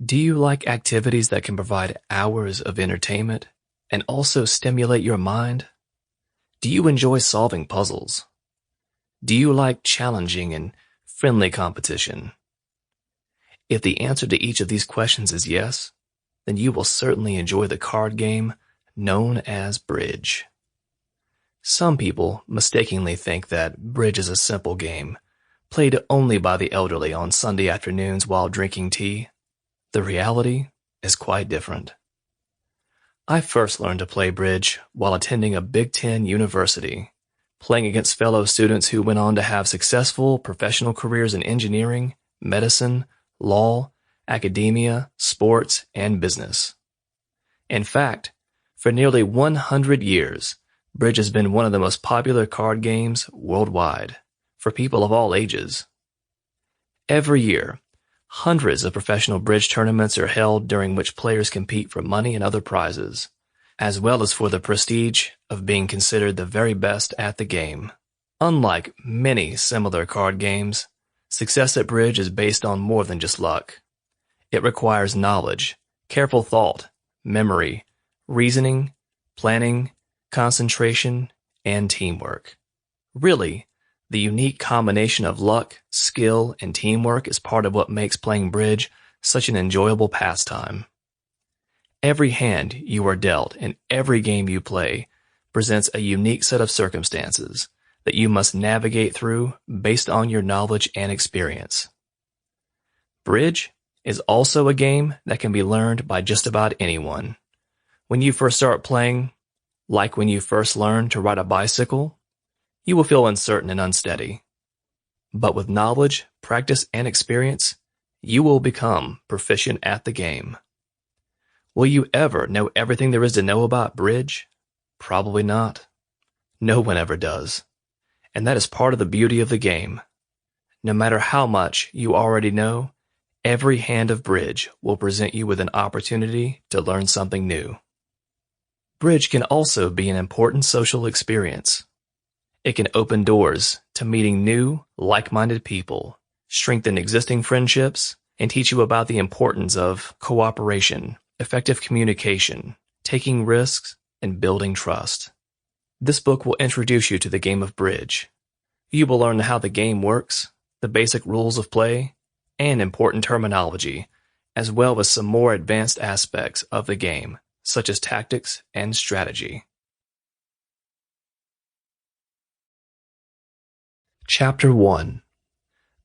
Do you like activities that can provide hours of entertainment and also stimulate your mind? Do you enjoy solving puzzles? Do you like challenging and friendly competition? If the answer to each of these questions is yes, then you will certainly enjoy the card game known as bridge. Some people mistakenly think that bridge is a simple game, played only by the elderly on Sunday afternoons while drinking tea. The reality is quite different. I first learned to play bridge while attending a Big Ten university, playing against fellow students who went on to have successful professional careers in engineering, medicine, law, academia, sports, and business. In fact, for nearly 100 years, bridge has been one of the most popular card games worldwide for people of all ages. Every year, hundreds of professional bridge tournaments are held during which players compete for money and other prizes, as well as for the prestige of being considered the very best at the game. Unlike many similar card games, success at bridge is based on more than just luck. It requires knowledge, careful thought, memory, reasoning, planning, concentration, and teamwork. Really, the unique combination of luck, skill, and teamwork is part of what makes playing bridge such an enjoyable pastime. Every hand you are dealt and every game you play presents a unique set of circumstances that you must navigate through based on your knowledge and experience. Bridge is also a game that can be learned by just about anyone. When you first start playing, like when you first learn to ride a bicycle, you will feel uncertain and unsteady. But with knowledge, practice, and experience, you will become proficient at the game. Will you ever know everything there is to know about bridge? Probably not. No one ever does. And that is part of the beauty of the game. No matter how much you already know, every hand of bridge will present you with an opportunity to learn something new. Bridge can also be an important social experience. It can open doors to meeting new, like-minded people, strengthen existing friendships, and teach you about the importance of cooperation, effective communication, taking risks, and building trust. This book will introduce you to the game of bridge. You will learn how the game works, the basic rules of play, and important terminology, as well as some more advanced aspects of the game, such as tactics and strategy. Chapter 1.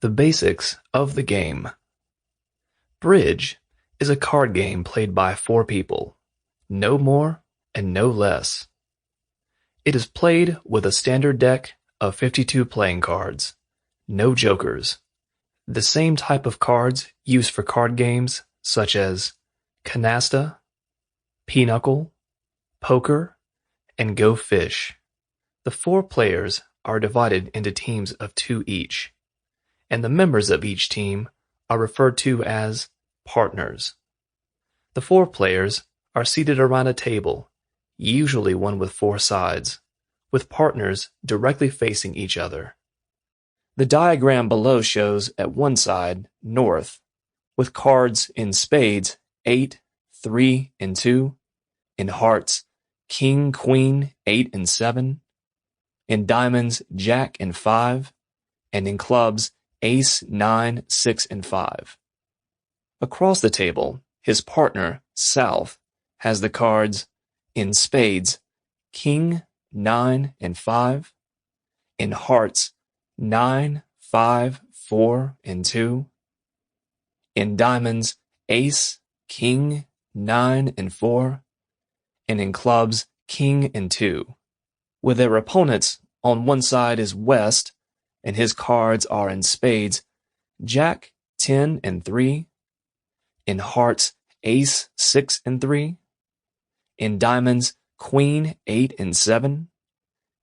The Basics of the Game. Bridge is a card game played by 4 people, no more and no less. It is played with a standard deck of 52 playing cards, no jokers, the same type of cards used for card games such as canasta, pinochle, poker, and go fish. The 4 players are divided into teams of 2 each, and the members of each team are referred to as partners. The 4 players are seated around a table, usually one with 4 sides, with partners directly facing each other. The diagram below shows at one side, north, with cards in spades 8, 3, and 2, in hearts, king, queen, 8, and 7, in diamonds, jack, and 5, and in clubs, ace, 9, 6, and 5. Across the table, his partner, south, has the cards in spades, king, 9, and 5, in hearts, 9, 5, 4, and 2, in diamonds, ace, king, 9, and 4, and in clubs, king and 2. With their opponents, on one side is west, and his cards are in spades, jack, 10, and 3, in hearts, ace, 6, and 3, in diamonds, queen, 8, and 7,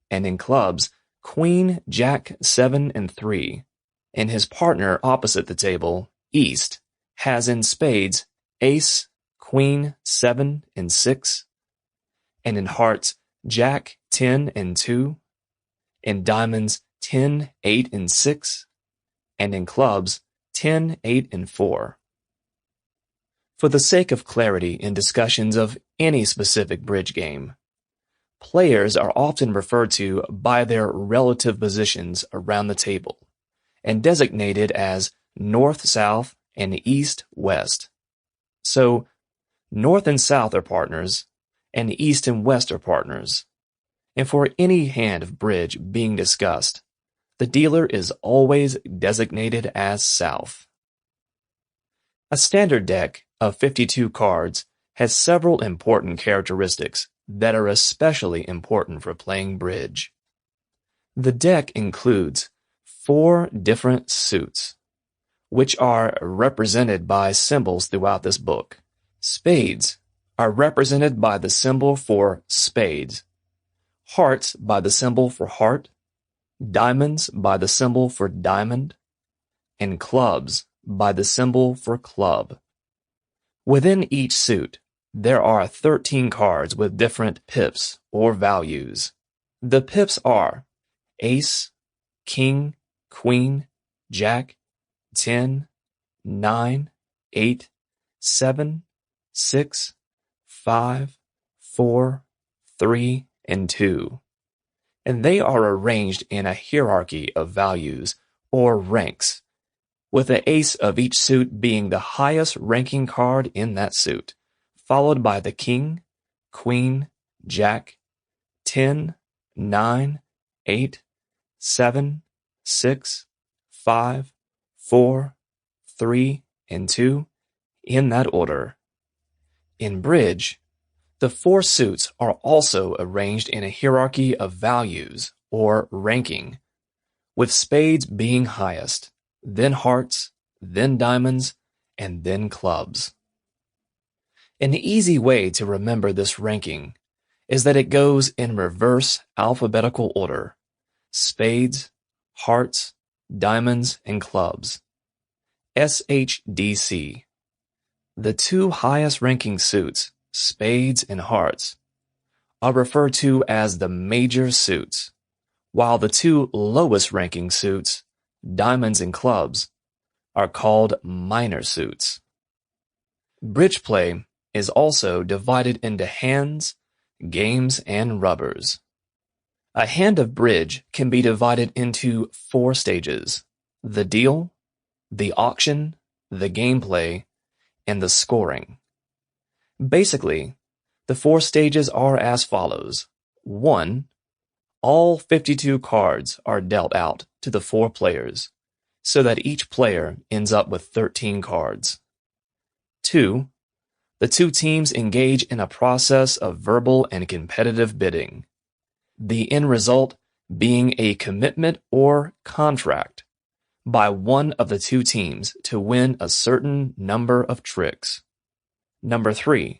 and in clubs, queen, jack, 7, and 3, and his partner opposite the table, east, has in spades, ace, queen, 7, and 6, and in hearts, jack, 10, and 2, in diamonds, 10, 8, and 6, and in clubs, 10, 8, and 4. For the sake of clarity in discussions of any specific bridge game, players are often referred to by their relative positions around the table and designated as north-south and east-west. So, north and south are partners, and east and west are partners. And for any hand of bridge being discussed, the dealer is always designated as south. A standard deck of 52 cards has several important characteristics that are especially important for playing bridge. The deck includes 4 different suits, which are represented by symbols throughout this book. Spades are represented by the symbol for spades, hearts by the symbol for heart, diamonds by the symbol for diamond, and clubs by the symbol for club. Within each suit, there are 13 cards with different pips or values. The pips are ace, king, queen, jack, 10, 9, 8, 7, 6, 5, 4, 3, and 2. And they are arranged in a hierarchy of values or ranks, with the ace of each suit being the highest ranking card in that suit, followed by the king, queen, jack, 10, 9, 8, 7, 6, 5, 4, 3, and 2, in that order. In bridge, the 4 suits are also arranged in a hierarchy of values, or ranking, with spades being highest, then hearts, then diamonds, and then clubs. An easy way to remember this ranking is that it goes in reverse alphabetical order: spades, hearts, diamonds, and clubs. SHDC. The 2 highest ranking suits, spades and hearts, are referred to as the major suits, while the 2 lowest ranking suits, diamonds and clubs, are called minor suits. Bridge play is also divided into hands, games, and rubbers. A hand of bridge can be divided into 4 stages: the deal, the auction, the gameplay, and the scoring. Basically, the 4 stages are as follows. 1. All 52 cards are dealt out to the 4 players, so that each player ends up with 13 cards. 2. The 2 teams engage in a process of verbal and competitive bidding, the end result being a commitment or contract by one of the 2 teams to win a certain number of tricks. 3.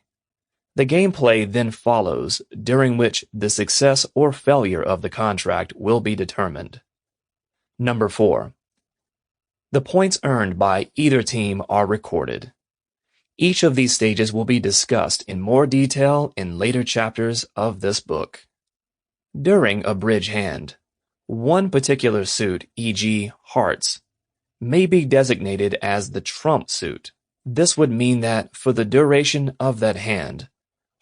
The gameplay then follows, during which the success or failure of the contract will be determined. 4. The points earned by either team are recorded. Each of these stages will be discussed in more detail in later chapters of this book. During a bridge hand, one particular suit, e.g. hearts, may be designated as the trump suit. This would mean that for the duration of that hand,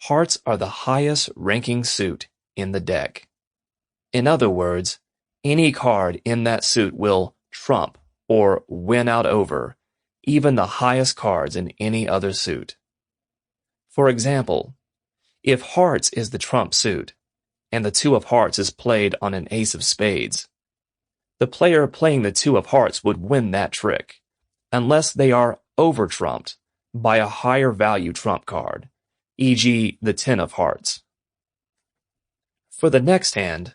hearts are the highest ranking suit in the deck. In other words, any card in that suit will trump or win out over even the highest cards in any other suit. For example, if hearts is the trump suit and the 2 of hearts is played on an ace of spades, the player playing the 2 of hearts would win that trick, unless they are over-trumped by a higher value trump card, e.g. the 10 of hearts. For the next hand,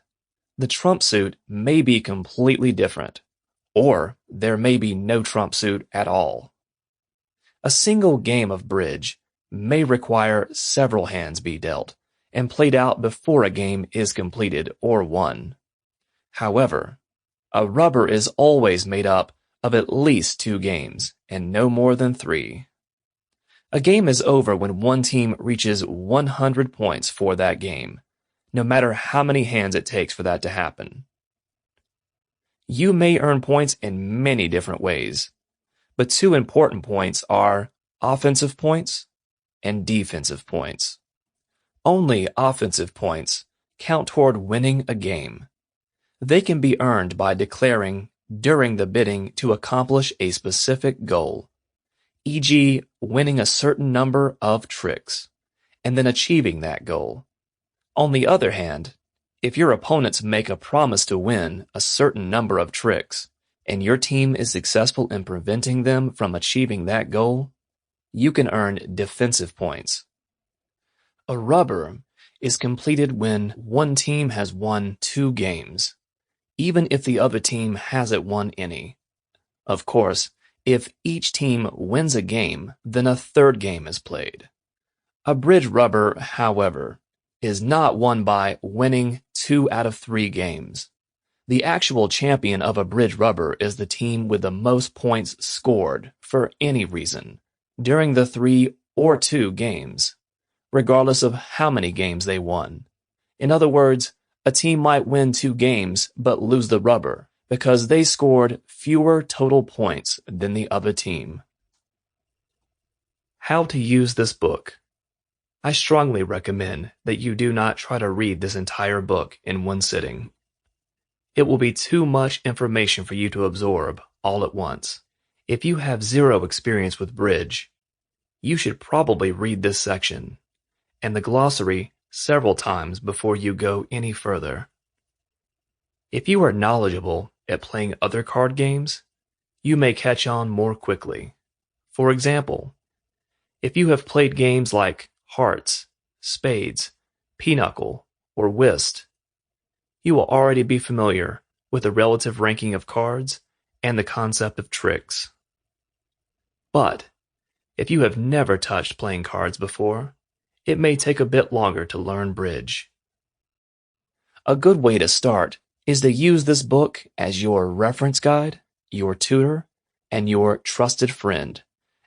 the trump suit may be completely different, or there may be no trump suit at all. A single game of bridge may require several hands be dealt and played out before a game is completed or won. However, a rubber is always made up of at least 2 games, and no more than 3. A game is over when one team reaches 100 points for that game, no matter how many hands it takes for that to happen. You may earn points in many different ways, but 2 important points are offensive points, and defensive points. Only offensive points count toward winning a game. They can be earned by declaring during the bidding to accomplish a specific goal, e.g., winning a certain number of tricks, and then achieving that goal. On the other hand, if your opponents make a promise to win a certain number of tricks, and your team is successful in preventing them from achieving that goal, you can earn defensive points. A rubber is completed when one team has won 2 games, even if the other team hasn't won any. Of course, if each team wins a game, then a 3rd game is played. A bridge rubber, however, is not won by winning 2 out of 3 games. The actual champion of a bridge rubber is the team with the most points scored for any reason during the 3 or 2 games, regardless of how many games they won. In other words, a team might win 2 games but lose the rubber because they scored fewer total points than the other team. How to use this book. I strongly recommend that you do not try to read this entire book in one sitting. It will be too much information for you to absorb all at once. If you have 0 experience with bridge, you should probably read this section and the glossary several times before you go any further. If you are knowledgeable at playing other card games, you may catch on more quickly. For example, if you have played games like hearts, spades, pinochle, or whist, you will already be familiar with the relative ranking of cards and the concept of tricks. But if you have never touched playing cards before, it may take a bit longer to learn bridge. A good way to start is to use this book as your reference guide, your tutor, and your trusted friend,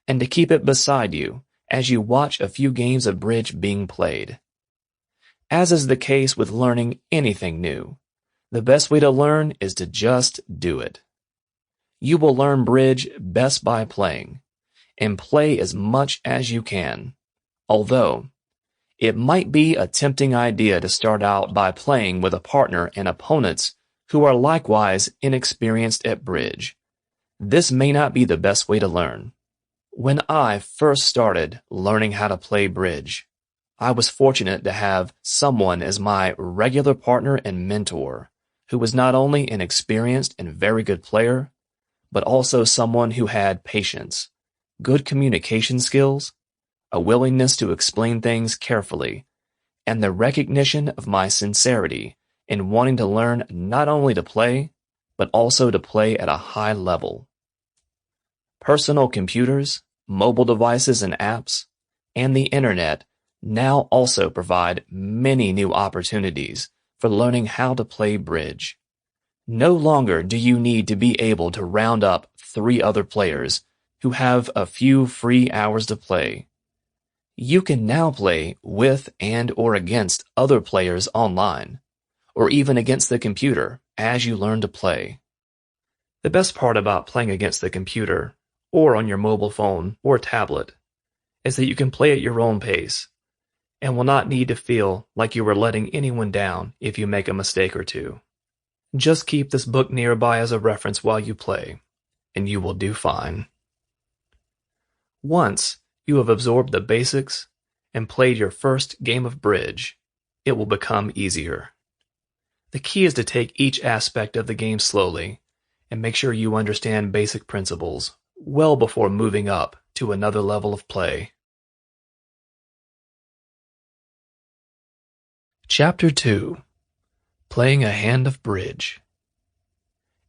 and to keep it beside you as you watch a few games of bridge being played. As is the case with learning anything new, the best way to learn is to just do it. You will learn bridge best by playing, and play as much as you can, although it might be a tempting idea to start out by playing with a partner and opponents who are likewise inexperienced at bridge. This may not be the best way to learn. When I first started learning how to play bridge, I was fortunate to have someone as my regular partner and mentor who was not only an experienced and very good player, but also someone who had patience, good communication skills, a willingness to explain things carefully, and the recognition of my sincerity in wanting to learn not only to play, but also to play at a high level. Personal computers, mobile devices and apps, and the internet now also provide many new opportunities for learning how to play bridge. No longer do you need to be able to round up 3 other players who have a few free hours to play. You can now play with and or against other players online, or even against the computer as you learn to play. The best part about playing against the computer, or on your mobile phone or tablet, is that you can play at your own pace, and will not need to feel like you are letting anyone down if you make a mistake or two. Just keep this book nearby as a reference while you play, and you will do fine. Once you have absorbed the basics and played your first game of bridge, it will become easier. The key is to take each aspect of the game slowly and make sure you understand basic principles well before moving up to another level of play. Chapter 2. Playing a Hand of Bridge.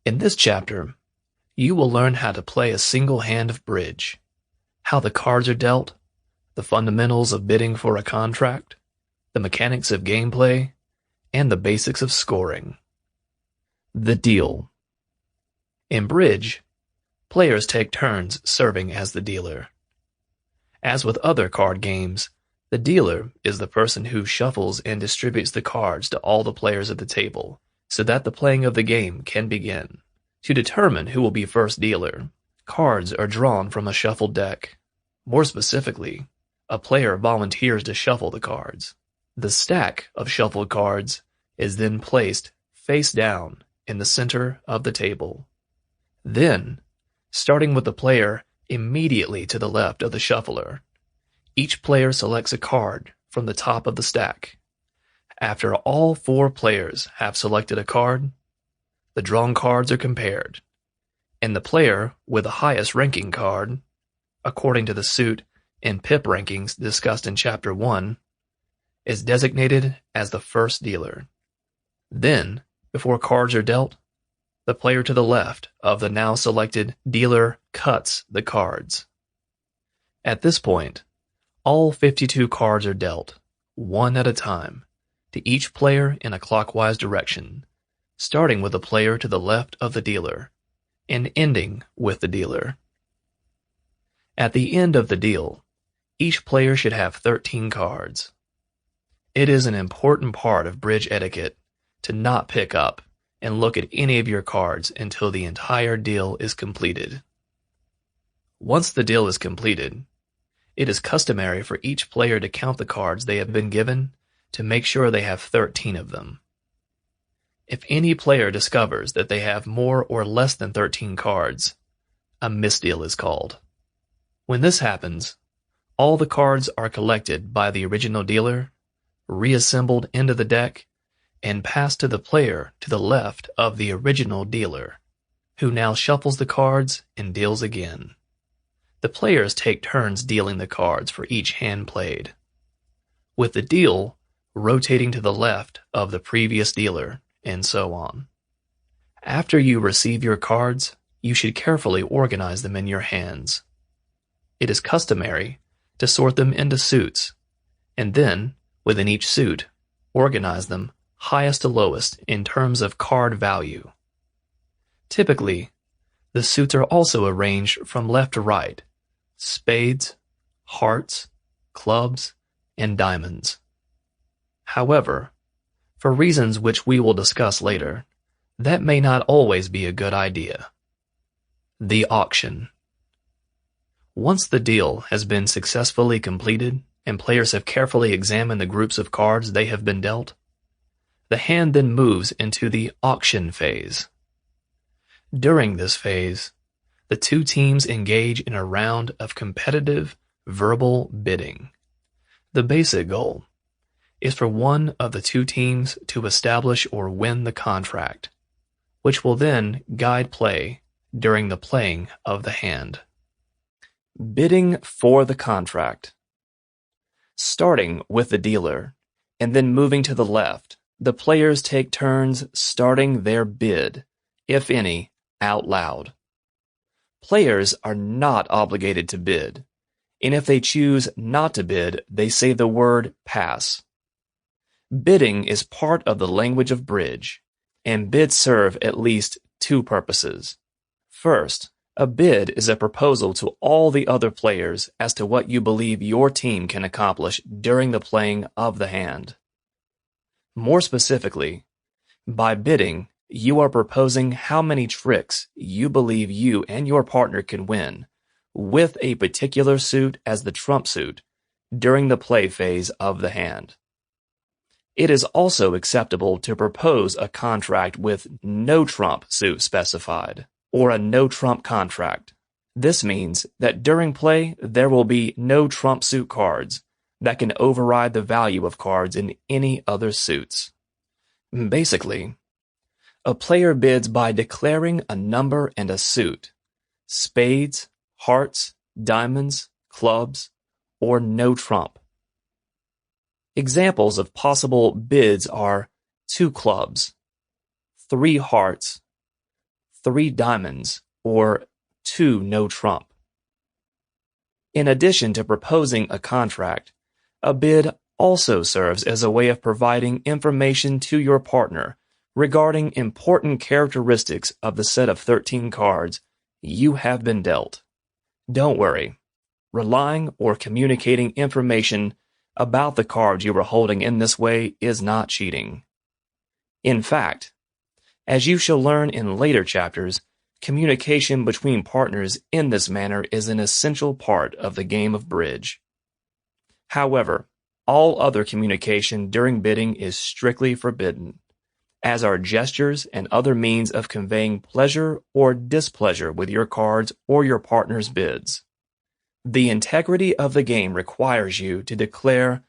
In this chapter, you will learn how to play a single hand of bridge, how the cards are dealt, the fundamentals of bidding for a contract, the mechanics of gameplay, and the basics of scoring. The deal. In bridge, players take turns serving as the dealer. As with other card games, the dealer is the person who shuffles and distributes the cards to all the players at the table so that the playing of the game can begin. To determine who will be first dealer, cards are drawn from a shuffled deck. More specifically, a player volunteers to shuffle the cards. The stack of shuffled cards is then placed face down in the center of the table. Then, starting with the player immediately to the left of the shuffler, each player selects a card from the top of the stack. After all 4 players have selected a card, the drawn cards are compared, and the player with the highest ranking card, according to the suit and pip rankings discussed in Chapter 1, is designated as the first dealer. Then, before cards are dealt, the player to the left of the now selected dealer cuts the cards. At this point, all 52 cards are dealt, one at a time, to each player in a clockwise direction, starting with the player to the left of the dealer, and ending with the dealer. At the end of the deal, each player should have 13 cards. It is an important part of bridge etiquette to not pick up and look at any of your cards until the entire deal is completed. Once the deal is completed, it is customary for each player to count the cards they have been given to make sure they have 13 of them. If any player discovers that they have more or less than 13 cards, a misdeal is called. When this happens, all the cards are collected by the original dealer, reassembled into the deck, and passed to the player to the left of the original dealer, who now shuffles the cards and deals again. The players take turns dealing the cards for each hand played, with the deal rotating to the left of the previous dealer, and so on. After you receive your cards, you should carefully organize them in your hands. It is customary to sort them into suits, and then, within each suit, organize them highest to lowest in terms of card value. Typically, the suits are also arranged from left to right: spades, hearts, clubs, and diamonds. However, for reasons which we will discuss later, that may not always be a good idea. The auction. Once the deal has been successfully completed and players have carefully examined the groups of cards they have been dealt, the hand then moves into the auction phase. During this phase, the 2 teams engage in a round of competitive verbal bidding. The basic goal is for one of the 2 teams to establish or win the contract, which will then guide play during the playing of the hand. Bidding for the contract. Starting with the dealer, and then moving to the left, the players take turns starting their bid, if any, out loud. Players are not obligated to bid, and if they choose not to bid, they say the word pass. Bidding is part of the language of bridge, and bids serve at least 2 purposes. First, a bid is a proposal to all the other players as to what you believe your team can accomplish during the playing of the hand. More specifically, by bidding, you are proposing how many tricks you believe you and your partner can win, with a particular suit as the trump suit, during the play phase of the hand. It is also acceptable to propose a contract with no trump suit specified, or a no-trump contract. This means that during play, there will be no trump suit cards that can override the value of cards in any other suits. Basically, a player bids by declaring a number and a suit: spades, hearts, diamonds, clubs, or no trump. Examples of possible bids are 2 clubs, 3 hearts, 3 diamonds, or 2 no trump. In addition to proposing a contract, a bid also serves as a way of providing information to your partner regarding important characteristics of the set of 13 cards you have been dealt. Don't worry, relying or communicating information about the cards you are holding in this way is not cheating. In fact, as you shall learn in later chapters, Communication between partners in this manner is an essential part of the game of bridge. However, all other communication during bidding is strictly forbidden, as are gestures and other means of conveying pleasure or displeasure with your cards or your partner's bids. The integrity of the game requires you to declare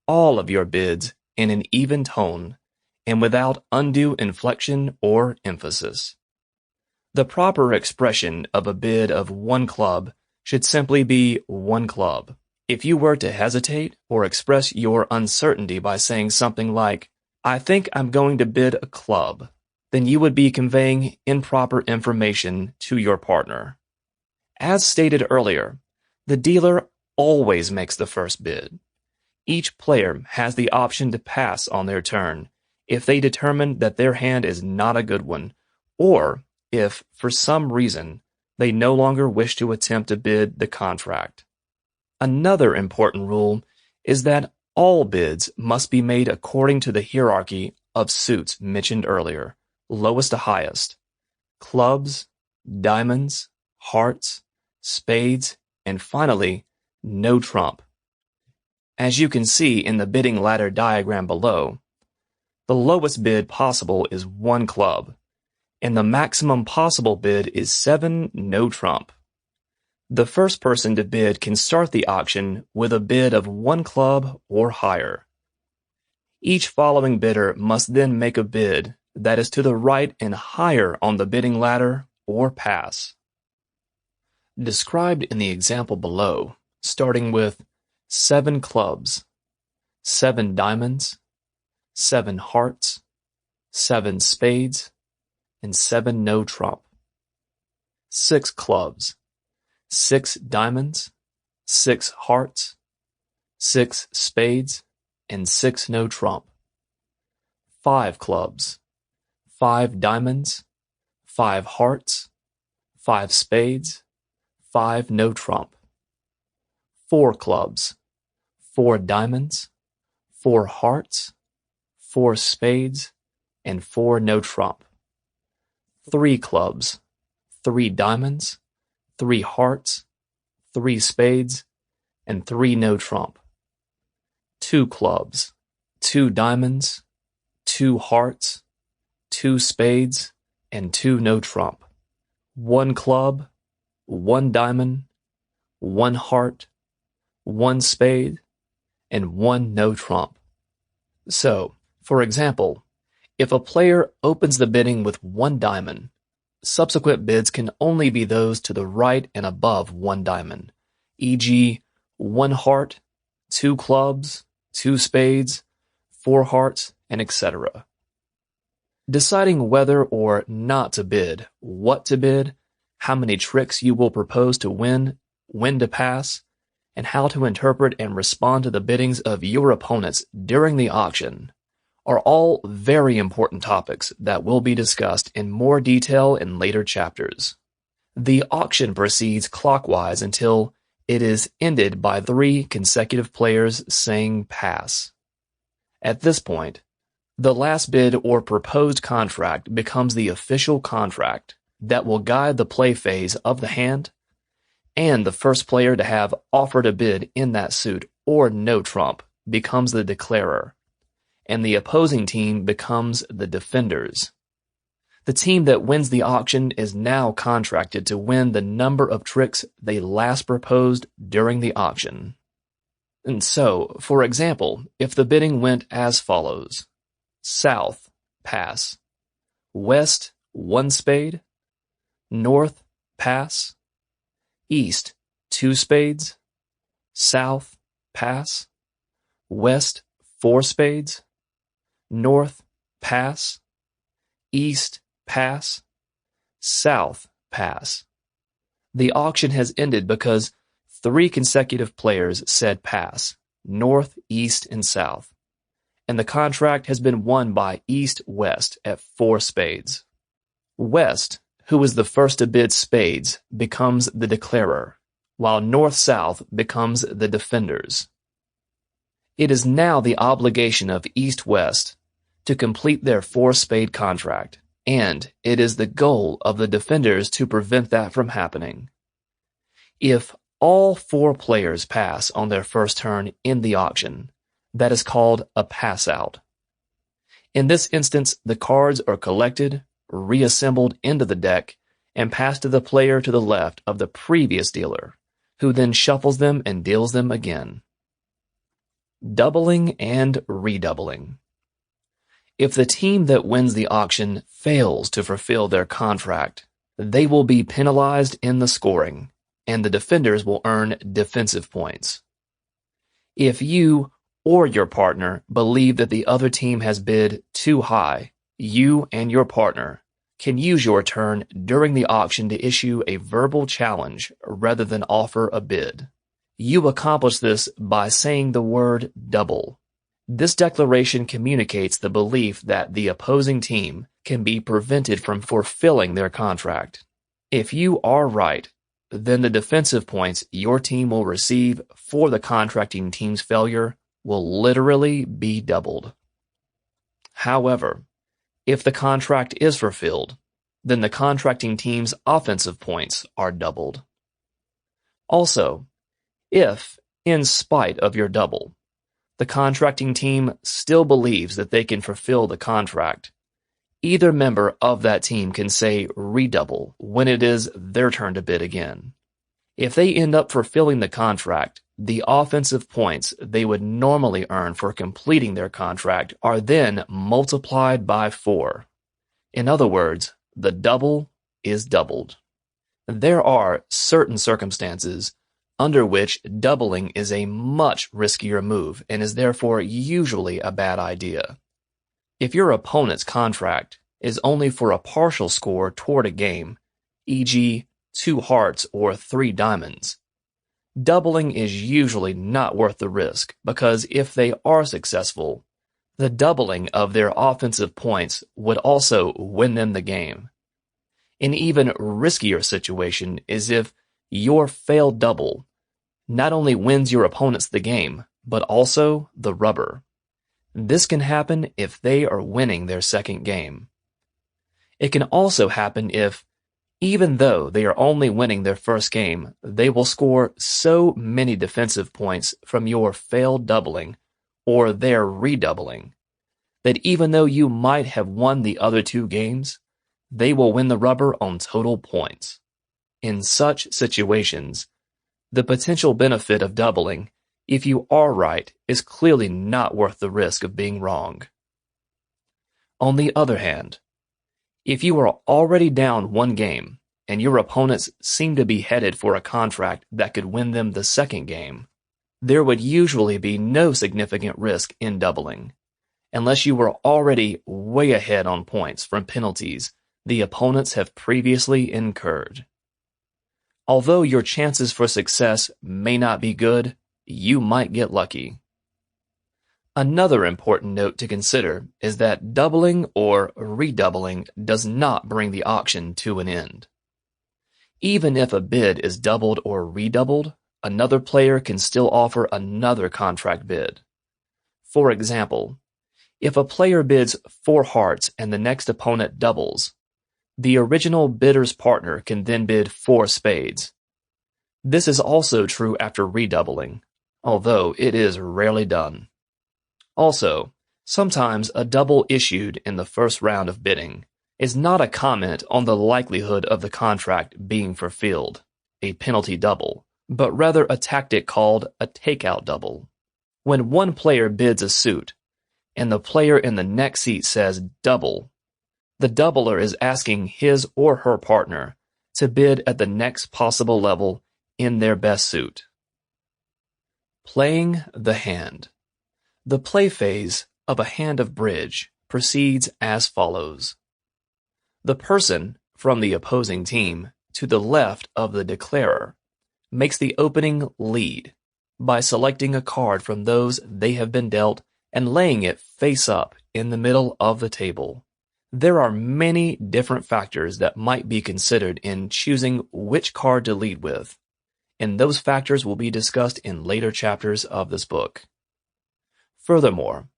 all of your bids in an even tone and without undue inflection or emphasis. The proper expression of a bid of one club should simply be one club. If you were to hesitate or express your uncertainty by saying something like, "I think I'm going to bid a club," then you would be conveying improper information to your partner. As stated earlier, the dealer always makes the first bid. Each player has the option to pass on their turn if they determine that their hand is not a good one, or if, for some reason, they no longer wish to attempt to bid the contract. Another important rule is that all bids must be made according to the hierarchy of suits mentioned earlier, lowest to highest: clubs, diamonds, hearts, spades, and finally, no trump. As you can see in the bidding ladder diagram below, the lowest bid possible is one club, and the maximum possible bid is 7 no trump. The first person to bid can start the auction with a bid of one club or higher. Each following bidder must then make a bid that is to the right and higher on the bidding ladder or pass. Described in the example below, starting with 7 clubs, 7 diamonds, 7 hearts, 7 spades, and 7 no trump. 6 clubs, 6 diamonds, 6 hearts, 6 spades, and 6 no trump. 5 clubs, 5 diamonds, 5 hearts, 5 spades, 5 no trump. 4 clubs, 4 diamonds, 4 hearts, 4 spades, and 4 no trump. 3 clubs, 3 diamonds, 3 hearts, 3 spades, and 3 no trump. 2 clubs, 2 diamonds, 2 hearts, 2 spades, and 2 no trump. 1 club, 1 diamond, 1 heart, 1 spade, and 1 no trump. So, for example, if a player opens the bidding with 1 diamond, subsequent bids can only be those to the right and above 1 diamond, e.g., 1 heart, 2 clubs, 2 spades, 4 hearts, and etc. Deciding whether or not to bid, what to bid, how many tricks you will propose to win, when to pass, and how to interpret and respond to the biddings of your opponents during the auction are all very important topics that will be discussed in more detail in later chapters. The auction proceeds clockwise until it is ended by 3 consecutive players saying pass. At this point, the last bid or proposed contract becomes the official contract that will guide the play phase of the hand, and the first player to have offered a bid in that suit or no trump becomes the declarer, and the opposing team becomes the defenders. The team that wins the auction is now contracted to win the number of tricks they last proposed during the auction. And so, for example, if the bidding went as follows: south, pass; west, 1 spade; north, pass; east, 2 spades; south, pass; west, 4 spades; north, pass; east, pass; south, pass. The auction has ended because 3 consecutive players said pass, north, east, and south, and the contract has been won by east-west at 4 spades. West, who was the first to bid spades, becomes the declarer, while north-south becomes the defenders. It is now the obligation of east-west to complete their 4-spade contract, and it is the goal of the defenders to prevent that from happening. If all 4 players pass on their first turn in the auction, that is called a pass out. In this instance, the cards are collected, reassembled into the deck, and passed to the player to the left of the previous dealer, who then shuffles them and deals them again. Doubling and redoubling. If the team that wins the auction fails to fulfill their contract, they will be penalized in the scoring, and the defenders will earn defensive points. If you or your partner believe that the other team has bid too high, you and your partner can use your turn during the auction to issue a verbal challenge rather than offer a bid. You accomplish this by saying the word double. This declaration communicates the belief that the opposing team can be prevented from fulfilling their contract. If you are right, then the defensive points your team will receive for the contracting team's failure will literally be doubled. However, if the contract is fulfilled, then the contracting team's offensive points are doubled. Also, if, in spite of your double, the contracting team still believes that they can fulfill the contract, either member of that team can say redouble when it is their turn to bid again. If they end up fulfilling the contract, the offensive points they would normally earn for completing their contract are then multiplied by 4. In other words, the double is doubled. There are certain circumstances under which doubling is a much riskier move and is therefore usually a bad idea. If your opponent's contract is only for a partial score toward a game, e.g., 2 hearts or 3 diamonds, doubling is usually not worth the risk because if they are successful, the doubling of their offensive points would also win them the game. An even riskier situation is if your failed double not only wins your opponents the game, but also the rubber. This can happen if they are winning their second game. It can also happen if, even though they are only winning their first game, they will score so many defensive points from your failed doubling or their redoubling that even though you might have won the other 2 games, they will win the rubber on total points. In such situations, the potential benefit of doubling, if you are right, is clearly not worth the risk of being wrong. On the other hand, if you are already down 1 game and your opponents seem to be headed for a contract that could win them the second game, there would usually be no significant risk in doubling, unless you were already way ahead on points from penalties the opponents have previously incurred. Although your chances for success may not be good, you might get lucky. Another important note to consider is that doubling or redoubling does not bring the auction to an end. Even if a bid is doubled or redoubled, another player can still offer another contract bid. For example, if a player bids 4 hearts and the next opponent doubles, the original bidder's partner can then bid 4 spades. This is also true after redoubling, although it is rarely done. Also, sometimes a double issued in the first round of bidding is not a comment on the likelihood of the contract being fulfilled, a penalty double, but rather a tactic called a takeout double. When one player bids a suit, and the player in the next seat says double, the doubler is asking his or her partner to bid at the next possible level in their best suit. Playing the hand. The play phase of a hand of bridge proceeds as follows. The person from the opposing team to the left of the declarer makes the opening lead by selecting a card from those they have been dealt and laying it face up in the middle of the table. There are many different factors that might be considered in choosing which card to lead with, and those factors will be discussed in later chapters of this book. Furthermore,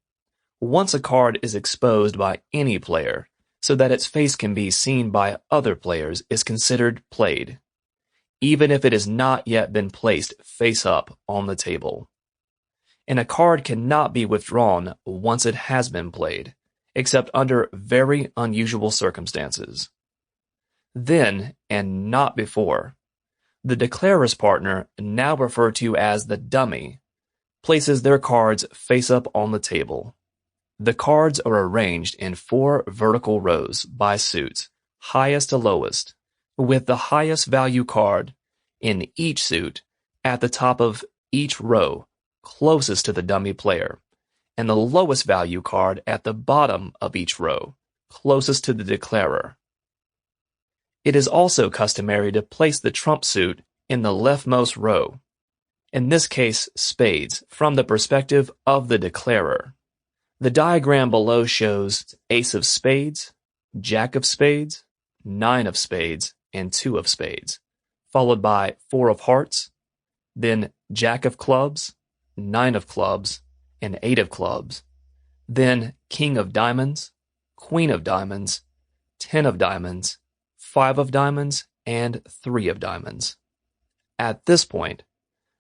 once a card is exposed by any player, so that its face can be seen by other players is considered played, even if it has not yet been placed face up on the table. And a card cannot be withdrawn once it has been played, except under very unusual circumstances. Then, and not before, the declarer's partner, now referred to as the dummy, places their cards face up on the table. The cards are arranged in 4 vertical rows by suit, highest to lowest, with the highest value card in each suit at the top of each row closest to the dummy player, and the lowest value card at the bottom of each row closest to the declarer. It is also customary to place the trump suit in the leftmost row, in this case spades, from the perspective of the declarer. The diagram below shows ace of spades, jack of spades, 9 of spades, and 2 of spades, followed by 4 of hearts, then jack of clubs, 9 of clubs, and 8 of clubs, then king of diamonds, queen of diamonds, 10 of diamonds, 5 of diamonds, and 3 of diamonds. At this point,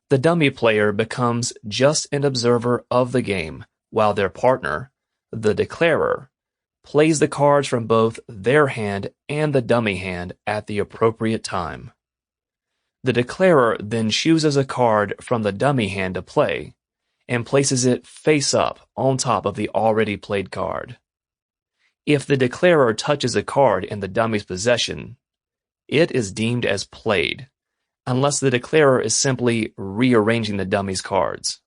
the dummy player becomes just an observer of the game, while their partner, the declarer, plays the cards from both their hand and the dummy hand at the appropriate time. The declarer then chooses a card from the dummy hand to play, and places it face up on top of the already played card. If the declarer touches a card in the dummy's possession, it is deemed as played, unless the declarer is simply rearranging the dummy's cards.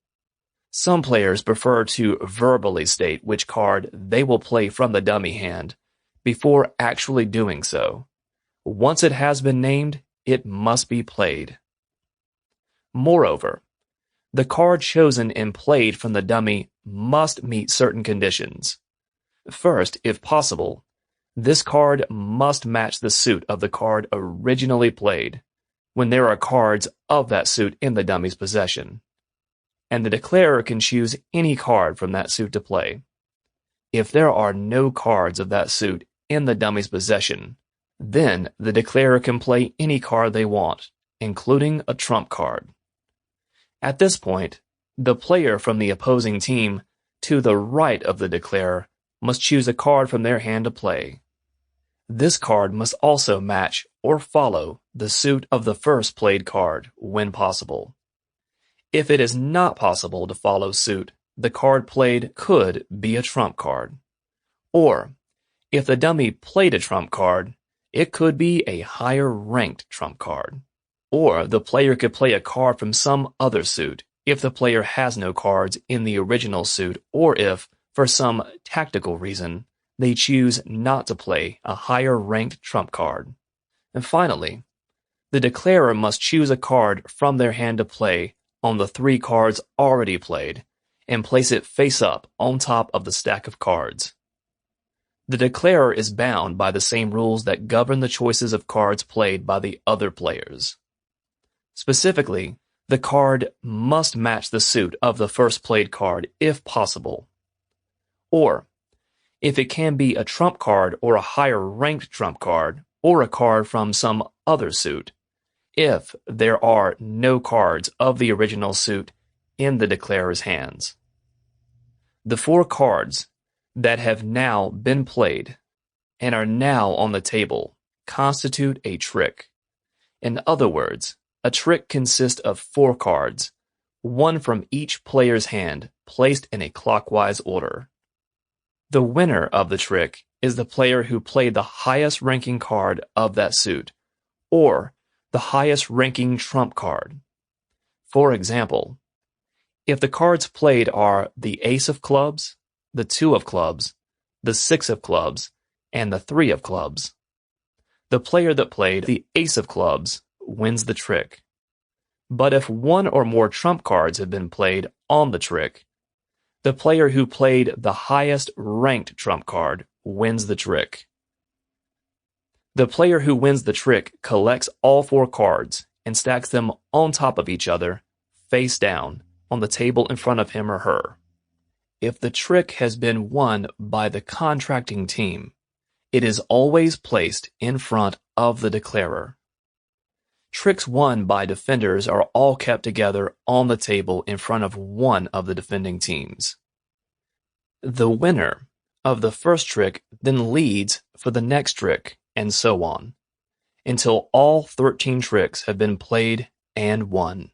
Some players prefer to verbally state which card they will play from the dummy hand before actually doing so. Once it has been named, it must be played. Moreover, the card chosen and played from the dummy must meet certain conditions. First, if possible, this card must match the suit of the card originally played, when there are cards of that suit in the dummy's possession, and the declarer can choose any card from that suit to play. If there are no cards of that suit in the dummy's possession, then the declarer can play any card they want, including a trump card. At this point, the player from the opposing team to the right of the declarer must choose a card from their hand to play. This card must also match or follow the suit of the first played card when possible. If it is not possible to follow suit, the card played could be a trump card. Or, if the dummy played a trump card, it could be a higher ranked trump card. Or the player could play a card from some other suit if the player has no cards in the original suit, or if, for some tactical reason, they choose not to play a higher ranked trump card. And finally, the declarer must choose a card from their hand to play on the 3 cards already played and place it face up on top of the stack of cards. The declarer is bound by the same rules that govern the choices of cards played by the other players. Specifically, the card must match the suit of the first played card if possible. Or, if it can be a trump card or a higher ranked trump card, or a card from some other suit, if there are no cards of the original suit in the declarer's hands. The 4 cards that have now been played and are now on the table constitute a trick. In other words, a trick consists of 4 cards, 1 from each player's hand, placed in a clockwise order. The winner of the trick is the player who played the highest ranking card of that suit, or the highest ranking trump card. For example, if the cards played are the ace of clubs, the 2 of clubs, the 6 of clubs, and the 3 of clubs, the player that played the ace of clubs wins the trick. But if 1 or more trump cards have been played on the trick, the player who played the highest ranked trump card wins the trick. The player who wins the trick collects all 4 cards and stacks them on top of each other, face down, on the table in front of him or her. If the trick has been won by the contracting team, it is always placed in front of the declarer. Tricks won by defenders are all kept together on the table in front of one of the defending teams. The winner of the first trick then leads for the next trick, and so on, until all 13 tricks have been played and won.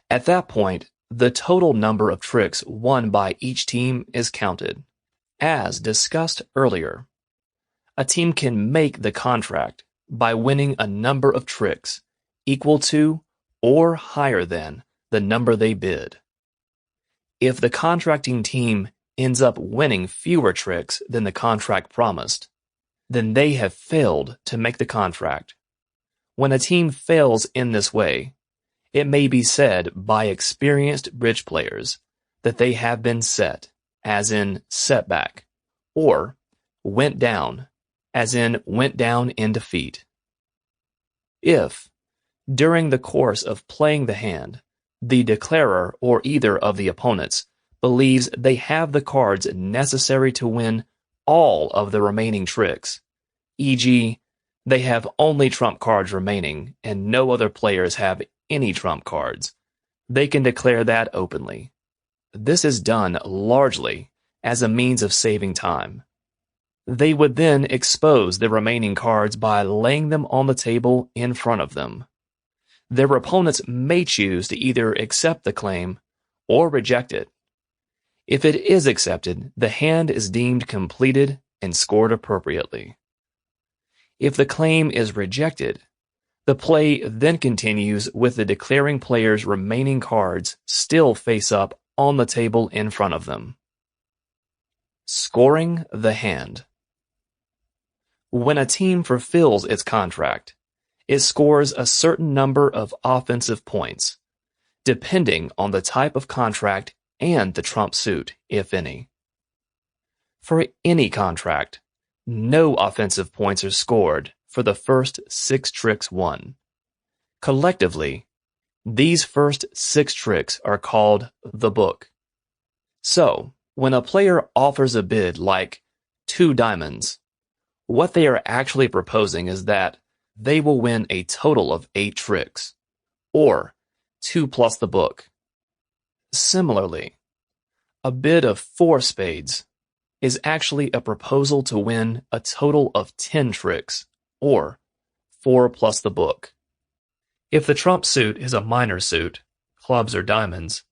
At that point, the total number of tricks won by each team is counted. As discussed earlier, a team can make the contract by winning a number of tricks equal to or higher than the number they bid. If the contracting team ends up winning fewer tricks than the contract promised, then they have failed to make the contract. When a team fails in this way, it may be said by experienced bridge players that they have been set, as in setback, or went down, as in went down in defeat. If, during the course of playing the hand, the declarer or either of the opponents believes they have the cards necessary to win all of the remaining tricks, e.g., they have only trump cards remaining and no other players have any trump cards, they can declare that openly. This is done largely as a means of saving time. They would then expose the remaining cards by laying them on the table in front of them. Their opponents may choose to either accept the claim or reject it. If it is accepted, the hand is deemed completed and scored appropriately. If the claim is rejected, the play then continues with the declaring player's remaining cards still face up on the table in front of them. Scoring the hand. When a team fulfills its contract, it scores a certain number of offensive points, depending on the type of contract and the trump suit, if any. For any contract, no offensive points are scored for the first 6 tricks won. Collectively, these first 6 tricks are called the book. So, when a player offers a bid like 2 diamonds, what they are actually proposing is that they will win a total of 8 tricks, or 2 plus the book. Similarly, a bid of 4 spades is actually a proposal to win a total of 10 tricks, or 4 plus the book. If the trump suit is a minor suit, clubs or diamonds,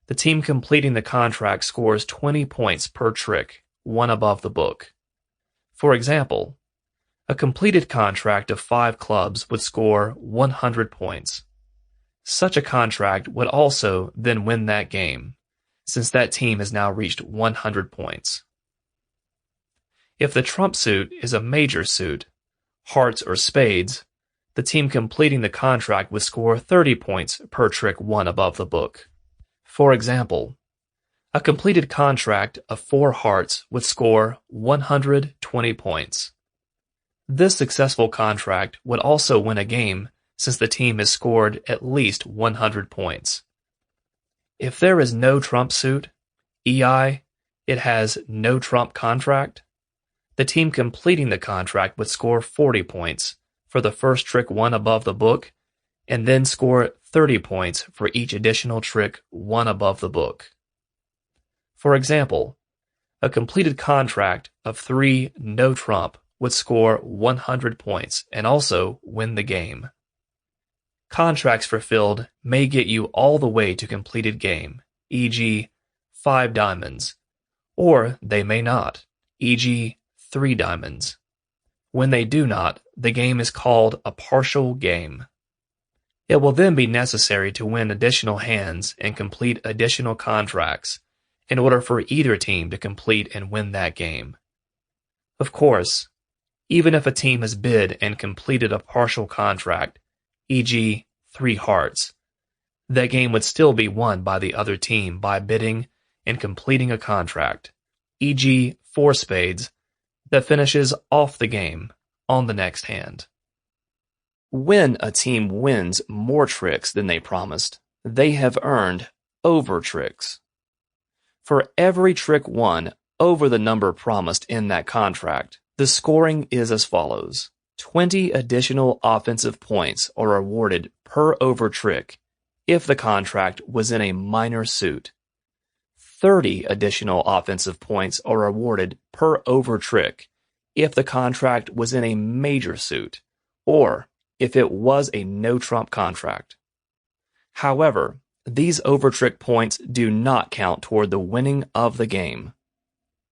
the team completing the contract scores 20 points per trick, one above the book. For example, a completed contract of 5 clubs would score 100 points. Such a contract would also then win that game, since that team has now reached 100 points. If the trump suit is a major suit, hearts or spades, the team completing the contract would score 30 points per trick one above the book. For example, a completed contract of 4 hearts would score 120 points. This successful contract would also win a game since the team has scored at least 100 points. If there is no trump suit, EI, it has no trump contract, the team completing the contract would score 40 points for the first trick one above the book, and then score 30 points for each additional trick one above the book. For example, a completed contract of 3 no trump would score 100 points and also win the game. Contracts fulfilled may get you all the way to completed game, e.g., 5 diamonds, or they may not, e.g., 3 diamonds. When they do not, the game is called a partial game. It will then be necessary to win additional hands and complete additional contracts in order for either team to complete and win that game. Of course, even if a team has bid and completed a partial contract, e.g., 3 hearts, that game would still be won by the other team by bidding and completing a contract, e.g., 4 spades, that finishes off the game on the next hand. When a team wins more tricks than they promised, they have earned over tricks. For every trick won over the number promised in that contract, the scoring is as follows. 20 additional offensive points are awarded per over trick if the contract was in a minor suit. 30 additional offensive points are awarded per over trick if the contract was in a major suit, or if it was a no-trump contract. However, these over-trick points do not count toward the winning of the game.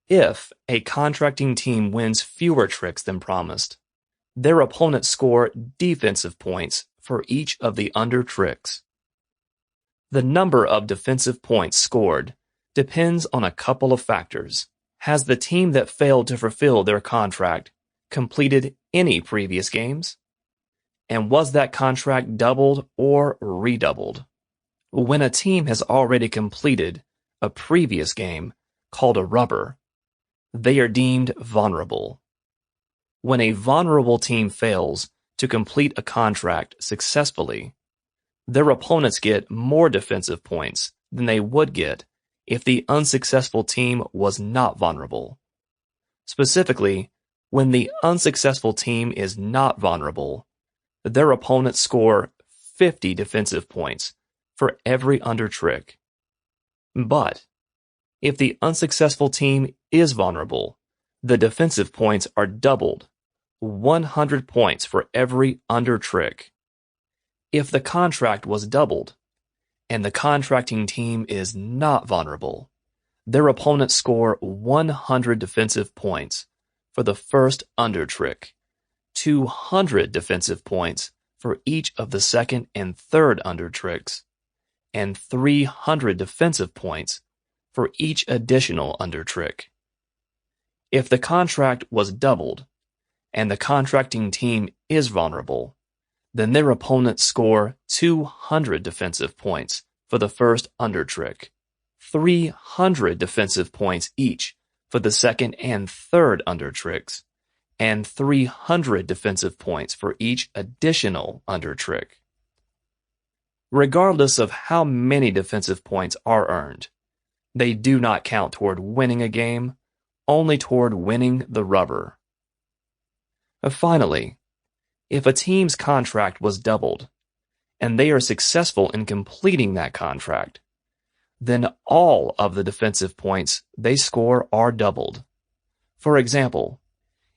If a contracting team wins fewer tricks than promised, their opponents score defensive points for each of the under tricks. The number of defensive points scored depends on a couple of factors. Has the team that failed to fulfill their contract completed any previous games? And was that contract doubled or redoubled? When a team has already completed a previous game called a rubber, they are deemed vulnerable. When a vulnerable team fails to complete a contract successfully, their opponents get more defensive points than they would get if the unsuccessful team was not vulnerable. Specifically, when the unsuccessful team is not vulnerable, their opponents score 50 defensive points for every under trick. But if the unsuccessful team is vulnerable, the defensive points are doubled, 100 points for every under trick. If the contract was doubled, and the contracting team is not vulnerable, their opponents score 100 defensive points for the first under trick, 200 defensive points for each of the second and third under tricks, and 300 defensive points for each additional under trick. If the contract was doubled, and the contracting team is vulnerable, then their opponents score 200 defensive points for the first under trick, 300 defensive points each for the second and third under tricks, and 300 defensive points for each additional under trick. Regardless of how many defensive points are earned, they do not count toward winning a game, only toward winning the rubber. Finally, if a team's contract was doubled, and they are successful in completing that contract, then all of the defensive points they score are doubled. For example,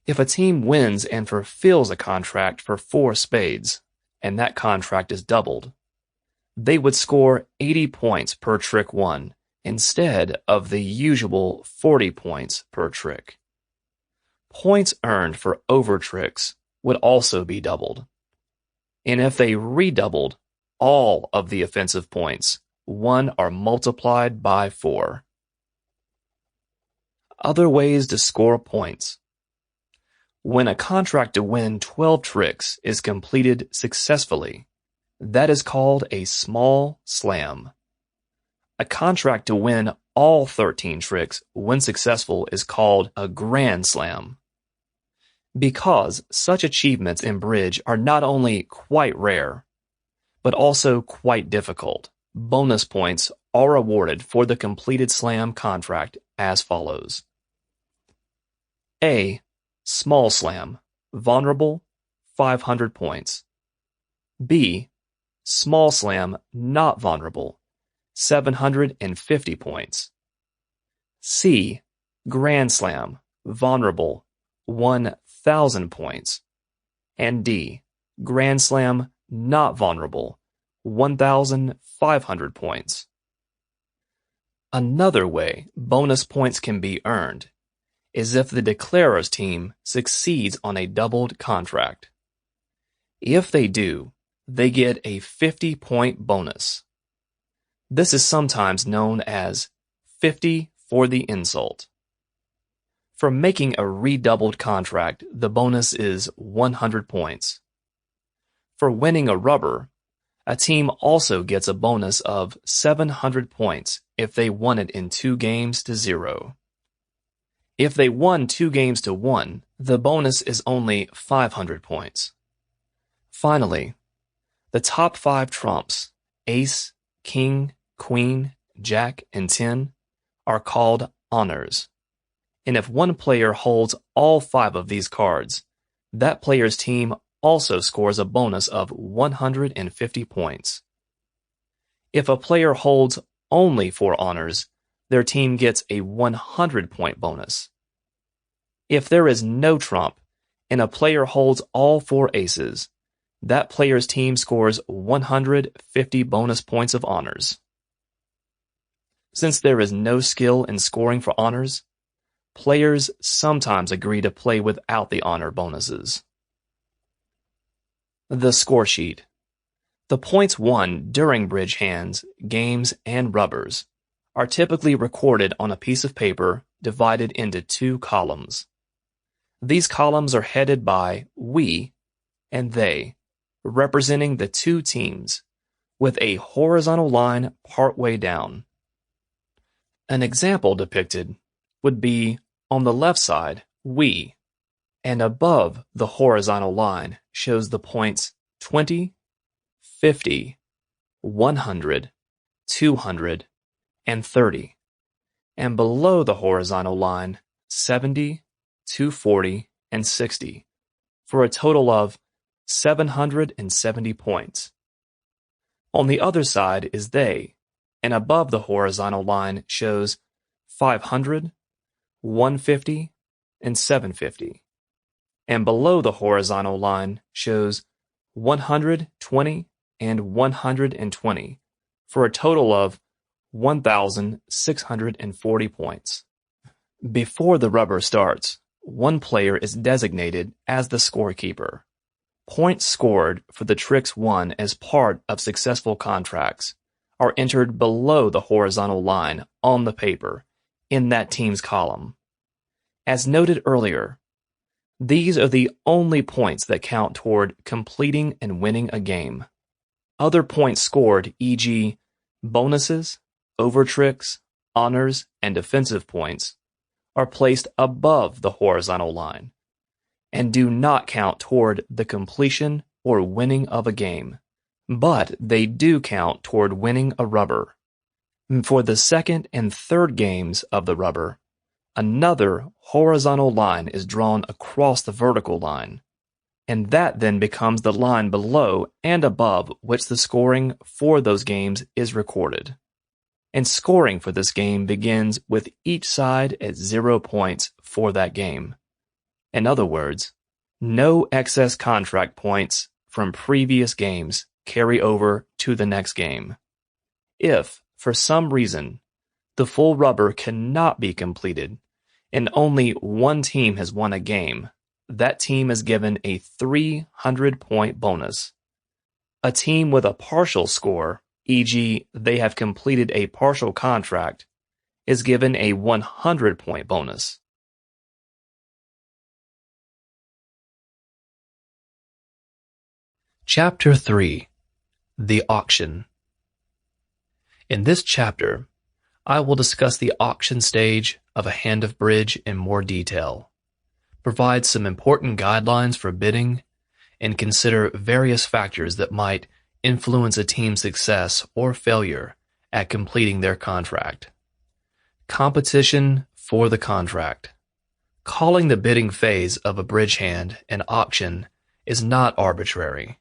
if a team wins and fulfills a contract for 4 spades, and that contract is doubled, they would score 80 points per trick won instead of the usual 40 points per trick. Points earned for over tricks would also be doubled. And if they redoubled, all of the offensive points won are multiplied by 4. Other ways to score points. When a contract to win 12 tricks is completed successfully, that is called a small slam. A contract to win all 13 tricks when successful is called a grand slam. Because such achievements in bridge are not only quite rare, but also quite difficult, bonus points are awarded for the completed slam contract as follows. A. Small slam, vulnerable, 500 points. B. Small slam, not vulnerable, 750 points. C. Grand slam, vulnerable, 1,000 points. And D. Grand slam, not vulnerable, 1,500 points. Another way bonus points can be earned is if the declarer's team succeeds on a doubled contract. If they do, they get a 50-point bonus. This is sometimes known as 50 for the insult. For making a redoubled contract, the bonus is 100 points. For winning a rubber, a team also gets a bonus of 700 points if they won it in 2 games to 0. If they won 2 games to 1, the bonus is only 500 points. Finally, the top 5 trumps, ace, king, queen, jack, and 10, are called honors. and if one player holds all 5 of these cards, that player's team also scores a bonus of 150 points. If a player holds only 4 honors, their team gets a 100-point bonus. If there is no trump, and a player holds all 4 aces, that player's team scores 150 bonus points of honors. Since there is no skill in scoring for honors, players sometimes agree to play without the honor bonuses. The score sheet. The points won during bridge hands, games, and rubbers are typically recorded on a piece of paper divided into 2 columns. These columns are headed by we and they, representing the 2 teams, with a horizontal line partway down. An example depicted would be on the left side, we, and above the horizontal line shows the points 20, 50, 100, 200, and 30, and below the horizontal line 70, 240, and 60, for a total of 770 points. On the other side is they, and above the horizontal line shows 500, 150, and 750, and below the horizontal line shows 120 and 120, for a total of 1,640 points. Before the rubber starts, one player is designated as the scorekeeper. Points scored for the tricks won as part of successful contracts are entered below the horizontal line on the paper in that team's column. As noted earlier, these are the only points that count toward completing and winning a game. Other points scored, e.g., bonuses, over tricks, honors, and defensive points, are placed above the horizontal line and do not count toward the completion or winning of a game, but they do count toward winning a rubber. For the second and third games of the rubber, another horizontal line is drawn across the vertical line, and that then becomes the line below and above which the scoring for those games is recorded. And scoring for this game begins with each side at 0 points for that game. In other words, no excess contract points from previous games carry over to the next game. If, for some reason, the full rubber cannot be completed and only one team has won a game, that team is given a 300-point bonus. A team with a partial score, e.g., they have completed a partial contract, is given a 100-point bonus. Chapter 3. The Auction. In this chapter, I will discuss the auction stage of a hand of bridge in more detail, provide some important guidelines for bidding, and consider various factors that might influence a team's success or failure at completing their contract. Competition for the contract. Calling the bidding phase of a bridge hand an auction is not arbitrary.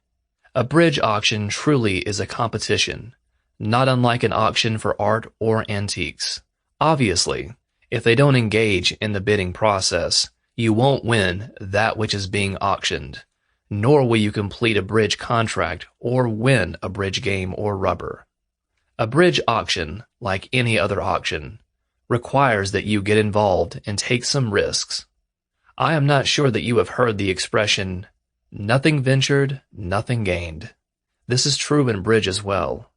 A bridge auction truly is a competition, not unlike an auction for art or antiques. Obviously, if they don't engage in the bidding process, you won't win that which is being auctioned, nor will you complete a bridge contract or win a bridge game or rubber. A bridge auction, like any other auction, requires that you get involved and take some risks. I am not sure that you have heard the expression, "Nothing ventured, nothing gained." This is true in bridge as well.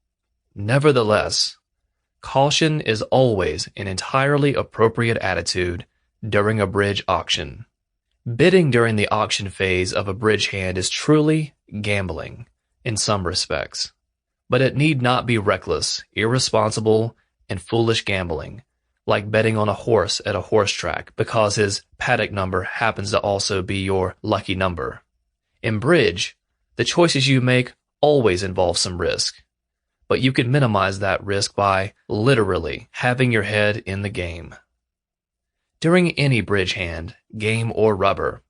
Nevertheless, caution is always an entirely appropriate attitude during a bridge auction. Bidding during the auction phase of a bridge hand is truly gambling in some respects, but it need not be reckless, irresponsible, and foolish gambling, like betting on a horse at a horse track because his paddock number happens to also be your lucky number. In bridge, the choices you make always involve some risk, but you can minimize that risk by literally having your head in the game. During any bridge hand, game, or rubber,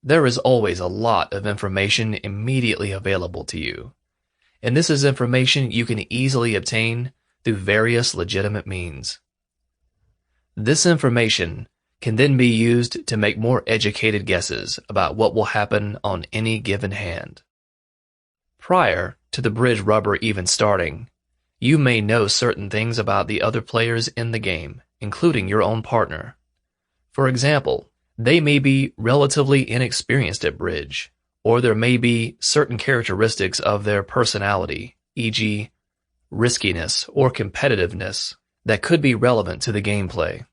there is always a lot of information immediately available to you, and this is information you can easily obtain through various legitimate means. This information can then be used to make more educated guesses about what will happen on any given hand. Prior to the bridge rubber even starting, you may know certain things about the other players in the game, including your own partner. For example, they may be relatively inexperienced at bridge, or there may be certain characteristics of their personality, e.g., riskiness or competitiveness, that could be relevant to the gameplay.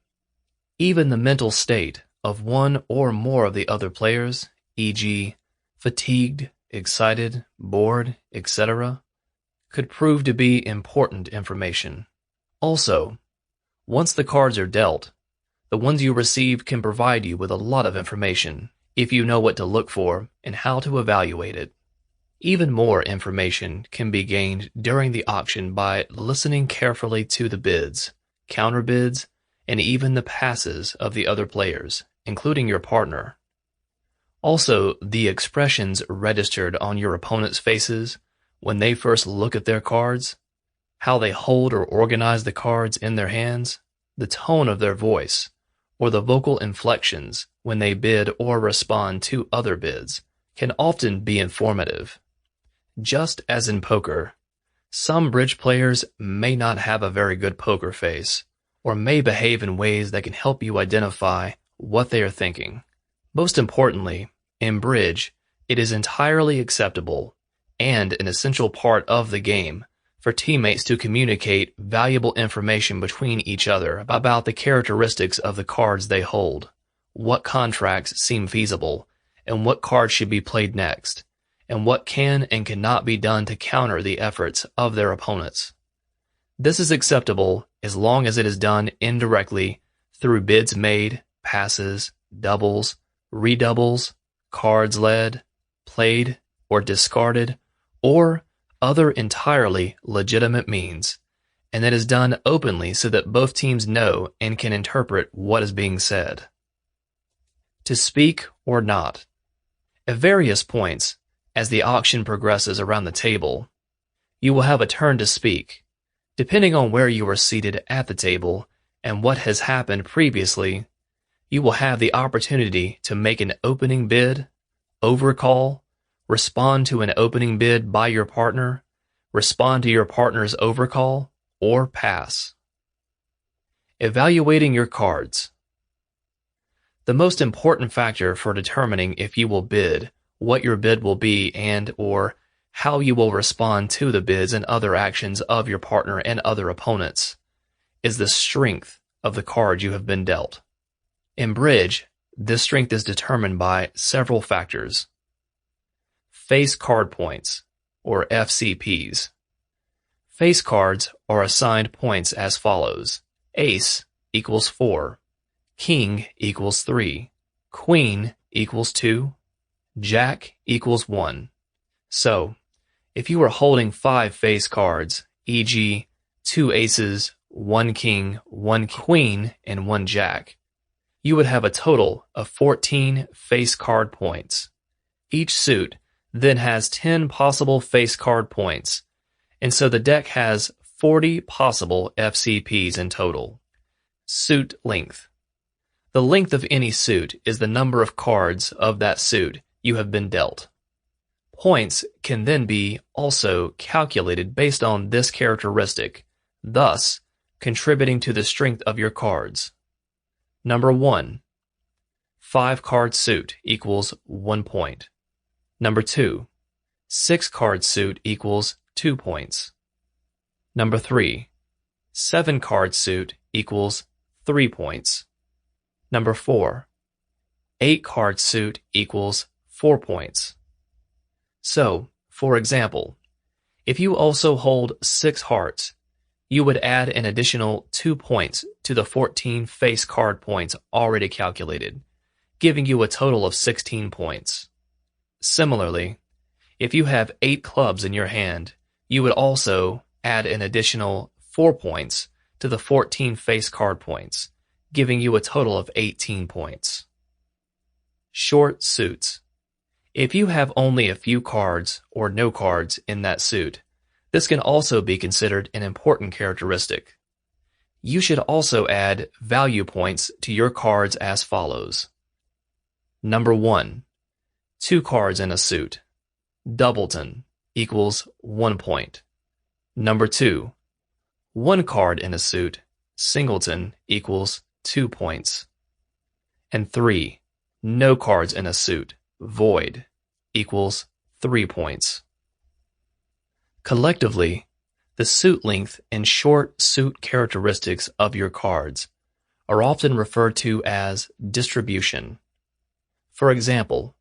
Even the mental state of one or more of the other players, e.g., fatigued, excited, bored, etc., could prove to be important information. Also, once the cards are dealt, the ones you receive can provide you with a lot of information if you know what to look for and how to evaluate it. Even more information can be gained during the auction by listening carefully to the bids, counterbids, and even the passes of the other players, including your partner. Also, the expressions registered on your opponent's faces when they first look at their cards, how they hold or organize the cards in their hands, the tone of their voice, or the vocal inflections when they bid or respond to other bids can often be informative. Just as in poker, some bridge players may not have a very good poker face, or may behave in ways that can help you identify what they are thinking. Most importantly, in bridge, it is entirely acceptable and an essential part of the game for teammates to communicate valuable information between each other about the characteristics of the cards they hold, what contracts seem feasible, and what cards should be played next, and what can and cannot be done to counter the efforts of their opponents. This is acceptable as long as it is done indirectly through bids made, passes, doubles, redoubles, cards led, played, or discarded, or other entirely legitimate means, and it is done openly so that both teams know and can interpret what is being said. To speak or not. At various points, as the auction progresses around the table, you will have a turn to speak. Depending on where you are seated at the table and what has happened previously, you will have the opportunity to make an opening bid, overcall, respond to an opening bid by your partner, respond to your partner's overcall, or pass. Evaluating your cards. The most important factor for determining if you will bid, what your bid will be, and/or how you will respond to the bids and other actions of your partner and other opponents, is the strength of the card you have been dealt. In bridge, this strength is determined by several factors. Face card points, or FCPs. Face cards are assigned points as follows: Ace equals 4, King equals 3, Queen equals 2, Jack equals 1. So, if you are holding 5 face cards, e.g., 2 aces, 1 king, 1 queen, and 1 jack, you would have a total of 14 face card points. Each suit then has 10 possible face card points, and so the deck has 40 possible FCPs in total. Suit length. The length of any suit is the number of cards of that suit you have been dealt. Points can then be also calculated based on this characteristic, thus contributing to the strength of your cards. Number 1. 5-card suit equals 1 point. Number 2. 6-card suit equals 2 points. Number 3. 7-card suit equals 3 points. Number 4. 8-card suit equals 4 points. So, for example, if you also hold 6 hearts, you would add an additional 2 points to the 14 face card points already calculated, giving you a total of 16 points. Similarly, if you have 8 clubs in your hand, you would also add an additional 4 points to the 14 face card points, giving you a total of 18 points. Short suits. If you have only a few cards or no cards in that suit, this can also be considered an important characteristic. You should also add value points to your cards as follows. Number 1. 2 cards in a suit. Doubleton equals 1 point. Number 2. 1 card in a suit. Singleton equals 2 points. And 3. No cards in a suit. Void equals 3 points. Collectively, the suit length and short suit characteristics of your cards are often referred to as distribution. For example,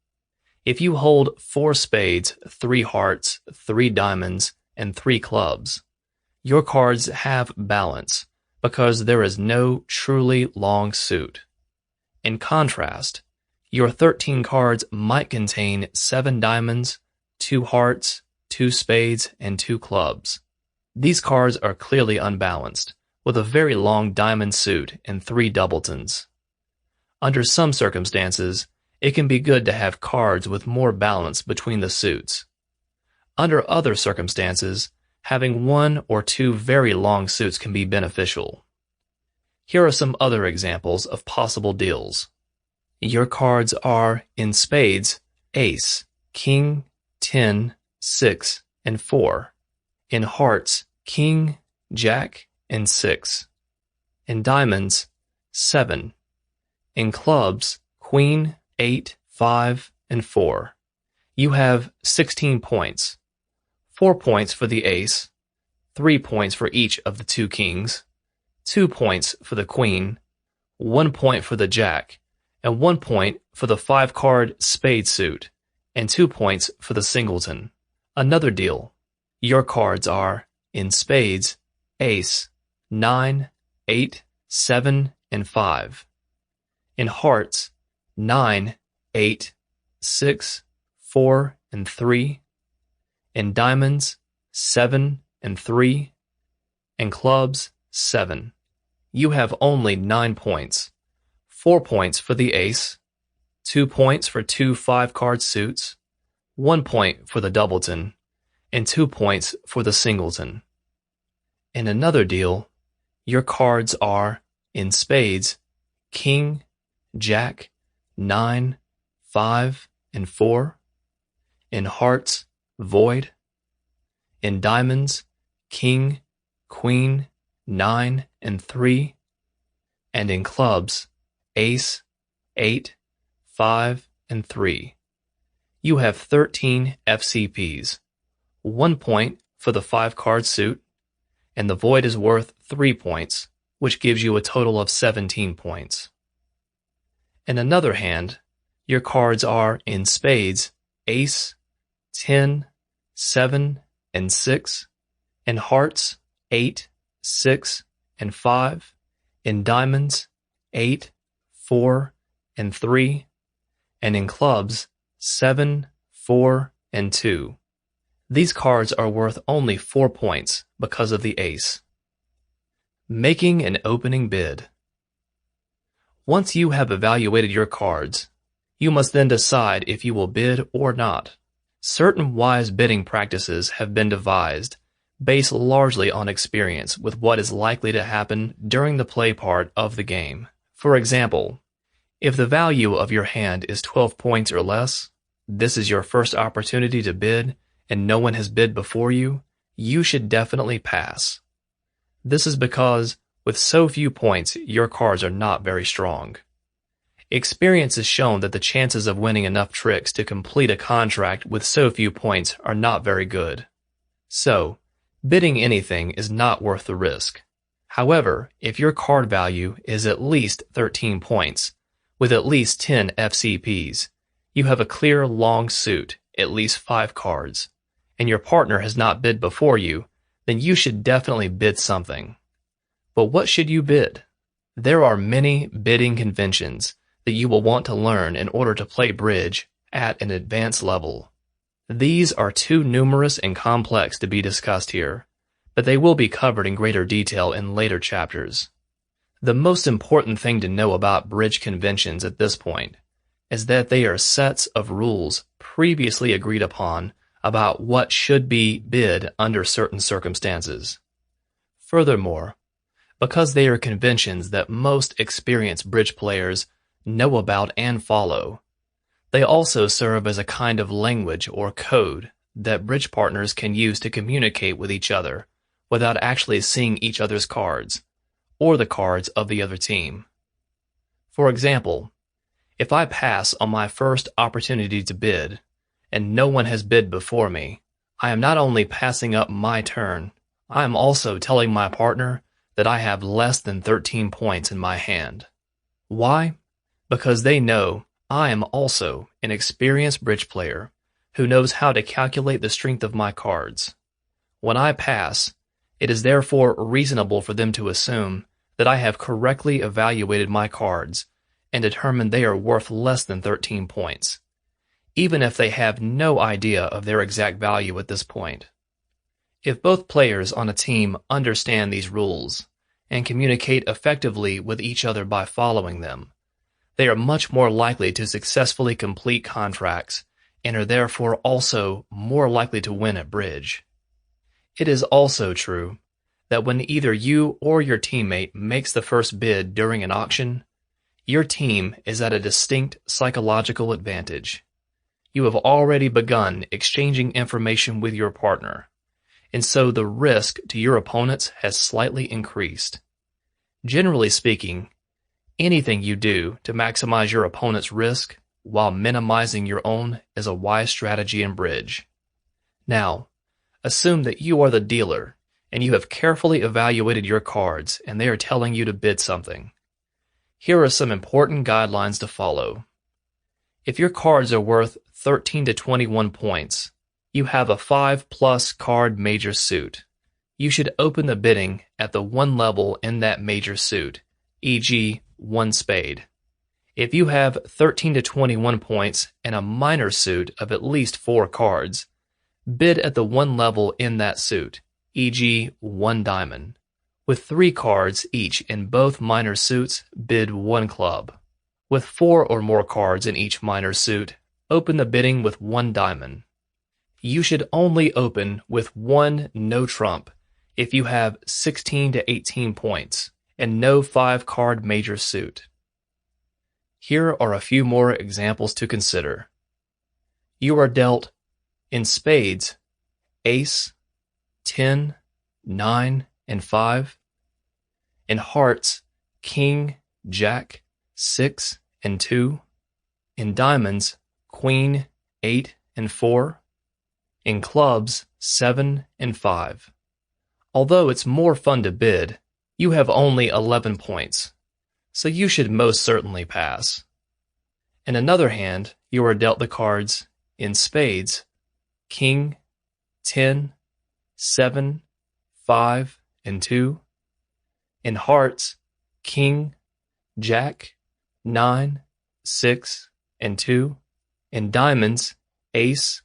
if you hold 4 spades, 3 hearts, 3 diamonds, and 3 clubs, your cards have balance because there is no truly long suit. In contrast, your 13 cards might contain 7 diamonds, 2 hearts, 2 spades, and 2 clubs. These cards are clearly unbalanced, with a very long diamond suit and 3 doubletons. Under some circumstances, it can be good to have cards with more balance between the suits. Under other circumstances, having 1 or 2 very long suits can be beneficial. Here are some other examples of possible deals. Your cards are, in spades, ace, king, 10, 6, and 4. In hearts, king, jack, and 6. In diamonds, 7. In clubs, queen, 8, 5, and 4. You have 16 points. 4 points for the ace, 3 points for each of the 2 kings, 2 points for the queen, 1 point for the jack, and 1 point for the 5-card spade suit, and 2 points for the singleton. Another deal. Your cards are, in spades, ace, 9, 8, 7, and 5. In hearts, 9, 8, 6, 4, and 3. In diamonds, 7 and 3. In clubs, 7. You have only 9 points. 4 points for the ace, 2 points for 2 5-card suits, 1 point for the doubleton, and 2 points for the singleton. In another deal, your cards are, in spades, king, jack, 9, 5, and 4. In hearts, void. In diamonds, king, queen, 9, and 3. And in clubs, ace, 8, 5, and 3. You have 13 FCPs, 1 point for the 5-card suit, and the void is worth 3 points, which gives you a total of 17 points. In another hand, your cards are, in spades, ace, 10, 7, and 6. In hearts, 8, 6, and 5. In diamonds, 8, 4, and 3. And in clubs, 7, 4, and 2. These cards are worth only 4 points because of the ace. Making an opening bid. Once you have evaluated your cards, you must then decide if you will bid or not. Certain wise bidding practices have been devised, based largely on experience with what is likely to happen during the play part of the game. For example, if the value of your hand is 12 points or less, this is your first opportunity to bid, and no one has bid before you, you should definitely pass. This is because, with so few points, your cards are not very strong. Experience has shown that the chances of winning enough tricks to complete a contract with so few points are not very good. So, bidding anything is not worth the risk. However, if your card value is at least 13 points, with at least 10 FCPs, you have a clear long suit, at least 5 cards, and your partner has not bid before you, then you should definitely bid something. But what should you bid? There are many bidding conventions that you will want to learn in order to play bridge at an advanced level. These are too numerous and complex to be discussed here, but they will be covered in greater detail in later chapters. The most important thing to know about bridge conventions at this point is that they are sets of rules previously agreed upon about what should be bid under certain circumstances. Furthermore, because they are conventions that most experienced bridge players know about and follow, they also serve as a kind of language or code that bridge partners can use to communicate with each other without actually seeing each other's cards or the cards of the other team. For example, if I pass on my first opportunity to bid, and no one has bid before me, I am not only passing up my turn, I am also telling my partner that I have less than 13 points in my hand. Why? Because they know I am also an experienced bridge player who knows how to calculate the strength of my cards. When I pass, it is therefore reasonable for them to assume that I have correctly evaluated my cards and determined they are worth less than 13 points, even if they have no idea of their exact value at this point. If both players on a team understand these rules and communicate effectively with each other by following them, they are much more likely to successfully complete contracts and are therefore also more likely to win at bridge. It is also true that when either you or your teammate makes the first bid during an auction, your team is at a distinct psychological advantage. You have already begun exchanging information with your partner, and so the risk to your opponents has slightly increased. Generally speaking, anything you do to maximize your opponent's risk while minimizing your own is a wise strategy in bridge. Now, assume that you are the dealer and you have carefully evaluated your cards and they are telling you to bid something. Here are some important guidelines to follow. If your cards are worth 13 to 21 points, you have a 5+ card major suit. You should open the bidding at the one level in that major suit, e.g., 1 spade. If you have 13 to 21 points and a minor suit of at least 4 cards, bid at the one level in that suit, e.g., 1 diamond. With 3 cards each in both minor suits, bid 1 club. With 4 or more cards in each minor suit, open the bidding with 1 diamond. You should only open with 1 no trump if you have 16 to 18 points and no 5-card major suit. Here are a few more examples to consider. You are dealt in spades, ace, 10, 9, and 5. In hearts, king, jack, 6, and 2. In diamonds, queen, 8, and 4. In clubs, 7, and 5. Although it's more fun to bid, you have only 11 points, so you should most certainly pass. In another hand, you are dealt the cards in spades, king, 10, 7, 5, and 2. In hearts, king, jack, 9, 6, and 2. In diamonds, ace,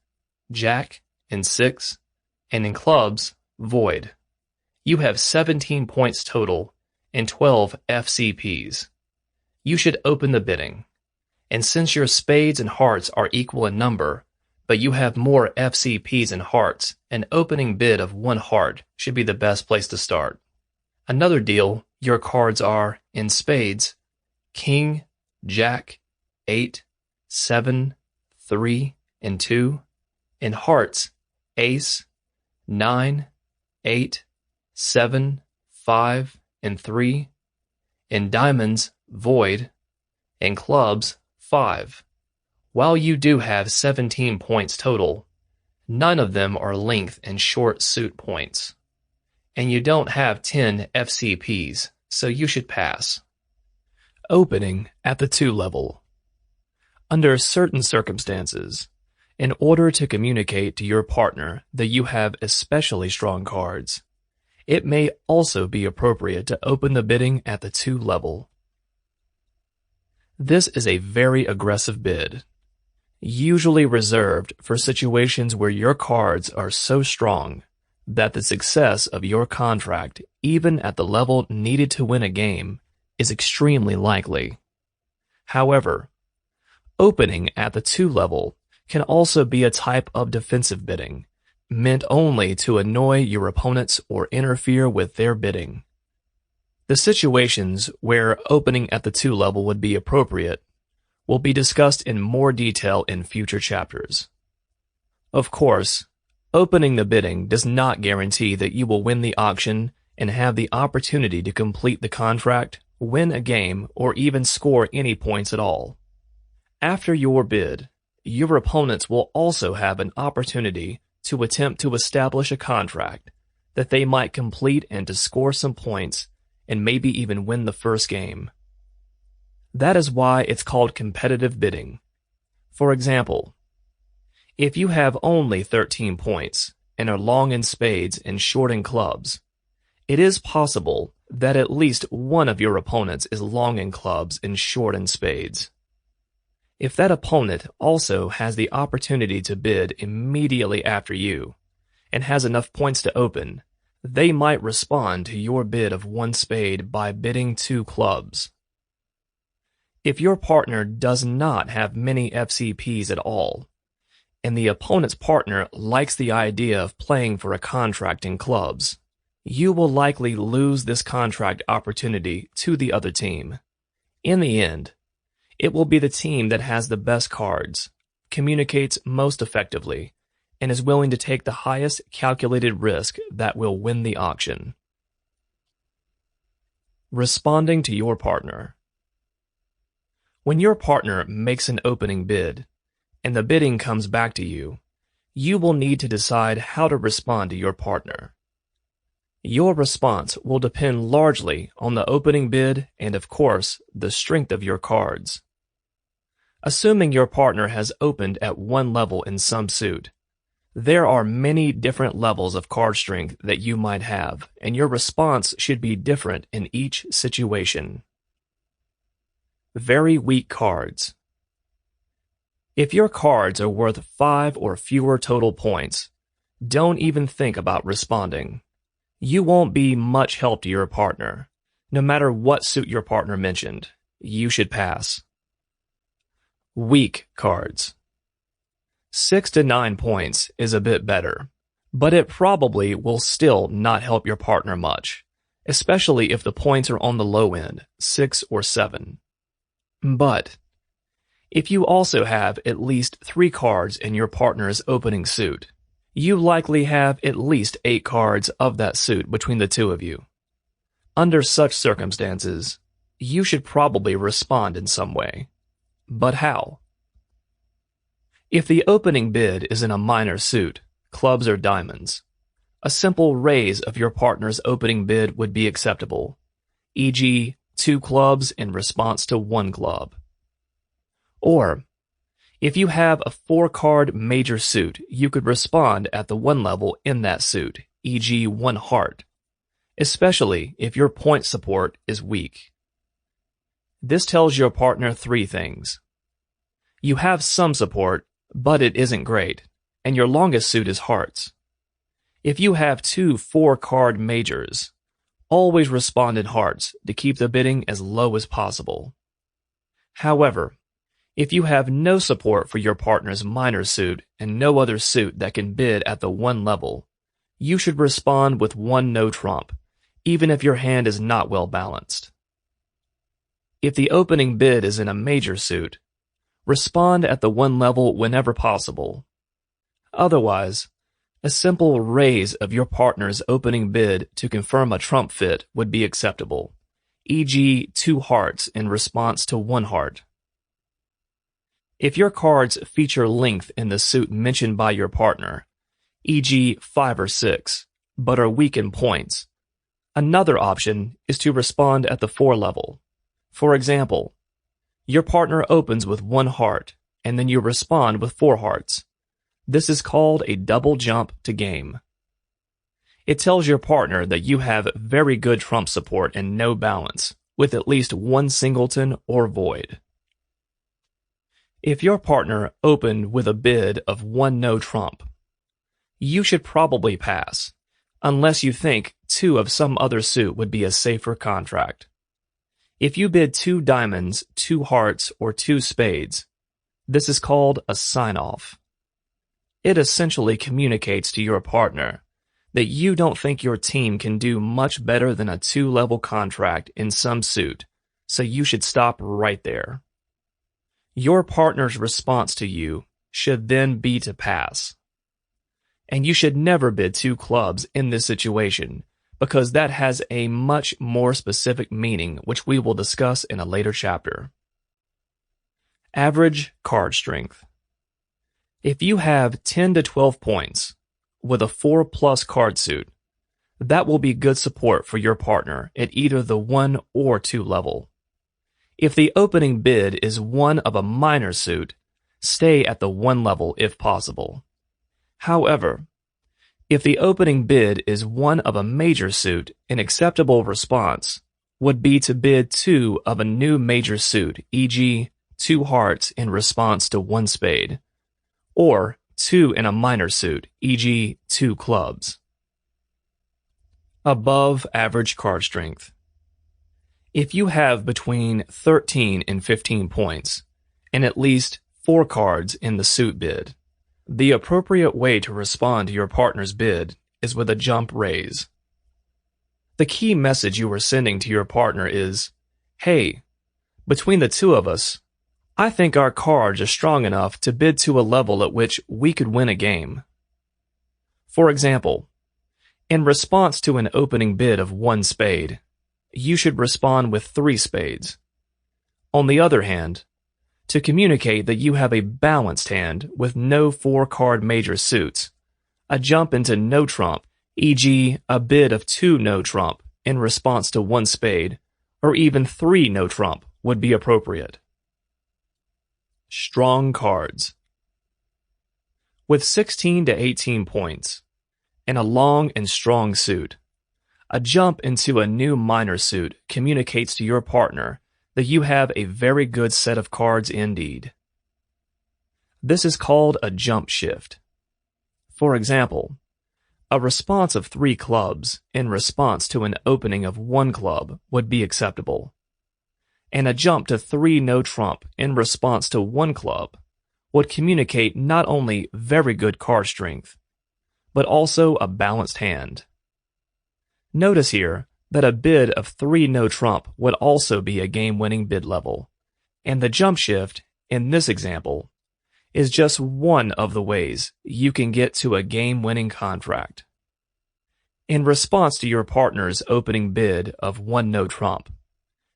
jack, and 6. And in clubs, void. You have 17 points total and 12 FCPs. You should open the bidding. And since your spades and hearts are equal in number, but you have more FCPs and hearts, an opening bid of 1 heart should be the best place to start. Another deal, your cards are, in spades, king, jack, 8, 7, 3, and 2. In hearts, ace, 9, 8, 7, 5, and 3. In diamonds, void. In clubs, 5. While you do have 17 points total, none of them are length and short suit points. And you don't have 10 FCPs, so you should pass. Opening at the 2 level. Under certain circumstances, in order to communicate to your partner that you have especially strong cards, it may also be appropriate to open the bidding at the 2 level. This is a very aggressive bid, usually reserved for situations where your cards are so strong that the success of your contract, even at the level needed to win a game, is extremely likely. However, opening at the 2 level can also be a type of defensive bidding, meant only to annoy your opponents or interfere with their bidding. The situations where opening at the 2 level would be appropriate will be discussed in more detail in future chapters. Of course, opening the bidding does not guarantee that you will win the auction and have the opportunity to complete the contract, win a game, or even score any points at all. After your bid, your opponents will also have an opportunity to attempt to establish a contract that they might complete and to score some points and maybe even win the first game. That is why it's called competitive bidding. For example, if you have only 13 points and are long in spades and short in clubs, it is possible that at least one of your opponents is long in clubs and short in spades. If that opponent also has the opportunity to bid immediately after you and has enough points to open, they might respond to your bid of 1 spade by bidding 2 clubs. If your partner does not have many FCPs at all, and the opponent's partner likes the idea of playing for a contract in clubs, you will likely lose this contract opportunity to the other team. In the end, it will be the team that has the best cards, communicates most effectively, and is willing to take the highest calculated risk that will win the auction. Responding to your partner. When your partner makes an opening bid, and the bidding comes back to you, you will need to decide how to respond to your partner. Your response will depend largely on the opening bid and, of course, the strength of your cards. Assuming your partner has opened at 1 level in some suit, there are many different levels of card strength that you might have, and your response should be different in each situation. Very weak cards. If your cards are worth 5 or fewer total points, don't even think about responding. You won't be much help to your partner. No matter what suit your partner mentioned, you should pass. Weak cards. 6 to 9 points is a bit better, but it probably will still not help your partner much, especially if the points are on the low end, 6 or 7. But if you also have at least 3 cards in your partner's opening suit, you likely have at least 8 cards of that suit between the two of you. Under such circumstances, you should probably respond in some way. But how? If the opening bid is in a minor suit, clubs or diamonds, a simple raise of your partner's opening bid would be acceptable, e.g., 2 clubs in response to 1 club. Or, if you have a 4-card major suit, you could respond at the 1 level in that suit, e.g. 1 heart, especially if your point support is weak. This tells your partner 3 things. You have some support, but it isn't great, and your longest suit is hearts. If you have 2 4-card majors, always respond in hearts to keep the bidding as low as possible. However, if you have no support for your partner's minor suit and no other suit that can bid at the 1 level, you should respond with 1 no trump, even if your hand is not well balanced. If the opening bid is in a major suit, respond at the 1 level whenever possible. Otherwise, a simple raise of your partner's opening bid to confirm a trump fit would be acceptable, e.g. 2 hearts in response to 1 heart. If your cards feature length in the suit mentioned by your partner, e.g. 5 or 6, but are weak in points, another option is to respond at the 4 level. For example, your partner opens with 1 heart, and then you respond with 4 hearts. This is called a double jump to game. It tells your partner that you have very good trump support and no balance, with at least 1 singleton or void. If your partner opened with a bid of 1 no trump, you should probably pass, unless you think 2 of some other suit would be a safer contract. If you bid 2 diamonds, 2 hearts, or 2 spades, this is called a sign-off. It essentially communicates to your partner that you don't think your team can do much better than a 2-level contract in some suit, so you should stop right there. Your partner's response to you should then be to pass. And you should never bid 2 clubs in this situation, because that has a much more specific meaning, which we will discuss in a later chapter. Average card strength. If you have 10 to 12 points with a 4+ card suit, that will be good support for your partner at either the 1 or 2 level. If the opening bid is one of a minor suit, stay at the 1 level if possible. However, if the opening bid is one of a major suit, an acceptable response would be to bid 2 of a new major suit, e.g., 2 hearts in response to 1 spade, or 2 in a minor suit, e.g., 2 clubs. Above average card strength. If you have between 13 and 15 points, and at least 4 cards in the suit bid, the appropriate way to respond to your partner's bid is with a jump raise. The key message you are sending to your partner is, "Hey, between the 2 of us, I think our cards are strong enough to bid to a level at which we could win a game." For example, in response to an opening bid of 1 spade, you should respond with 3 spades. On the other hand, to communicate that you have a balanced hand with no 4-card major suits, a jump into no trump, e.g., a bid of 2 no trump in response to 1 spade, or even 3 no trump would be appropriate. Strong cards. With 16 to 18 points, and a long and strong suit, a jump into a new minor suit communicates to your partner that you have a very good set of cards indeed. This is called a jump shift. For example, a response of 3 clubs in response to an opening of 1 club would be acceptable, and a jump to 3 no trump in response to 1 club would communicate not only very good card strength, but also a balanced hand. Notice here that a bid of 3 no trump would also be a game-winning bid level, and the jump shift, in this example, is just one of the ways you can get to a game-winning contract. In response to your partner's opening bid of 1 no trump,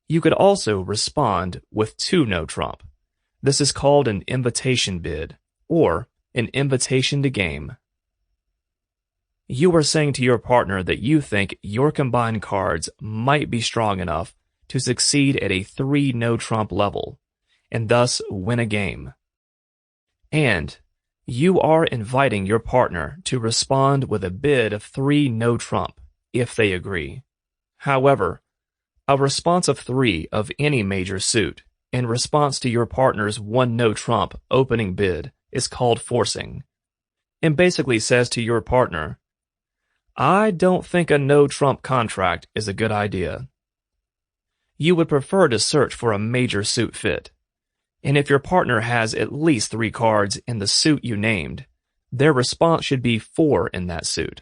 you could also respond with 2 no trump. This is called an invitation bid, or an invitation to game. You are saying to your partner that you think your combined cards might be strong enough to succeed at a 3 no trump level, and thus win a game. And you are inviting your partner to respond with a bid of 3 no trump, if they agree. However, a response of 3 of any major suit in response to your partner's 1 no trump opening bid is called forcing, and basically says to your partner, "I don't think a no trump contract is a good idea." You would prefer to search for a major suit fit, and if your partner has at least 3 cards in the suit you named, their response should be 4 in that suit.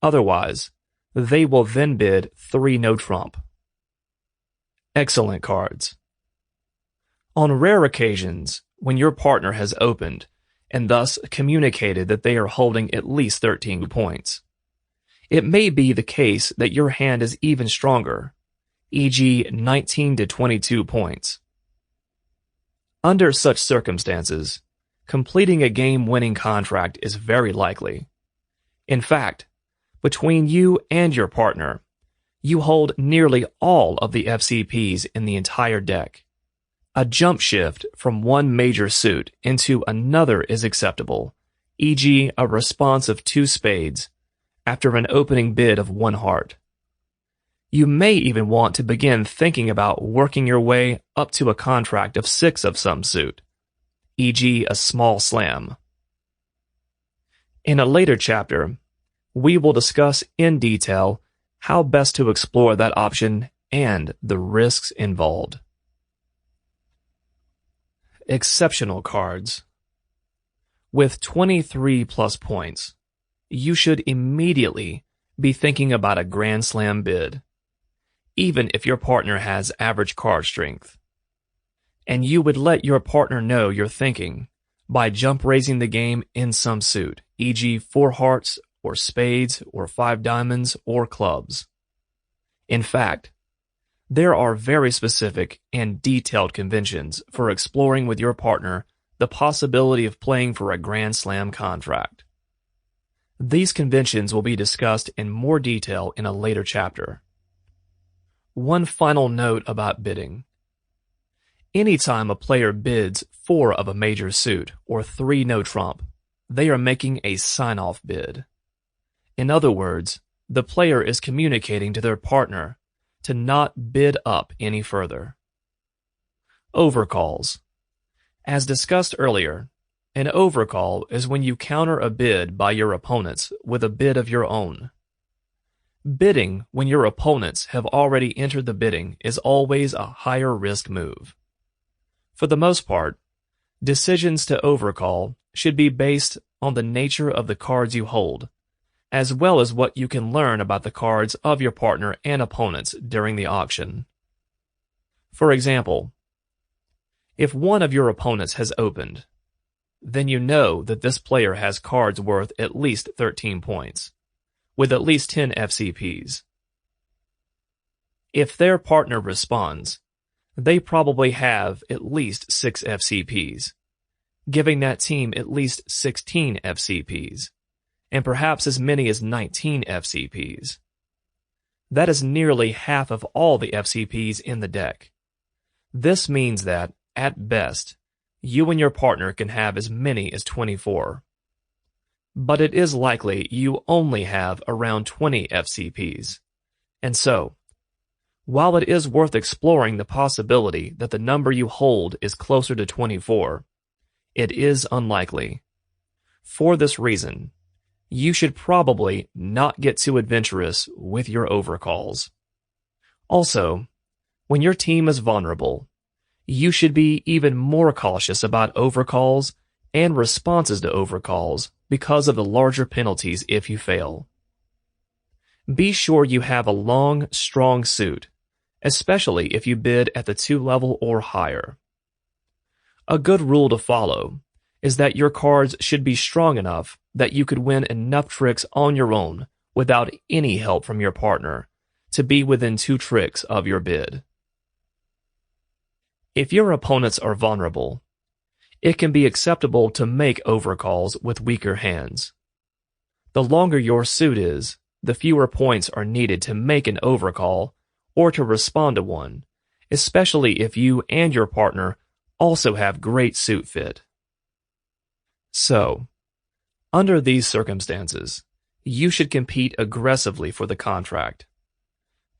Otherwise, they will then bid 3 no trump. Excellent cards. On rare occasions, when your partner has opened, and thus communicated that they are holding at least 13 points, it may be the case that your hand is even stronger, e.g. 19 to 22 points. Under such circumstances, completing a game-winning contract is very likely. In fact, between you and your partner, you hold nearly all of the FCPs in the entire deck. A jump shift from one major suit into another is acceptable, e.g. a response of 2 spades, after an opening bid of 1 heart. You may even want to begin thinking about working your way up to a contract of 6 of some suit, e.g. a small slam. In a later chapter, we will discuss in detail how best to explore that option and the risks involved. Exceptional cards. With 23 plus points, you should immediately be thinking about a Grand Slam bid, even if your partner has average card strength. And you would let your partner know you're thinking by jump raising the game in some suit, e.g. 4 hearts or spades or 5 diamonds or clubs. In fact, there are very specific and detailed conventions for exploring with your partner the possibility of playing for a Grand Slam contract. These conventions will be discussed in more detail in a later chapter. One final note about bidding. Anytime a player bids 4 of a major suit or 3 no trump, they are making a sign-off bid. In other words, the player is communicating to their partner to not bid up any further. Overcalls. As discussed earlier, an overcall is when you counter a bid by your opponents with a bid of your own. Bidding when your opponents have already entered the bidding is always a higher risk move. For the most part, decisions to overcall should be based on the nature of the cards you hold, as well as what you can learn about the cards of your partner and opponents during the auction. For example, if one of your opponents has opened, then you know that this player has cards worth at least 13 points, with at least 10 FCPs. If their partner responds, they probably have at least 6 FCPs, giving that team at least 16 FCPs, and perhaps as many as 19 FCPs. That is nearly half of all the FCPs in the deck. This means that, at best, you and your partner can have as many as 24. But it is likely you only have around 20 FCPs. And so, while it is worth exploring the possibility that the number you hold is closer to 24, it is unlikely. For this reason, you should probably not get too adventurous with your overcalls. Also, when your team is vulnerable, you should be even more cautious about overcalls and responses to overcalls because of the larger penalties if you fail. Be sure you have a long, strong suit, especially if you bid at the 2 level or higher. A good rule to follow is that your cards should be strong enough that you could win enough tricks on your own without any help from your partner to be within 2 tricks of your bid. If your opponents are vulnerable, it can be acceptable to make overcalls with weaker hands. The longer your suit is, the fewer points are needed to make an overcall or to respond to one, especially if you and your partner also have great suit fit. So, under these circumstances, you should compete aggressively for the contract.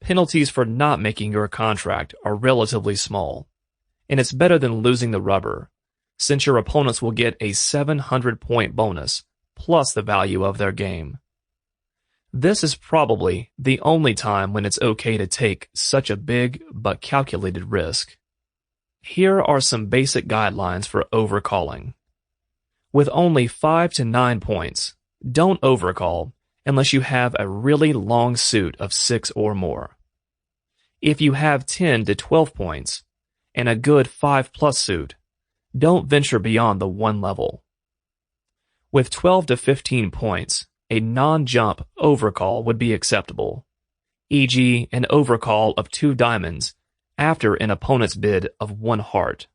Penalties for not making your contract are relatively small, and it's better than losing the rubber, since your opponents will get a 700-point bonus plus the value of their game. This is probably the only time when it's okay to take such a big but calculated risk. Here are some basic guidelines for overcalling. With only 5 to 9 points, don't overcall unless you have a really long suit of 6 or more. If you have 10 to 12 points and a good 5+ suit, don't venture beyond the 1 level. With 12 to 15 points, a non-jump overcall would be acceptable, e.g. an overcall of 2 diamonds after an opponent's bid of 1 heart.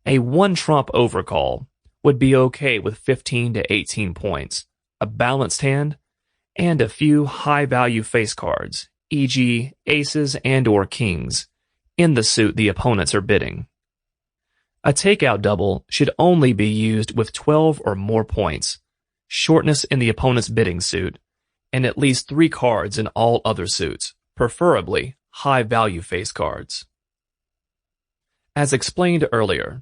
A 1 trump overcall would be okay with 15 to 18 points, a balanced hand, and a few high-value face cards, e.g. aces and or kings, in the suit the opponents are bidding. A takeout double should only be used with 12 or more points, shortness in the opponent's bidding suit, and at least 3 cards in all other suits, preferably high-value face cards. As explained earlier,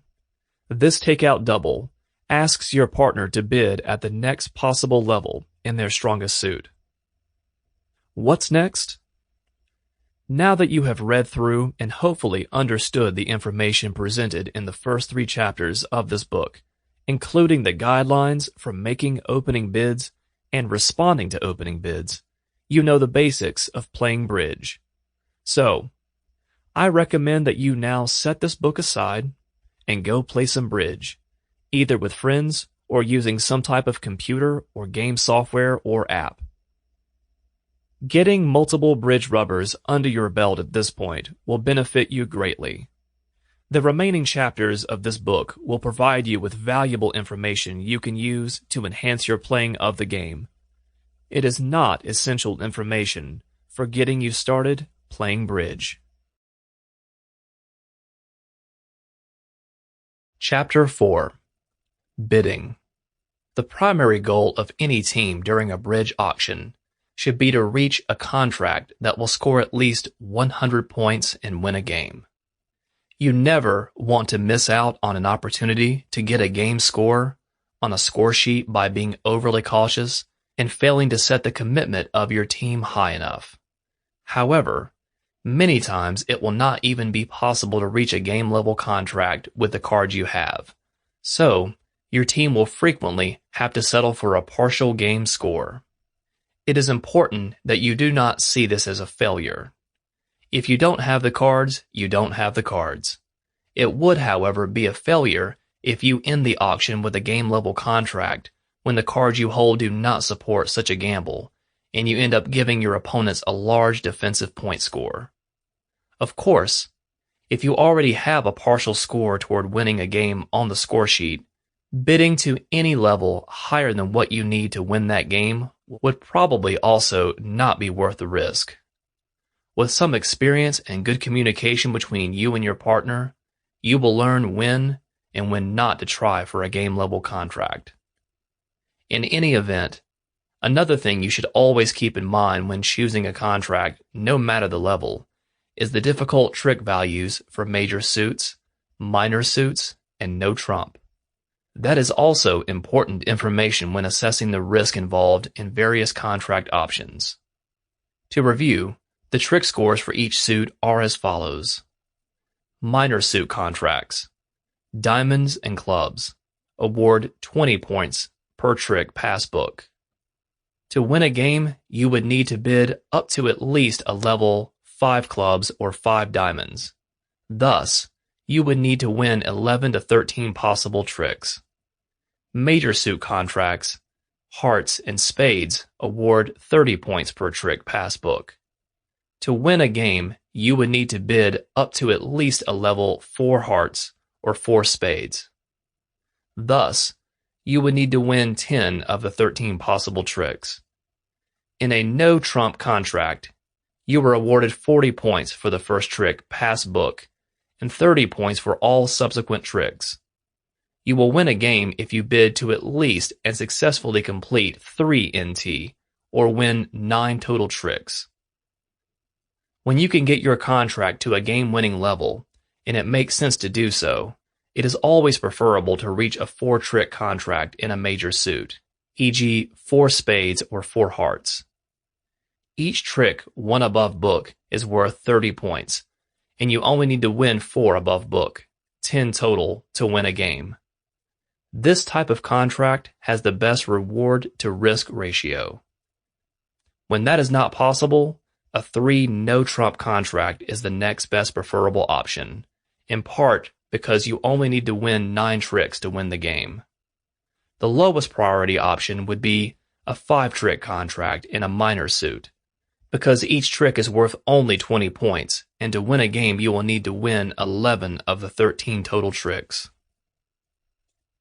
this takeout double asks your partner to bid at the next possible level in their strongest suit. What's next? Now that you have read through and hopefully understood the information presented in the first 3 chapters of this book, including the guidelines for making opening bids and responding to opening bids, you know the basics of playing bridge. So, I recommend that you now set this book aside and go play some bridge, either with friends or using some type of computer or game software or app. Getting multiple bridge rubbers under your belt at this point will benefit you greatly. The remaining chapters of this book will provide you with valuable information you can use to enhance your playing of the game. It is not essential information for getting you started playing bridge. Chapter 4. Bidding. The primary goal of any team during a bridge auction should be to reach a contract that will score at least 100 points and win a game. You never want to miss out on an opportunity to get a game score on a score sheet by being overly cautious and failing to set the commitment of your team high enough. However, many times it will not even be possible to reach a game-level contract with the cards you have, so your team will frequently have to settle for a partial game score. It is important that you do not see this as a failure. If you don't have the cards, you don't have the cards. It would, however, be a failure if you end the auction with a game-level contract when the cards you hold do not support such a gamble, and you end up giving your opponents a large defensive point score. Of course, if you already have a partial score toward winning a game on the score sheet, bidding to any level higher than what you need to win that game would probably also not be worth the risk. With some experience and good communication between you and your partner, you will learn when and when not to try for a game-level contract. In any event, another thing you should always keep in mind when choosing a contract, no matter the level, is the difficult trick values for major suits, minor suits, and no trump. That is also important information when assessing the risk involved in various contract options. To review, the trick scores for each suit are as follows. Minor suit contracts. Diamonds and clubs. Award 20 points per trick pass book. To win a game, you would need to bid up to at least a level 5 clubs or 5 diamonds. Thus, you would need to win 11 to 13 possible tricks. Major suit contracts, hearts and spades award 30 points per trick pass book. To win a game, you would need to bid up to at least a level 4 hearts or 4 spades. Thus, you would need to win 10 of the 13 possible tricks. In a no-trump contract, you were awarded 40 points for the first trick pass book and 30 points for all subsequent tricks. You will win a game if you bid to at least and successfully complete 3 NT or win 9 total tricks. When you can get your contract to a game-winning level, and it makes sense to do so, it is always preferable to reach a 4-trick contract in a major suit, e.g. 4 spades or 4 hearts. Each trick won above book is worth 30 points, and you only need to win 4 above book, 10 total, to win a game. This type of contract has the best reward to risk ratio. When that is not possible, a 3 no-trump contract is the next best preferable option, in part because you only need to win 9 tricks to win the game. The lowest priority option would be a 5-trick contract in a minor suit, because each trick is worth only 20 points, and to win a game you will need to win 11 of the 13 total tricks.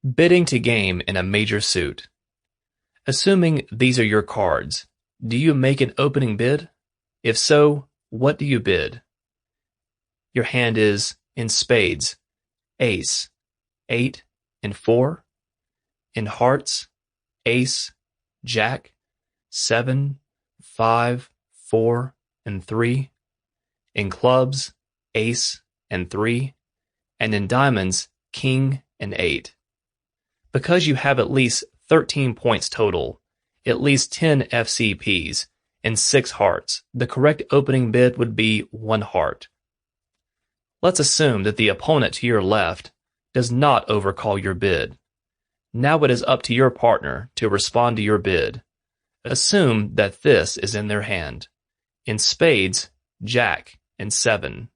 Bidding to game in a major suit. Assuming these are your cards, do you make an opening bid? If so, what do you bid? Your hand is in spades, ace, 8, and 4. In hearts, ace, jack, 7, 5, 4, and 3. In clubs, ace and 3. And in diamonds, king and 8. Because you have at least 13 points total, at least 10 FCPs, and 6 hearts, the correct opening bid would be 1 heart. Let's assume that the opponent to your left does not overcall your bid. Now it is up to your partner to respond to your bid. Assume that this is in their hand. In spades, Jack and 7.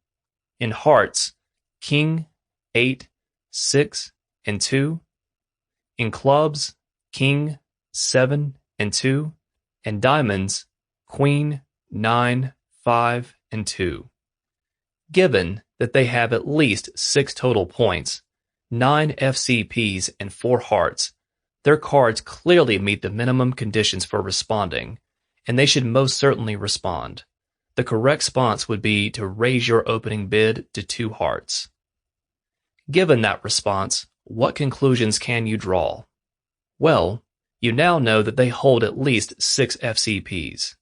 In hearts, King, 8, 6, and 2. In clubs, King, 7, and 2. And diamonds, Queen, 9, 5, and 2. Given that they have at least 6 total points, 9 FCPs, and 4 hearts, their cards clearly meet the minimum conditions for responding, and they should most certainly respond. The correct response would be to raise your opening bid to 2 hearts. Given that response, what conclusions can you draw? Well, you now know that they hold at least 6 FCPs.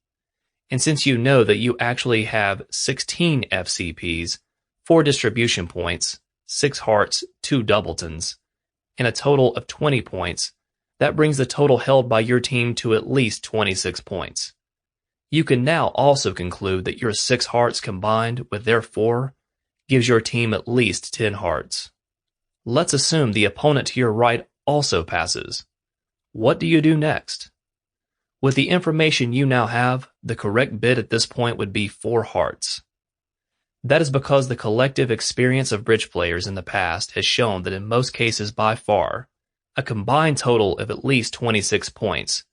And since you know that you actually have 16 FCPs, 4 distribution points, 6 hearts, 2 doubletons, and a total of 20 points, that brings the total held by your team to at least 26 points. You can now also conclude that your 6 hearts combined with their 4 gives your team at least 10 hearts. Let's assume the opponent to your right also passes. What do you do next? With the information you now have, the correct bid at this point would be 4 hearts. That is because the collective experience of bridge players in the past has shown that in most cases by far, a combined total of at least 26 points,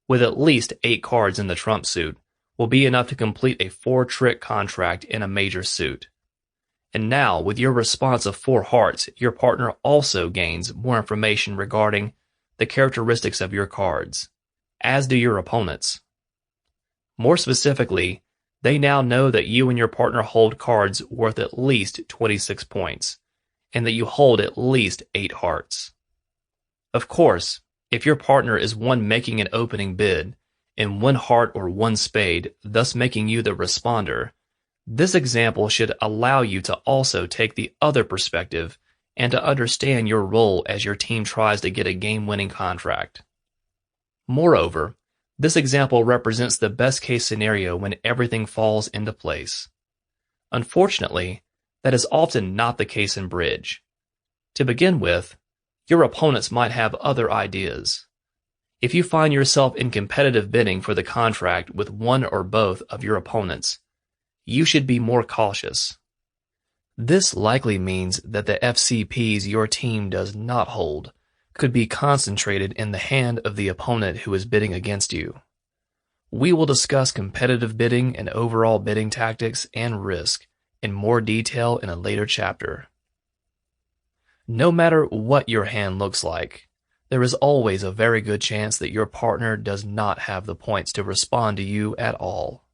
with at least 8 cards in the trump suit, will be enough to complete a 4-trick contract in a major suit. And now, with your response of 4 hearts, your partner also gains more information regarding the characteristics of your cards, as do your opponents. More specifically, they now know that you and your partner hold cards worth at least 26 points, and that you hold at least 8 hearts. Of course, if your partner is one making an opening bid, in 1 heart or 1 spade, thus making you the responder, this example should allow you to also take the other perspective and to understand your role as your team tries to get a game-winning contract. Moreover, this example represents the best-case scenario when everything falls into place. Unfortunately, that is often not the case in bridge. To begin with, your opponents might have other ideas. If you find yourself in competitive bidding for the contract with one or both of your opponents, you should be more cautious. This likely means that the FCPs your team does not hold could be concentrated in the hand of the opponent who is bidding against you. We will discuss competitive bidding and overall bidding tactics and risk in more detail in a later chapter. No matter what your hand looks like, there is always a very good chance that your partner does not have the points to respond to you at all.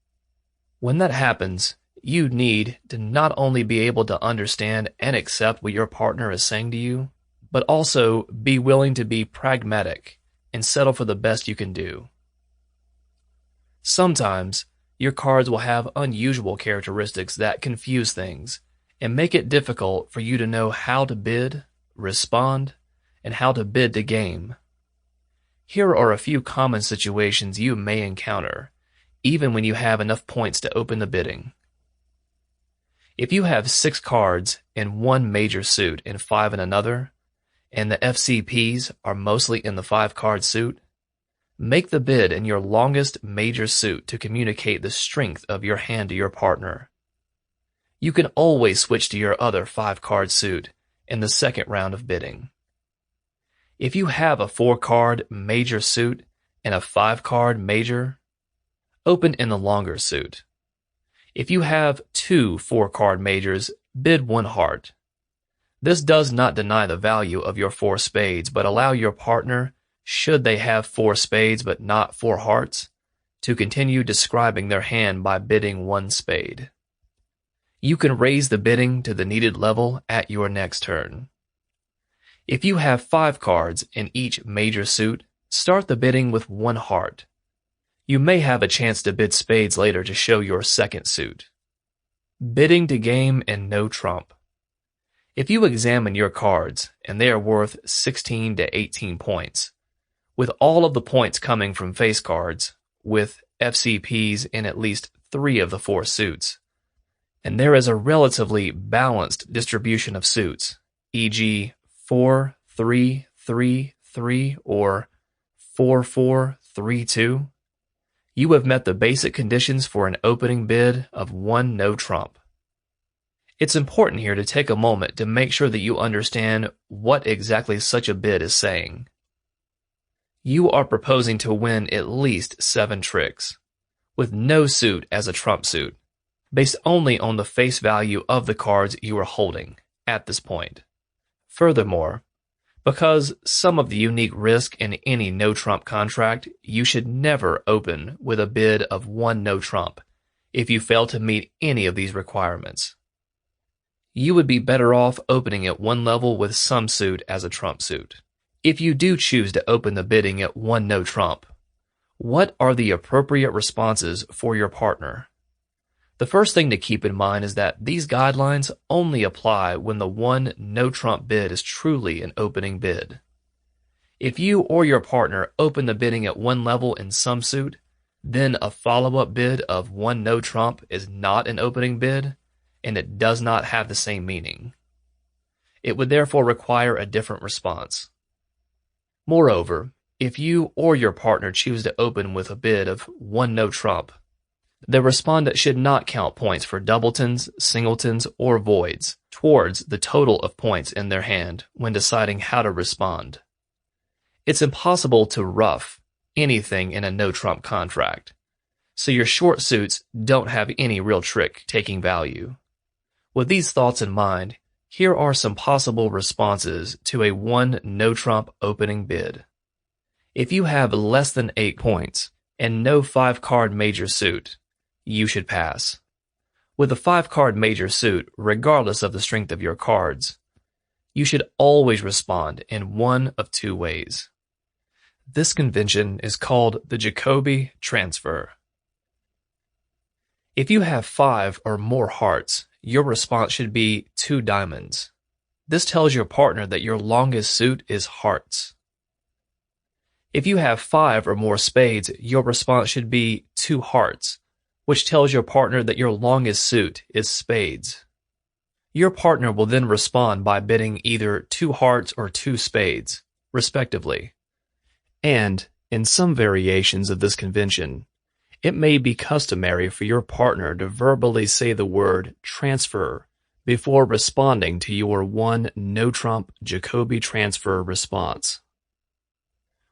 When that happens, you need to not only be able to understand and accept what your partner is saying to you, but also be willing to be pragmatic and settle for the best you can do. Sometimes, your cards will have unusual characteristics that confuse things and make it difficult for you to know how to bid, respond, and how to bid to game. Here are a few common situations you may encounter, even when you have enough points to open the bidding. If you have 6 cards in one major suit and 5 in another, and the FCPs are mostly in the 5-card suit, make the bid in your longest major suit to communicate the strength of your hand to your partner. You can always switch to your other 5-card suit in the second round of bidding. If you have a 4-card major suit and a 5-card major, open in the longer suit. If you have 2 4-card majors, bid 1 heart. This does not deny the value of your 4 spades, but allow your partner, should they have 4 spades but not 4 hearts, to continue describing their hand by bidding 1 spade. You can raise the bidding to the needed level at your next turn. If you have 5 cards in each major suit, start the bidding with 1 heart. You may have a chance to bid spades later to show your second suit. Bidding to game and no trump. If you examine your cards and they are worth 16 to 18 points, with all of the points coming from face cards, with FCPs in at least 3 of the 4 suits, and there is a relatively balanced distribution of suits, e.g. 4, 3, 3, 3, or 4, 4, 3, 2, you have met the basic conditions for an opening bid of 1 no trump. It's important here to take a moment to make sure that you understand what exactly such a bid is saying. You are proposing to win at least 7 tricks, with no suit as a trump suit, based only on the face value of the cards you are holding at this point. Furthermore, because some of the unique risk in any no-trump contract, you should never open with a bid of 1 no-trump if you fail to meet any of these requirements. You would be better off opening at 1 level with some suit as a trump suit. If you do choose to open the bidding at 1 no-trump, what are the appropriate responses for your partner? The first thing to keep in mind is that these guidelines only apply when the 1 no-trump bid is truly an opening bid. If you or your partner open the bidding at 1 level in some suit, then a follow-up bid of 1 no-trump is not an opening bid, and it does not have the same meaning. It would therefore require a different response. Moreover, if you or your partner choose to open with a bid of 1 no-trump, the respondent should not count points for doubletons, singletons, or voids towards the total of points in their hand when deciding how to respond. It's impossible to ruff anything in a no-trump contract, so your short suits don't have any real trick-taking value. With these thoughts in mind, here are some possible responses to a 1 no-trump opening bid. If you have less than 8 points and no 5-card major suit, you should pass. With a 5-card major suit, regardless of the strength of your cards, you should always respond in one of 2 ways. This convention is called the Jacobi transfer. If you have 5 or more hearts, your response should be 2 diamonds. This tells your partner that your longest suit is hearts. If you have 5 or more spades, your response should be 2 hearts, which tells your partner that your longest suit is spades. Your partner will then respond by bidding either 2 hearts or 2 spades, respectively. And, in some variations of this convention, it may be customary for your partner to verbally say the word transfer before responding to your 1 no-trump Jacobi transfer response.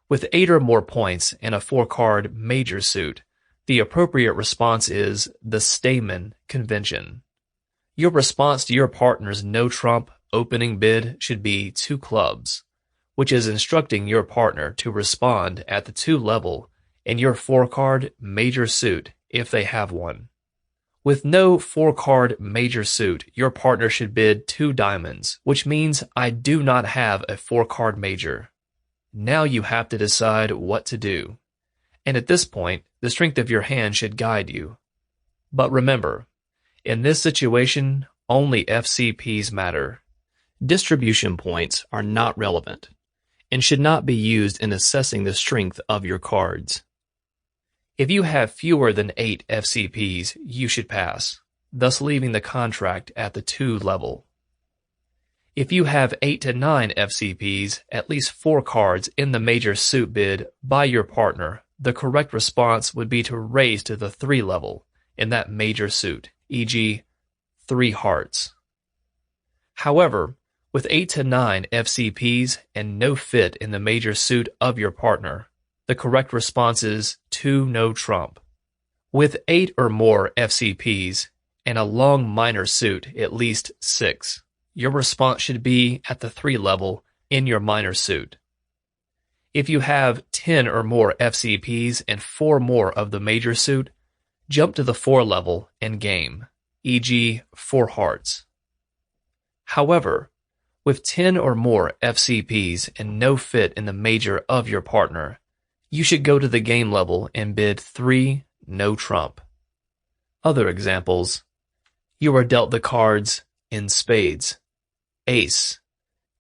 With 8 or more points and a 4-card major suit, the appropriate response is the Stayman convention. Your response to your partner's no-trump opening bid should be 2 clubs, which is instructing your partner to respond at the 2 level in your 4-card major suit if they have one. With no 4-card major suit, your partner should bid 2 diamonds, which means I do not have a 4-card major. Now you have to decide what to do. And at this point, the strength of your hand should guide you. But remember, in this situation, only FCPs matter. Distribution points are not relevant and should not be used in assessing the strength of your cards. If you have fewer than 8 FCPs, you should pass, thus leaving the contract at the 2 level. If you have 8 to 9 FCPs, at least 4 cards in the major suit bid by your partner, the correct response would be to raise to the 3 level in that major suit, e.g., 3 hearts. However, with 8 to 9 FCPs and no fit in the major suit of your partner, the correct response is 2 no trump. With 8 or more FCPs and a long minor suit, at least 6, your response should be at the 3 level in your minor suit. If you have 10 or more FCPs and 4 more of the major suit, jump to the 4 level and game, e.g. 4 hearts. However, with 10 or more FCPs and no fit in the major of your partner, you should go to the game level and bid 3 no trump. Other examples: you are dealt the cards in spades, ace,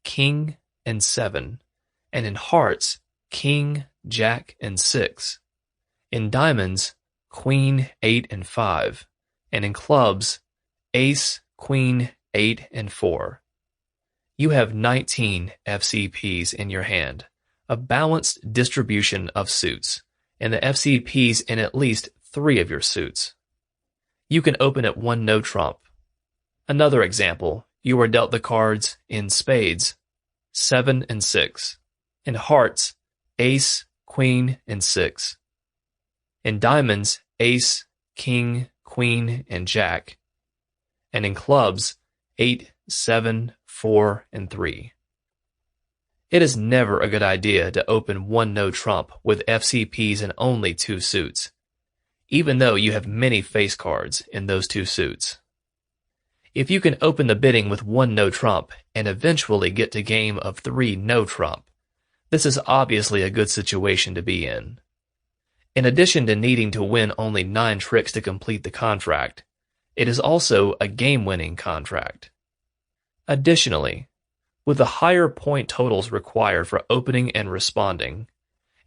king, and 7, and in hearts, king, jack, and 6. In diamonds, queen, 8, and 5, and in clubs, ace, queen, 8, and 4. You have 19 FCPs in your hand, a balanced distribution of suits, and the FCPs in at least 3 of your suits. You can open at 1 no trump. Another example, you are dealt the cards in spades, 7 and 6, in hearts, ace, queen, and 6, in diamonds, ace, king, queen, and jack, and in clubs, 8, 7, 4, and 3. It is never a good idea to open 1 no trump with FCPs in only 2 suits, even though you have many face cards in those 2 suits. If you can open the bidding with 1 no trump and eventually get to game of 3 no trump, this is obviously a good situation to be in. In addition to needing to win only 9 tricks to complete the contract, it is also a game-winning contract. Additionally, with the higher point totals required for opening and responding,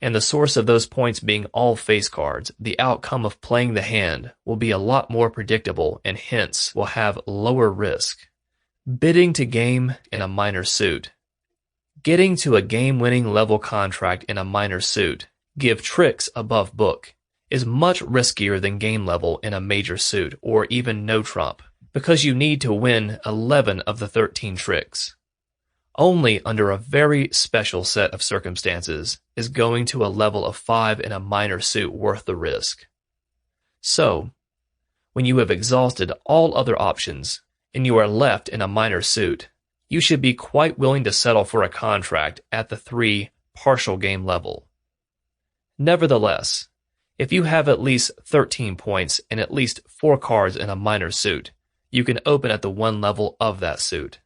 and the source of those points being all face cards, the outcome of playing the hand will be a lot more predictable and hence will have lower risk. Bidding to game in a minor suit. Getting to a game-winning level contract in a minor suit, give tricks above book, is much riskier than game level in a major suit or even no trump, because you need to win 11 of the 13 tricks. Only under a very special set of circumstances is going to a level of 5 in a minor suit worth the risk. So, when you have exhausted all other options and you are left in a minor suit, you should be quite willing to settle for a contract at the 3 partial game level. Nevertheless, if you have at least 13 points and at least 4 cards in a minor suit, you can open at the 1 level of that suit.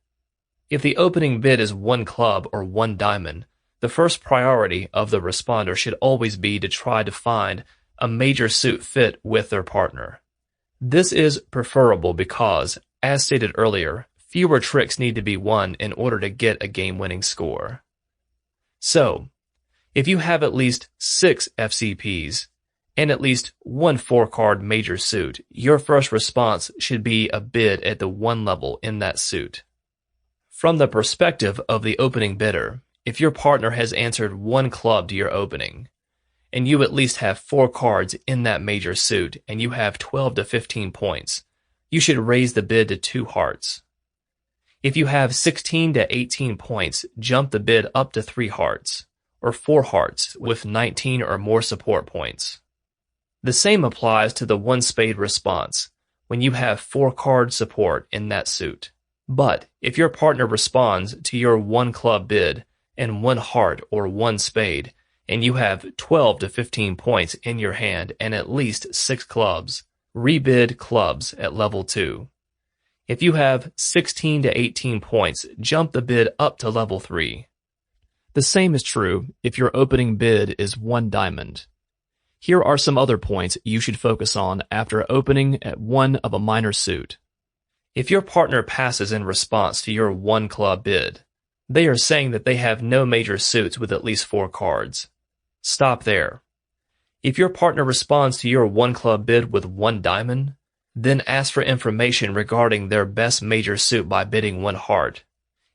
If the opening bid is 1 club or 1 diamond, the first priority of the responder should always be to try to find a major suit fit with their partner. This is preferable because, as stated earlier, fewer tricks need to be won in order to get a game-winning score. So, if you have at least 6 FCPs and at least 1 4-card major suit, your first response should be a bid at the 1 level in that suit. From the perspective of the opening bidder, if your partner has answered 1 club to your opening, and you at least have 4 cards in that major suit and you have 12 to 15 points, you should raise the bid to 2 hearts. If you have 16 to 18 points, jump the bid up to 3 hearts, or 4 hearts with 19 or more support points. The same applies to the 1 spade response when you have 4 card support in that suit. But if your partner responds to your 1 club bid and 1 heart or 1 spade, and you have 12 to 15 points in your hand and at least 6 clubs, rebid clubs at level 2. If you have 16 to 18 points, jump the bid up to level 3. The same is true if your opening bid is 1 diamond. Here are some other points you should focus on after opening at 1 of a minor suit. If your partner passes in response to your 1 club bid, they are saying that they have no major suits with at least 4 cards. Stop there. If your partner responds to your 1 club bid with 1 diamond, then ask for information regarding their best major suit by bidding 1 heart.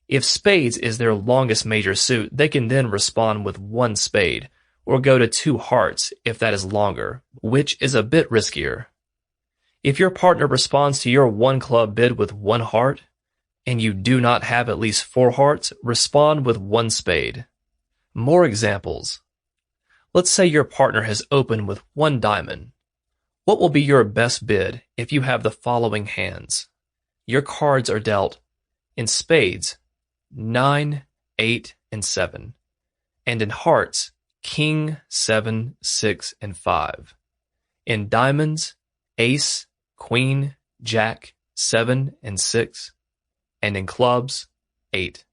If spades is their longest major suit, they can then respond with 1 spade, or go to 2 hearts if that is longer, which is a bit riskier. If your partner responds to your 1 club bid with 1 heart, and you do not have at least 4 hearts, respond with 1 spade. More examples. Let's say your partner has opened with 1 diamond. What will be your best bid if you have the following hands? Your cards are dealt in spades, 9, 8, and 7, and in hearts, king, 7, 6, and 5. In diamonds, ace, queen, jack, 7, and 6, and in clubs, 8.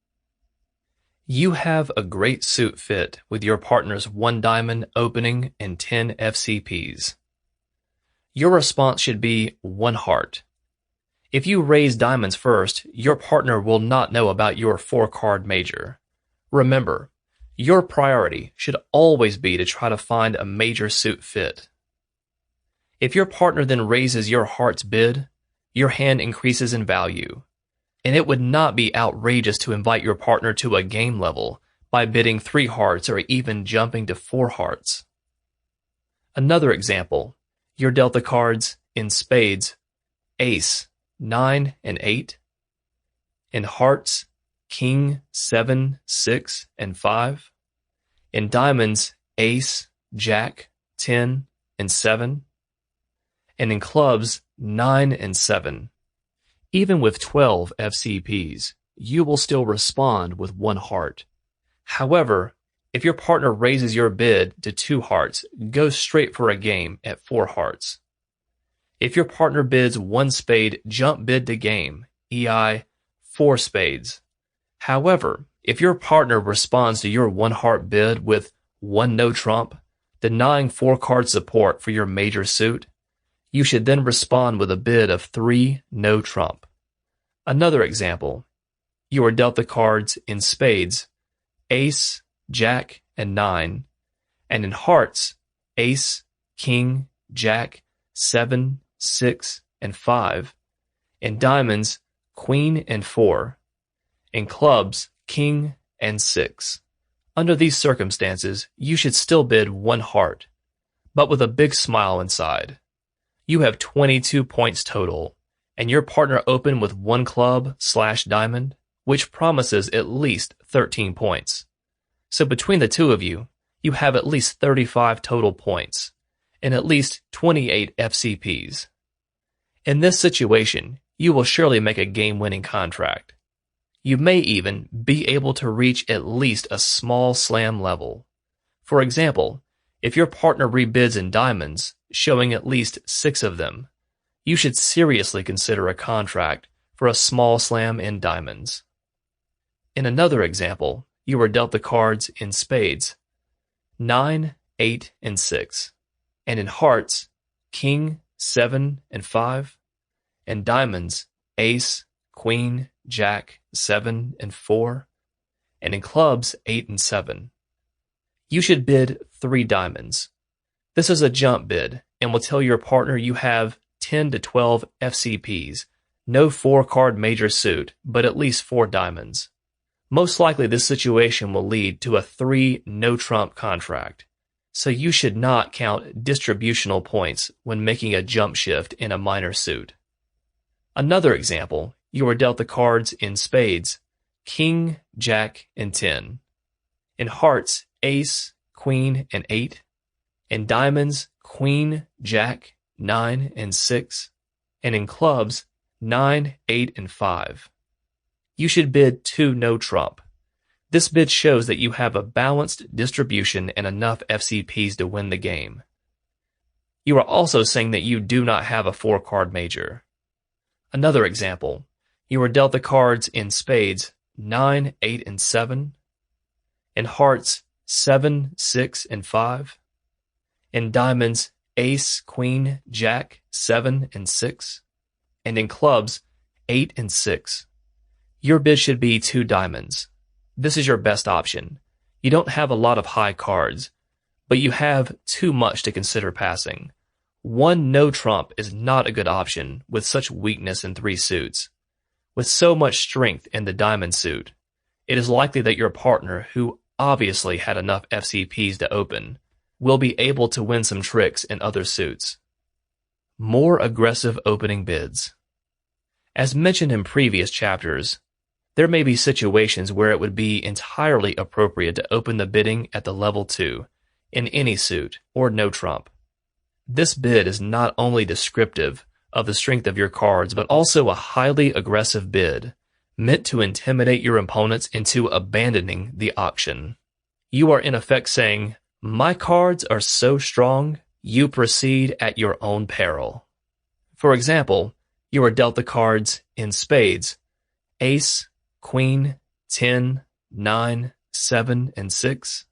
You have a great suit fit with your partner's 1 diamond opening and 10 FCPs. Your response should be 1 heart. If you raise diamonds first, your partner will not know about your 4-card major. Remember, your priority should always be to try to find a major suit fit. If your partner then raises your heart's bid, your hand increases in value, and it would not be outrageous to invite your partner to a game level by bidding 3 hearts or even jumping to 4 hearts. Another example, you're dealt the cards in spades, ace, 9, and 8, in hearts, king, 7, 6, and 5, in diamonds, ace, jack, 10, and 7, and in clubs, 9 and 7. Even with 12 FCPs, you will still respond with 1 heart. However, if your partner raises your bid to 2 hearts, go straight for a game at 4 hearts. If your partner bids 1 spade, jump bid to game, EI 4 spades. However, if your partner responds to your 1 heart bid with 1 no trump, denying 4 card support for your major suit, you should then respond with a bid of 3 no trump. Another example, you are dealt the cards in spades, ace, jack, and 9, and in hearts, ace, king, jack, 7, 6, and 5, in diamonds, queen and 4, in clubs, king and 6. Under these circumstances, you should still bid 1 heart, but with a big smile inside. You have 22 points total, and your partner opened with 1 club/diamond, which promises at least 13 points. So between the two of you, you have at least 35 total points, and at least 28 FCPs. In this situation, you will surely make a game-winning contract. You may even be able to reach at least a small slam level. For example, if your partner rebids in diamonds, showing at least 6 of them, you should seriously consider a contract for a small slam in diamonds. In another example, you are dealt the cards in spades, 9, 8, and 6, and in hearts, king, 7, and 5, and diamonds, ace, queen, jack, 7, and 4, and in clubs, 8 and 7. You should bid 3 diamonds. This is a jump bid and will tell your partner you have 10 to 12 FCPs, no 4-card major suit, but at least 4 diamonds. Most likely this situation will lead to a 3 no-trump contract, so you should not count distributional points when making a jump shift in a minor suit. Another example, you are dealt the cards in spades, king, jack, and 10. In hearts, ace, queen, and 8. In diamonds, queen, jack, 9, and 6. And in clubs, 9, 8, and 5. You should bid 2 no trump. This bid shows that you have a balanced distribution and enough FCPs to win the game. You are also saying that you do not have a 4-card major. Another example, you are dealt the cards in spades, 9, 8, and 7. In hearts, 7, 6, and 5. In diamonds, ace, queen, jack, 7, and 6. And in clubs, 8 and 6. Your bid should be 2 diamonds. This is your best option. You don't have a lot of high cards, but you have too much to consider passing. 1 no trump is not a good option with such weakness in 3 suits. With so much strength in the diamond suit, it is likely that your partner, who obviously had enough FCPs to open, will be able to win some tricks in other suits. More aggressive opening bids. As mentioned in previous chapters, there may be situations where it would be entirely appropriate to open the bidding at the level 2, in any suit, or no trump. This bid is not only descriptive of the strength of your cards, but also a highly aggressive bid, meant to intimidate your opponents into abandoning the auction. You are in effect saying, "My cards are so strong, you proceed at your own peril." For example, you are dealt the cards in spades, ace, queen, 10, 9, 7, and 6.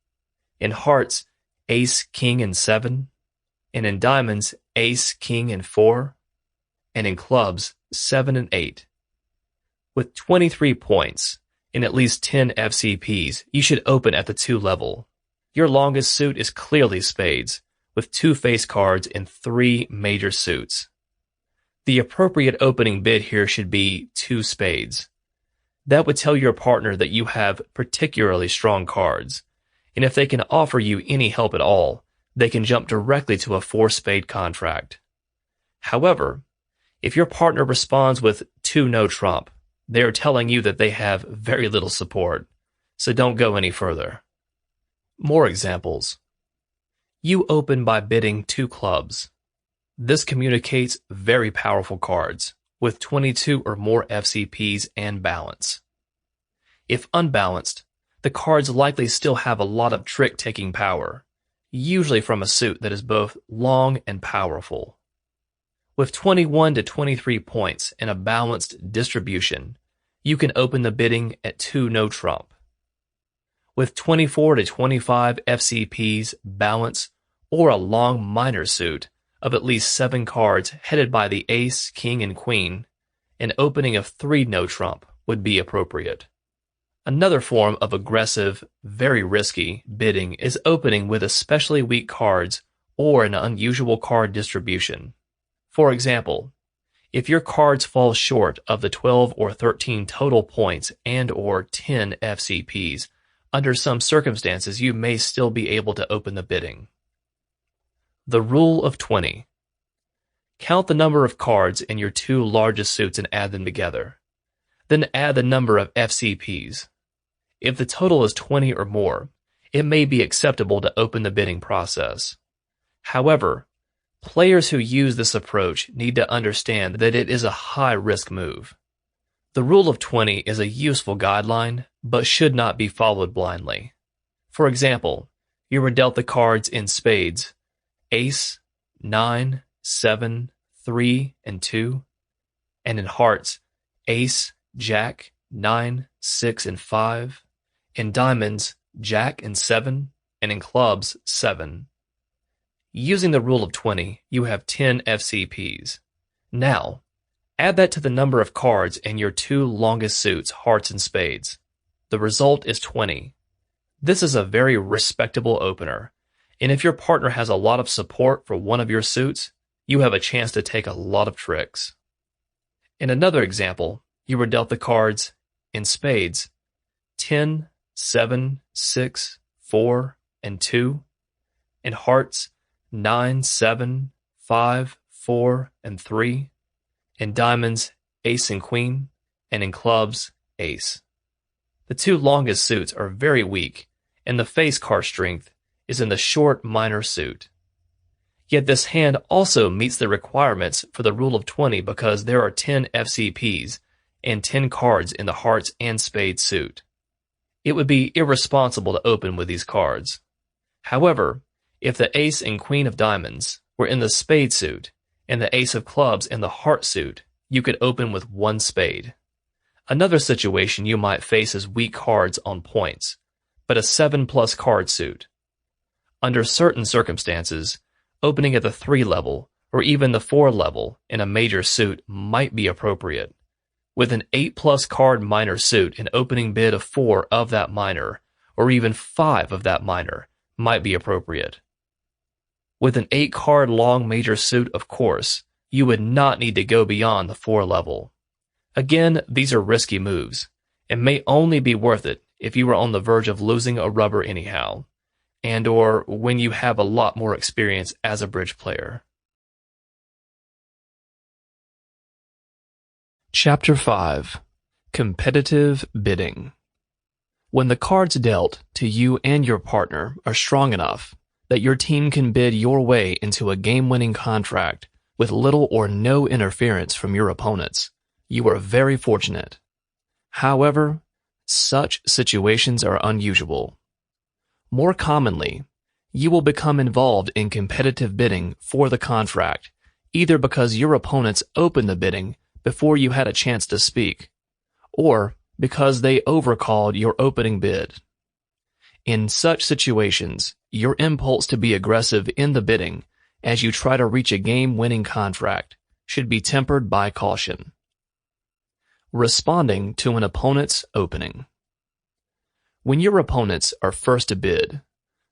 In hearts, ace, king, and 7. And in diamonds, ace, king, and 4. And in clubs, 7 and 8. With 23 points and at least 10 FCPs, you should open at the 2 level. Your longest suit is clearly spades, with 2 face cards and 3 major suits. The appropriate opening bid here should be 2 spades. That would tell your partner that you have particularly strong cards, and if they can offer you any help at all, they can jump directly to a 4-spade contract. However, if your partner responds with 2 no trump, they are telling you that they have very little support, so don't go any further. More examples. You open by bidding 2 clubs. This communicates very powerful cards, with 22 or more FCPs and balance. If unbalanced, the cards likely still have a lot of trick-taking power, usually from a suit that is both long and powerful. With 21 to 23 points and a balanced distribution, you can open the bidding at 2 no trump. With 24 to 25 FCPs, balance, or a long minor suit of at least 7 cards headed by the ace, king, and queen, an opening of 3 no trump would be appropriate. Another form of aggressive, very risky bidding is opening with especially weak cards or an unusual card distribution. For example, if your cards fall short of the 12 or 13 total points and or 10 FCPs, under some circumstances you may still be able to open the bidding. The rule of 20. Count the number of cards in your 2 largest suits and add them together. Then add the number of FCPs. If the total is 20 or more, it may be acceptable to open the bidding process. However, players who use this approach need to understand that it is a high-risk move. The rule of 20 is a useful guideline, but should not be followed blindly. For example, you were dealt the cards in spades, ace, 9, 7, 3, and 2, and in hearts, ace, jack, 9, 6, and 5, in diamonds, jack and 7, and in clubs, 7. Using the rule of 20, you have 10 FCPs. Now, add that to the number of cards in your 2 longest suits, hearts and spades. The result is 20. This is a very respectable opener, and if your partner has a lot of support for one of your suits, you have a chance to take a lot of tricks. In another example, you were dealt the cards, in spades, 10, 7, 6, 4, and 2, in hearts, 9, 7, 5, 4, and 3, in diamonds, ace and queen, and in clubs, ace. The 2 longest suits are very weak, and the face card strength is in the short minor suit. Yet this hand also meets the requirements for the rule of 20 because there are 10 FCPs and 10 cards in the hearts and spades suit. It would be irresponsible to open with these cards. However, if the ace and queen of diamonds were in the spade suit and the ace of clubs in the heart suit, you could open with 1 spade. Another situation you might face is weak cards on points, but a 7+ card suit. Under certain circumstances, opening at the 3 level or even the 4 level in a major suit might be appropriate. With an 8+ card minor suit, an opening bid of 4 of that minor, or even 5 of that minor, might be appropriate. With an 8-card long major suit, of course, you would not need to go beyond the 4 level. Again, these are risky moves, and may only be worth it if you are on the verge of losing a rubber anyhow, and or when you have a lot more experience as a bridge player. Chapter 5. Competitive Bidding. When the cards dealt to you and your partner are strong enough that your team can bid your way into a game-winning contract with little or no interference from your opponents, you are very fortunate. However, such situations are unusual. More commonly, you will become involved in competitive bidding for the contract, either because your opponents opened the bidding before you had a chance to speak, or because they overcalled your opening bid. In such situations, your impulse to be aggressive in the bidding as you try to reach a game-winning contract should be tempered by caution. Responding to an opponent's opening. When your opponents are first to bid,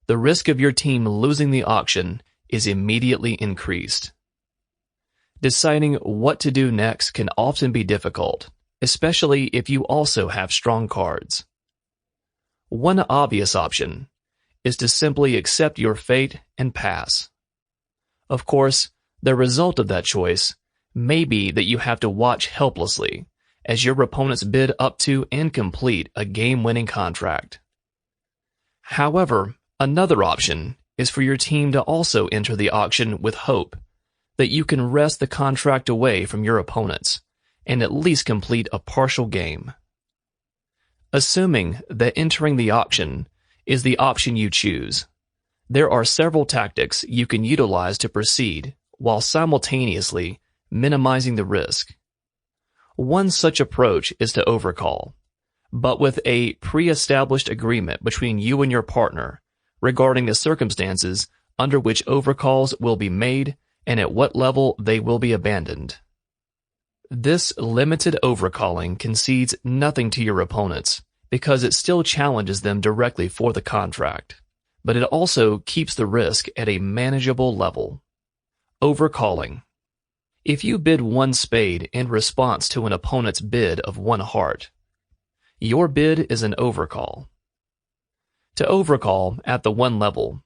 the risk of your team losing the auction is immediately increased. Deciding what to do next can often be difficult, especially if you also have strong cards. One obvious option is to simply accept your fate and pass. Of course, the result of that choice may be that you have to watch helplessly as your opponents bid up to and complete a game-winning contract. However, another option is for your team to also enter the auction with hope that you can wrest the contract away from your opponents and at least complete a partial game. Assuming that entering the auction is the option you choose, there are several tactics you can utilize to proceed while simultaneously minimizing the risk. One such approach is to overcall, but with a pre-established agreement between you and your partner regarding the circumstances under which overcalls will be made and at what level they will be abandoned. This limited overcalling concedes nothing to your opponents because it still challenges them directly for the contract, but it also keeps the risk at a manageable level. Overcalling. If you bid one spade in response to an opponent's bid of one heart, your bid is an overcall. To overcall at the one level,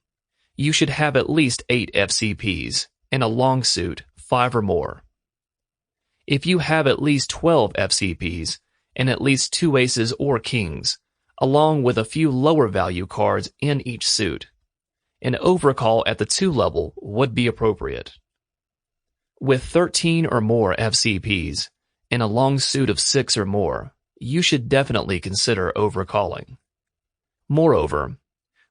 you should have at least 8 FCPs and a long suit 5 or more. If you have at least 12 FCPs and at least 2 aces or kings, along with a few lower value cards in each suit, an overcall at the 2 level would be appropriate. With 13 or more FCPs and a long suit of 6 or more, you should definitely consider overcalling. Moreover,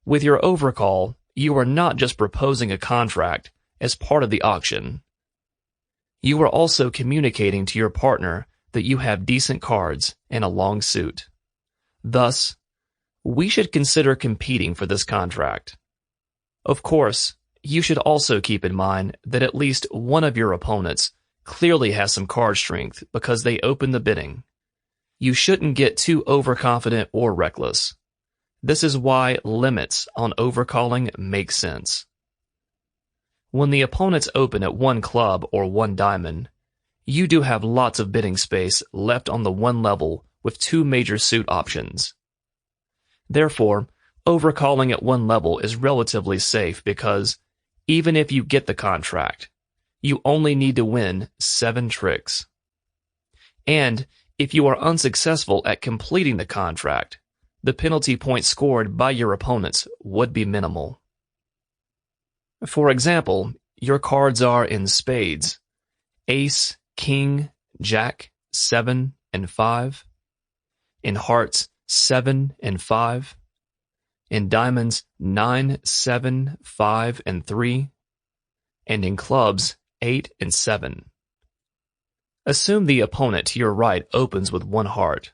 with your overcall, you are not just proposing a contract as part of the auction. You are also communicating to your partner that you have decent cards and a long suit. Thus, we should consider competing for this contract. Of course, you should also keep in mind that at least one of your opponents clearly has some card strength because they opened the bidding. You shouldn't get too overconfident or reckless. This is why limits on overcalling make sense. When the opponents open at 1 club or 1 diamond, you do have lots of bidding space left on the 1 level with 2 major suit options. Therefore, overcalling at 1 level is relatively safe because, even if you get the contract, you only need to win 7 tricks. And if you are unsuccessful at completing the contract, the penalty points scored by your opponents would be minimal. For example, your cards are in spades, ace, king, jack, 7, and 5, in hearts, 7 and 5, in diamonds, 9, 7, 5, and 3, and in clubs, 8 and 7. Assume the opponent to your right opens with 1 heart.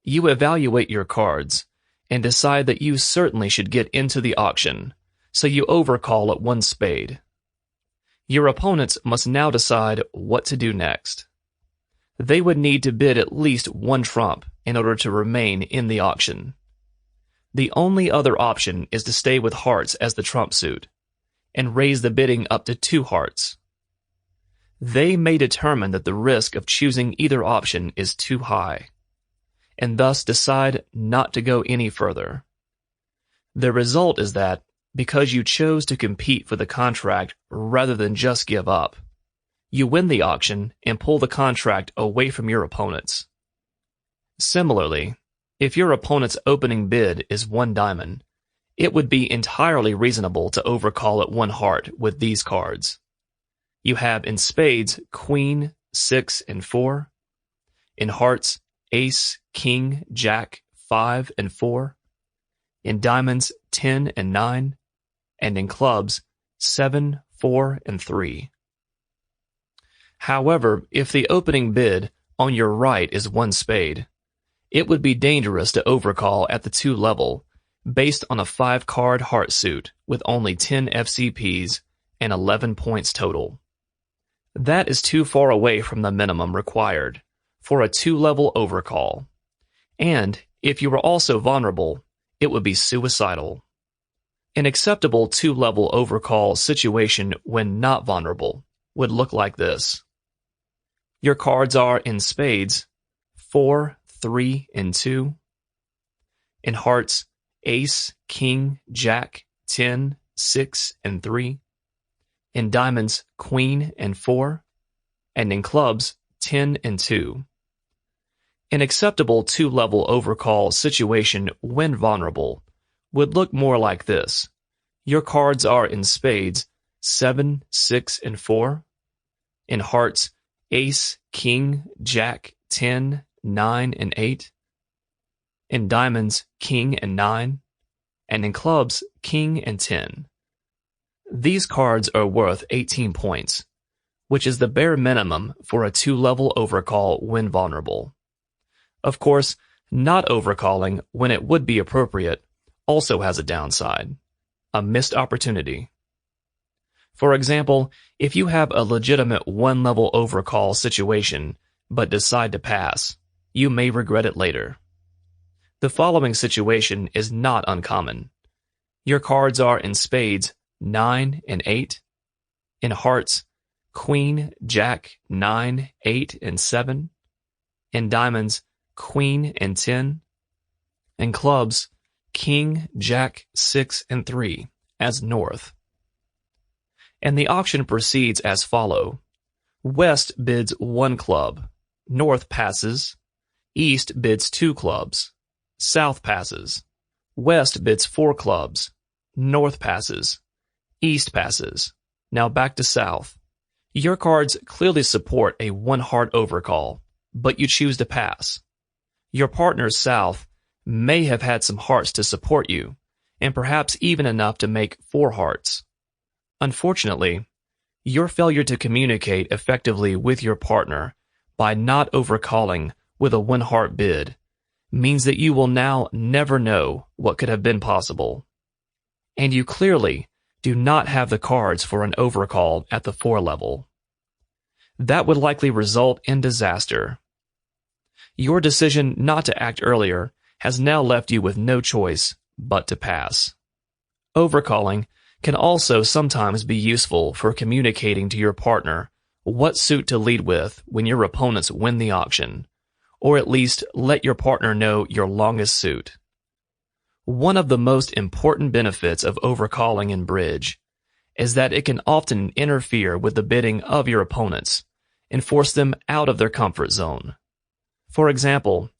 You evaluate your cards and decide that you certainly should get into the auction, so you overcall at 1 spade. Your opponents must now decide what to do next. They would need to bid at least 1 trump in order to remain in the auction. The only other option is to stay with hearts as the trump suit, and raise the bidding up to 2 hearts. They may determine that the risk of choosing either option is too high, and thus decide not to go any further. The result is that, because you chose to compete for the contract rather than just give up, you win the auction and pull the contract away from your opponents. Similarly, if your opponent's opening bid is 1 diamond, it would be entirely reasonable to overcall at 1 heart with these cards. You have in spades queen, 6, and 4, in hearts ace, king, jack, 5, and 4, in diamonds 10 and 9, and in clubs 7, 4, and 3. However, if the opening bid on your right is 1 spade, it would be dangerous to overcall at the 2 level based on a 5-card heart suit with only 10 FCPs and 11 points total. That is too far away from the minimum required for a 2-level overcall, and if you were also vulnerable, it would be suicidal. An acceptable two-level overcall situation when not vulnerable would look like this. Your cards are in spades 4, 3, and 2. In hearts, ace, king, jack, 10, 6, and 3. In diamonds, queen and 4. And in clubs, 10 and 2. An acceptable two-level overcall situation when vulnerable would look more like this. Your cards are in spades 7, 6, and 4. In hearts, ace, king, jack, 10, 9, and 8. In diamonds, king and 9. And in clubs, king and 10. These cards are worth 18 points, which is the bare minimum for a two-level overcall when vulnerable. Of course, not overcalling when it would be appropriate also has a downside, a missed opportunity. For example, if you have a legitimate one-level overcall situation but decide to pass, you may regret it later. The following situation is not uncommon. Your cards are in spades 9 and 8, in hearts queen, jack, 9, 8, and 7, in diamonds queen and 10, in clubs king, jack, 6, and 3 as north. And the auction proceeds as follow. West bids 1 club, north passes, east bids 2 clubs, south passes, west bids 4 clubs, north passes, east passes. Now back to south. Your cards clearly support a 1 heart overcall, but you choose to pass. Your partner's south may have had some hearts to support you, and perhaps even enough to make 4 hearts. Unfortunately, your failure to communicate effectively with your partner by not overcalling with a 1 heart bid means that you will now never know what could have been possible. And you clearly do not have the cards for an overcall at the 4 level. That would likely result in disaster. Your decision not to act earlier has now left you with no choice but to pass. Overcalling can also sometimes be useful for communicating to your partner what suit to lead with when your opponents win the auction, or at least let your partner know your longest suit. One of the most important benefits of overcalling in bridge is that it can often interfere with the bidding of your opponents and force them out of their comfort zone. For example,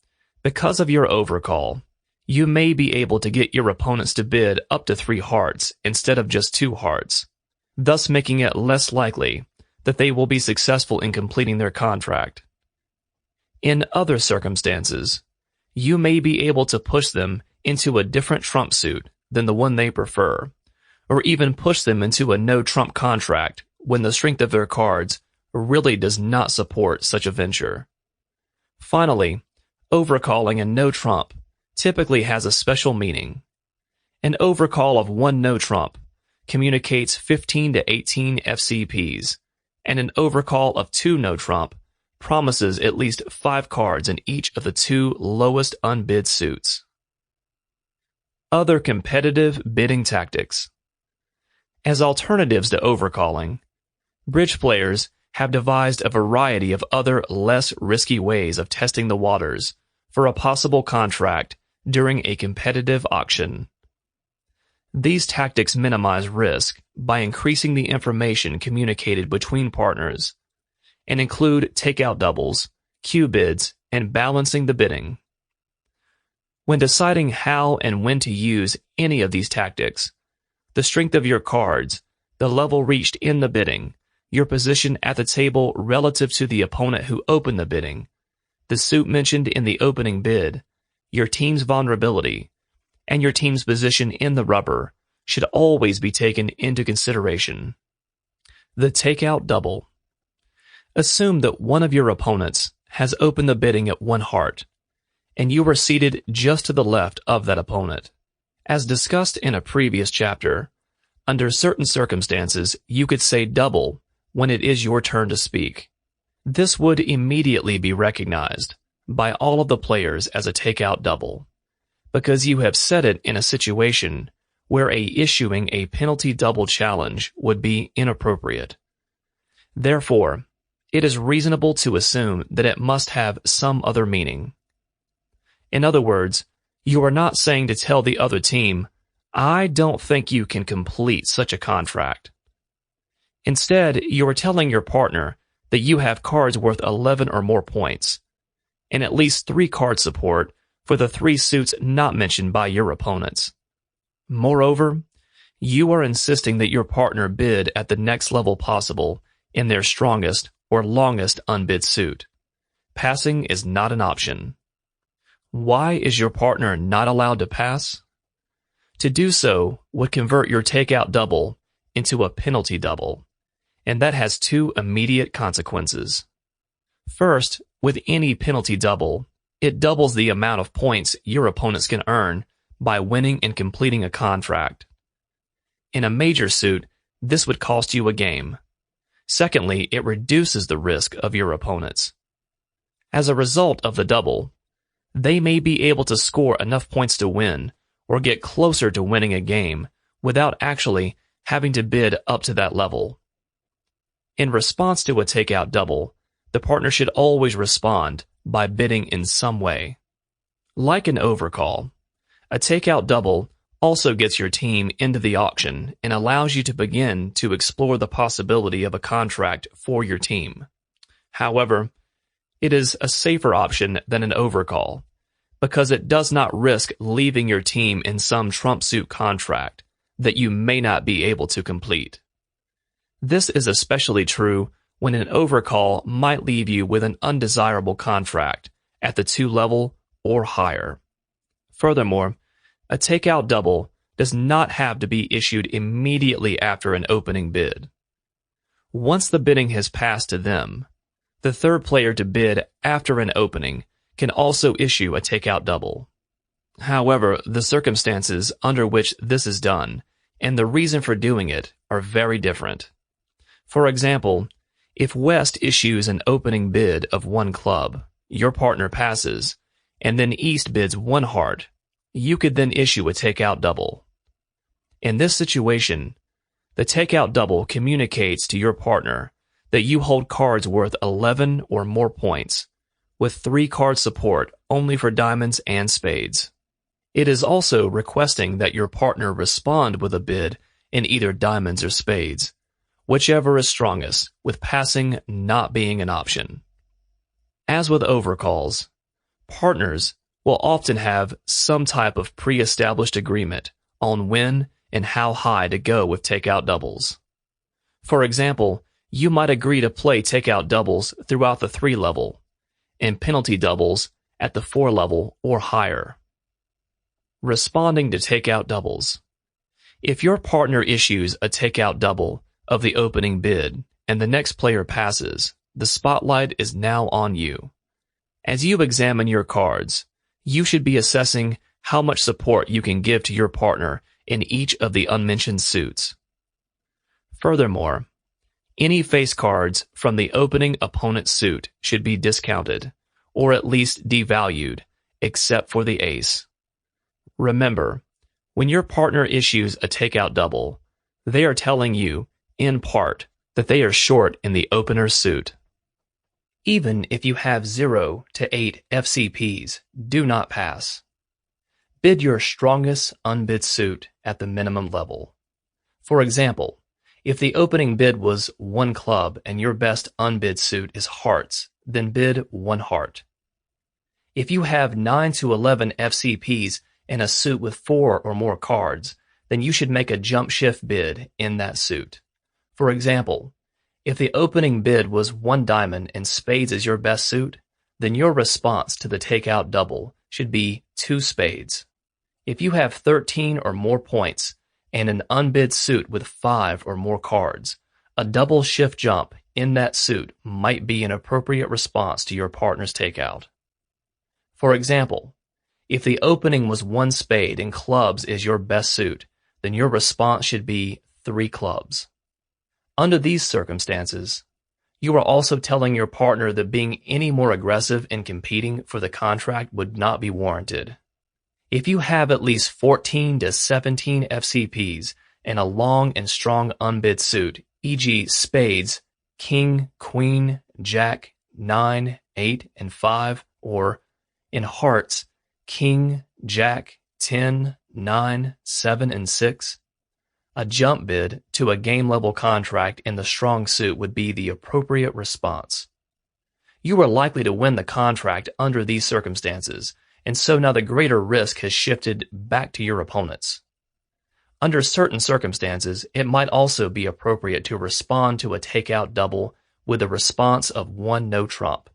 because of your overcall, you may be able to get your opponents to bid up to 3 hearts instead of just 2 hearts, thus making it less likely that they will be successful in completing their contract. In other circumstances, you may be able to push them into a different trump suit than the one they prefer, or even push them into a no-trump contract when the strength of their cards really does not support such a venture. Finally, overcalling a no-trump typically has a special meaning. An overcall of 1 no-trump communicates 15 to 18 FCPs, and an overcall of 2 no-trump promises at least 5 cards in each of the 2 lowest unbid suits. Other competitive bidding tactics. As alternatives to overcalling, bridge players have devised a variety of other less risky ways of testing the waters for a possible contract during a competitive auction. These tactics minimize risk by increasing the information communicated between partners and include takeout doubles, queue bids, and balancing the bidding. When deciding how and when to use any of these tactics, the strength of your cards, the level reached in the bidding, your position at the table relative to the opponent who opened the bidding, the suit mentioned in the opening bid, your team's vulnerability, and your team's position in the rubber should always be taken into consideration. The takeout double. Assume that one of your opponents has opened the bidding at 1 heart, and you are seated just to the left of that opponent. As discussed in a previous chapter, under certain circumstances, you could say double when it is your turn to speak. This would immediately be recognized by all of the players as a takeout double, because you have said it in a situation where issuing a penalty double challenge would be inappropriate. Therefore, it is reasonable to assume that it must have some other meaning. In other words, you are not saying to tell the other team, "I don't think you can complete such a contract." Instead, you are telling your partner that you have cards worth 11 or more points, and at least 3 card support for the 3 suits not mentioned by your opponents. Moreover, you are insisting that your partner bid at the next level possible in their strongest or longest unbid suit. Passing is not an option. Why is your partner not allowed to pass? To do so would convert your takeout double into a penalty double, and that has 2 immediate consequences. First, with any penalty double, it doubles the amount of points your opponents can earn by winning and completing a contract. In a major suit, this would cost you a game. Secondly, it reduces the risk of your opponents. As a result of the double, they may be able to score enough points to win or get closer to winning a game without actually having to bid up to that level. In response to a takeout double, the partner should always respond by bidding in some way. Like an overcall, a takeout double also gets your team into the auction and allows you to begin to explore the possibility of a contract for your team. However, it is a safer option than an overcall because it does not risk leaving your team in some trump suit contract that you may not be able to complete. This is especially true when an overcall might leave you with an undesirable contract at the 2 level or higher. Furthermore, a takeout double does not have to be issued immediately after an opening bid. Once the bidding has passed to them, the third player to bid after an opening can also issue a takeout double. However, the circumstances under which this is done and the reason for doing it are very different. For example, if West issues an opening bid of 1 club, your partner passes, and then East bids 1 heart, you could then issue a takeout double. In this situation, the takeout double communicates to your partner that you hold cards worth 11 or more points, with 3 card support only for diamonds and spades. It is also requesting that your partner respond with a bid in either diamonds or spades, whichever is strongest, with passing not being an option. As with overcalls, partners will often have some type of pre-established agreement on when and how high to go with takeout doubles. For example, you might agree to play takeout doubles throughout the 3 level and penalty doubles at the 4 level or higher. Responding to takeout doubles. If your partner issues a takeout double of the opening bid and the next player passes, the spotlight is now on you. As you examine your cards, you should be assessing how much support you can give to your partner in each of the unmentioned suits. Furthermore, any face cards from the opening opponent's suit should be discounted, or at least devalued, except for the ace. Remember, when your partner issues a takeout double, they are telling you, in part, that they are short in the opener's suit. Even if you have 0 to 8 FCPs, do not pass. Bid your strongest unbid suit at the minimum level. For example, if the opening bid was 1 club and your best unbid suit is hearts, then bid 1 heart. If you have 9 to 11 FCPs in a suit with 4 or more cards, then you should make a jump shift bid in that suit. For example, if the opening bid was 1 diamond and spades is your best suit, then your response to the takeout double should be 2 spades. If you have 13 or more points and an unbid suit with 5 or more cards, a double shift jump in that suit might be an appropriate response to your partner's takeout. For example, if the opening was 1 spade and clubs is your best suit, then your response should be 3 clubs. Under these circumstances, you are also telling your partner that being any more aggressive in competing for the contract would not be warranted. If you have at least 14 to 17 FCPs and a long and strong unbid suit, e.g. spades, king, queen, jack, 9, 8, and 5, or in hearts, king, jack, 10, 9, 7, and 6, a jump bid to a game-level contract in the strong suit would be the appropriate response. You are likely to win the contract under these circumstances, and so now the greater risk has shifted back to your opponents. Under certain circumstances, it might also be appropriate to respond to a takeout double with a response of 1 no trump,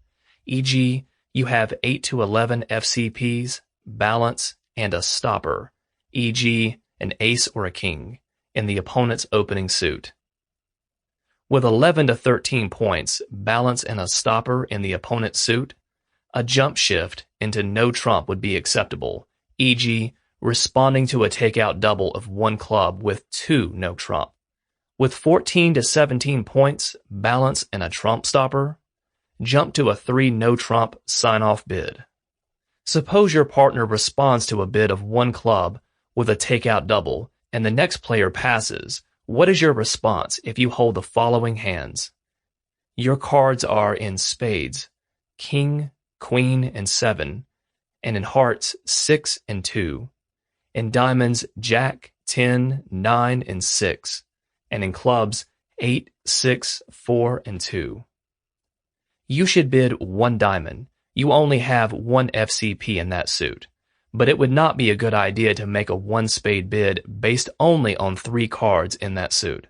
e.g., you have 8 to 11 FCPs, balance, and a stopper, e.g., an ace or a king, in the opponent's opening suit. With 11 to 13 points, balance, and a stopper in the opponent's suit, a jump shift into no trump would be acceptable, e.g., responding to a takeout double of 1 club with 2 no trump. With 14 to 17 points, balance, and a trump stopper, jump to a 3 no trump sign-off bid. Suppose your partner responds to a bid of 1 club with a takeout double, and the next player passes. What is your response if you hold the following hands? Your cards are in spades, king, queen, and 7, and in hearts, 6 and 2, in diamonds, jack, 10, 9, and 6, and in clubs, 8, 6, 4, and 2. You should bid 1 diamond. You only have 1 FCP in that suit, but it would not be a good idea to make a 1 spade bid based only on 3 cards in that suit.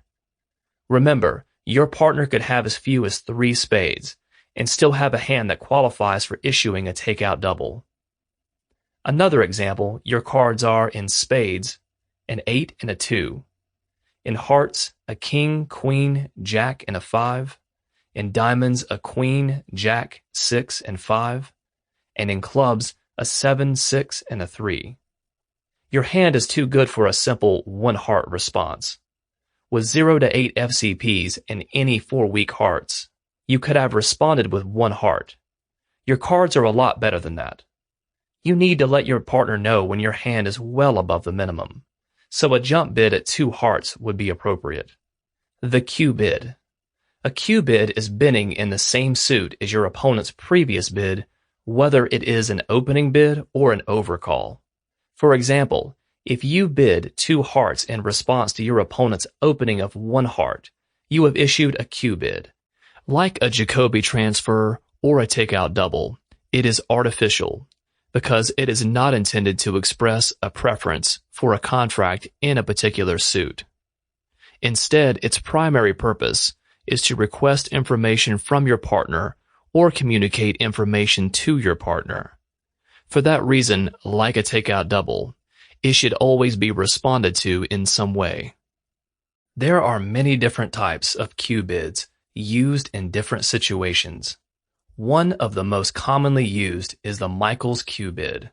Remember, your partner could have as few as 3 spades and still have a hand that qualifies for issuing a takeout double. Another example, your cards are in spades, an 8 and a 2, in hearts, a king, queen, jack, and a 5, in diamonds, a queen, jack, 6, and 5, and in clubs, a 7, 6, and a 3. Your hand is too good for a simple 1 heart response. With 0 to 8 FCPs and any 4 weak hearts, you could have responded with 1 heart. Your cards are a lot better than that. You need to let your partner know when your hand is well above the minimum, so a jump bid at 2 hearts would be appropriate. The Q bid. A Q bid is bidding in the same suit as your opponent's previous bid, whether it is an opening bid or an overcall. For example, if you bid 2 hearts in response to your opponent's opening of 1 heart, you have issued a Q bid. Like a Jacoby transfer or a takeout double, it is artificial because it is not intended to express a preference for a contract in a particular suit. Instead, its primary purpose is to request information from your partner or communicate information to your partner. For that reason, like a takeout double, it should always be responded to in some way. There are many different types of Q bids used in different situations. One of the most commonly used is the Michaels Q bid.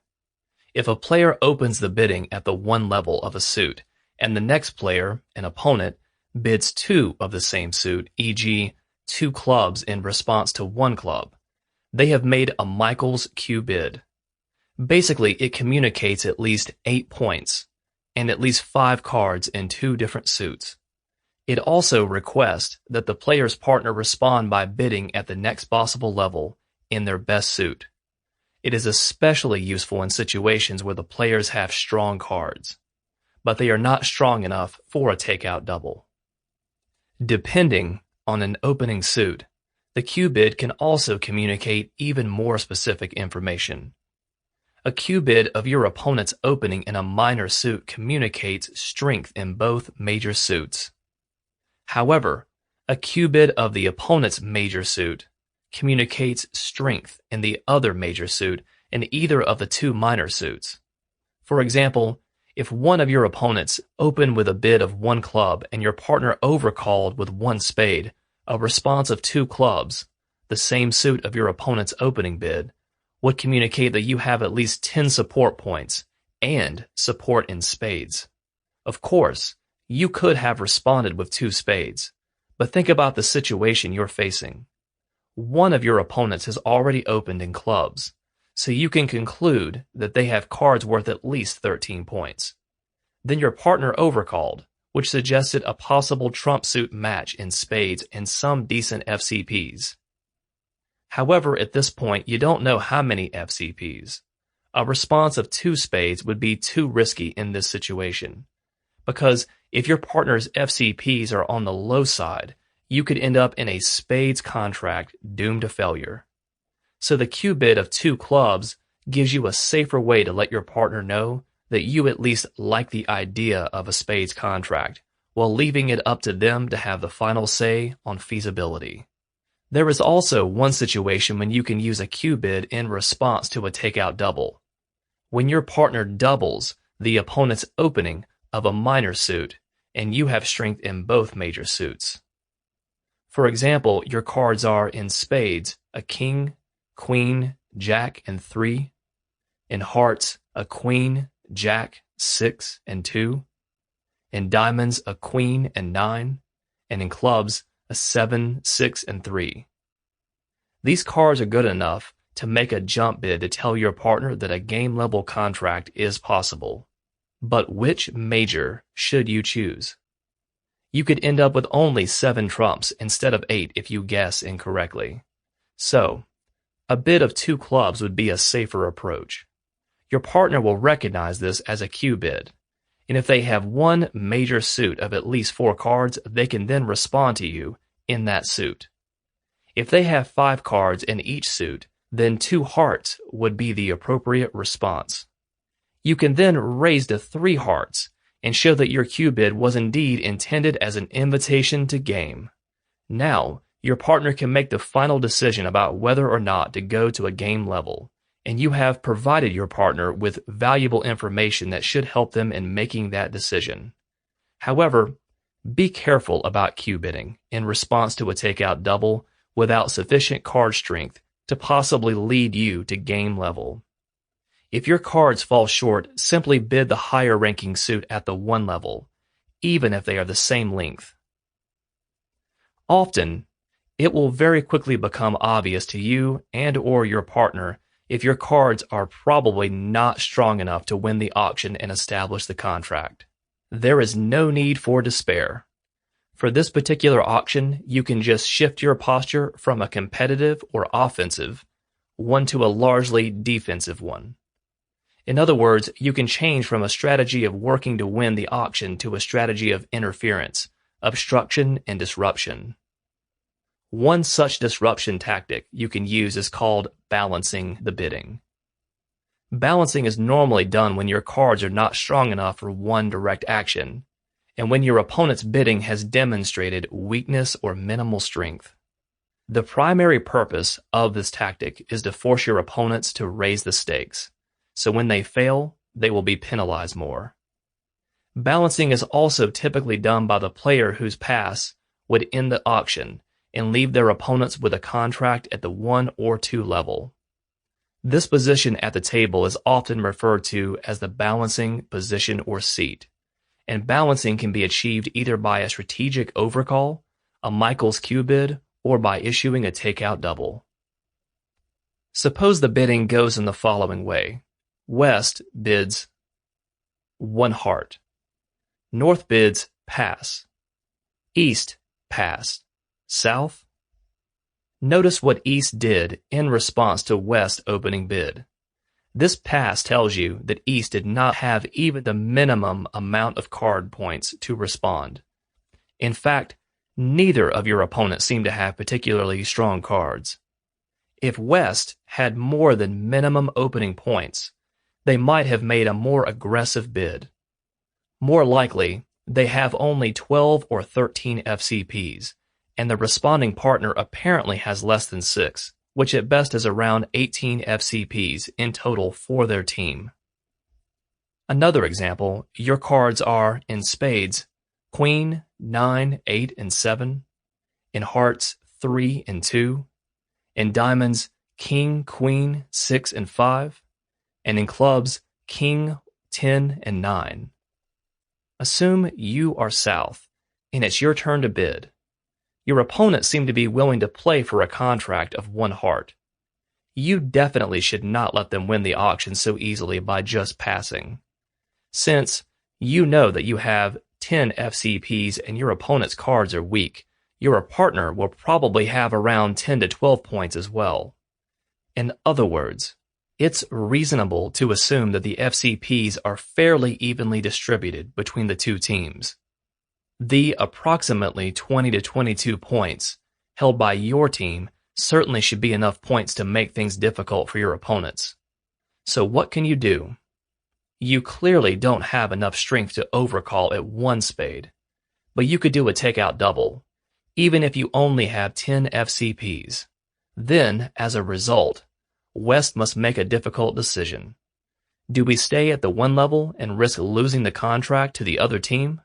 If a player opens the bidding at the 1 level of a suit, and the next player, an opponent, bids 2 of the same suit, e.g., 2 clubs in response to 1 club, they have made a Michaels Q bid. Basically, it communicates at least 8 points and at least 5 cards in 2 different suits. It also requests that the player's partner respond by bidding at the next possible level in their best suit. It is especially useful in situations where the players have strong cards, but they are not strong enough for a takeout double. Depending on an opening suit, the Q bid can also communicate even more specific information. A Q bid of your opponent's opening in a minor suit communicates strength in both major suits. However, a Q bid of the opponent's major suit communicates strength in the other major suit in either of the 2 minor suits. For example, if one of your opponents opened with a bid of 1 club and your partner overcalled with 1 spade, a response of 2 clubs, the same suit of your opponent's opening bid, would communicate that you have at least 10 support points and support in spades. Of course, you could have responded with 2 spades, but think about the situation you're facing. One of your opponents has already opened in clubs, so you can conclude that they have cards worth at least 13 points. Then your partner overcalled, which suggested a possible trump suit match in spades and some decent FCPs. However, at this point, you don't know how many FCPs. A response of 2 spades would be too risky in this situation, because if your partner's FCPs are on the low side, you could end up in a spades contract doomed to failure. So the Q bid of 2 clubs gives you a safer way to let your partner know that you at least like the idea of a spades contract, while leaving it up to them to have the final say on feasibility. There is also one situation when you can use a Q bid in response to a takeout double. When your partner doubles the opponent's opening of a minor suit, and you have strength in both major suits. For example, your cards are in spades, a king, queen, jack, and 3. In hearts, a queen, jack, 6, and 2. In diamonds, a queen and 9. And in clubs, a 7, 6, and 3. These cards are good enough to make a jump bid to tell your partner that a game-level contract is possible. But which major should you choose? You could end up with only 7 trumps instead of 8 if you guess incorrectly. So, a bid of 2 clubs would be a safer approach. Your partner will recognize this as a Q bid, and if they have one major suit of at least 4 cards, they can then respond to you in that suit. If they have 5 cards in each suit, then 2 hearts would be the appropriate response. You can then raise to 3 hearts and show that your Q bid was indeed intended as an invitation to game. Now, your partner can make the final decision about whether or not to go to a game level, and you have provided your partner with valuable information that should help them in making that decision. However, be careful about Q bidding in response to a takeout double without sufficient card strength to possibly lead you to game level. If your cards fall short, simply bid the higher ranking suit at the 1 level, even if they are the same length. Often, it will very quickly become obvious to you and or your partner if your cards are probably not strong enough to win the auction and establish the contract. There is no need for despair. For this particular auction, you can just shift your posture from a competitive or offensive one to a largely defensive one. In other words, you can change from a strategy of working to win the auction to a strategy of interference, obstruction, and disruption. One such disruption tactic you can use is called balancing the bidding. Balancing is normally done when your cards are not strong enough for one direct action, and when your opponent's bidding has demonstrated weakness or minimal strength. The primary purpose of this tactic is to force your opponents to raise the stakes, so when they fail, they will be penalized more. Balancing is also typically done by the player whose pass would end the auction and leave their opponents with a contract at the 1 or 2 level. This position at the table is often referred to as the balancing position or seat, and balancing can be achieved either by a strategic overcall, a Michael's Q bid, or by issuing a takeout double. Suppose the bidding goes in the following way. West bids 1 heart. North bids pass. East pass. South? Notice what East did in response to West's opening bid. This pass tells you that East did not have even the minimum amount of card points to respond. In fact, neither of your opponents seem to have particularly strong cards. If West had more than minimum opening points, they might have made a more aggressive bid. More likely, they have only 12 or 13 FCPs, and the responding partner apparently has less than 6, which at best is around 18 FCPs in total for their team. Another example, your cards are, in spades, Queen, 9, 8, and 7, in hearts, 3 and 2, in diamonds, King, Queen, 6 and 5, and in clubs, King, 10, and 9. Assume you are South, and it's your turn to bid. Your opponents seem to be willing to play for a contract of 1 heart. you definitely should not let them win the auction so easily by just passing. Since you know that you have 10 FCPs and your opponent's cards are weak, your partner will probably have around 10 to 12 points as well. In other words, it's reasonable to assume that the FCPs are fairly evenly distributed between the two teams. The approximately 20 to 22 points held by your team certainly should be enough points to make things difficult for your opponents. So what can you do? You clearly don't have enough strength to overcall at one spade, but you could do a takeout double, even if you only have 10 FCPs. Then, as a result, West must make a difficult decision. Do we stay at the one level and risk losing the contract to the other team?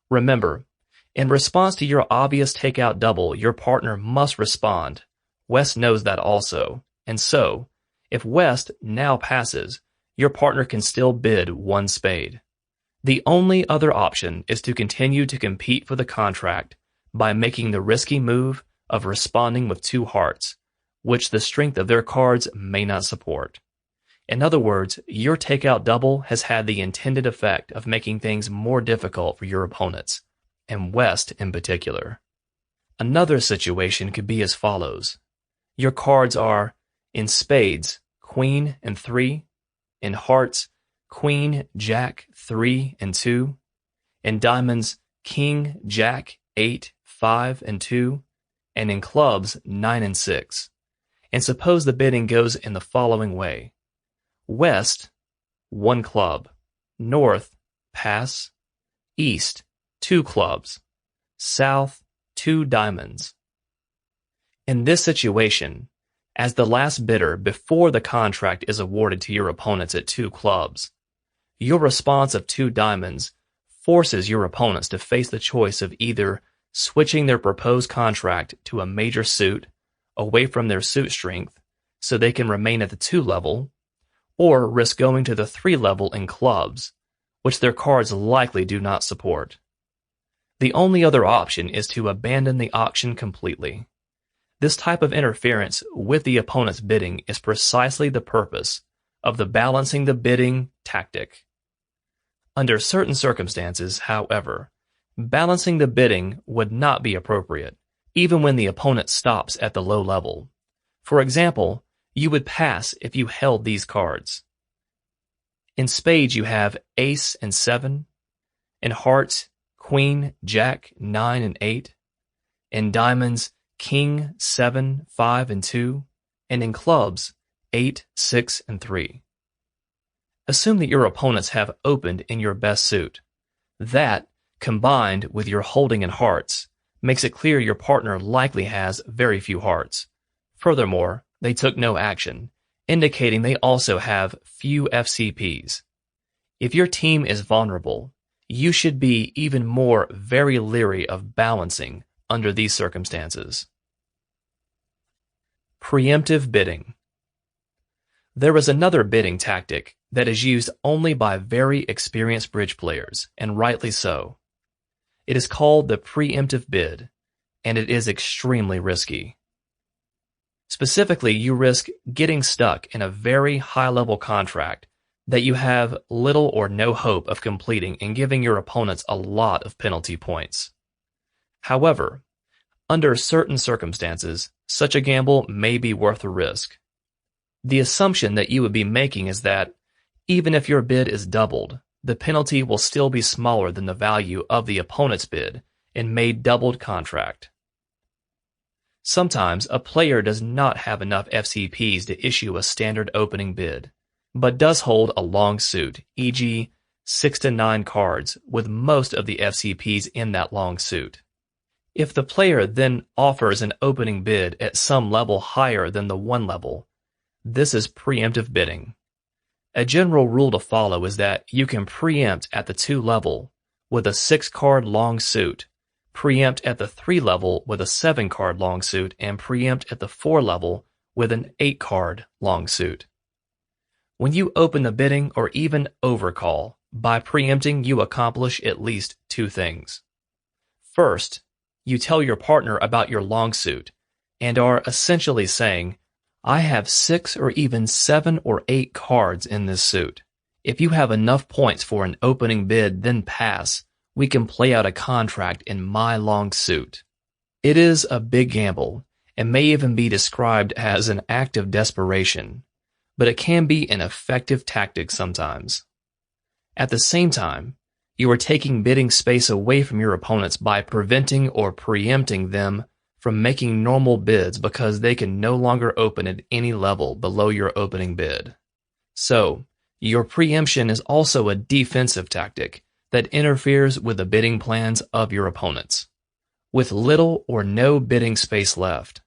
Remember, in response to your obvious takeout double, your partner must respond. West knows that also, and so, if West now passes, your partner can still bid one spade. The only other option is to continue to compete for the contract by making the risky move of responding with two hearts, which the strength of their cards may not support. In other words, your takeout double has had the intended effect of making things more difficult for your opponents, and West in particular. Another situation could be as follows. Your cards are, in spades, Queen and 3, in hearts, Queen, Jack, 3 and 2, in diamonds, King, Jack, 8, 5 and 2, and in clubs, 9 and 6. And suppose the bidding goes in the following way. West, 1 club. North, pass. East, 2 clubs. South, 2 diamonds. In this situation, as the last bidder before the contract is awarded to your opponents at 2 clubs, your response of 2 diamonds forces your opponents to face the choice of either switching their proposed contract to a major suit away from their suit strength so they can remain at the 2 level, or risk going to the 3 level in clubs, which their cards likely do not support. The only other option is to abandon the auction completely. This type of interference with the opponent's bidding is precisely the purpose of the balancing the bidding tactic. Under certain circumstances, however, balancing the bidding would not be appropriate, even when the opponent stops at the low level. For example, you would pass if you held these cards. In spades you have Ace and 7, in hearts, Queen, Jack, 9 and 8, in diamonds, King, 7, 5 and 2, and in clubs, 8, 6 and 3. Assume that your opponents have opened in your best suit. That, combined with your holding in hearts, makes it clear your partner likely has very few hearts. Furthermore, they took no action, indicating they also have few FCPs. If your team is vulnerable, you should be even more very leery of balancing under these circumstances. Preemptive bidding. There is another bidding tactic that is used only by very experienced bridge players, and rightly so. It is called the preemptive bid, and it is extremely risky. Specifically, you risk getting stuck in a very high-level contract that you have little or no hope of completing and giving your opponents a lot of penalty points. However, under certain circumstances, such a gamble may be worth the risk. The assumption that you would be making is that, even if your bid is doubled, the penalty will still be smaller than the value of the opponent's bid in made doubled contract. Sometimes a player does not have enough FCPs to issue a standard opening bid, but does hold a long suit, e.g. 6 to 9 cards, with most of the FCPs in that long suit. If the player then offers an opening bid at some level higher than the 1 level, this is preemptive bidding. A general rule to follow is that you can preempt at the 2 level with a 6-card long suit, preempt at the 3 level with a 7-card long suit, and preempt at the 4 level with an 8-card long suit. When you open the bidding or even overcall, by preempting you accomplish at least 2 things. First, you tell your partner about your long suit and are essentially saying, I have 6 or even 7 or 8 cards in this suit. If you have enough points for an opening bid, then pass. We can play out a contract in my long suit. It is a big gamble, and may even be described as an act of desperation, but it can be an effective tactic sometimes. At the same time, you are taking bidding space away from your opponents by preventing or preempting them from making normal bids because they can no longer open at any level below your opening bid. So, your preemption is also a defensive tactic that interferes with the bidding plans of your opponents. With little or no bidding space left,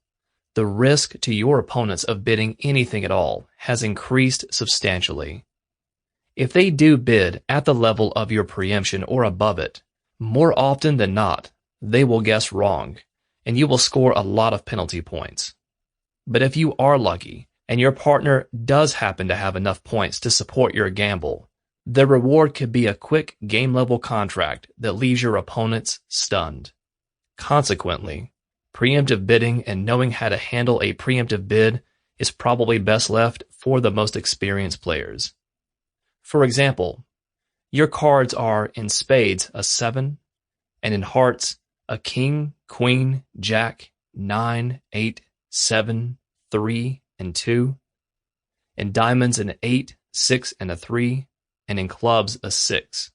the risk to your opponents of bidding anything at all has increased substantially. If they do bid at the level of your preemption or above it, more often than not, they will guess wrong, and you will score a lot of penalty points. But if you are lucky, and your partner does happen to have enough points to support your gamble, the reward could be a quick game-level contract that leaves your opponents stunned. Consequently, preemptive bidding and knowing how to handle a preemptive bid is probably best left for the most experienced players. For example, your cards are in spades a 7, and in hearts a king, queen, jack, 9, 8, 7, 3, and 2, in diamonds an 8, 6, and a 3, and in clubs a 6.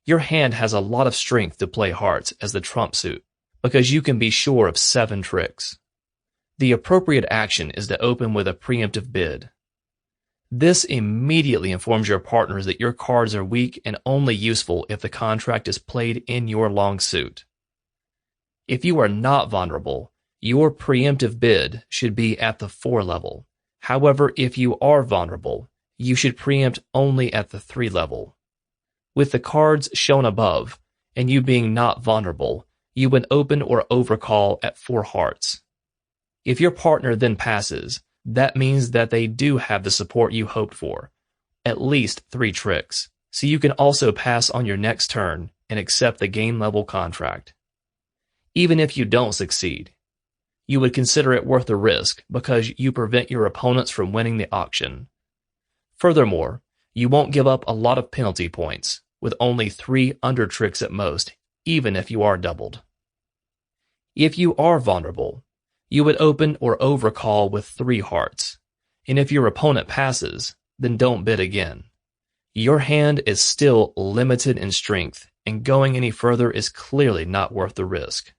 Your hand has a lot of strength to play hearts as the trump suit, because you can be sure of 7 tricks. The appropriate action is to open with a preemptive bid. This immediately informs your partners that your cards are weak and only useful if the contract is played in your long suit. If you are not vulnerable, your preemptive bid should be at the 4 level. However, if you are vulnerable, you should preempt only at the 3 level. With the cards shown above, and you being not vulnerable, you would open or overcall at 4 hearts. If your partner then passes, that means that they do have the support you hoped for, at least 3 tricks, so you can also pass on your next turn and accept the game-level contract. Even if you don't succeed, you would consider it worth the risk because you prevent your opponents from winning the auction. Furthermore, you won't give up a lot of penalty points, with only 3 under tricks at most, even if you are doubled. If you are vulnerable, you would open or overcall with 3 hearts, and if your opponent passes, then don't bid again. Your hand is still limited in strength, and going any further is clearly not worth the risk.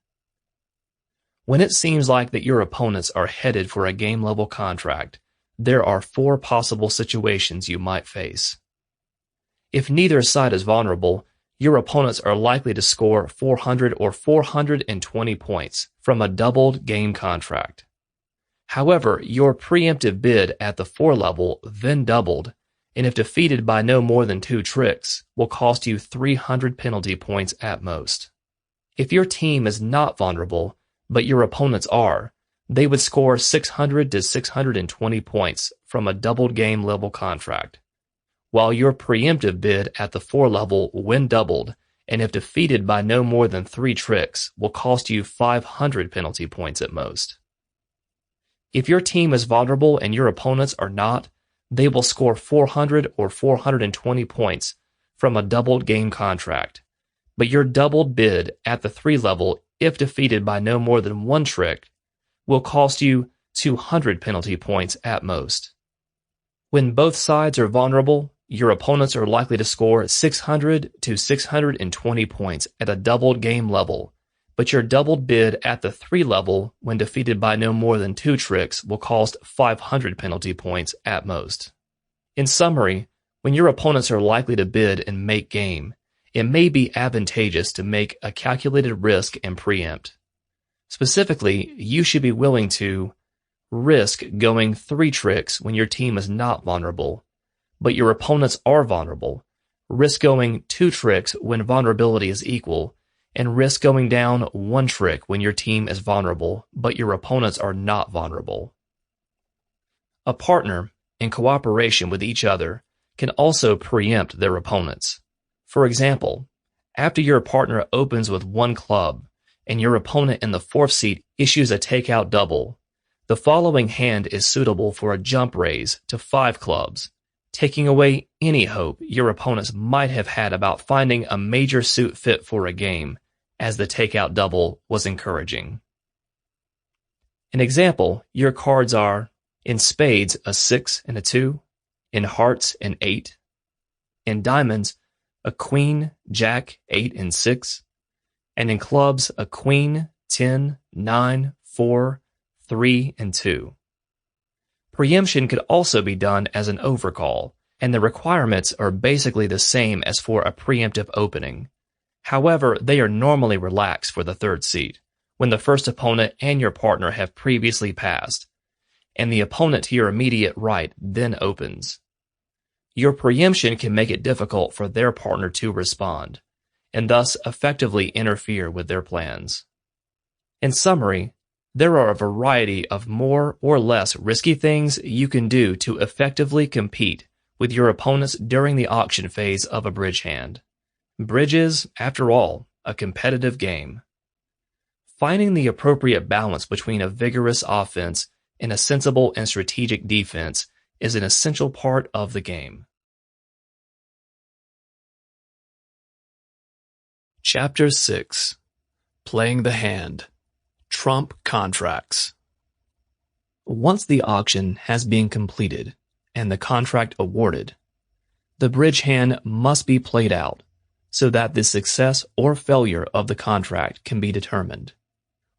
When it seems like that your opponents are headed for a game-level contract, there are 4 possible situations you might face. If neither side is vulnerable, your opponents are likely to score 400 or 420 points from a doubled game contract. However, your preemptive bid at the 4 level then doubled, and if defeated by no more than 2 tricks, will cost you 300 penalty points at most. If your team is not vulnerable, but your opponents are, they would score 600 to 620 points from a doubled game level contract, while your preemptive bid at the 4 level, when doubled, and if defeated by no more than 3 tricks, will cost you 500 penalty points at most. If your team is vulnerable and your opponents are not, they will score 400 or 420 points from a doubled game contract, but your doubled bid at the 3 level, if defeated by no more than 1 trick, will cost you 200 penalty points at most. When both sides are vulnerable, your opponents are likely to score 600 to 620 points at a doubled game level, but your doubled bid at the 3 level, when defeated by no more than 2 tricks, will cost 500 penalty points at most. In summary, when your opponents are likely to bid and make game, it may be advantageous to make a calculated risk and preempt. Specifically, you should be willing to risk going 3 tricks when your team is not vulnerable, but your opponents are vulnerable, risk going 2 tricks when vulnerability is equal, and risk going down 1 trick when your team is vulnerable, but your opponents are not vulnerable. A partner, in cooperation with each other, can also preempt their opponents. For example, after your partner opens with 1 club, and your opponent in the 4th seat issues a takeout double, The following hand is suitable for a jump raise to 5 clubs, taking away any hope your opponents might have had about finding a major suit fit for a game, as the takeout double was encouraging. An example, your cards are, in spades, a 6 and a 2, in hearts, an 8, in diamonds, a queen, jack, 8 and 6, and in clubs, a queen, 10, 9, 4, 3, and 2. Preemption could also be done as an overcall, and the requirements are basically the same as for a preemptive opening. However, they are normally relaxed for the third seat, when the first opponent and your partner have previously passed, and the opponent to your immediate right then opens. Your preemption can make it difficult for their partner to respond, and thus effectively interfere with their plans. In summary, there are a variety of more or less risky things you can do to effectively compete with your opponents during the auction phase of a bridge hand. Bridge is, after all, a competitive game. Finding the appropriate balance between a vigorous offense and a sensible and strategic defense is an essential part of the game. Chapter 6. Playing the Hand. Trump Contracts. Once the auction has been completed and the contract awarded, the bridge hand must be played out so that the success or failure of the contract can be determined.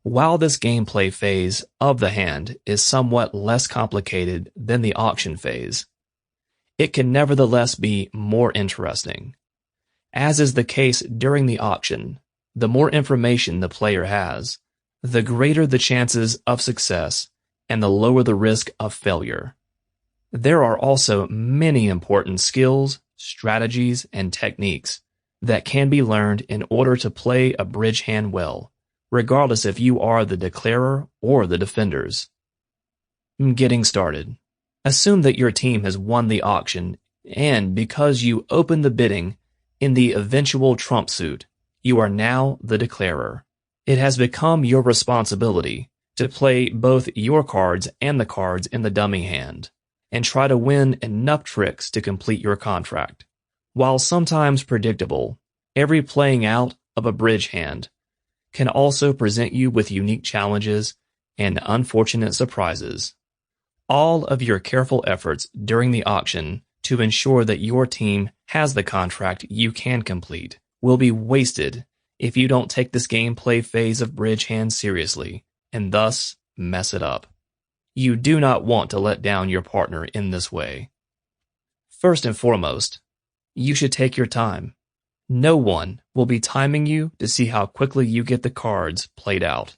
While this gameplay phase of the hand is somewhat less complicated than the auction phase, it can nevertheless be more interesting. As is the case during the auction, the more information the player has, the greater the chances of success and the lower the risk of failure. There are also many important skills, strategies, and techniques that can be learned in order to play a bridge hand well, regardless if you are the declarer or the defenders. Getting started. Assume that your team has won the auction, and because you opened the bidding in the eventual trump suit, you are now the declarer. It has become your responsibility to play both your cards and the cards in the dummy hand, and try to win enough tricks to complete your contract. While sometimes predictable, every playing out of a bridge hand can also present you with unique challenges and unfortunate surprises. All of your careful efforts during the auction to ensure that your team has the contract you can complete will be wasted if you don't take this gameplay phase of bridge hand seriously, and thus mess it up. You do not want to let down your partner in this way. First and foremost, you should take your time. No one will be timing you to see how quickly you get the cards played out.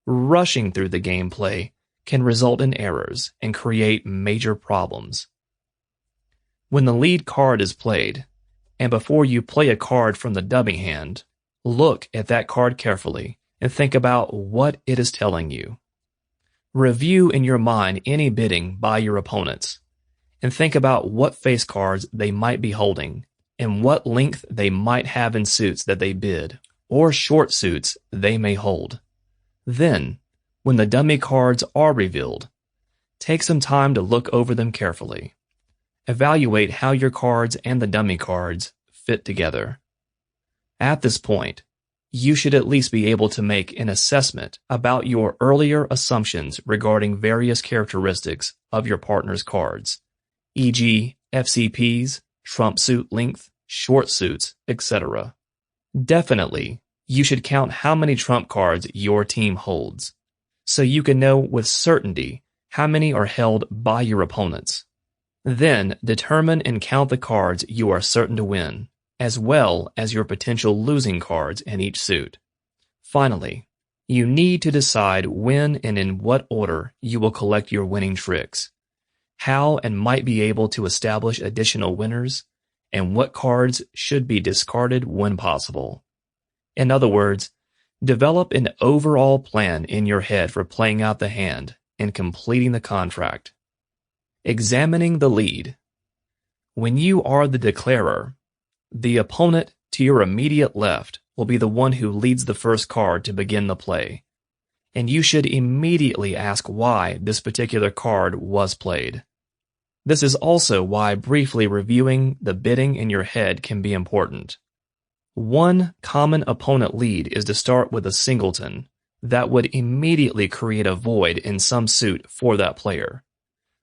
Rushing through the gameplay can result in errors and create major problems. When the lead card is played, and before you play a card from the dummy hand, look at that card carefully and think about what it is telling you. Review in your mind any bidding by your opponents, and think about what face cards they might be holding, and what length they might have in suits that they bid, or short suits they may hold. Then, when the dummy cards are revealed, take some time to look over them carefully. Evaluate how your cards and the dummy cards fit together. At this point, you should at least be able to make an assessment about your earlier assumptions regarding various characteristics of your partner's cards, e.g., FCPs, trump suit length, short suits, etc. Definitely, you should count how many trump cards your team holds, so you can know with certainty how many are held by your opponents. Then determine and count the cards you are certain to win, as well as your potential losing cards in each suit. Finally, you need to decide when and in what order you will collect your winning tricks, how and might be able to establish additional winners, and what cards should be discarded when possible. In other words, develop an overall plan in your head for playing out the hand and completing the contract. Examining the lead. When you are the declarer, the opponent to your immediate left will be the one who leads the first card to begin the play, and you should immediately ask why this particular card was played. This is also why briefly reviewing the bidding in your head can be important. One common opponent lead is to start with a singleton that would immediately create a void in some suit for that player,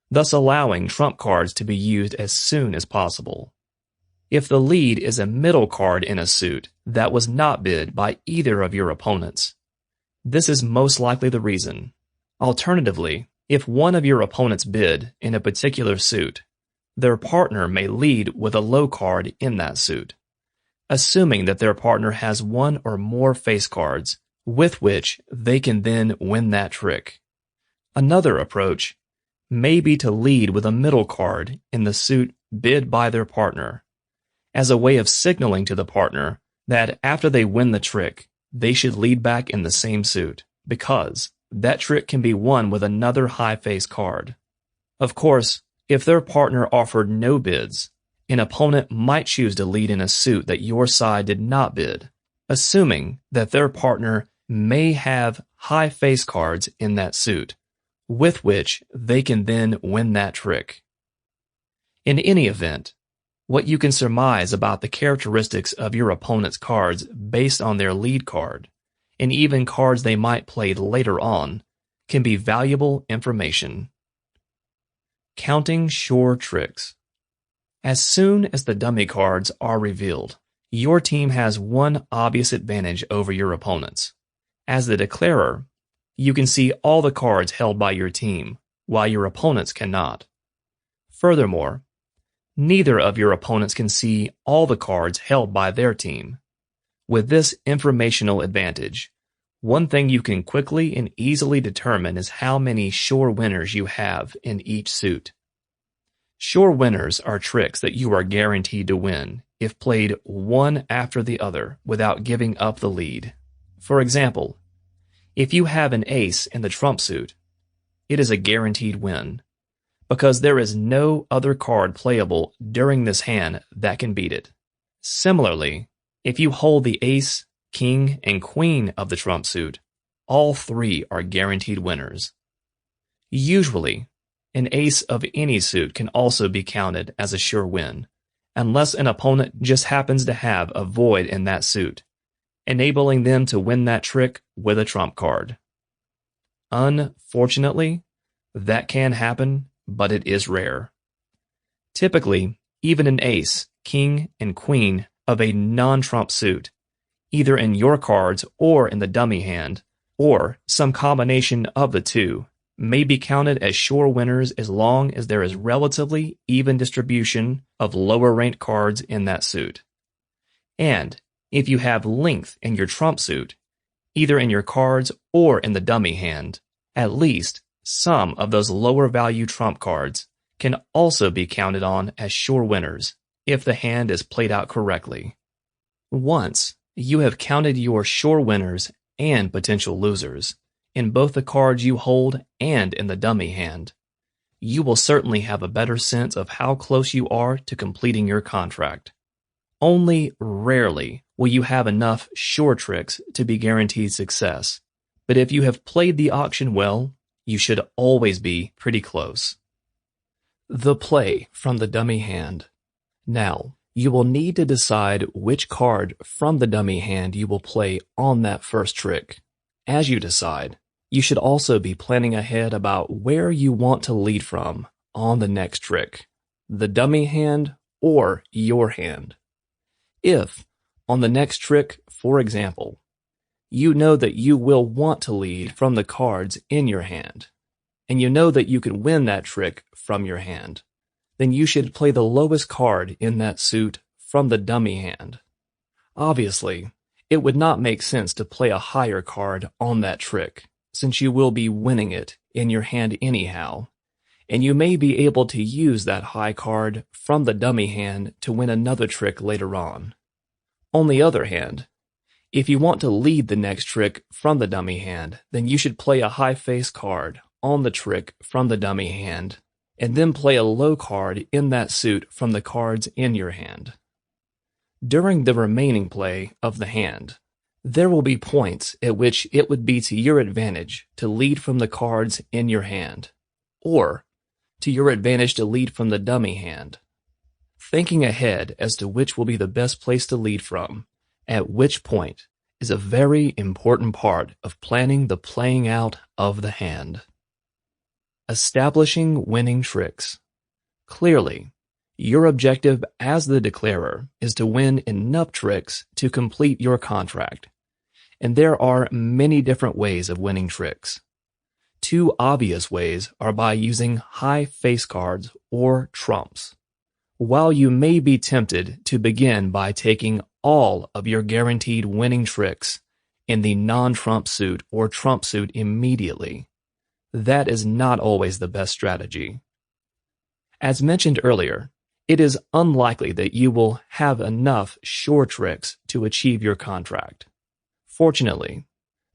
thus allowing trump cards to be used as soon as possible. If the lead is a middle card in a suit that was not bid by either of your opponents, this is most likely the reason. Alternatively, if one of your opponents bid in a particular suit, their partner may lead with a low card in that suit, assuming that their partner has one or more face cards with which they can then win that trick. Another approach may be to lead with a middle card in the suit bid by their partner, as a way of signaling to the partner that after they win the trick, they should lead back in the same suit, because that trick can be won with another high face card. Of course, if their partner offered no bids, an opponent might choose to lead in a suit that your side did not bid, assuming that their partner may have high face cards in that suit, with which they can then win that trick. In any event, what you can surmise about the characteristics of your opponent's cards based on their lead card, and even cards they might play later on, can be valuable information. Counting sure tricks. As soon as the dummy cards are revealed, your team has one obvious advantage over your opponents. As the declarer, you can see all the cards held by your team, while your opponents cannot. Furthermore, neither of your opponents can see all the cards held by their team. With this informational advantage, one thing you can quickly and easily determine is how many sure winners you have in each suit. Sure winners are tricks that you are guaranteed to win if played one after the other without giving up the lead. For example, if you have an ace in the trump suit, it is a guaranteed win, because there is no other card playable during this hand that can beat it. Similarly, if you hold the ace, king, and queen of the trump suit, all three are guaranteed winners. Usually, an ace of any suit can also be counted as a sure win, unless an opponent just happens to have a void in that suit, enabling them to win that trick with a trump card. Unfortunately, that can happen, but it is rare. Typically, even an ace, king, and queen of a non-trump suit, either in your cards or in the dummy hand, or some combination of the two, may be counted as sure winners as long as there is relatively even distribution of lower-ranked cards in that suit. And if you have length in your trump suit, either in your cards or in the dummy hand, at least some of those lower-value trump cards can also be counted on as sure winners if the hand is played out correctly. Once you have counted your sure winners and potential losers in both the cards you hold and in the dummy hand, you will certainly have a better sense of how close you are to completing your contract. Only rarely will you have enough sure tricks to be guaranteed success, but if you have played the auction well, you should always be pretty close. The play from the dummy hand. Now, you will need to decide which card from the dummy hand you will play on that first trick. As you decide, you should also be planning ahead about where you want to lead from on the next trick, the dummy hand or your hand. If, on the next trick, for example, you know that you will want to lead from the cards in your hand, and you know that you can win that trick from your hand, then you should play the lowest card in that suit from the dummy hand. Obviously, it would not make sense to play a higher card on that trick, since you will be winning it in your hand anyhow, and you may be able to use that high card from the dummy hand to win another trick later on. On the other hand, if you want to lead the next trick from the dummy hand, then you should play a high face card on the trick from the dummy hand, and then play a low card in that suit from the cards in your hand. During the remaining play of the hand, There will be points at which it would be to your advantage to lead from the cards in your hand, or to your advantage to lead from the dummy hand. Thinking ahead as to which will be the best place to lead from, at which point, is a very important part of planning the playing out of the hand. Establishing winning tricks. Clearly, your objective as the declarer is to win enough tricks to complete your contract, and there are many different ways of winning tricks. Two obvious ways are by using high face cards or trumps. While you may be tempted to begin by taking all of your guaranteed winning tricks in the non-trump suit or trump suit immediately, that is not always the best strategy. As mentioned earlier, it is unlikely that you will have enough sure tricks to achieve your contract. Fortunately,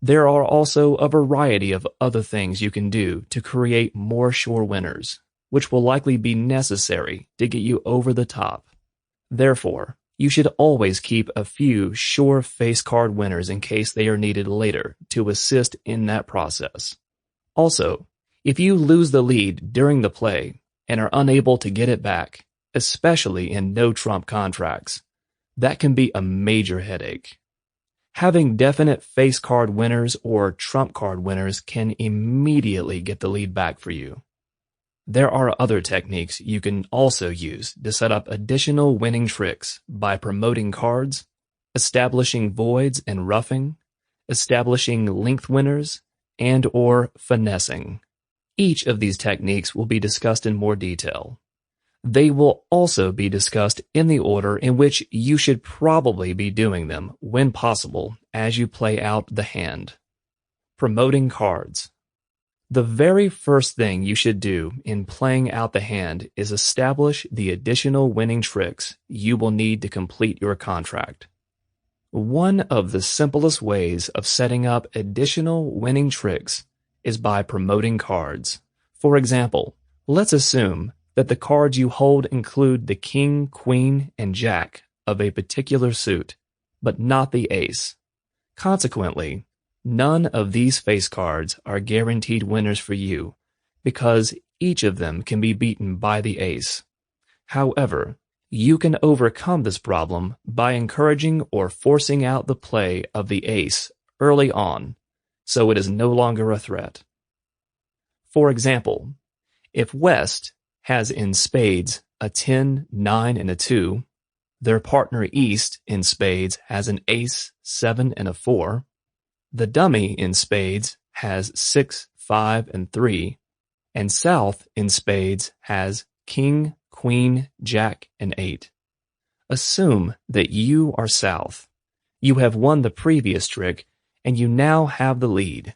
there are also a variety of other things you can do to create more sure winners, which will likely be necessary to get you over the top. Therefore, you should always keep a few sure face card winners in case they are needed later to assist in that process. Also, if you lose the lead during the play and are unable to get it back, especially in no-trump contracts, that can be a major headache. Having definite face card winners or trump card winners can immediately get the lead back for you. There are other techniques you can also use to set up additional winning tricks by promoting cards, establishing voids and roughing, establishing length winners, and/or finessing. Each of these techniques will be discussed in more detail. They will also be discussed in the order in which you should probably be doing them when possible as you play out the hand. Promoting cards. The very first thing you should do in playing out the hand is establish the additional winning tricks you will need to complete your contract. One of the simplest ways of setting up additional winning tricks is by promoting cards. For example, let's assume that the cards you hold include the king, queen, and jack of a particular suit, but not the ace. Consequently, none of these face cards are guaranteed winners for you, because each of them can be beaten by the ace. However, you can overcome this problem by encouraging or forcing out the play of the ace early on, so it is no longer a threat. For example, if West has in spades a 10, 9, and a 2, their partner East in spades has an ace, 7, and a 4, the dummy in spades has 6, 5, and 3, and South in spades has king, queen, jack, and 8. Assume that you are South. You have won the previous trick, and you now have the lead.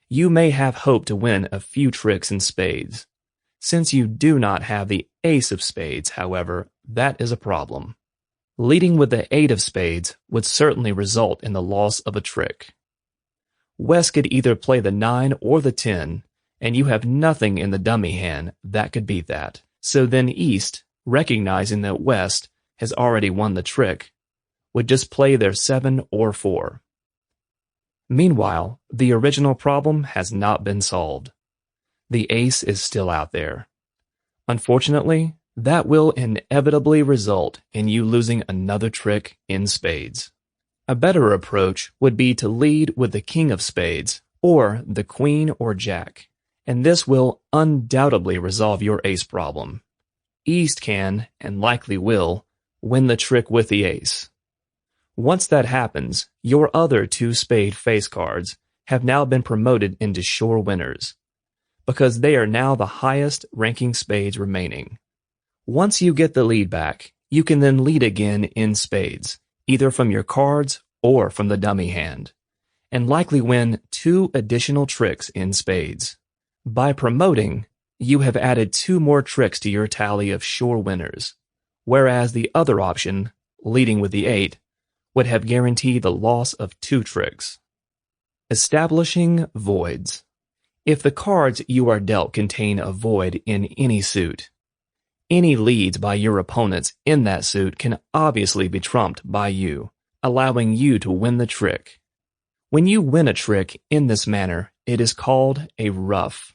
You may have hoped to win a few tricks in spades. Since you do not have the ace of spades, however, that is a problem. Leading with the 8 of spades would certainly result in the loss of a trick. West could either play the 9 or the 10, and you have nothing in the dummy hand that could beat that. So then East, recognizing that West has already won the trick, would just play their 7 or 4. Meanwhile, the original problem has not been solved. The ace is still out there. Unfortunately, that will inevitably result in you losing another trick in spades. A better approach would be to lead with the king of spades, or the queen or jack, and this will undoubtedly resolve your ace problem. East can, and likely will, win the trick with the ace. Once that happens, your other 2 spade face cards have now been promoted into sure winners, because they are now the highest ranking spades remaining. Once you get the lead back, you can then lead again in spades, either from your cards or from the dummy hand, and likely win 2 additional tricks in spades. By promoting, you have added 2 more tricks to your tally of sure winners, whereas the other option, leading with the 8, would have guaranteed the loss of 2 tricks. Establishing voids. If the cards you are dealt contain a void in any suit, any leads by your opponents in that suit can obviously be trumped by you, allowing you to win the trick. When you win a trick in this manner, it is called a ruff.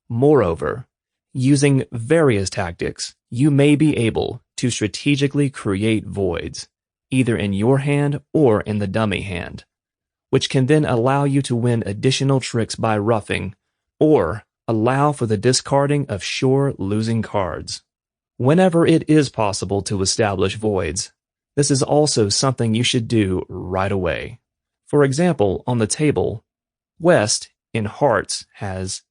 Moreover, using various tactics, you may be able to strategically create voids, either in your hand or in the dummy hand, which can then allow you to win additional tricks by ruffing, or allow for the discarding of sure losing cards. Whenever it is possible to establish voids, this is also something you should do right away. For example, on the table, West in hearts has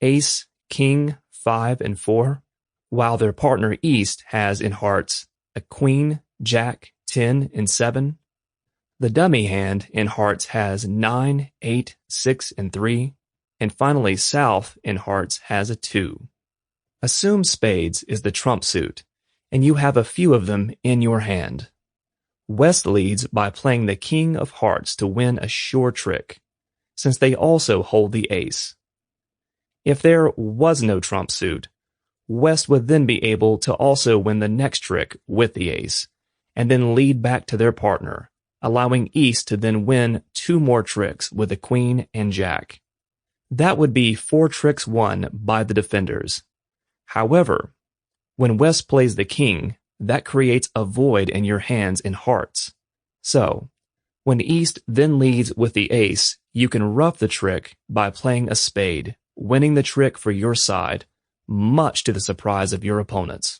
Ace, King, 5, and 4, while their partner East has in hearts a Queen, Jack, 10, and 7. The dummy hand in hearts has 9, 8, 6, and 3, and finally South in hearts has a 2. Assume spades is the trump suit, and you have a few of them in your hand. West leads by playing the king of hearts to win a sure trick, since they also hold the ace. If there was no trump suit, West would then be able to also win the next trick with the ace, and then lead back to their partner, allowing East to then win 2 more tricks with the Queen and Jack. That would be 4 tricks won by the defenders. However, when West plays the king, that creates a void in your hands in hearts. So, when East then leads with the ace, you can ruff the trick by playing a spade, winning the trick for your side, much to the surprise of your opponents.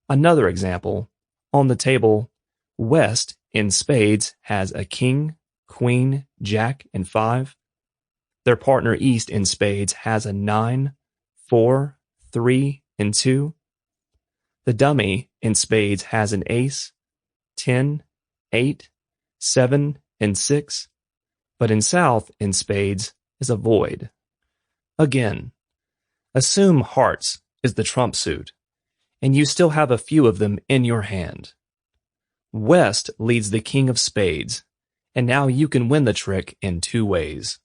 Another example, on the table, West in spades has a king, queen, jack, and 5. Their partner East in spades has a 9, 4, 3, and 2. The dummy in spades has an ace, 10, 8, 7, and 6, but in South in spades is a void. Again, assume hearts is the trump suit, and you still have a few of them in your hand. West leads the king of spades, and now you can win the trick in 2 ways.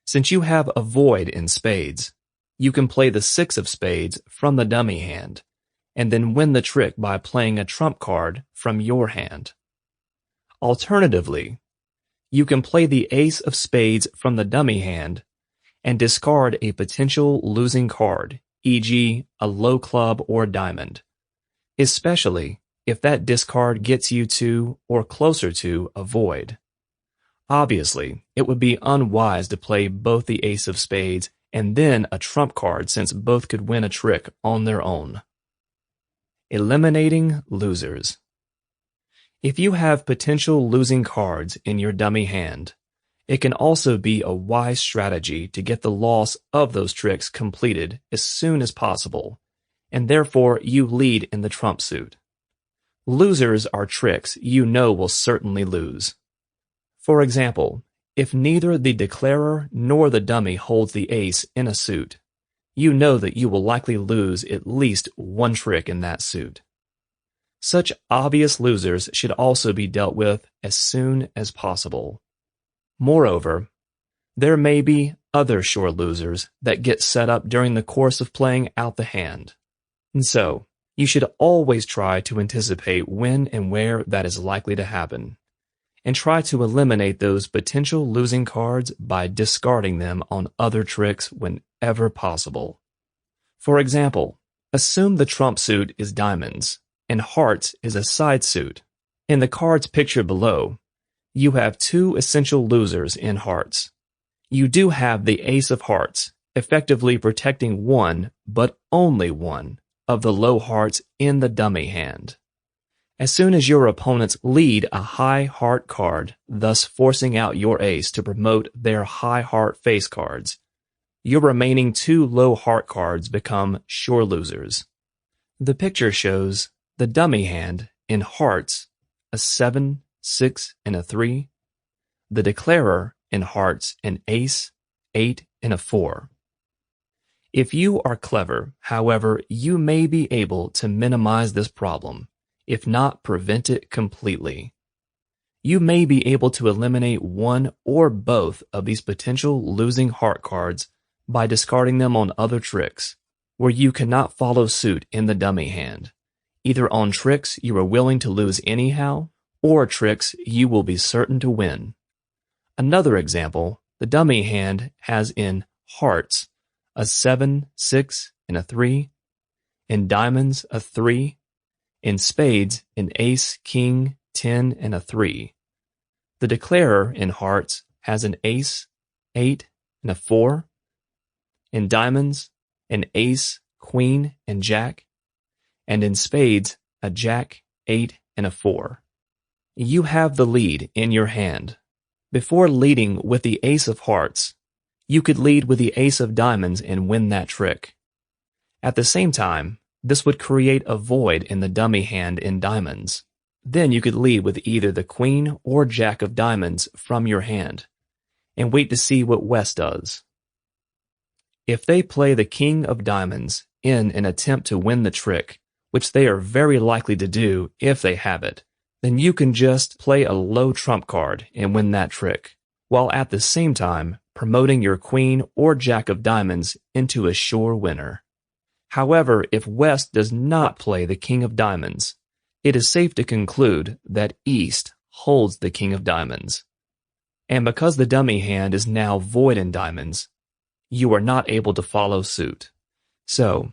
Since you have a void in spades, you can play the 6 of spades from the dummy hand, and then win the trick by playing a trump card from your hand. Alternatively, you can play the ace of spades from the dummy hand and discard a potential losing card, e.g. a low club or diamond, especially if that discard gets you to or closer to a void. Obviously, it would be unwise to play both the ace of spades and then a trump card since both could win a trick on their own. Eliminating losers. If you have potential losing cards in your dummy hand, it can also be a wise strategy to get the loss of those tricks completed as soon as possible, and therefore you lead in the trump suit. Losers are tricks you know will certainly lose. For example, if neither the declarer nor the dummy holds the ace in a suit, you know that you will likely lose at least 1 trick in that suit. Such obvious losers should also be dealt with as soon as possible. Moreover, there may be other sure losers that get set up during the course of playing out the hand. And so, you should always try to anticipate when and where that is likely to happen, and try to eliminate those potential losing cards by discarding them on other tricks whenever possible. For example, assume the trump suit is diamonds, and hearts is a side suit. In the cards pictured below, you have 2 essential losers in hearts. You do have the ace of hearts, effectively protecting 1, but only 1, of the low hearts in the dummy hand. As soon as your opponents lead a high heart card, thus forcing out your ace to promote their high heart face cards, your remaining 2 low heart cards become sure losers. The picture shows the dummy hand in hearts, a 7, 6, and a 3, the declarer in hearts an ace, 8, and a 4. If you are clever, however, you may be able to minimize this problem, if not prevent it completely. You may be able to eliminate 1 or both of these potential losing heart cards by discarding them on other tricks, where you cannot follow suit in the dummy hand, either on tricks you are willing to lose anyhow, or tricks you will be certain to win. Another example, the dummy hand has in hearts a 7, 6, and a 3, in diamonds a 3, in spades an ace, king, 10, and a 3. The declarer in hearts has an ace, 8, and a 4, in diamonds an ace, queen, and jack, and in spades a jack, 8, and a 4. You have the lead in your hand. Before leading with the ace of hearts, you could lead with the ace of diamonds and win that trick. At the same time, this would create a void in the dummy hand in diamonds. Then you could lead with either the queen or jack of diamonds from your hand, and wait to see what West does. If they play the king of diamonds in an attempt to win the trick, which they are very likely to do if they have it, then you can just play a low trump card and win that trick, while at the same time promoting your queen or jack of diamonds into a sure winner. However, if West does not play the king of diamonds, it is safe to conclude that East holds the king of diamonds. And because the dummy hand is now void in diamonds, you are not able to follow suit. So,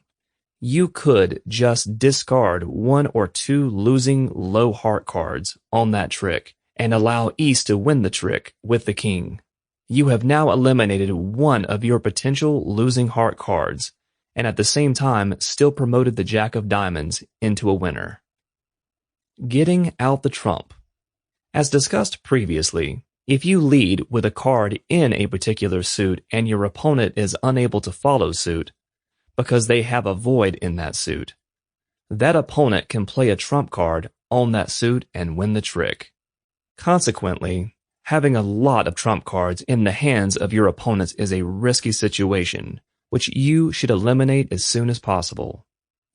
you could just discard 1 or 2 losing low heart cards on that trick and allow East to win the trick with the king. You have now eliminated one of your potential losing heart cards and at the same time still promoted the jack of diamonds into a winner. Getting out the trump. As discussed previously, if you lead with a card in a particular suit and your opponent is unable to follow suit because they have a void in that suit, that opponent can play a trump card on that suit and win the trick. Consequently, having a lot of trump cards in the hands of your opponents is a risky situation, which you should eliminate as soon as possible.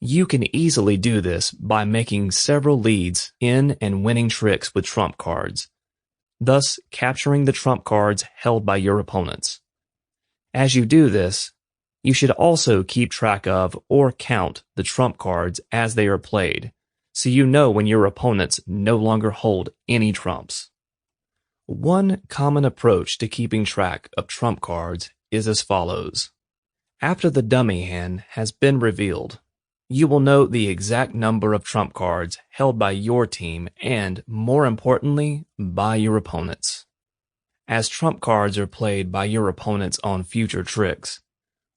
You can easily do this by making several leads in and winning tricks with trump cards, thus capturing the trump cards held by your opponents. As you do this, you should also keep track of or count the trump cards as they are played, so you know when your opponents no longer hold any trumps. One common approach to keeping track of trump cards is as follows. After the dummy hand has been revealed, you will note the exact number of trump cards held by your team and, more importantly, by your opponents. As trump cards are played by your opponents on future tricks,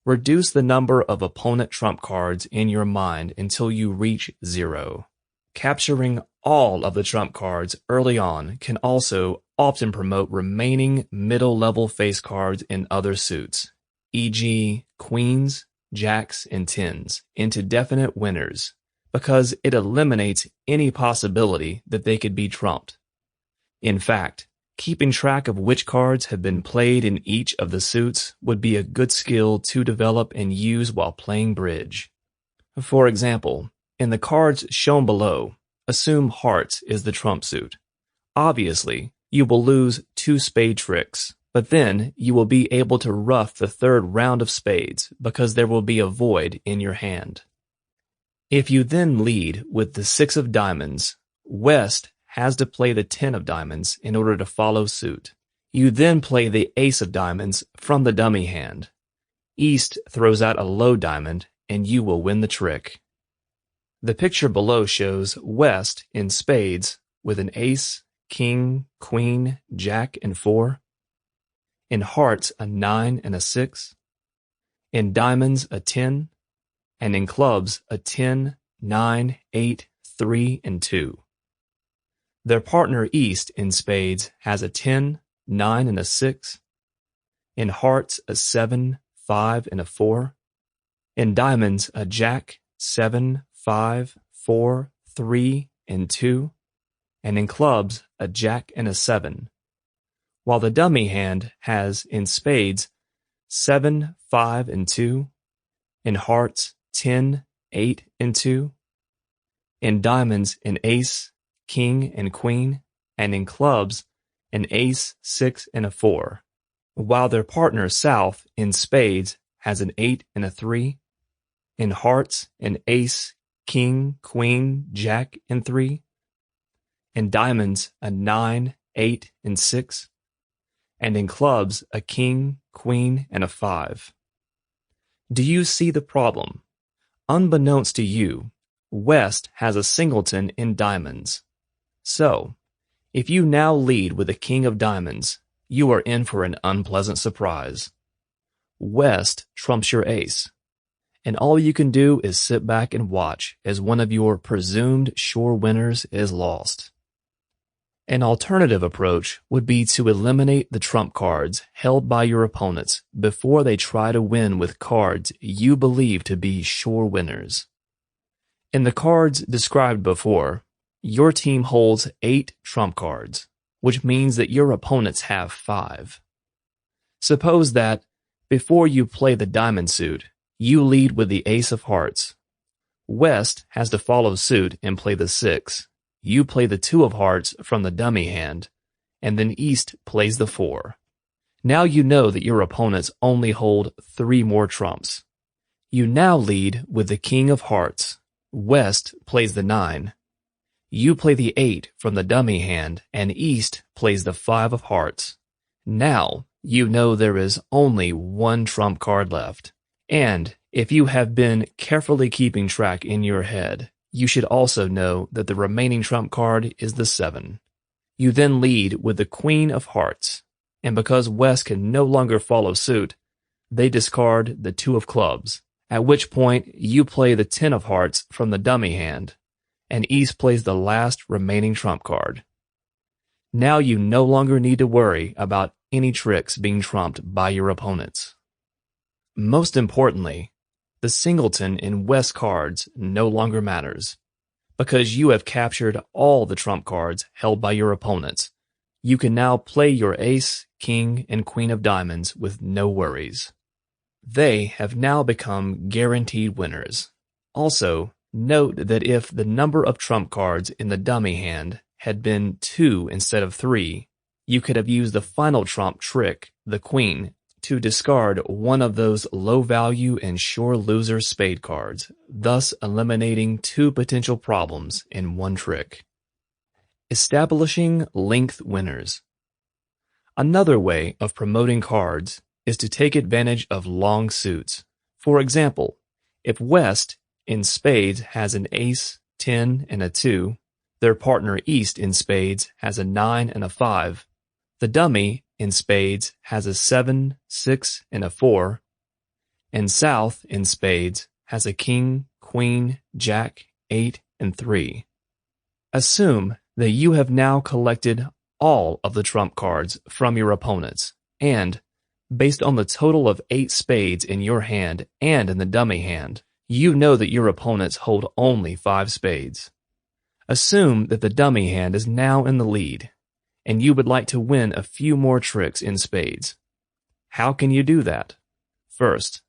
reduce the number of opponent trump cards in your mind until you reach 0. Capturing all of the trump cards early on can also often promote remaining middle-level face cards in other suits, e.g. queens, jacks, and 10s, into definite winners, because it eliminates any possibility that they could be trumped. In fact, keeping track of which cards have been played in each of the suits would be a good skill to develop and use while playing bridge. For example, in the cards shown below, assume hearts is the trump suit. Obviously, you will lose 2 spade tricks, but then you will be able to ruff the 3rd round of spades because there will be a void in your hand. If you then lead with the 6 of diamonds, West has to play the 10 of diamonds in order to follow suit. You then play the ace of diamonds from the dummy hand. East throws out a low diamond and you will win the trick. The picture below shows West in spades with an ace, king, queen, jack, and 4. In hearts, a 9 and a 6. In diamonds, a 10. And in clubs, a 10, 9, 8, 3, and 2. Their partner East in spades has a 10, 9, and a 6. In hearts, a 7, 5, and a 4. In diamonds, a jack, 7, 5, 4, 3, and 2. And in clubs, a jack and a 7. While the dummy hand has, in spades, 7, 5, and 2. In hearts, 10, 8, and 2. In diamonds, an ace, king, and queen. And in clubs, an ace, 6, and a 4. While their partner South, in spades, has an 8 and a 3. In hearts, an ace, king, queen, jack, and 3. in diamonds a 9, 8, and 6, and in clubs a king, queen, and a 5. Do you see the problem? Unbeknownst to you, West has a singleton in diamonds. So, if you now lead with a king of diamonds, you are in for an unpleasant surprise. West trumps your ace, and all you can do is sit back and watch as one of your presumed sure winners is lost. An alternative approach would be to eliminate the trump cards held by your opponents before they try to win with cards you believe to be sure winners. In the cards described before, your team holds 8 trump cards, which means that your opponents have 5. Suppose that, before you play the diamond suit, you lead with the ace of hearts. West has to follow suit and play the 6. You play the 2 of hearts from the dummy hand, and then East plays the 4. Now you know that your opponents only hold 3 more trumps. You now lead with the king of hearts. West plays the 9. You play the 8 from the dummy hand, and East plays the 5 of hearts. Now you know there is only 1 trump card left, and if you have been carefully keeping track in your head, you should also know that the remaining trump card is the 7. You then lead with the queen of hearts, and because West can no longer follow suit, they discard the 2 of clubs, at which point you play the 10 of hearts from the dummy hand, and East plays the last remaining trump card. Now you no longer need to worry about any tricks being trumped by your opponents. Most importantly, the singleton in West cards no longer matters, because you have captured all the trump cards held by your opponents. You can now play your ace, king, and queen of diamonds with no worries. They have now become guaranteed winners. Also, note that if the number of trump cards in the dummy hand had been 2 instead of 3, you could have used the final trump trick, the queen, to discard one of those low-value and sure loser spade cards, thus eliminating 2 potential problems in one trick. Establishing length winners. Another way of promoting cards is to take advantage of long suits. For example, if West in spades has an ace, 10, and a 2, their partner East in spades has a 9 and a 5, the dummy in spades has a 7, 6, and a 4, and South in spades has a king, queen, jack, 8, and 3. Assume that you have now collected all of the trump cards from your opponents, and, based on the total of 8 spades in your hand and in the dummy hand, you know that your opponents hold only 5 spades. Assume that the dummy hand is now in the lead, and you would like to win a few more tricks in spades. How can you do that? First,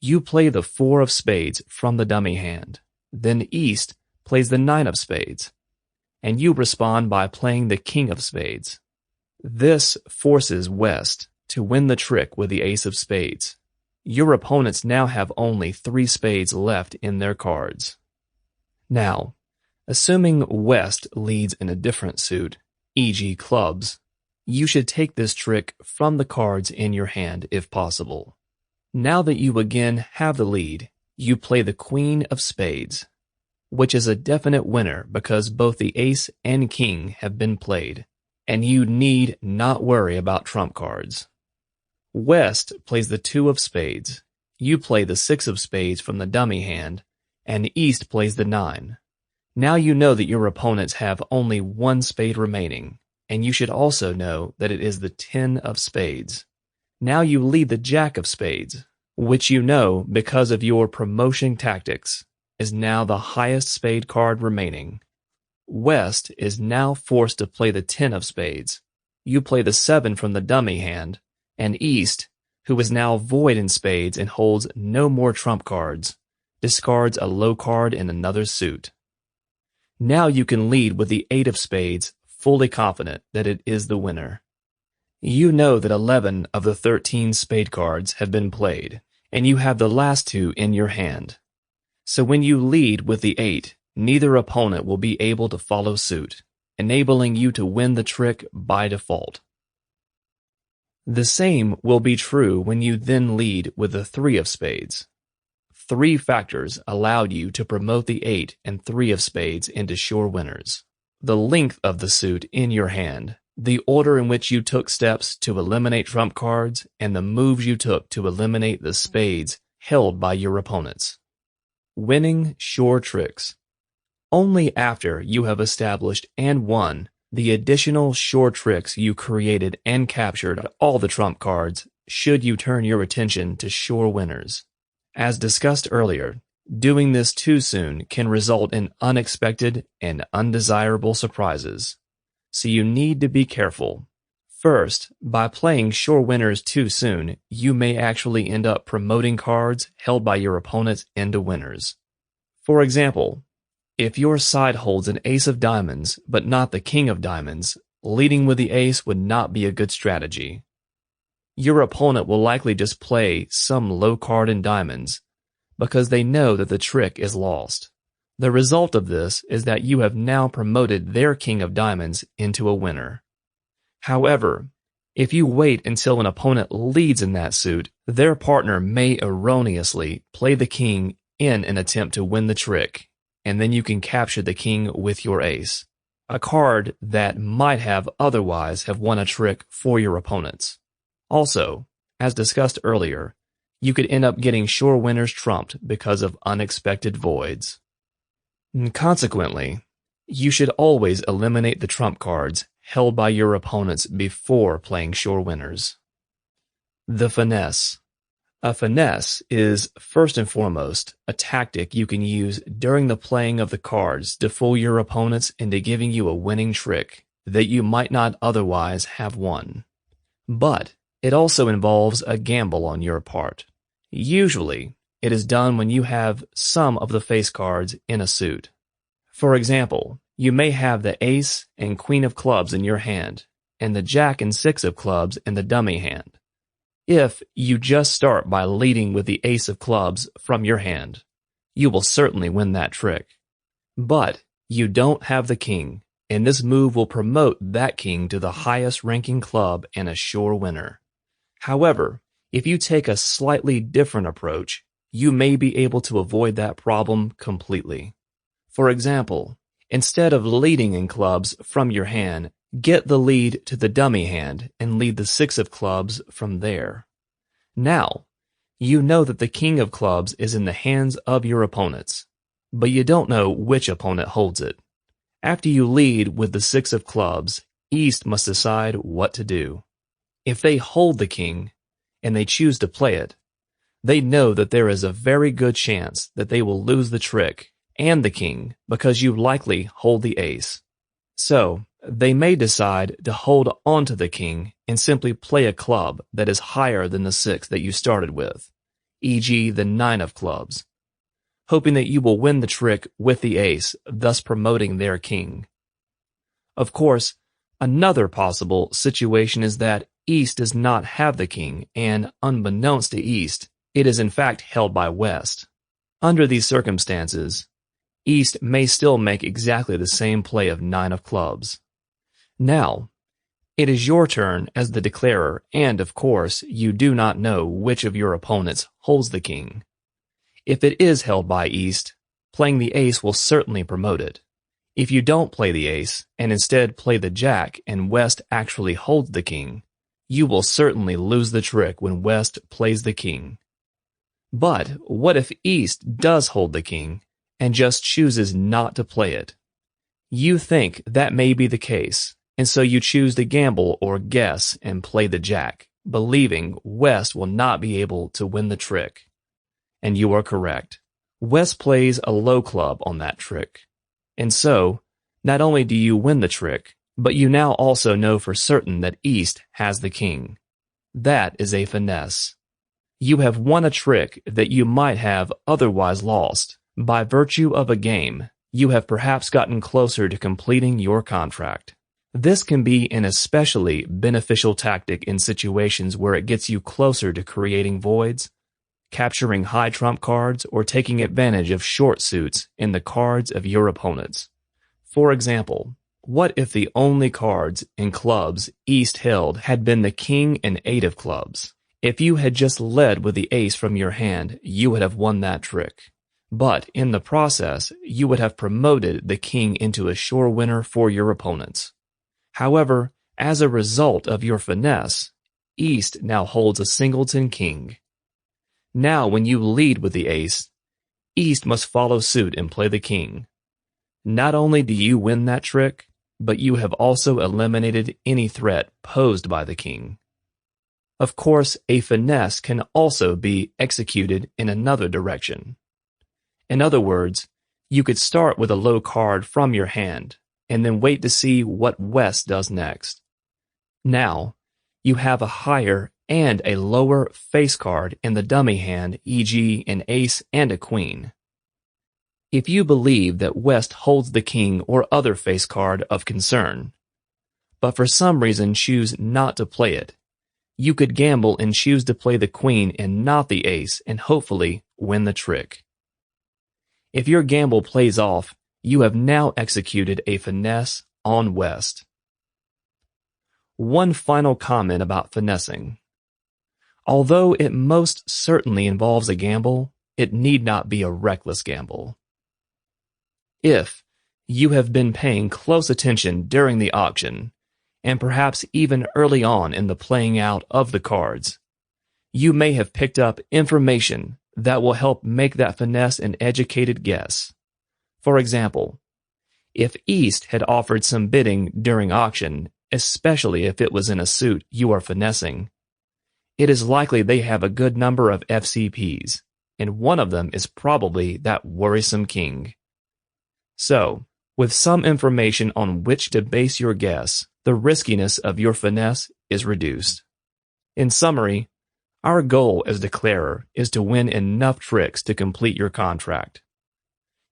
you play the 4 of spades from the dummy hand. Then East plays the 9 of spades, and you respond by playing the king of spades. This forces West to win the trick with the ace of spades. Your opponents now have only 3 spades left in their cards. Now, assuming West leads in a different suit, e.g. clubs, you should take this trick from the cards in your hand if possible. Now that you again have the lead, you play the queen of spades, which is a definite winner because both the ace and king have been played, and you need not worry about trump cards. West plays the 2 of spades, you play the 6 of spades from the dummy hand, and East plays the 9. Now you know that your opponents have only 1 spade remaining, and you should also know that it is the 10 of spades. Now you lead the jack of spades, which you know because of your promotion tactics is now the highest spade card remaining. West is now forced to play the 10 of spades. You play the 7 from the dummy hand, and East, who is now void in spades and holds no more trump cards, discards a low card in another suit. Now you can lead with the 8 of spades, fully confident that it is the winner. You know that 11 of the 13 spade cards have been played, and you have the last 2 in your hand. So when you lead with the 8, neither opponent will be able to follow suit, enabling you to win the trick by default. The same will be true when you then lead with the 3 of spades. 3 factors allowed you to promote the 8 and 3 of spades into sure winners. The length of the suit in your hand, the order in which you took steps to eliminate trump cards, and the moves you took to eliminate the spades held by your opponents. Winning sure tricks. Only after you have established and won the additional sure tricks you created and captured all the trump cards should you turn your attention to sure winners. As discussed earlier, doing this too soon can result in unexpected and undesirable surprises, so you need to be careful. First, by playing sure winners too soon, you may actually end up promoting cards held by your opponents into winners. For example, if your side holds an ace of diamonds but not the king of diamonds, leading with the ace would not be a good strategy. Your opponent will likely just play some low card in diamonds because they know that the trick is lost. The result of this is that you have now promoted their king of diamonds into a winner. However, if you wait until an opponent leads in that suit, their partner may erroneously play the king in an attempt to win the trick, and then you can capture the king with your ace, a card that might have otherwise have won a trick for your opponents. Also, as discussed earlier, you could end up getting sure winners trumped because of unexpected voids. Consequently, you should always eliminate the trump cards held by your opponents before playing sure winners. The finesse. A finesse is, first and foremost, a tactic you can use during the playing of the cards to fool your opponents into giving you a winning trick that you might not otherwise have won. But it also involves a gamble on your part. Usually, it is done when you have some of the face cards in a suit. For example, you may have the ace and queen of clubs in your hand, and the jack and 6 of clubs in the dummy hand. If you just start by leading with the ace of clubs from your hand, you will certainly win that trick. But you don't have the king, and this move will promote that king to the highest ranking club and a sure winner. However, if you take a slightly different approach, you may be able to avoid that problem completely. For example, instead of leading in clubs from your hand, get the lead to the dummy hand and lead the 6 of clubs from there. Now, you know that the king of clubs is in the hands of your opponents, but you don't know which opponent holds it. After you lead with the 6 of clubs, East must decide what to do. If they hold the king, and they choose to play it, they know that there is a very good chance that they will lose the trick and the king because you likely hold the ace. So, they may decide to hold on to the king and simply play a club that is higher than the 6 that you started with, e.g. the 9 of clubs, hoping that you will win the trick with the ace, thus promoting their king. Of course, another possible situation is that East does not have the king, and unbeknownst to East, it is in fact held by West. Under these circumstances, East may still make exactly the same play of 9 of clubs. Now, it is your turn as the declarer, and of course, you do not know which of your opponents holds the king. If it is held by East, playing the ace will certainly promote it. If you don't play the ace, and instead play the jack and West actually holds the king, you will certainly lose the trick when West plays the king. But what if East does hold the king and just chooses not to play it? You think that may be the case, and so you choose to gamble or guess and play the jack, believing West will not be able to win the trick. And you are correct. West plays a low club on that trick. And so, not only do you win the trick, but you now also know for certain that East has the king. That is a finesse. You have won a trick that you might have otherwise lost. By virtue of a game, you have perhaps gotten closer to completing your contract. This can be an especially beneficial tactic in situations where it gets you closer to creating voids, capturing high trump cards, or taking advantage of short suits in the cards of your opponents. For example, What if the only cards in clubs East held had been the king and 8 of clubs? If you had just led with the ace from your hand, you would have won that trick. But in the process, you would have promoted the king into a sure winner for your opponents. However, as a result of your finesse, East now holds a singleton king. Now when you lead with the ace, East must follow suit and play the king. Not only do you win that trick, but you have also eliminated any threat posed by the king. Of course, a finesse can also be executed in another direction. In other words, you could start with a low card from your hand, and then wait to see what West does next. Now, you have a higher and a lower face card in the dummy hand, e.g. an ace and a queen. If you believe that West holds the king or other face card of concern, but for some reason choose not to play it, you could gamble and choose to play the queen and not the ace and hopefully win the trick. If your gamble plays off, you have now executed a finesse on West. One final comment about finessing. Although it most certainly involves a gamble, it need not be a reckless gamble. If you have been paying close attention during the auction, and perhaps even early on in the playing out of the cards, you may have picked up information that will help make that finesse an educated guess. For example, if East had offered some bidding during auction, especially if it was in a suit you are finessing, it is likely they have a good number of FCPs, and one of them is probably that worrisome king. So, with some information on which to base your guess, the riskiness of your finesse is reduced. In summary, our goal as declarer is to win enough tricks to complete your contract.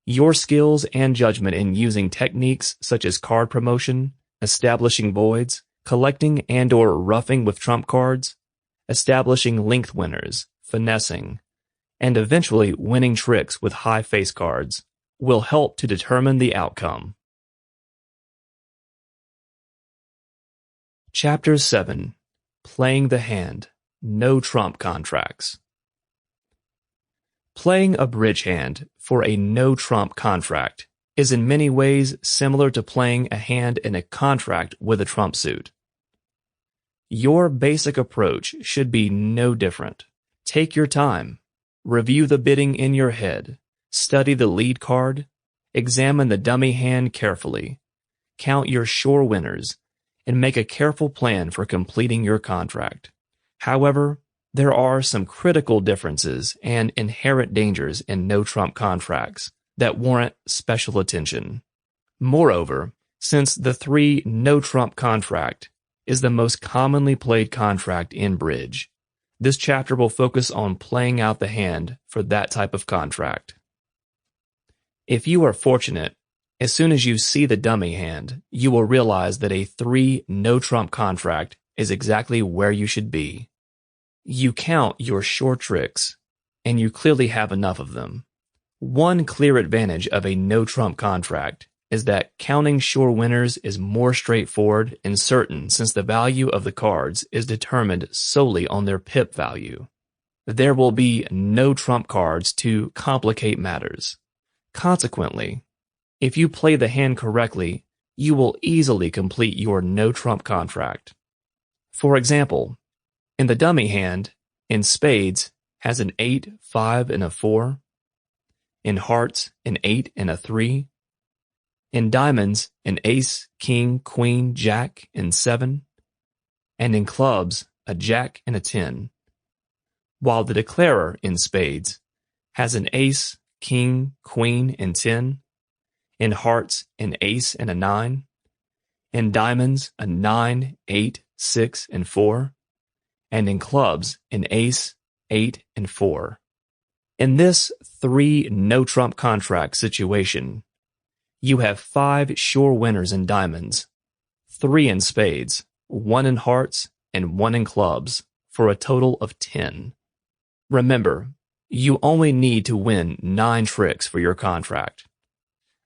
Your skills and judgment in using techniques such as card promotion, establishing voids, collecting and/or roughing with trump cards, establishing length winners, finessing, and eventually winning tricks with high face cards will help to determine the outcome. Chapter 7. Playing the Hand. No trump contracts. Playing a bridge hand for a no-trump contract is in many ways similar to playing a hand in a contract with a trump suit. Your basic approach should be no different. Take your time. Review the bidding in your head. Study the lead card. Examine the dummy hand carefully. Count your sure winners, and make a careful plan for completing your contract. However, there are some critical differences and inherent dangers in no-trump contracts that warrant special attention. Moreover, since the 3 no-trump contract is the most commonly played contract in bridge, this chapter will focus on playing out the hand for that type of contract. If you are fortunate, as soon as you see the dummy hand, you will realize that a 3 no-trump contract is exactly where you should be. You count your sure tricks, and you clearly have enough of them. One clear advantage of a no-trump contract is that counting sure winners is more straightforward and certain since the value of the cards is determined solely on their pip value. There will be no trump cards to complicate matters. Consequently, if you play the hand correctly, you will easily complete your no-trump contract. For example, in the dummy hand, in spades, has an 8, 5, and a 4. In hearts, an 8 and a 3. In diamonds, an ace, king, queen, jack, and 7. And in clubs, a jack and a 10. While the declarer in spades has an ace, king, queen, and 10. In hearts, an ace and a 9. In diamonds, a 9, 8, 6, and 4. And in clubs, an ace, 8, and 4. In this 3 no-trump contract situation, you have 5 sure winners in diamonds, 3 in spades, 1 in hearts, and 1 in clubs, for a total of 10. Remember, you only need to win 9 tricks for your contract.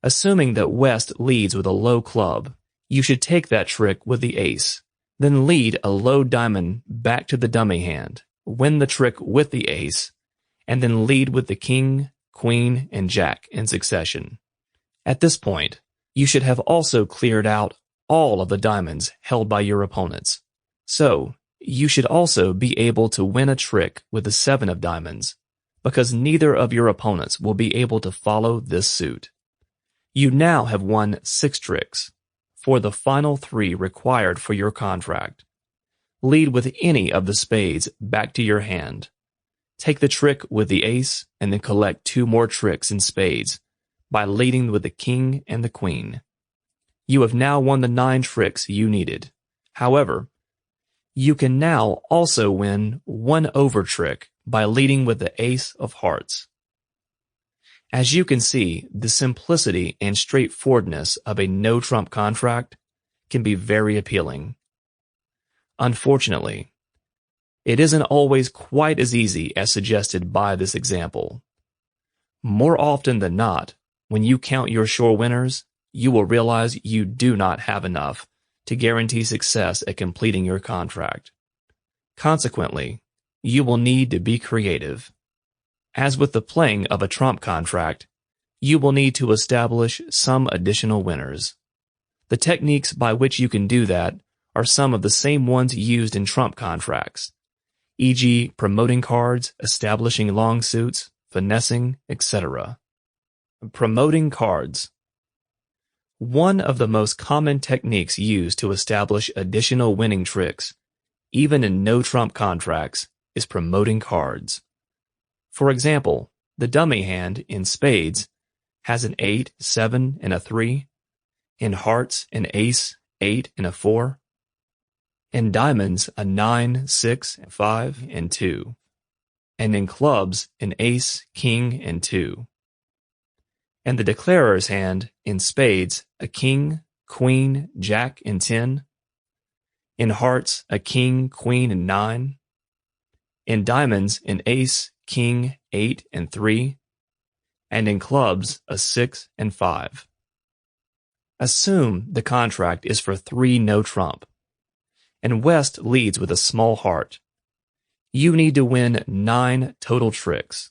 Assuming that West leads with a low club, You should take that trick with the ace, then lead a low diamond back to the dummy hand, win the trick with the ace, and then lead with the king, queen, and jack in succession. At this point, you should have also cleared out all of the diamonds held by your opponents. So, you should also be able to win a trick with the 7 of diamonds, because neither of your opponents will be able to follow this suit. You now have won 6 tricks, for the final 3 required for your contract. Lead with any of the spades back to your hand. Take the trick with the ace and then collect 2 more tricks in spades by leading with the king and the queen. You have now won the 9 tricks you needed. However, you can now also win 1 over trick by leading with the ace of hearts. As you can see, the simplicity and straightforwardness of a no-trump contract can be very appealing. Unfortunately, it isn't always quite as easy as suggested by this example. More often than not, when you count your sure winners, you will realize you do not have enough to guarantee success at completing your contract. Consequently, you will need to be creative. As with the playing of a trump contract, you will need to establish some additional winners. The techniques by which you can do that are some of the same ones used in trump contracts, e.g. promoting cards, establishing long suits, finessing, etc. Promoting cards. One of the most common techniques used to establish additional winning tricks, even in no-trump contracts, is promoting cards. For example, the dummy hand in spades has an 8, 7, and a 3, in hearts an ace, 8, and a 4, in diamonds a 9, 6, 5, and 2, and in clubs an ace, king, and 2. And the declarer's hand in spades a king, queen, jack, and 10, in hearts a king, queen, and 9, in diamonds an ace, king, 8, and 3, and in clubs a 6 and 5. Assume the contract is for 3 no-trump, and West leads with a small heart. You need to win 9 total tricks.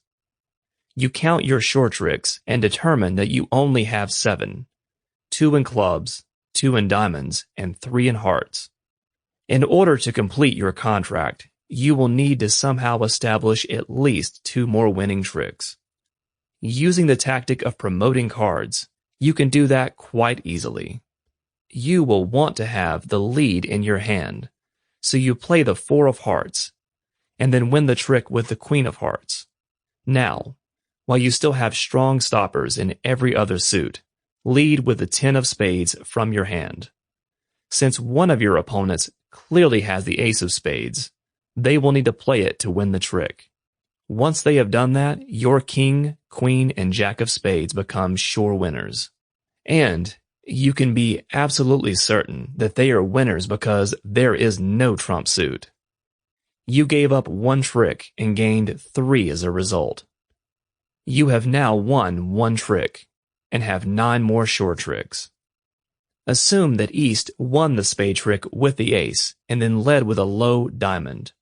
You count your sure tricks and determine that you only have 7, 2 in clubs, 2 in diamonds, and 3 in hearts. In order to complete your contract, you will need to somehow establish at least 2 more winning tricks. Using the tactic of promoting cards, you can do that quite easily. You will want to have the lead in your hand, so you play the 4 of hearts, and then win the trick with the queen of hearts. Now, while you still have strong stoppers in every other suit, lead with the 10 of spades from your hand. Since one of your opponents clearly has the ace of spades, they will need to play it to win the trick. Once they have done that, your king, queen, and jack of spades become sure winners. And you can be absolutely certain that they are winners because there is no trump suit. You gave up 1 trick and gained 3 as a result. You have now won 1 trick and have 9 more sure tricks. Assume that East won the spade trick with the ace and then led with a low diamond.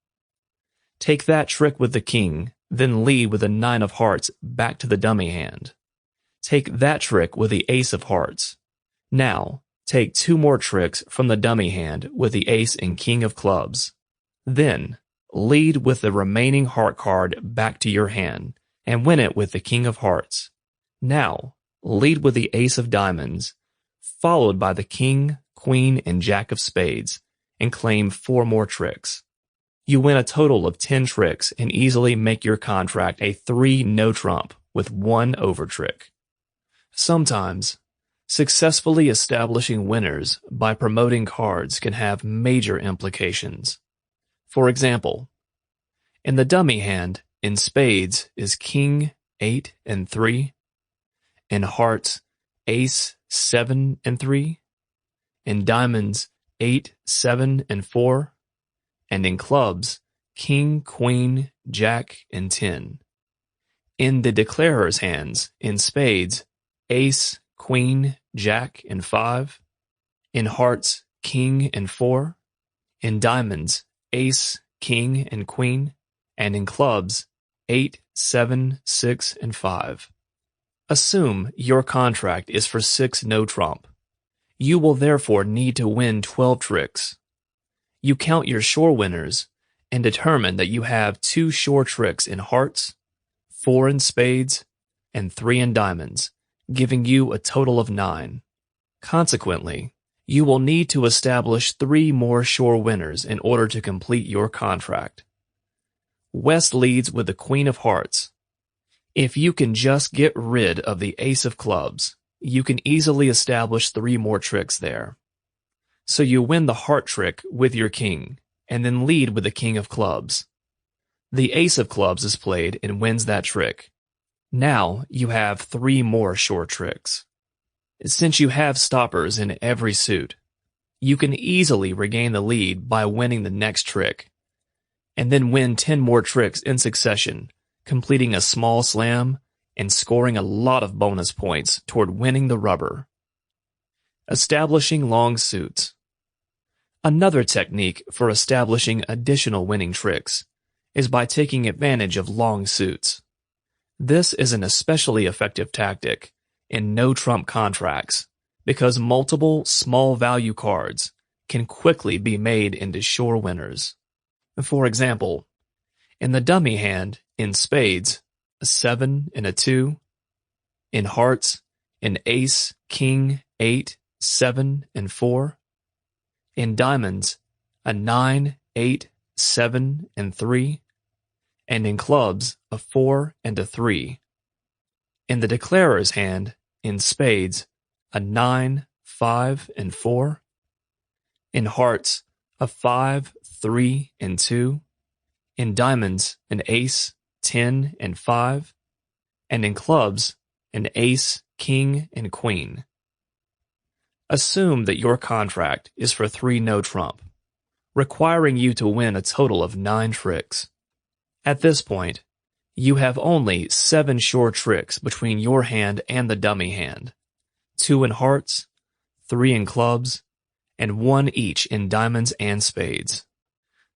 Take that trick with the king, then lead with a 9 of hearts back to the dummy hand. Take that trick with the ace of hearts. Now, take 2 more tricks from the dummy hand with the ace and king of clubs. Then, lead with the remaining heart card back to your hand and win it with the king of hearts. Now, lead with the ace of diamonds, followed by the king, queen, and jack of spades, and claim 4 more tricks. You win a total of 10 tricks and easily make your contract a 3 no-trump with 1 over trick. Sometimes, successfully establishing winners by promoting cards can have major implications. For example, in the dummy hand, in spades is king, 8, and 3, in hearts, ace, 7, and 3, in diamonds, 8, 7, and 4, and in clubs, king, queen, jack, and 10. In the declarer's hands, in spades, ace, queen, jack, and 5, In hearts, king and 4. In diamonds, ace, king, and queen. And in clubs, 8, 7, 6, and 5. Assume your contract is for 6 no trump. You will therefore need to win 12 tricks. You count your shore winners and determine that you have 2 shore tricks in hearts, 4 in spades, and 3 in diamonds, giving you a total of 9. Consequently, you will need to establish 3 more shore winners in order to complete your contract. West leads with the queen of hearts. If you can just get rid of the ace of clubs, you can easily establish 3 more tricks there. So you win the heart trick with your king, and then lead with the king of clubs. The ace of clubs is played and wins that trick. Now you have 3 more shore tricks. Since you have stoppers in every suit, you can easily regain the lead by winning the next trick, and then win 10 more tricks in succession, completing a small slam and scoring a lot of bonus points toward winning the rubber. Establishing long suits. Another technique for establishing additional winning tricks is by taking advantage of long suits. This is an especially effective tactic in no-trump contracts because multiple small-value cards can quickly be made into sure winners. For example, in the dummy hand, in spades, a 7 and a 2. In hearts, an ace, king, 8, 7, and 4. In diamonds, a 9, 8, 7, and 3. And in clubs, a 4 and a 3. In the declarer's hand, in spades, a 9, 5, and 4. In hearts, a 5, 3, and 2. In diamonds, an ace, 10, and 5. And in clubs, an ace, king, and queen. Assume that your contract is for 3 no trump, requiring you to win a total of 9 tricks. At this point, you have only 7 sure tricks between your hand and the dummy hand, 2 in hearts, 3 in clubs, and 1 each in diamonds and spades.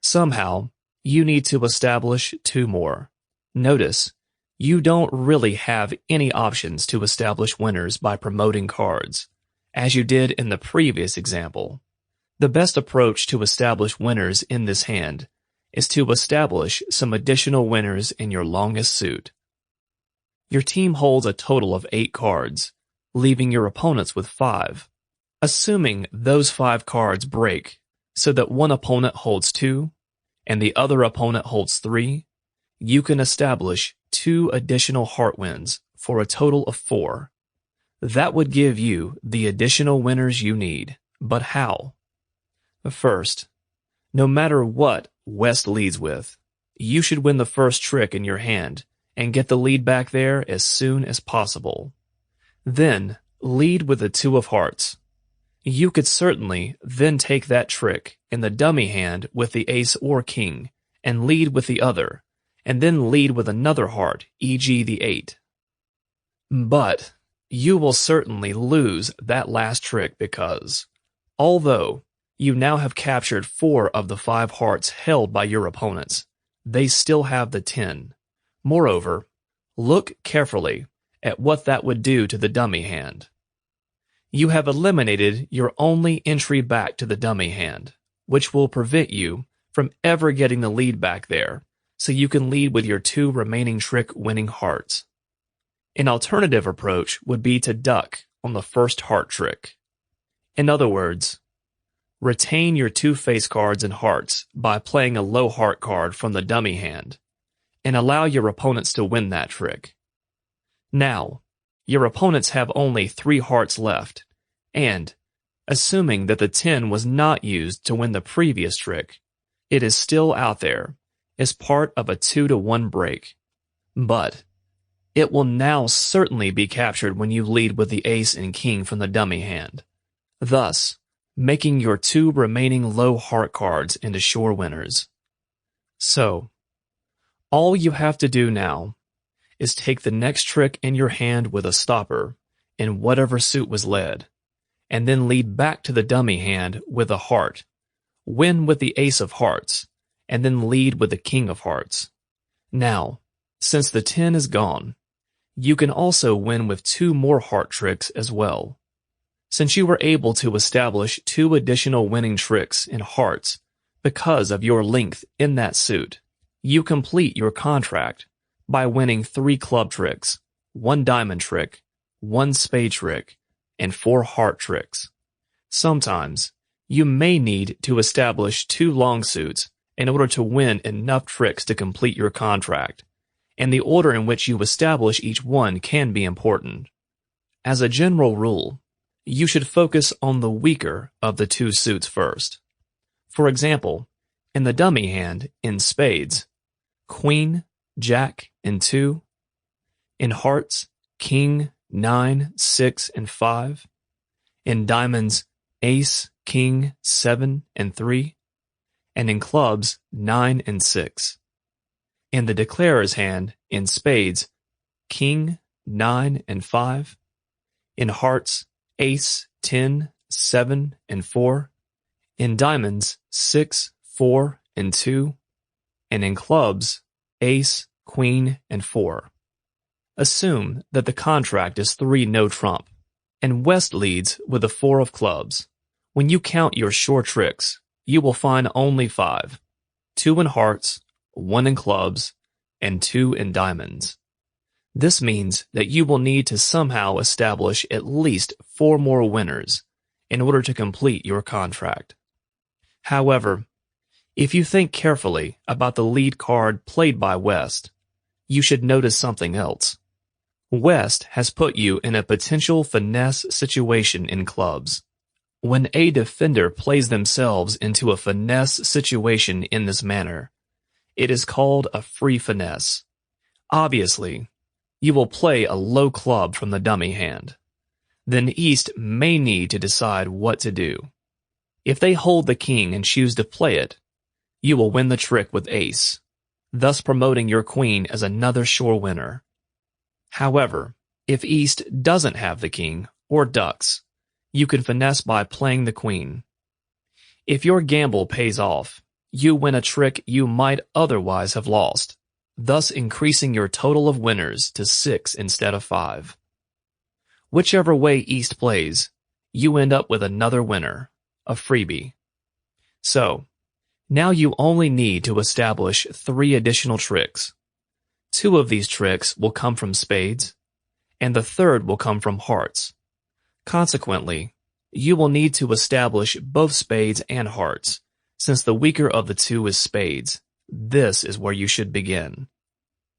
Somehow, you need to establish 2 more. Notice, you don't really have any options to establish winners by promoting cards, as you did in the previous example. The best approach to establish winners in this hand is to establish some additional winners in your longest suit. Your team holds a total of 8 cards, leaving your opponents with 5. Assuming those 5 cards break so that one opponent holds 2 and the other opponent holds 3, you can establish 2 additional heart wins for a total of 4. That would give you the additional winners you need, but how? First, no matter what West leads with, you should win the first trick in your hand and get the lead back there as soon as possible. Then, lead with the 2 of hearts. You could certainly then take that trick in the dummy hand with the ace or king and lead with the other, and then lead with another heart, e.g. the 8. But you will certainly lose that last trick because, although you now have captured 4 of the 5 hearts held by your opponents, they still have the 10. Moreover, look carefully at what that would do to the dummy hand. You have eliminated your only entry back to the dummy hand, which will prevent you from ever getting the lead back there, so you can lead with your 2 remaining trick-winning hearts. An alternative approach would be to duck on the first heart trick. In other words, retain your 2 face cards and hearts by playing a low heart card from the dummy hand, and allow your opponents to win that trick. Now, your opponents have only 3 hearts left, and, assuming that the 10 was not used to win the previous trick, it is still out there as part of a 2-to-1 break. But it will now certainly be captured when you lead with the ace and king from the dummy hand, thus making your 2 remaining low heart cards into sure winners. So, all you have to do now is take the next trick in your hand with a stopper in whatever suit was led, and then lead back to the dummy hand with a heart. Win with the ace of hearts, and then lead with the king of hearts. Now, since the 10 is gone, you can also win with 2 more heart tricks as well. Since you were able to establish 2 additional winning tricks in hearts because of your length in that suit, you complete your contract by winning 3 club tricks, 1 diamond trick, 1 spade trick, and 4 heart tricks. Sometimes, you may need to establish 2 long suits in order to win enough tricks to complete your contract, and the order in which you establish each one can be important. As a general rule, you should focus on the weaker of the 2 suits first. For example, in the dummy hand, in spades, Queen, Jack, and 2. In hearts, King, 9, 6, and 5. In diamonds, Ace, King, 7, and 3. And in clubs, 9 and 6. In the declarer's hand, in spades, King, 9, and 5. In hearts, Ace, 10, 7, and 4. In diamonds, 6, 4, and 2. And in clubs, Ace, Queen, and 4. Assume that the contract is 3 no trump, and West leads with the 4 of clubs. When you count your sure tricks, you will find only 5, 2 in hearts, 1 in clubs, and 2 in diamonds. This means that you will need to somehow establish at least 4 more winners in order to complete your contract. However, if you think carefully about the lead card played by West, you should notice something else. West has put you in a potential finesse situation in clubs. When a defender plays themselves into a finesse situation in this manner, it is called a free finesse. Obviously, you will play a low club from the dummy hand. Then East may need to decide what to do. If they hold the king and choose to play it, you will win the trick with ace, thus promoting your queen as another sure winner. However, if East doesn't have the king or ducks, you can finesse by playing the queen. If your gamble pays off, you win a trick you might otherwise have lost, thus increasing your total of winners to 6 instead of 5. Whichever way East plays, you end up with another winner, a freebie. So, now you only need to establish 3 additional tricks. 2 of these tricks will come from spades, and the third will come from hearts. Consequently, you will need to establish both spades and hearts. Since the weaker of the 2 is spades, this is where you should begin.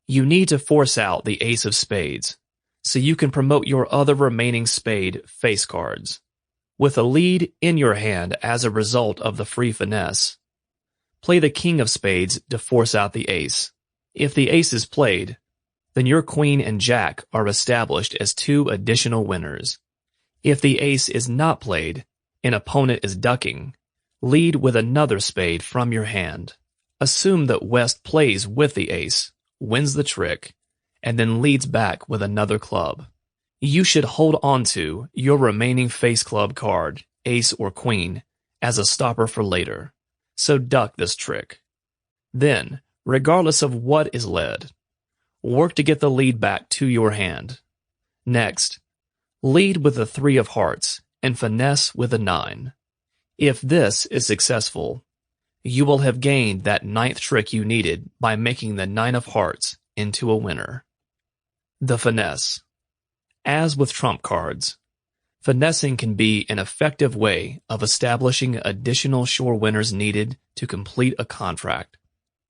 You need to force out the ace of spades, so you can promote your other remaining spade face cards. With a lead in your hand as a result of the free finesse, play the king of spades to force out the ace. If the ace is played, then your queen and jack are established as 2 additional winners. If the ace is not played, an opponent is ducking, lead with another spade from your hand. Assume that West plays with the ace, wins the trick, and then leads back with another club. You should hold on to your remaining face club card, ace or queen, as a stopper for later, so duck this trick. Then, regardless of what is led, work to get the lead back to your hand. Next, lead with the 3 of hearts and finesse with a 9. If this is successful, you will have gained that 9th trick you needed by making the 9 of hearts into a winner. The finesse. As with trump cards, finessing can be an effective way of establishing additional sure winners needed to complete a contract.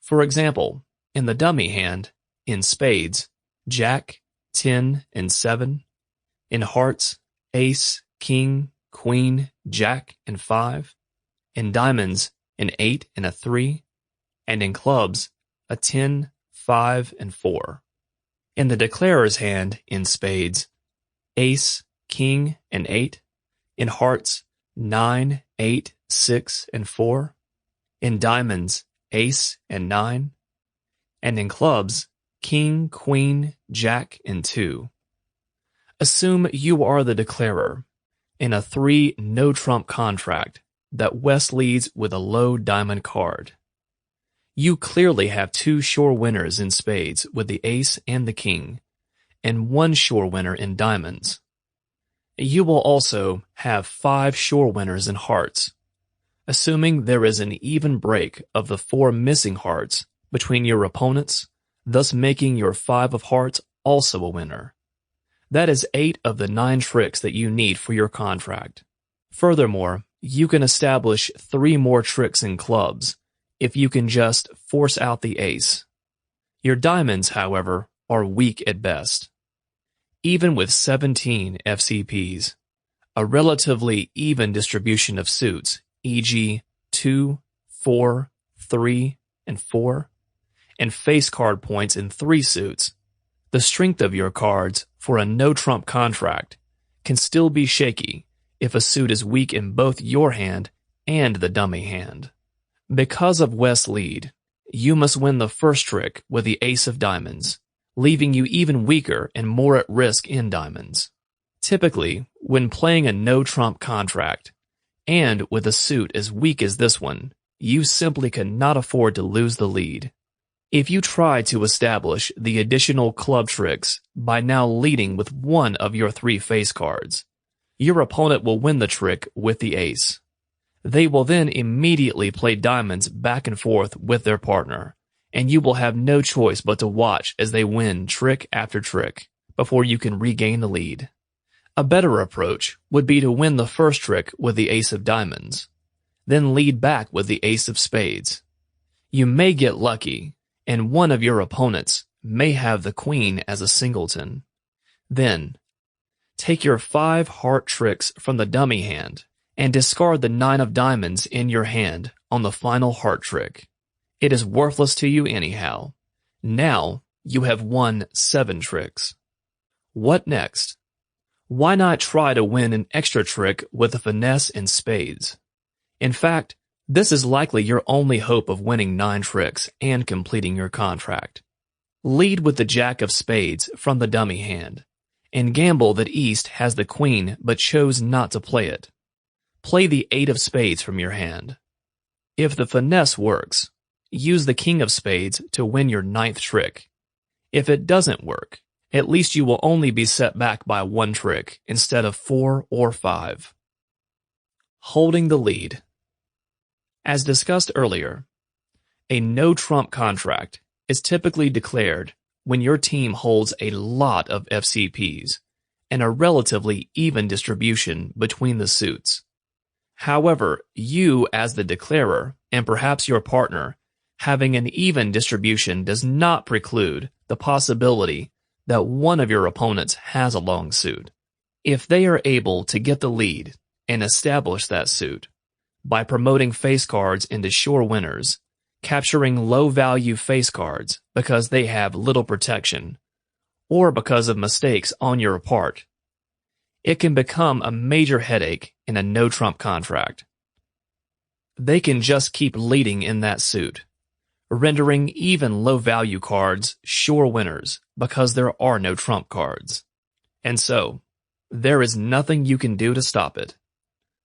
For example, in the dummy hand, in spades, Jack, 10, and 7. In hearts, Ace, King, Queen, Jack, and 5. In diamonds, an 8 and a 3. And in clubs, a 10, 5, and 4. In the declarer's hand, in spades, Ace, King, and 8. In hearts, 9, 8, 6, and 4. In diamonds, Ace and 9. And in clubs, King, Queen, Jack, and 2. Assume you are the declarer. in a 3 no-trump contract that West leads with a low diamond card. You clearly have 2 sure winners in spades with the ace and the king, and 1 sure winner in diamonds. You will also have 5 sure winners in hearts, assuming there is an even break of the 4 missing hearts between your opponents, thus making your 5 of hearts also a winner. That is 8 of the 9 tricks that you need for your contract. Furthermore, you can establish 3 more tricks in clubs if you can just force out the ace. Your diamonds, however, are weak at best. Even with 17 FCPs, a relatively even distribution of suits, e.g. 2, 4, 3, and 4, and face card points in 3 suits, the strength of your cards for a no-trump contract can still be shaky if a suit is weak in both your hand and the dummy hand. Because of West's lead, you must win the first trick with the ace of diamonds, leaving you even weaker and more at risk in diamonds. Typically, when playing a no-trump contract, and with a suit as weak as this one, you simply cannot afford to lose the lead. If you try to establish the additional club tricks by now leading with 1 of your 3 face cards, your opponent will win the trick with the ace. They will then immediately play diamonds back and forth with their partner, and you will have no choice but to watch as they win trick after trick before you can regain the lead. A better approach would be to win the first trick with the ace of diamonds, then lead back with the ace of spades. You may get lucky, and one of your opponents may have the queen as a singleton. Then, take your 5 heart tricks from the dummy hand and discard the 9 of diamonds in your hand on the final heart trick. It is worthless to you anyhow. Now you have won 7 tricks. What next? Why not try to win an extra trick with a finesse in spades? In fact, this is likely your only hope of winning 9 tricks and completing your contract. Lead with the jack of spades from the dummy hand, and gamble that East has the queen but chose not to play it. Play the 8 of spades from your hand. If the finesse works, use the king of spades to win your 9th trick. If it doesn't work, at least you will only be set back by 1 trick instead of 4 or 5. Holding the lead. As discussed earlier, a no-trump contract is typically declared when your team holds a lot of FCPs and a relatively even distribution between the suits. However, you as the declarer, and perhaps your partner, having an even distribution does not preclude the possibility that one of your opponents has a long suit. If they are able to get the lead and establish that suit, by promoting face cards into sure winners, capturing low-value face cards because they have little protection, or because of mistakes on your part, it can become a major headache in a no-trump contract. They can just keep leading in that suit, rendering even low-value cards sure winners because there are no trump cards. And so, there is nothing you can do to stop it.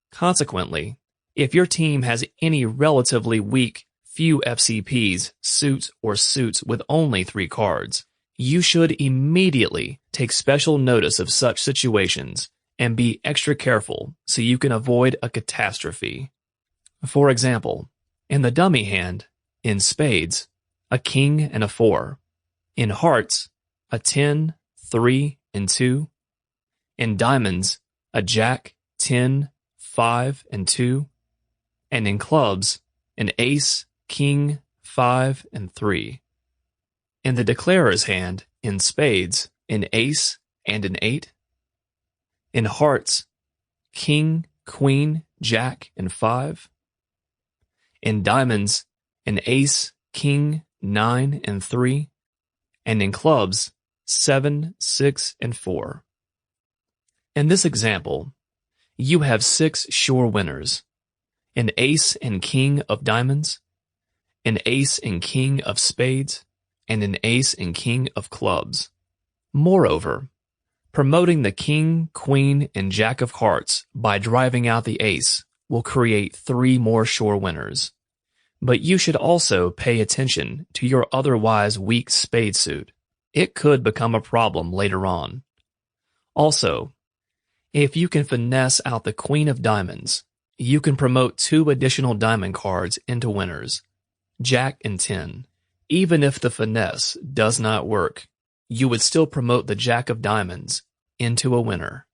Consequently, if your team has any relatively weak few FCPs, suits, or suits with only 3 cards, you should immediately take special notice of such situations and be extra careful so you can avoid a catastrophe. For example, in the dummy hand, in spades, a king and a 4. In hearts, a 10, 3, and 2. In diamonds, a jack, 10, 5, and 2. And in clubs, an ace, king, 5, and 3. In the declarer's hand, in spades, an ace and an 8. In hearts, king, queen, jack, and 5. In diamonds, an ace, king, 9, and 3. And in clubs, 7, 6, and 4. In this example, you have 6 sure winners. An ace and king of diamonds, an ace and king of spades, and an ace and king of clubs. Moreover, Promoting the king, queen, and jack of hearts by driving out the ace will create 3 more sure winners. But you should also pay attention to your otherwise weak spade suit. It could become a problem later on. Also, if you can finesse out the queen of diamonds, you can promote 2 additional diamond cards into winners, jack and 10. Even if the finesse does not work, you would still promote the jack of diamonds into a winner.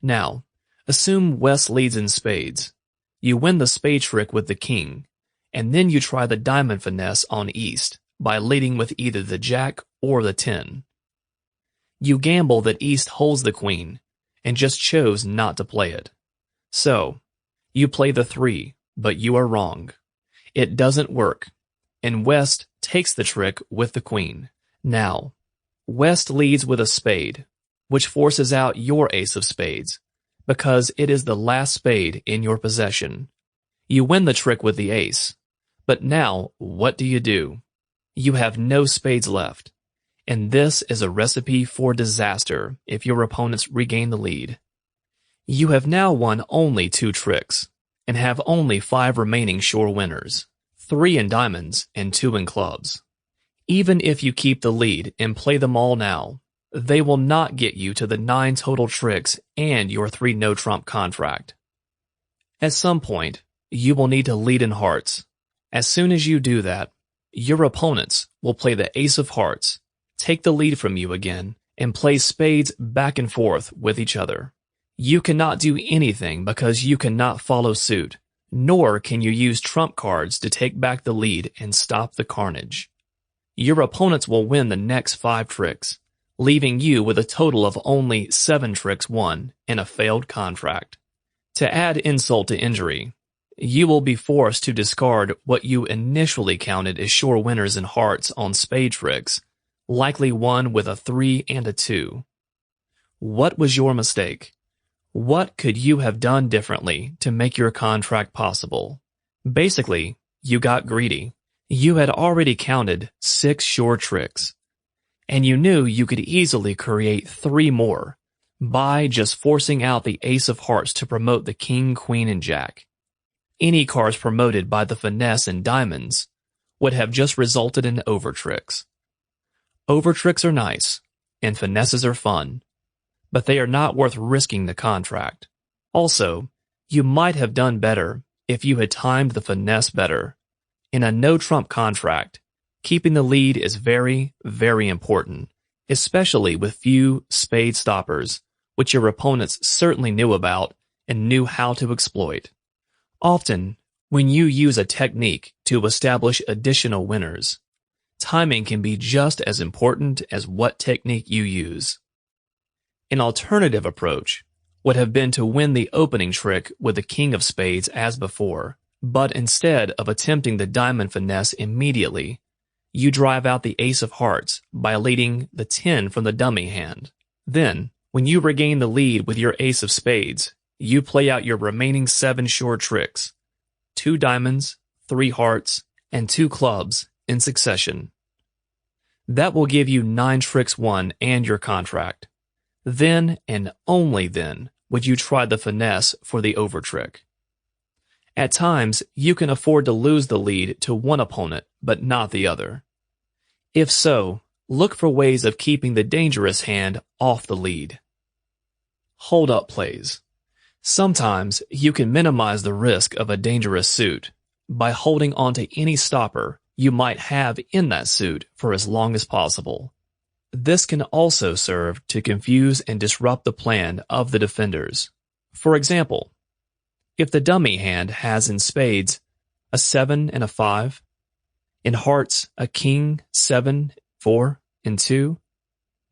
Now, assume West leads in spades. You win the spade trick with the king, and then you try the diamond finesse on East by leading with either the jack or the 10. You gamble that East holds the queen and just chose not to play it. So, you play the 3, but you are wrong. It doesn't work, and West takes the trick with the queen. Now, West leads with a spade, which forces out your ace of spades, because it is the last spade in your possession. You win the trick with the ace, but now what do? You have no spades left, and this is a recipe for disaster if your opponents regain the lead. You have now won only 2 tricks, and have only 5 remaining sure winners, 3 in diamonds and 2 in clubs. Even if you keep the lead and play them all now, they will not get you to the 9 total tricks and your 3 no-trump contract. At some point, you will need to lead in hearts. As soon as you do that, your opponents will play the ace of hearts, take the lead from you again, and play spades back and forth with each other. You cannot do anything because you cannot follow suit, nor can you use trump cards to take back the lead and stop the carnage. Your opponents will win the next 5 tricks, leaving you with a total of only 7 tricks won and a failed contract. To add insult to injury, you will be forced to discard what you initially counted as sure winners in hearts on spade tricks, likely won with a 3 and a 2. What was your mistake? What could you have done differently to make your contract possible? Basically, you got greedy. You had already counted 6 sure tricks, and you knew you could easily create 3 more by just forcing out the ace of hearts to promote the king, queen, and jack. Any cards promoted by the finesse and diamonds would have just resulted in over tricks. Over tricks are nice, and finesses are fun, but they are not worth risking the contract. Also, you might have done better if you had timed the finesse better. In a no-trump contract, keeping the lead is very, very important, especially with few spade stoppers, which your opponents certainly knew about and knew how to exploit. Often, when you use a technique to establish additional winners, timing can be just as important as what technique you use. An alternative approach would have been to win the opening trick with the king of spades as before, but instead of attempting the diamond finesse immediately, you drive out the ace of hearts by leading the 10 from the dummy hand. Then, when you regain the lead with your ace of spades, you play out your remaining 7 sure tricks, 2 diamonds, 3 hearts, and 2 clubs in succession. That will give you 9 tricks won and your contract. Then, and only then, would you try the finesse for the over trick. At times, you can afford to lose the lead to one opponent, but not the other. If so, look for ways of keeping the dangerous hand off the lead. Hold-up plays. Sometimes you can minimize the risk of a dangerous suit by holding onto any stopper you might have in that suit for as long as possible. This can also serve to confuse and disrupt the plan of the defenders. For example, if the dummy hand has in spades a 7 and a 5, in hearts a king, 7, 4, and 2,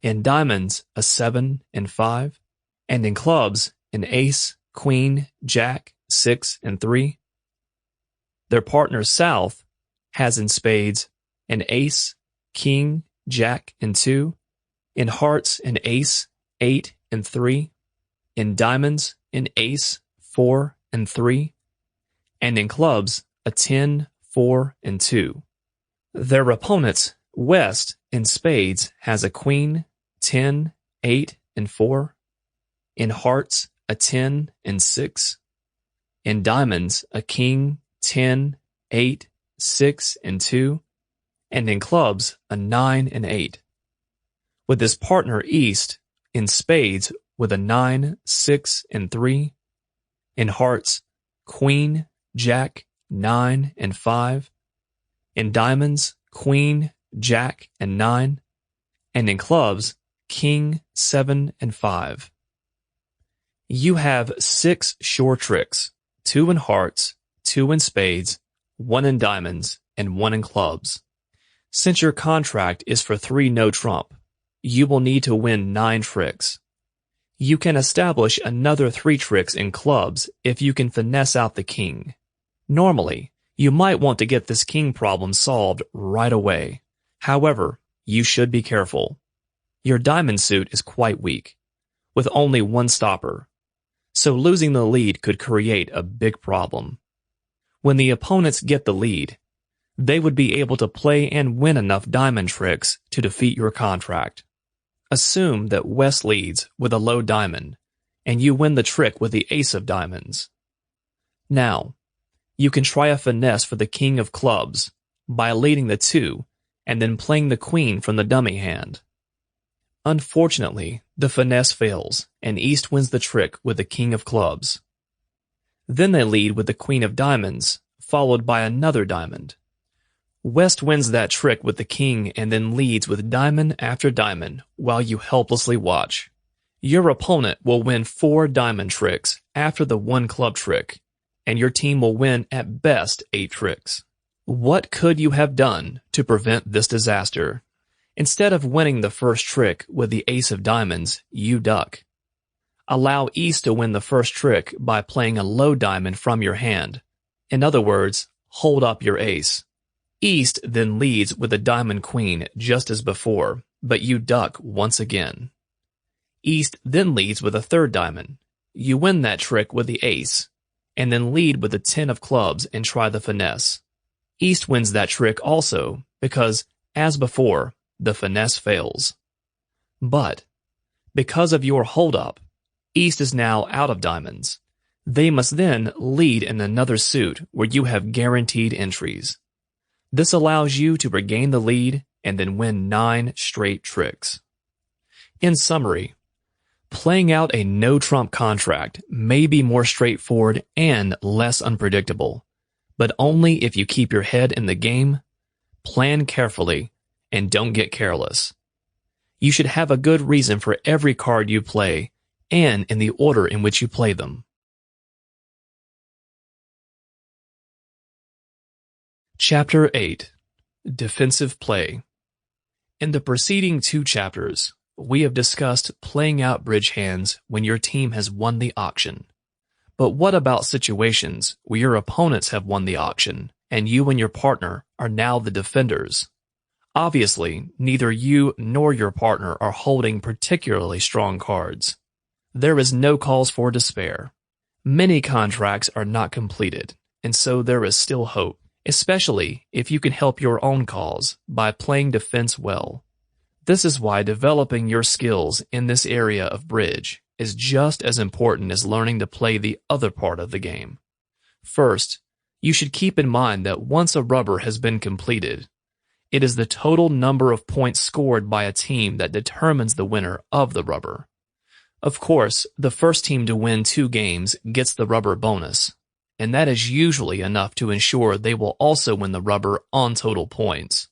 in diamonds a 7 and 5, and in clubs an ace, queen, jack, 6, and 3, their partner south has in spades an ace, king, jack, and 2, in hearts an ace, 8, and 3, in diamonds an ace, 4, and 3, and in clubs a 10, 4, and 2. Their opponents, west, in spades has a queen, 10, 8, and 4, In hearts, a 10 and 6. In diamonds, a king, 10, 8, 6, and 2. And in clubs, a 9 and 8. With his partner East, in spades, with a 9, 6, and 3. In hearts, queen, jack, 9, and 5. In diamonds, queen, jack, and 9. And in clubs, king, 7, and 5. You have 6 sure tricks, 2 in hearts, 2 in spades, 1 in diamonds, and 1 in clubs. Since your contract is for 3 no trump, you will need to win 9 tricks. You can establish another 3 tricks in clubs if you can finesse out the king. Normally, you might want to get this king problem solved right away. However, you should be careful. Your diamond suit is quite weak, with only 1 stopper, so losing the lead could create a big problem. When the opponents get the lead, they would be able to play and win enough diamond tricks to defeat your contract. Assume that West leads with a low diamond, and you win the trick with the ace of diamonds. Now, you can try a finesse for the king of clubs by leading the 2 and then playing the queen from the dummy hand. Unfortunately, the finesse fails, and East wins the trick with the king of clubs. Then they lead with the queen of diamonds, followed by another diamond. West wins that trick with the king and then leads with diamond after diamond while you helplessly watch. Your opponent will win 4 diamond tricks after the 1 club trick, and your team will win at best 8 tricks. What could you have done to prevent this disaster? Instead of winning the first trick with the ace of diamonds, you duck. Allow East to win the first trick by playing a low diamond from your hand. In other words, hold up your ace. East then leads with a diamond queen just as before, but you duck once again. East then leads with a third diamond. You win that trick with the ace, and then lead with the 10 of clubs and try the finesse. East wins that trick also because, as before, the finesse fails. But, because of your hold-up, East is now out of diamonds. They must then lead in another suit where you have guaranteed entries. This allows you to regain the lead and then win 9 straight tricks. In summary, playing out a no-trump contract may be more straightforward and less unpredictable, but only if you keep your head in the game, plan carefully, and don't get careless. You should have a good reason for every card you play and in the order in which you play them. Chapter 8. Defensive Play. In the preceding 2 chapters, we have discussed playing out bridge hands when your team has won the auction. But what about situations where your opponents have won the auction and you and your partner are now the defenders? Obviously, neither you nor your partner are holding particularly strong cards. There is no cause for despair. Many contracts are not completed, and so there is still hope, especially if you can help your own cause by playing defense well. This is why developing your skills in this area of bridge is just as important as learning to play the other part of the game. First, you should keep in mind that once a rubber has been completed, it is the total number of points scored by a team that determines the winner of the rubber. Of course, the first team to win 2 games gets the rubber bonus, and that is usually enough to ensure they will also win the rubber on total points.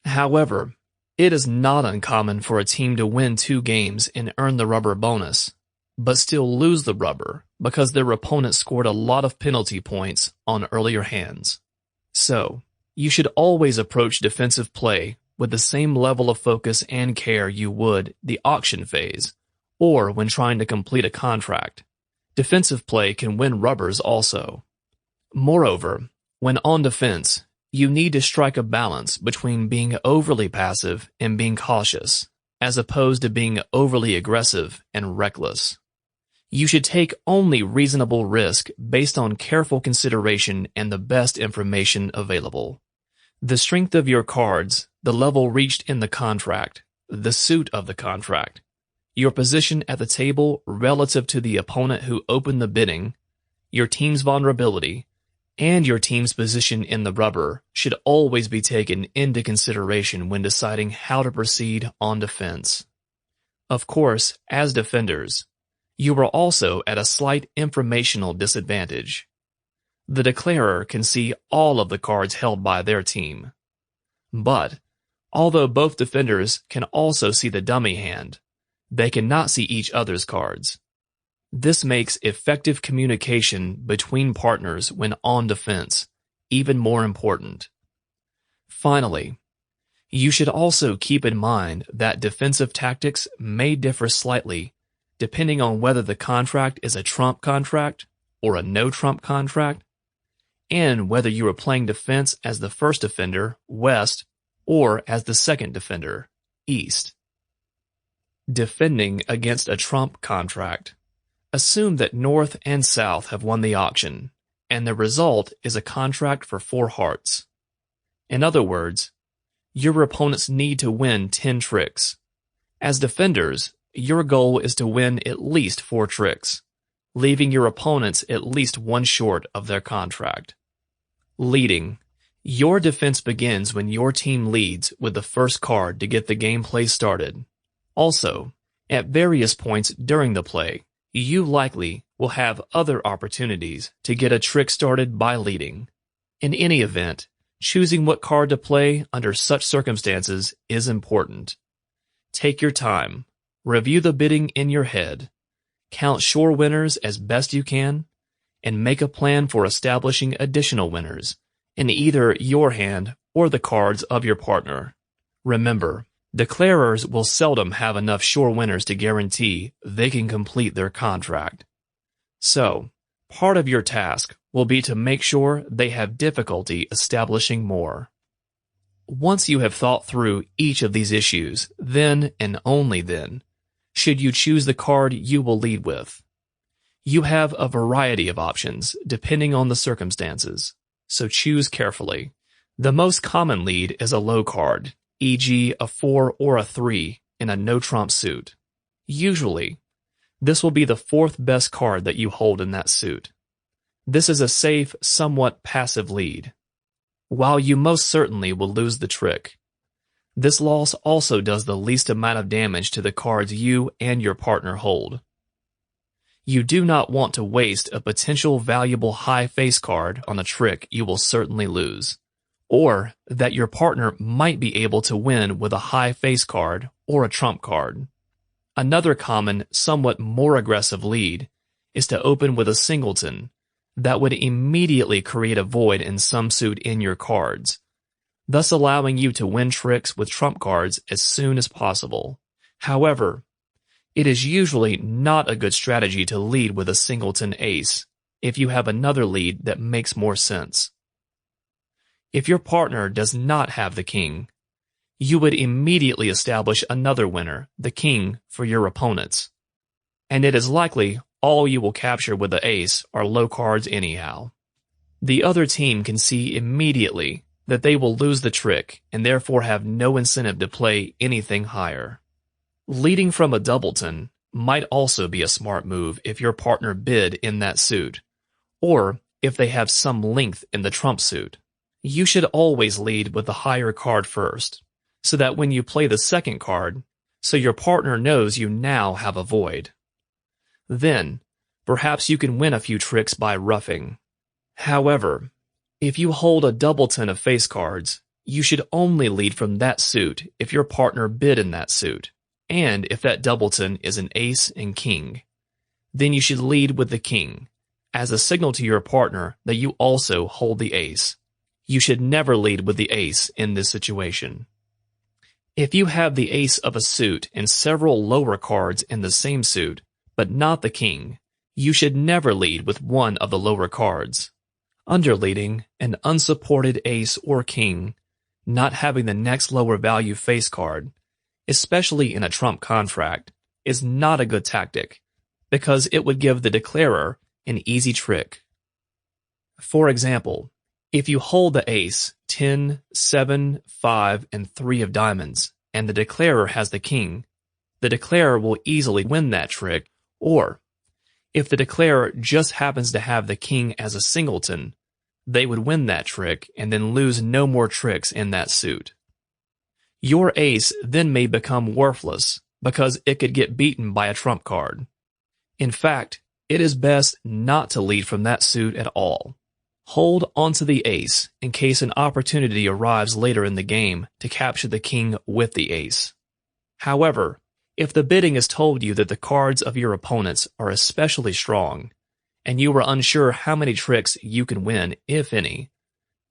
However, it is not uncommon for a team to win 2 games and earn the rubber bonus, but still lose the rubber because their opponent scored a lot of penalty points on earlier hands. So, you should always approach defensive play with the same level of focus and care you would the auction phase, or when trying to complete a contract. Defensive play can win rubbers also. Moreover, when on defense, you need to strike a balance between being overly passive and being cautious, as opposed to being overly aggressive and reckless. You should take only reasonable risk based on careful consideration and the best information available. The strength of your cards, the level reached in the contract, the suit of the contract, your position at the table relative to the opponent who opened the bidding, your team's vulnerability, and your team's position in the rubber should always be taken into consideration when deciding how to proceed on defense. Of course, as defenders, you are also at a slight informational disadvantage. The declarer can see all of the cards held by their team. But, although both defenders can also see the dummy hand, they cannot see each other's cards. This makes effective communication between partners when on defense even more important. Finally, you should also keep in mind that defensive tactics may differ slightly depending on whether the contract is a trump contract or a no-trump contract, and whether you are playing defense as the first defender, west, or as the second defender, east. Defending against a trump contract. Assume that North and South have won the auction, and the result is a contract for 4 hearts. In other words, your opponents need to win 10 tricks. As defenders, your goal is to win at least 4 tricks, leaving your opponents at least 1 short of their contract. Leading. Your defense begins when your team leads with the first card to get the gameplay started. Also, at various points during the play, you likely will have other opportunities to get a trick started by leading. In any event, choosing what card to play under such circumstances is important. Take your time, review the bidding in your head, count sure winners as best you can, and make a plan for establishing additional winners in either your hand or the cards of your partner. Remember, declarers will seldom have enough sure winners to guarantee they can complete their contract. So, part of your task will be to make sure they have difficulty establishing more. Once you have thought through each of these issues, then and only then, should you choose the card you will lead with. You have a variety of options depending on the circumstances, so choose carefully. The most common lead is a low card, e.g. a 4 or a 3 in a no-trump suit. Usually, this will be the 4th best card that you hold in that suit. This is a safe, somewhat passive lead. While you most certainly will lose the trick, this loss also does the least amount of damage to the cards you and your partner hold. You do not want to waste a potential valuable high face card on a trick you will certainly lose, or that your partner might be able to win with a high face card or a trump card. Another common, somewhat more aggressive lead is to open with a singleton that would immediately create a void in some suit in your cards, thus allowing you to win tricks with trump cards as soon as possible. However, it is usually not a good strategy to lead with a singleton ace if you have another lead that makes more sense. If your partner does not have the king, you would immediately establish another winner, the king, for your opponents. And it is likely all you will capture with the ace are low cards anyhow. The other team can see immediately that they will lose the trick and therefore have no incentive to play anything higher. Leading from a doubleton might also be a smart move if your partner bid in that suit, or if they have some length in the trump suit. You should always lead with the higher card first, so that when you play the second card, so your partner knows you now have a void. Then, perhaps you can win a few tricks by roughing. However, if you hold a doubleton of face cards, you should only lead from that suit if your partner bid in that suit, and if that doubleton is an ace and king. Then you should lead with the king, as a signal to your partner that you also hold the ace. You should never lead with the ace in this situation. If you have the ace of a suit and several lower cards in the same suit, but not the king, you should never lead with one of the lower cards. Underleading, an unsupported ace or king, not having the next lower value face card, especially in a trump contract, is not a good tactic, because it would give the declarer an easy trick. For example, if you hold the ace, 10, 7, 5, and 3 of diamonds, and the declarer has the king, the declarer will easily win that trick, or if the declarer just happens to have the king as a singleton, they would win that trick and then lose no more tricks in that suit. Your ace then may become worthless because it could get beaten by a trump card. In fact, it is best not to lead from that suit at all. Hold onto the ace in case an opportunity arrives later in the game to capture the king with the ace. However, if the bidding has told you that the cards of your opponents are especially strong, and you are unsure how many tricks you can win, if any,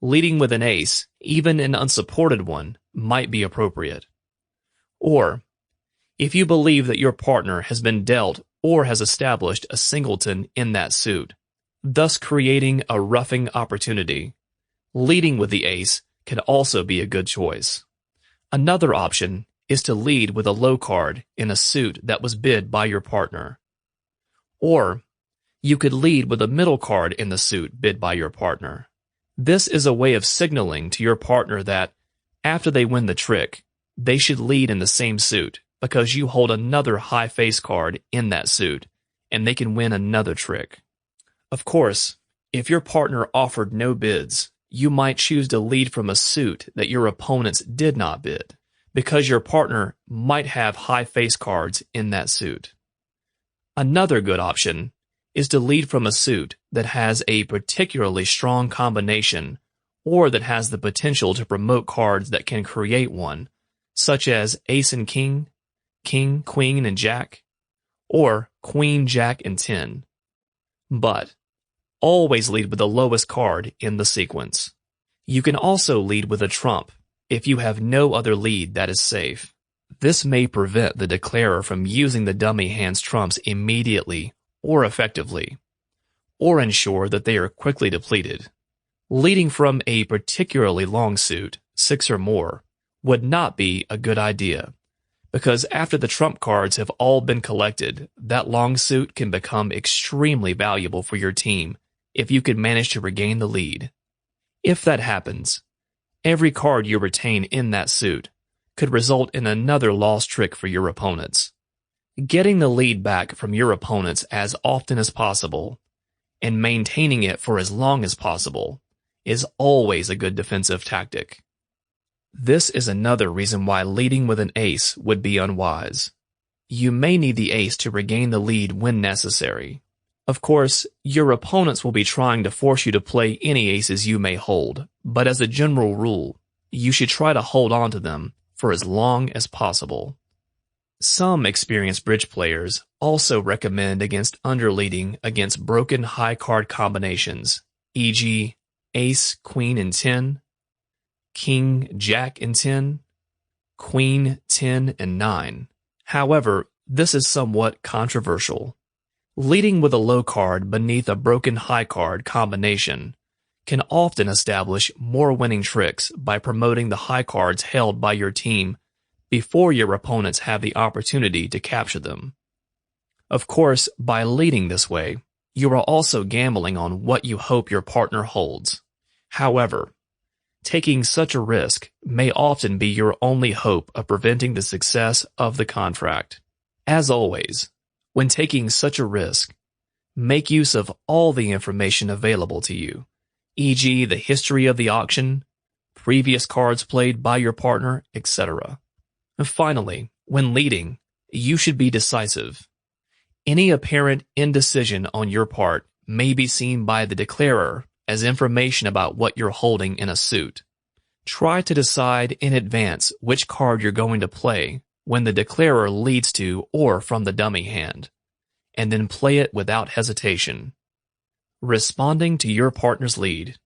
leading with an ace, even an unsupported one, might be appropriate. Or, if you believe that your partner has been dealt or has established a singleton in that suit, thus creating a roughing opportunity, leading with the ace can also be a good choice. Another option is to lead with a low card in a suit that was bid by your partner. Or, you could lead with a middle card in the suit bid by your partner. This is a way of signaling to your partner that, after they win the trick, they should lead in the same suit because you hold another high face card in that suit, and they can win another trick. Of course, if your partner offered no bids, you might choose to lead from a suit that your opponents did not bid, because your partner might have high face cards in that suit. Another good option is to lead from a suit that has a particularly strong combination or that has the potential to promote cards that can create one, such as ace and king, king, queen, and jack, or queen, jack, and 10. But always lead with the lowest card in the sequence. You can also lead with a trump if you have no other lead that is safe. This may prevent the declarer from using the dummy hand's trumps immediately or effectively, or ensure that they are quickly depleted. Leading from a particularly long suit, 6 or more, would not be a good idea, because after the trump cards have all been collected, that long suit can become extremely valuable for your team if you can manage to regain the lead. If that happens, every card you retain in that suit could result in another lost trick for your opponents. Getting the lead back from your opponents as often as possible and maintaining it for as long as possible is always a good defensive tactic. This is another reason why leading with an ace would be unwise. You may need the ace to regain the lead when necessary. Of course, your opponents will be trying to force you to play any aces you may hold, but as a general rule, you should try to hold on to them for as long as possible. Some experienced bridge players also recommend against underleading against broken high card combinations, e.g., ace, queen, and 10, king, jack, and 10, queen, 10, and 9. However, this is somewhat controversial. Leading with a low card beneath a broken high card combination can often establish more winning tricks by promoting the high cards held by your team before your opponents have the opportunity to capture them. Of course, by leading this way, you are also gambling on what you hope your partner holds. However, taking such a risk may often be your only hope of preventing the success of the contract. As always, when taking such a risk, make use of all the information available to you, e.g. the history of the auction, previous cards played by your partner, etc. Finally, when leading, you should be decisive. Any apparent indecision on your part may be seen by the declarer as information about what you're holding in a suit. Try to decide in advance which card you're going to play when the declarer leads to or from the dummy hand, and then play it without hesitation. Responding to your partner's lead.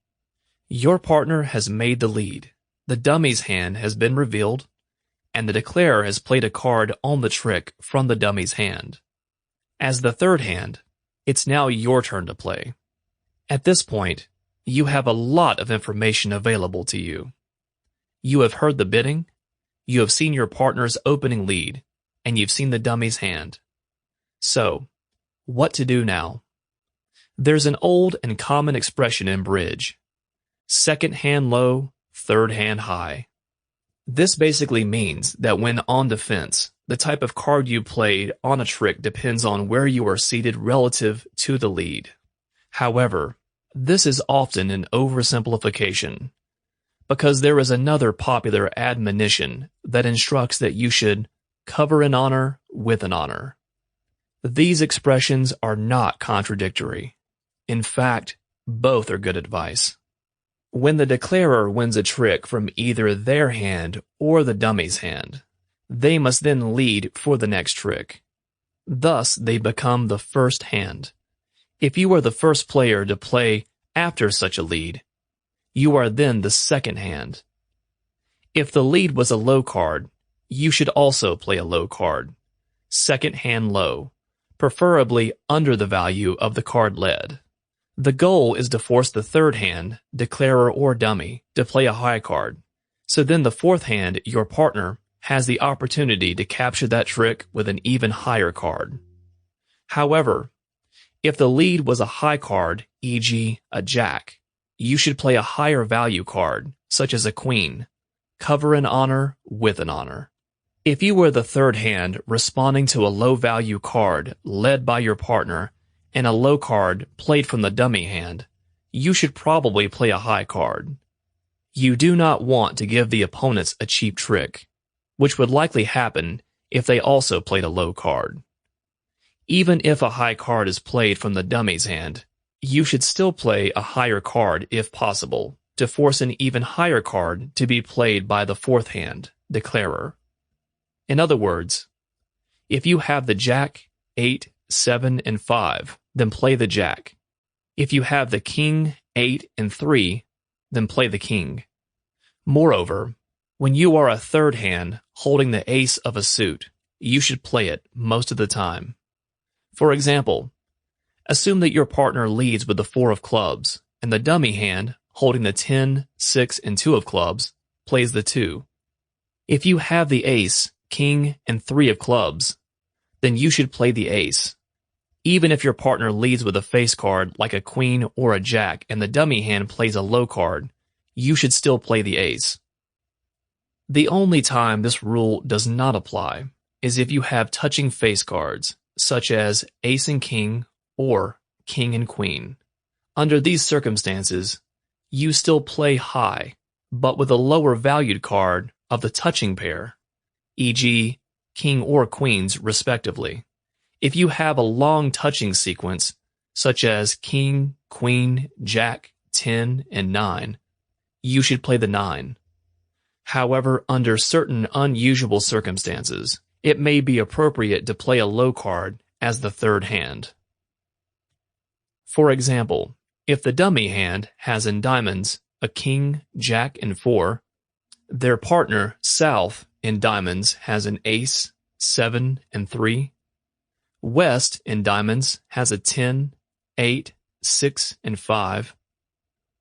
Your partner has made the lead, the dummy's hand has been revealed, and the declarer has played a card on the trick from the dummy's hand. As the third hand, it's now your turn to play. At this point, you have a lot of information available to you. You have heard the bidding, you have seen your partner's opening lead, and you've seen the dummy's hand. So, what to do now? There's an old and common expression in bridge: second hand low, third hand high. This basically means that when on defense, the type of card you played on a trick depends on where you are seated relative to the lead. However, this is often an oversimplification, because there is another popular admonition that instructs that you should cover an honor with an honor. These expressions are not contradictory. In fact, both are good advice. When the declarer wins a trick from either their hand or the dummy's hand, they must then lead for the next trick. Thus, they become the first hand. If you are the first player to play after such a lead, you are then the second hand. If the lead was a low card, you should also play a low card, second hand low, preferably under the value of the card led. The goal is to force the third hand, declarer or dummy, to play a high card, so then the fourth hand, your partner, has the opportunity to capture that trick with an even higher card. However, if the lead was a high card, e.g. a jack, you should play a higher value card, such as a queen, cover an honor with an honor. If you were the third hand responding to a low value card led by your partner, and a low card played from the dummy hand, you should probably play a high card. You do not want to give the opponents a cheap trick, which would likely happen if they also played a low card. Even if a high card is played from the dummy's hand, you should still play a higher card if possible, to force an even higher card to be played by the fourth hand, declarer. In other words, if you have the jack, 8, 7, and 5, then play the jack. If you have the king, 8, and 3, then play the king. Moreover, when you are a third hand holding the ace of a suit, you should play it most of the time. For example, assume that your partner leads with the 4 of clubs, and the dummy hand, holding the 10, 6, and 2 of clubs, plays the 2. If you have the ace, king, and 3 of clubs, then you should play the ace. Even if your partner leads with a face card like a queen or a jack and the dummy hand plays a low card, you should still play the ace. The only time this rule does not apply is if you have touching face cards, such as ace and king or king and queen. Under these circumstances, you still play high, but with a lower valued card of the touching pair, e.g. king or queens respectively. If you have a long touching sequence, such as king, queen, jack, 10, and 9, you should play the 9. However, under certain unusual circumstances, it may be appropriate to play a low card as the third hand. For example, if the dummy hand has in diamonds a king, jack, and 4, their partner, south, in diamonds has an ace, 7, and 3, west in diamonds has a 10, 8, 6, and 5,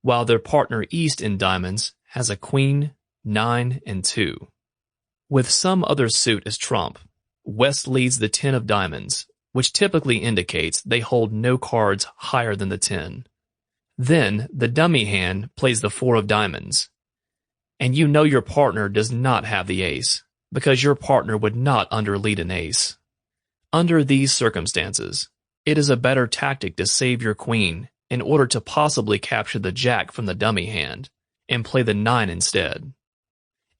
while their partner east in diamonds has a queen, 9, and 2. With some other suit as trump, west leads the 10 of diamonds, which typically indicates they hold no cards higher than the 10. Then the dummy hand plays the 4 of diamonds, and you know your partner does not have the ace, because your partner would not underlead an ace. Under these circumstances, it is a better tactic to save your queen in order to possibly capture the jack from the dummy hand and play the 9 instead.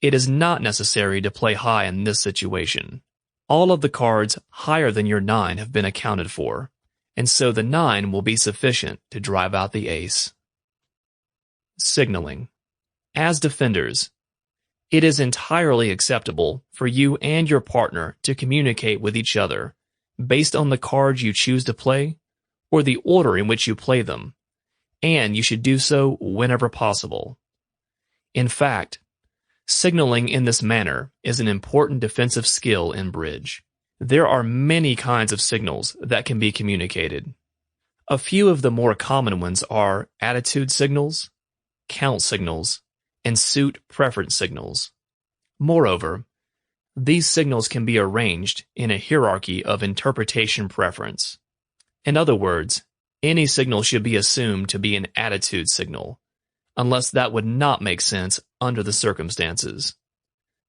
It is not necessary to play high in this situation. All of the cards higher than your 9 have been accounted for, and so the 9 will be sufficient to drive out the ace. Signaling. As defenders, it is entirely acceptable for you and your partner to communicate with each other based on the cards you choose to play or the order in which you play them, and you should do so whenever possible. In fact, signaling in this manner is an important defensive skill in bridge. There are many kinds of signals that can be communicated. A few of the more common ones are attitude signals, count signals, and suit preference signals. Moreover, these signals can be arranged in a hierarchy of interpretation preference. In other words, any signal should be assumed to be an attitude signal, unless that would not make sense under the circumstances.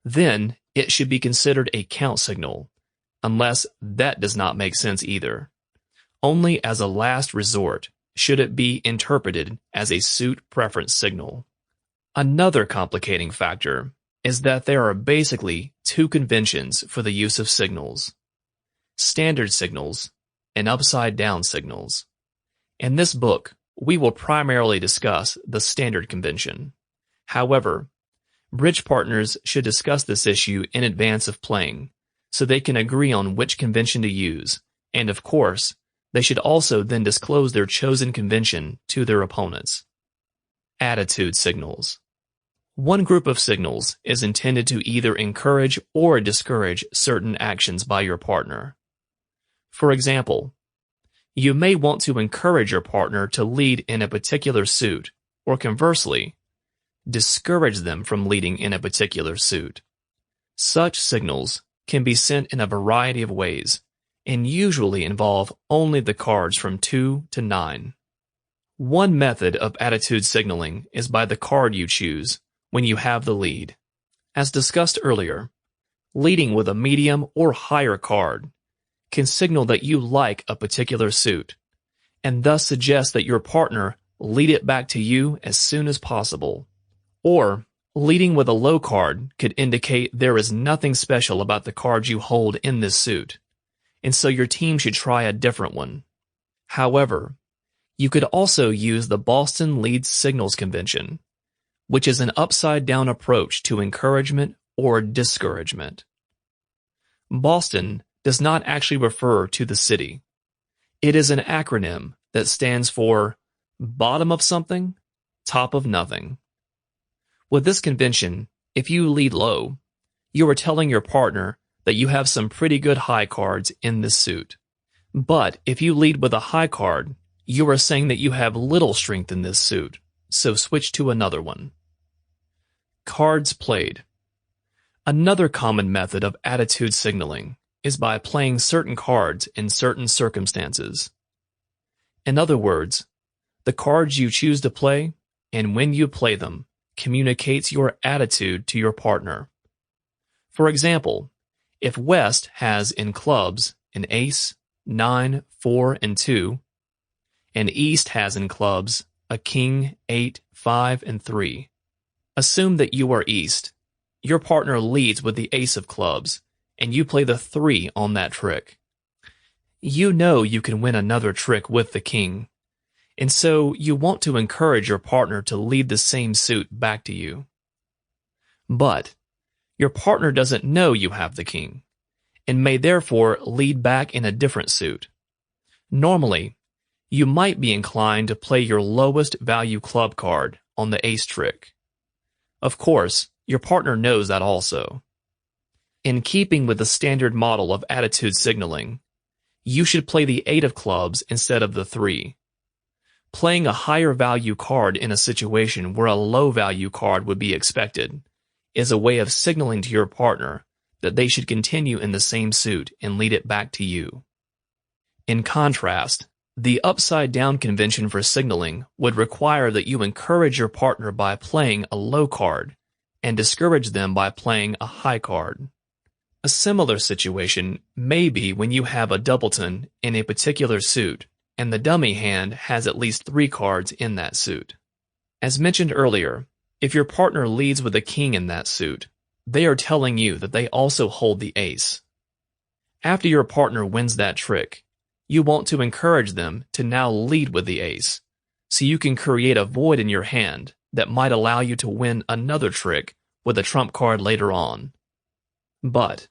Then it should be considered a count signal, unless that does not make sense either. Only as a last resort should it be interpreted as a suit preference signal. Another complicating factor is that there are basically two conventions for the use of signals: standard signals and upside-down signals. In this book, we will primarily discuss the standard convention. However, bridge partners should discuss this issue in advance of playing, so they can agree on which convention to use, and of course, they should also then disclose their chosen convention to their opponents. Attitude signals. One group of signals is intended to either encourage or discourage certain actions by your partner. For example, you may want to encourage your partner to lead in a particular suit, or conversely, discourage them from leading in a particular suit. Such signals can be sent in a variety of ways, and usually involve only the cards from 2 to 9. One method of attitude signaling is by the card you choose when you have the lead. As discussed earlier, leading with a medium or higher card can signal that you like a particular suit, and thus suggest that your partner lead it back to you as soon as possible. Or, leading with a low card could indicate there is nothing special about the cards you hold in this suit, and so your team should try a different one. However, you could also use the Boston Leads Signals Convention, which is an upside-down approach to encouragement or discouragement. Boston does not actually refer to the city. It is an acronym that stands for bottom of something, top of nothing. With this convention, if you lead low, you are telling your partner that you have some pretty good high cards in this suit. But if you lead with a high card, you are saying that you have little strength in this suit, so switch to another one. Cards played. Another common method of attitude signaling is by playing certain cards in certain circumstances. In other words, the cards you choose to play, and when you play them, communicates your attitude to your partner. For example, if West has in clubs an ace, 9, 4, and 2, and East has in clubs a king, 8, 5, and 3, assume that you are East. Your partner leads with the ace of clubs, and you play the 3 on that trick. You know you can win another trick with the king, and so you want to encourage your partner to lead the same suit back to you. But your partner doesn't know you have the king, and may therefore lead back in a different suit. Normally, you might be inclined to play your lowest value club card on the ace trick. Of course, your partner knows that also. In keeping with the standard model of attitude signaling, you should play the 8 of clubs instead of the 3. Playing a higher value card in a situation where a low value card would be expected is a way of signaling to your partner that they should continue in the same suit and lead it back to you. In contrast, the upside-down convention for signaling would require that you encourage your partner by playing a low card and discourage them by playing a high card. A similar situation may be when you have a doubleton in a particular suit and the dummy hand has at least 3 cards in that suit. As mentioned earlier, if your partner leads with a king in that suit, they are telling you that they also hold the ace. After your partner wins that trick, you want to encourage them to now lead with the ace, so you can create a void in your hand that might allow you to win another trick with a trump card later on. But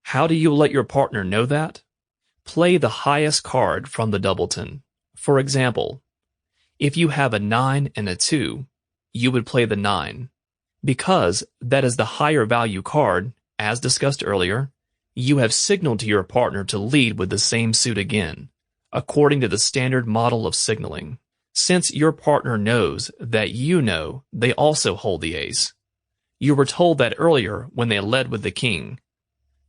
how do you let your partner know that? Play the highest card from the doubleton. For example, if you have a 9 and a 2, you would play the 9. Because that is the higher value card, as discussed earlier, you have signaled to your partner to lead with the same suit again, according to the standard model of signaling. Since your partner knows that you know they also hold the ace, you were told that earlier when they led with the king,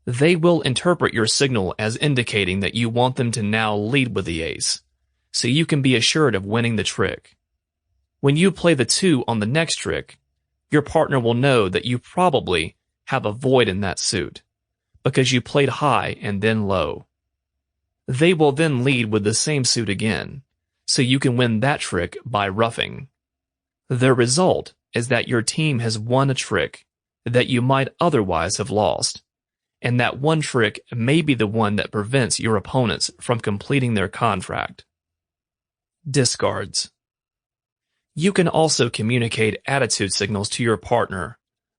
they will interpret your signal as indicating that you want them to now lead with the ace, so you can be assured of winning the trick. When you play the 2 on the next trick, your partner will know that you probably have a void in that suit, because you played high and then low. They will then lead with the same suit again, so you can win that trick by ruffing. The result is that your team has won a trick that you might otherwise have lost, and that one trick may be the one that prevents your opponents from completing their contract. Discards. You can also communicate attitude signals to your partner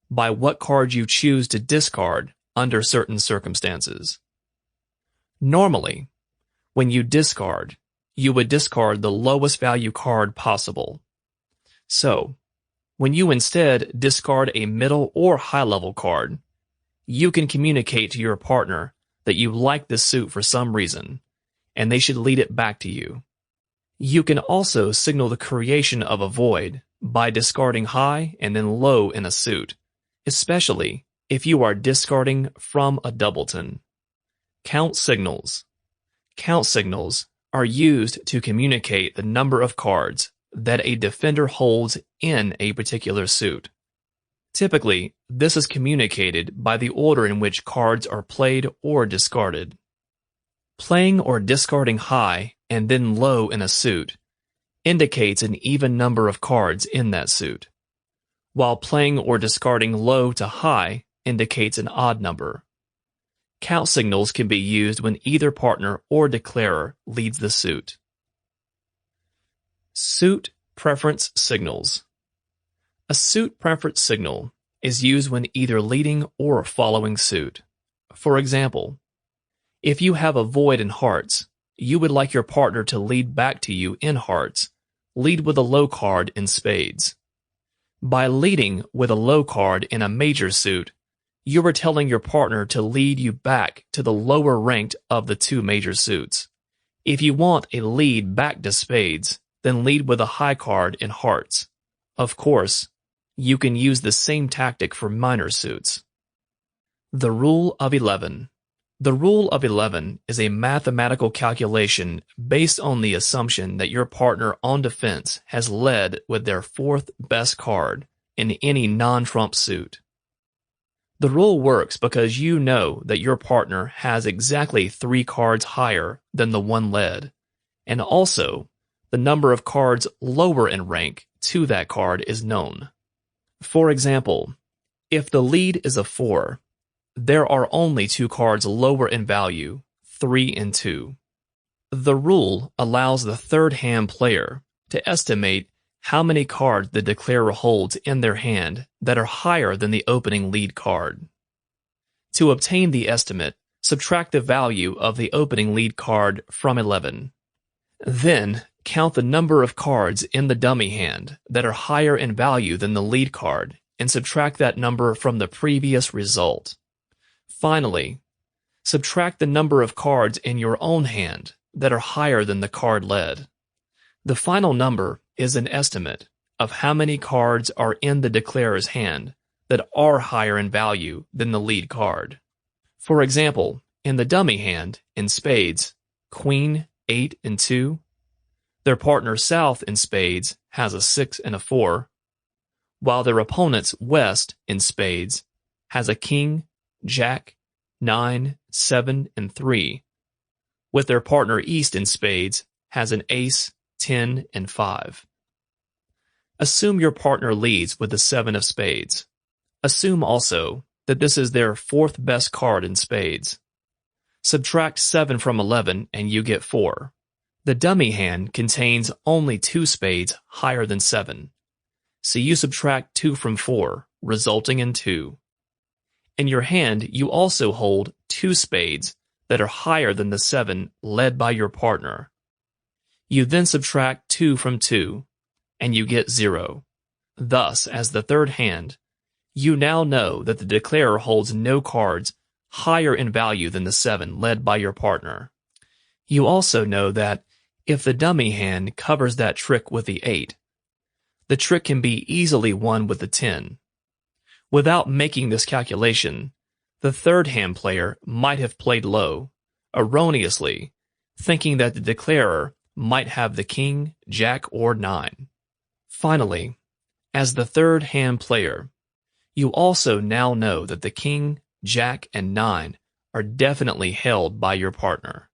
by what card you choose to discard under certain circumstances. Normally, when you discard, you would discard the lowest value card possible. So, when you instead discard a middle or high level card, you can communicate to your partner that you like this suit for some reason, and they should lead it back to you. You can also signal the creation of a void by discarding high and then low in a suit, especially if you are discarding from a doubleton. Count signals. Count signals are used to communicate the number of cards that a defender holds in a particular suit. Typically, this is communicated by the order in which cards are played or discarded. Playing or discarding high and then low in a suit indicates an even number of cards in that suit, while playing or discarding low to high indicates an odd number. Count signals can be used when either partner or declarer leads the suit. Suit preference signals. A suit preference signal is used when either leading or following suit. For example, if you have a void in hearts, you would like your partner to lead back to you in hearts. Lead with a low card in spades. By leading with a low card in a major suit, you are telling your partner to lead you back to the lower ranked of the two major suits. If you want a lead back to spades, then lead with a high card in hearts. Of course, you can use the same tactic for minor suits. The Rule of 11. The Rule of 11 is a mathematical calculation based on the assumption that your partner on defense has led with their fourth best card in any non-trump suit. The rule works because you know that your partner has exactly 3 cards higher than the one led, and also the number of cards lower in rank to that card is known. For example, if the lead is a 4, there are only 2 cards lower in value, 3 and 2. The rule allows the third hand player to estimate how many cards the declarer holds in their hand that are higher than the opening lead card. To obtain the estimate, subtract the value of the opening lead card from 11. Then, count the number of cards in the dummy hand that are higher in value than the lead card and subtract that number from the previous result. Finally, subtract the number of cards in your own hand that are higher than the card led. The final number is an estimate of how many cards are in the declarer's hand that are higher in value than the lead card. For example, in the dummy hand, in spades, Queen, 8, and 2, their partner South in spades has a 6 and a 4, while their opponent's West in spades has a King, Jack, 9, 7, and 3, with their partner East in spades has an Ace, 10, and 5. Assume your partner leads with the 7 of spades. Assume also that this is their 4th best card in spades. Subtract 7 from 11 and you get 4. The dummy hand contains only 2 spades higher than 7, so you subtract 2 from 4, resulting in 2. In your hand, you also hold 2 spades that are higher than the 7 led by your partner. You then subtract 2 from 2, and you get 0. Thus, as the third hand, you now know that the declarer holds no cards higher in value than the 7 led by your partner. You also know that if the dummy hand covers that trick with the 8, the trick can be easily won with the 10. Without making this calculation, the third hand player might have played low, erroneously, thinking that the declarer might have the King, Jack, or 9. Finally, as the third hand player, You also now know that the king, jack, and 9 are definitely held by your partner.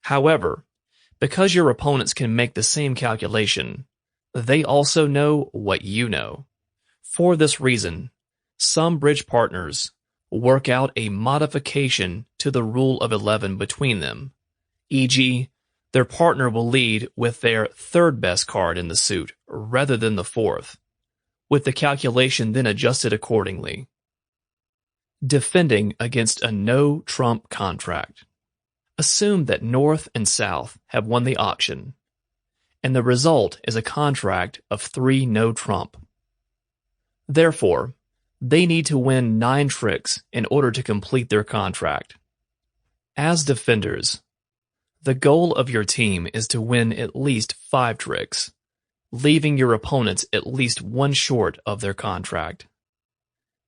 However, because your opponents can make the same calculation, they also know what you know. For this reason, some bridge partners work out a modification to the rule of 11 between them, e.g., their partner will lead with their third best card in the suit rather than the fourth, with the calculation then adjusted accordingly. Defending against a no-trump contract. Assume that North and South have won the auction, and the result is a contract of 3 no-trump. Therefore, they need to win 9 tricks in order to complete their contract. As defenders, the goal of your team is to win at least 5 tricks, leaving your opponents at least 1 short of their contract.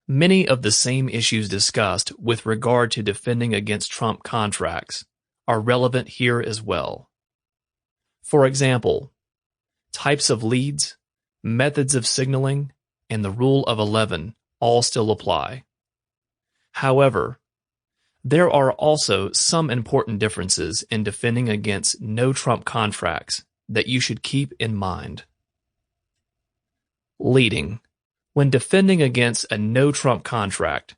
Many of the same issues discussed with regard to defending against trump contracts are relevant here as well. For example, types of leads, methods of signaling, and the rule of 11 all still apply. However, there are also some important differences in defending against no-trump contracts that you should keep in mind. Leading. When defending against a no-trump contract,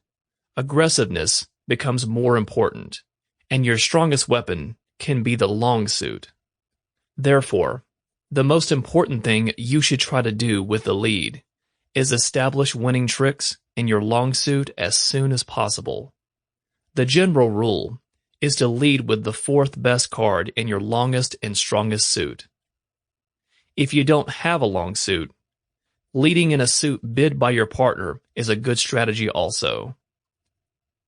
aggressiveness becomes more important, and your strongest weapon can be the long suit. Therefore, the most important thing you should try to do with the lead is establish winning tricks in your long suit as soon as possible. The general rule is to lead with the 4th best card in your longest and strongest suit. If you don't have a long suit, leading in a suit bid by your partner is a good strategy also.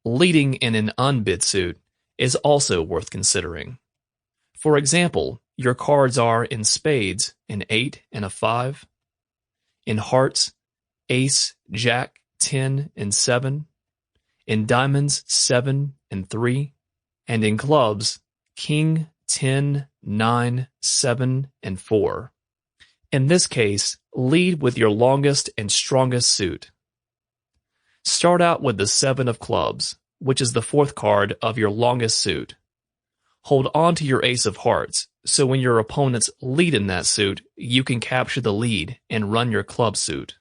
Leading in an unbid suit is also worth considering. For example, your cards are in spades an 8 and a 5, in hearts, ace, jack, 10, and 7, in diamonds, 7 and 3, and in clubs, king, 10, 9, 7, and 4. In this case, lead with your longest and strongest suit. Start out with the 7 of clubs, which is the 4th card of your longest suit. Hold on to your ace of hearts, so when your opponents lead in that suit, you can capture the lead and run your club suit.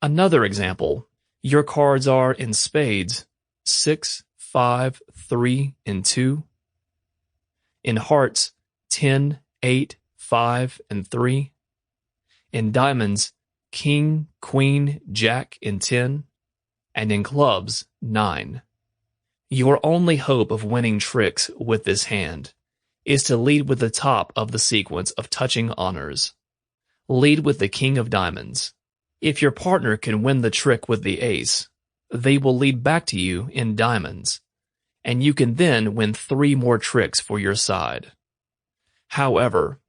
Another example, your cards are in spades 6, 5, 3, and 2, in hearts 10, 8, 5, and 3, in diamonds king, queen, jack, and 10, and in clubs 9. Your only hope of winning tricks with this hand is to lead with the top of the sequence of touching honors. Lead with the king of diamonds. If your partner can win the trick with the ace, they will lead back to you in diamonds, and you can then win 3 more tricks for your side. However,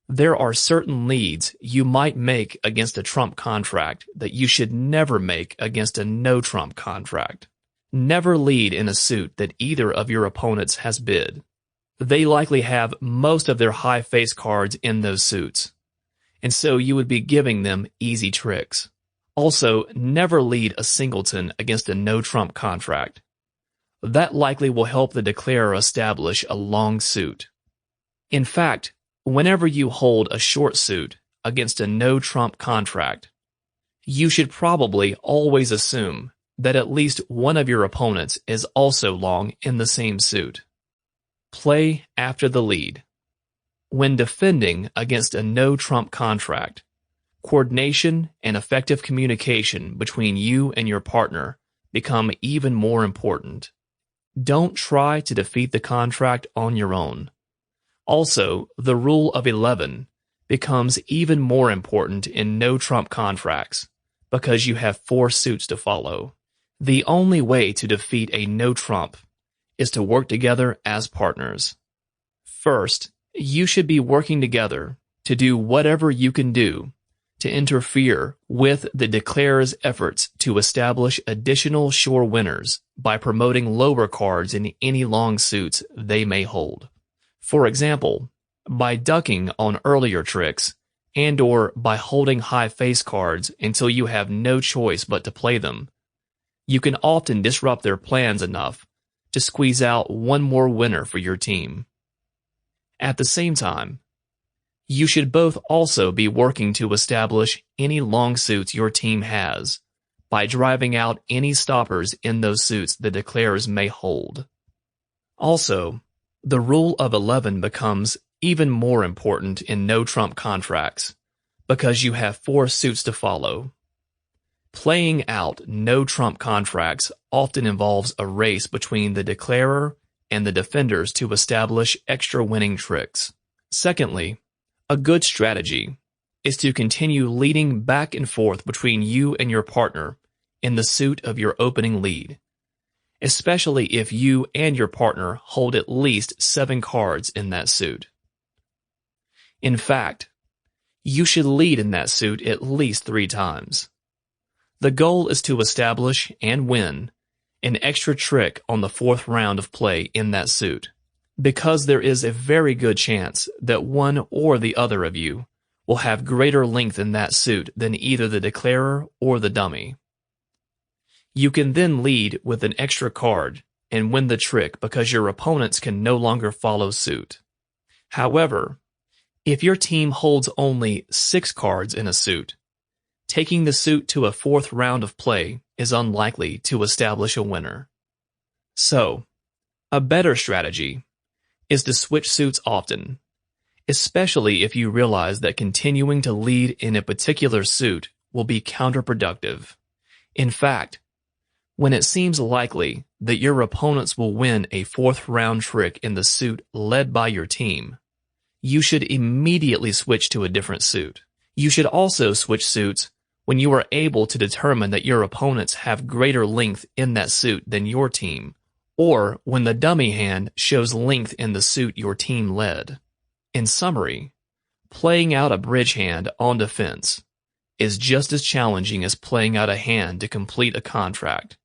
there are certain leads you might make against a trump contract that you should never make against a no-trump contract. Never lead in a suit that either of your opponents has bid. They likely have most of their high face cards in those suits, and so you would be giving them easy tricks. Also, never lead a singleton against a no-trump contract. That likely will help the declarer establish a long suit. In fact, whenever you hold a short suit against a no-trump contract, you should probably always assume that at least one of your opponents is also long in the same suit. Play after the lead. When defending against a no-trump contract, coordination and effective communication between you and your partner become even more important. Don't try to defeat the contract on your own. Also, the rule of 11 becomes even more important in no-trump contracts because you have 4 suits to follow. The only way to defeat a no-trump is to work together as partners. First, you should be working together to do whatever you can do to interfere with the declarer's efforts to establish additional sure winners by promoting lower cards in any long suits they may hold. For example, by ducking on earlier tricks and/or by holding high face cards until you have no choice but to play them, you can often disrupt their plans enough to squeeze out one more winner for your team. At the same time, you should both also be working to establish any long suits your team has by driving out any stoppers in those suits the declarers may hold. Also, the rule of 11 becomes even more important in no-trump contracts because you have 4 suits to follow. Playing out no-trump contracts often involves a race between the declarer and the defenders to establish extra winning tricks. Secondly, a good strategy is to continue leading back and forth between you and your partner in the suit of your opening lead, especially if you and your partner hold at least 7 cards in that suit. In fact, you should lead in that suit at least 3 times. The goal is to establish and win an extra trick on the 4th round of play in that suit, because there is a very good chance that one or the other of you will have greater length in that suit than either the declarer or the dummy. You can then lead with an extra card and win the trick because your opponents can no longer follow suit. However, if your team holds only 6 cards in a suit, taking the suit to a 4th round of play is unlikely to establish a winner. So, a better strategy is to switch suits often, especially if you realize that continuing to lead in a particular suit will be counterproductive. In fact, when it seems likely that your opponents will win a 4th round trick in the suit led by your team, you should immediately switch to a different suit. You should also switch suits when you are able to determine that your opponents have greater length in that suit than your team, or when the dummy hand shows length in the suit your team led. In summary, playing out a bridge hand on defense is just as challenging as playing out a hand to complete a contract.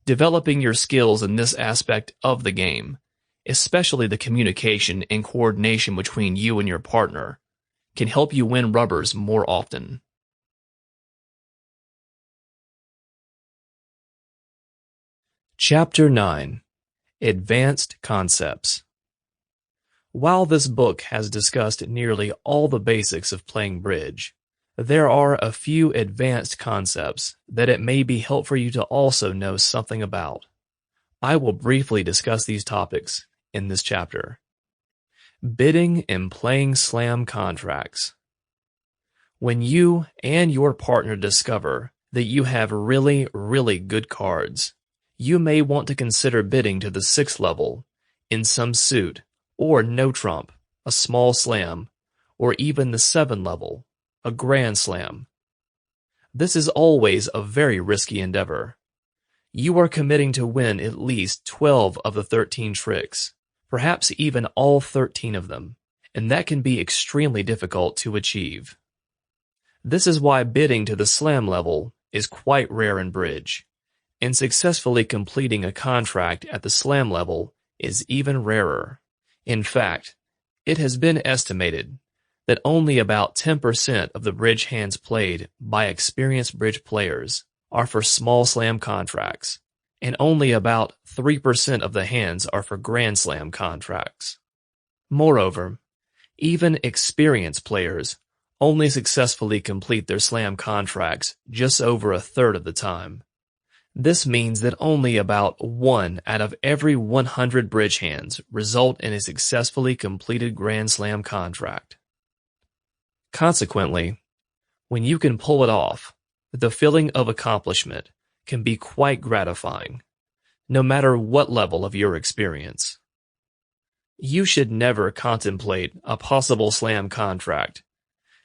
Developing your skills in this aspect of the game, especially the communication and coordination between you and your partner, can help you win rubbers more often. Chapter 9. Advanced Concepts. While this book has discussed nearly all the basics of playing bridge, there are a few advanced concepts that it may be helpful for you to also know something about. I will briefly discuss these topics in this chapter. Bidding and playing slam contracts. When you and your partner discover that you have really, really good cards, you may want to consider bidding to the 6th level in some suit, or no trump, a small slam, or even the 7 level, a grand slam. This is always a very risky endeavor. You are committing to win at least 12 of the 13 tricks, perhaps even all 13 of them, and that can be extremely difficult to achieve. This is why bidding to the slam level is quite rare in bridge, and successfully completing a contract at the slam level is even rarer. In fact, it has been estimated that only about 10% of the bridge hands played by experienced bridge players are for small slam contracts, and only about 3% of the hands are for grand slam contracts. Moreover, even experienced players only successfully complete their slam contracts just over a third of the time. This means that only about 1 out of every 100 bridge hands result in a successfully completed Grand Slam contract. Consequently, when you can pull it off, the feeling of accomplishment can be quite gratifying, no matter what level of your experience. You should never contemplate a possible slam contract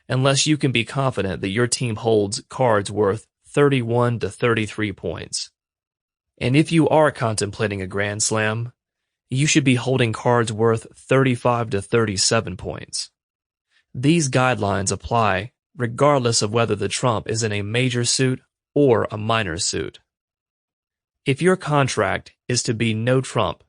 unless you can be confident that your team holds cards worth 31 to 33 points. And if you are contemplating a Grand Slam, you should be holding cards worth 35 to 37 points. These guidelines apply regardless of whether the trump is in a major suit or a minor suit. If your contract is to be no trump,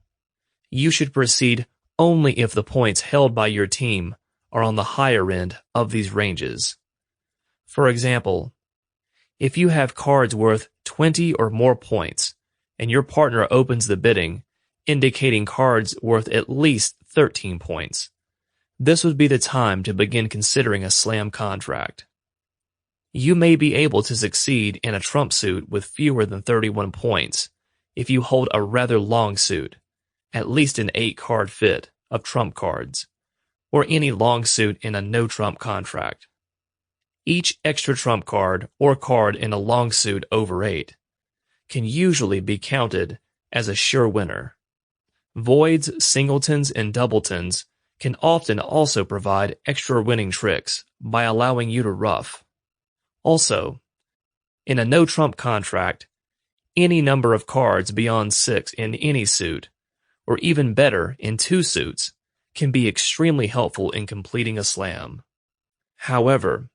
you should proceed only if the points held by your team are on the higher end of these ranges. For example, if you have cards worth 20 or more points, and your partner opens the bidding, indicating cards worth at least 13 points, this would be the time to begin considering a slam contract. You may be able to succeed in a trump suit with fewer than 31 points if you hold a rather long suit, at least an 8-card fit of trump cards, or any long suit in a no-trump contract. Each extra trump card or card in a long suit over 8 can usually be counted as a sure winner. Voids, singletons, and doubletons can often also provide extra winning tricks by allowing you to ruff. Also, in a no-trump contract, any number of cards beyond 6 in any suit, or even better in 2 suits, can be extremely helpful in completing a slam. However,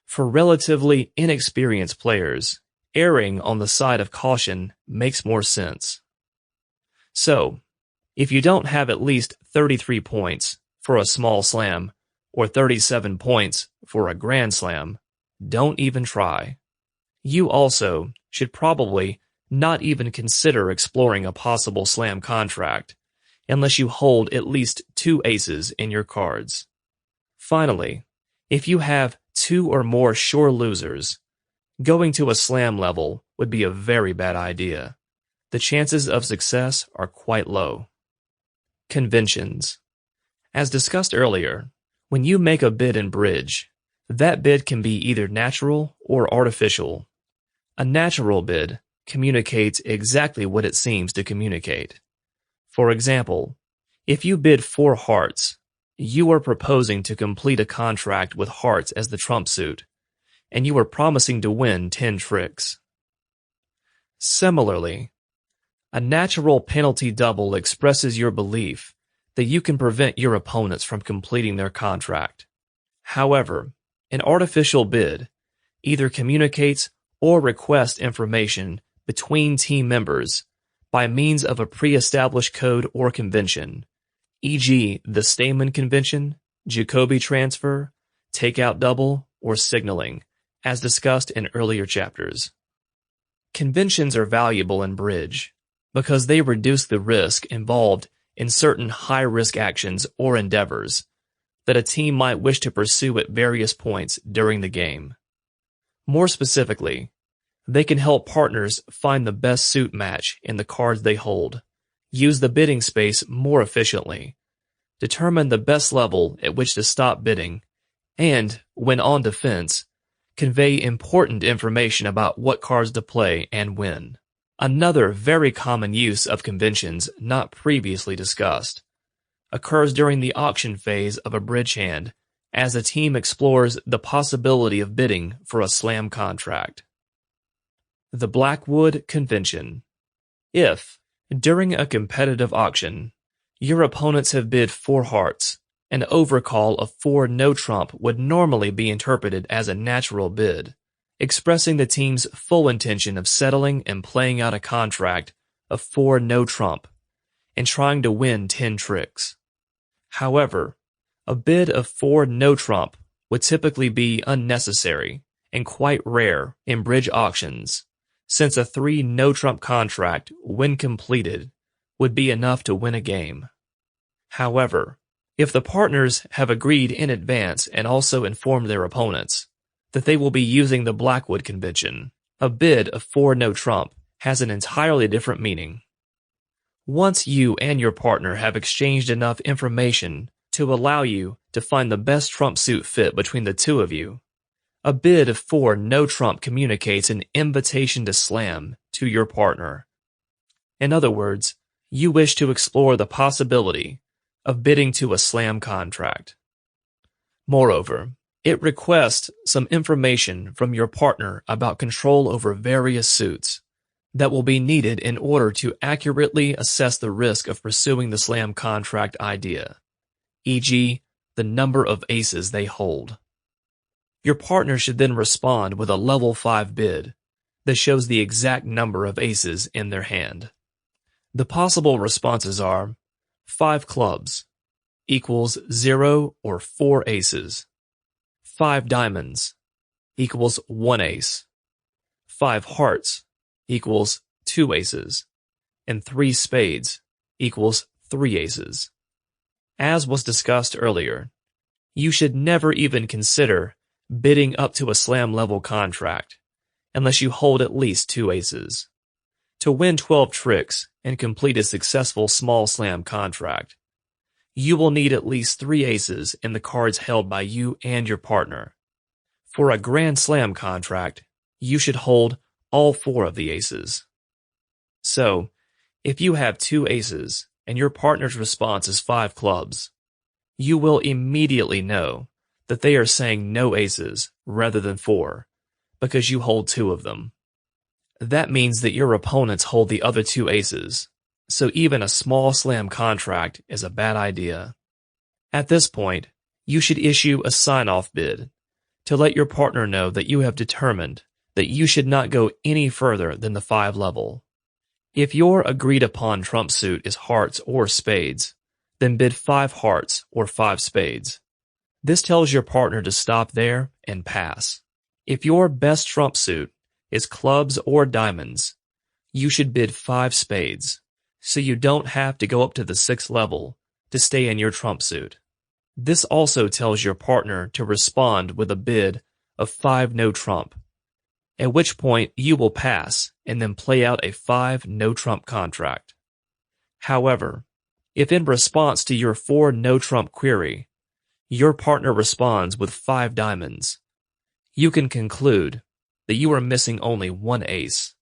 for relatively inexperienced players, erring on the side of caution makes more sense. So, if you don't have at least 33 points for a small slam or 37 points for a grand slam, don't even try. You also should probably not even consider exploring a possible slam contract unless you hold at least 2 aces in your cards. Finally, if you have 2 or more sure losers, going to a slam level would be a very bad idea. The chances of success are quite low. Conventions. As discussed earlier, when you make a bid in bridge, that bid can be either natural or artificial. A natural bid communicates exactly what it seems to communicate. For example, if you bid 4 hearts, you are proposing to complete a contract with hearts as the trump suit, and you are promising to win 10 tricks. Similarly, a natural penalty double expresses your belief that you can prevent your opponents from completing their contract. However, an artificial bid either communicates or requests information between team members by means of a pre-established code or convention, e.g. the Stayman Convention, Jacobi transfer, takeout double, or signaling, as discussed in earlier chapters. Conventions are valuable in bridge because they reduce the risk involved in certain high-risk actions or endeavors that a team might wish to pursue at various points during the game. More specifically, they can help partners find the best suit match in the cards they hold, use the bidding space more efficiently, determine the best level at which to stop bidding, and, when on defense, convey important information about what cards to play and when. Another very common use of conventions not previously discussed occurs during the auction phase of a bridge hand as a team explores the possibility of bidding for a slam contract. The Blackwood Convention. If, during a competitive auction, your opponents have bid 4 hearts, an overcall of 4 no-trump would normally be interpreted as a natural bid, expressing the team's full intention of settling and playing out a contract of 4 no-trump and trying to win 10 tricks. However, a bid of 4 no-trump would typically be unnecessary and quite rare in bridge auctions, since a 3 no-trump contract, when completed, would be enough to win a game. However, if the partners have agreed in advance and also informed their opponents that they will be using the Blackwood Convention, a bid of 4 no-trump has an entirely different meaning. Once you and your partner have exchanged enough information to allow you to find the best trump suit fit between the two of you, a bid of 4 no-trump communicates an invitation to slam to your partner. In other words, you wish to explore the possibility of bidding to a slam contract. Moreover, it requests some information from your partner about control over various suits that will be needed in order to accurately assess the risk of pursuing the slam contract idea, e.g., the number of aces they hold. Your partner should then respond with a level 5 bid that shows the exact number of aces in their hand. The possible responses are 5 clubs, equals 0 or 4 aces. 5 diamonds equals 1 ace. 5 hearts equals 2 aces. And 3 spades equals 3 aces. As was discussed earlier, you should never even consider bidding up to a slam level contract unless you hold at least 2 aces. To win 12 tricks and complete a successful small slam contract, you will need at least 3 aces in the cards held by you and your partner. For a grand slam contract, you should hold all 4 of the aces. So, if you have 2 aces and your partner's response is 5 clubs, you will immediately know that they are saying no aces rather than 4, because you hold 2 of them. That means that your opponents hold the other 2 aces, so even a small slam contract is a bad idea. At this point, you should issue a sign-off bid to let your partner know that you have determined that you should not go any further than the 5 level. If your agreed-upon trump suit is hearts or spades, then bid 5 hearts or 5 spades. This tells your partner to stop there and pass. If your best trump suit is clubs or diamonds, you should bid 5 spades, so you don't have to go up to the 6th level to stay in your trump suit. This also tells your partner to respond with a bid of 5 no trump, at which point you will pass and then play out a 5 no trump contract. However, if in response to your 4 no trump query, your partner responds with 5 diamonds, you can conclude that you are missing only 1 ace.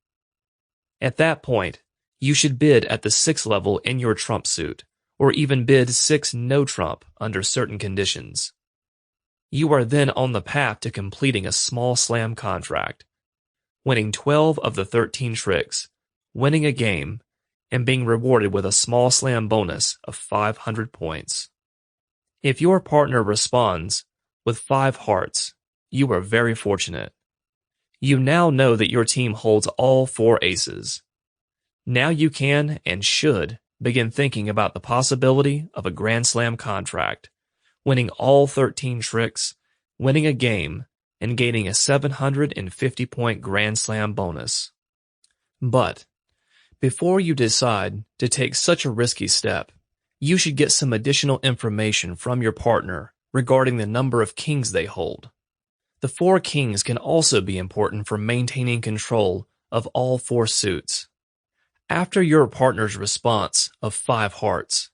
At that point, you should bid at the 6th level in your trump suit, or even bid 6 no trump under certain conditions. You are then on the path to completing a small slam contract, winning 12 of the 13 tricks, winning a game, and being rewarded with a small slam bonus of 500 points. If your partner responds with 5 hearts, you are very fortunate. You now know that your team holds all 4 aces. Now you can and should begin thinking about the possibility of a Grand Slam contract, winning all 13 tricks, winning a game, and gaining a 750-point Grand Slam bonus. But before you decide to take such a risky step, you should get some additional information from your partner regarding the number of kings they hold. The 4 kings can also be important for maintaining control of all 4 suits. After your partner's response of 5 hearts,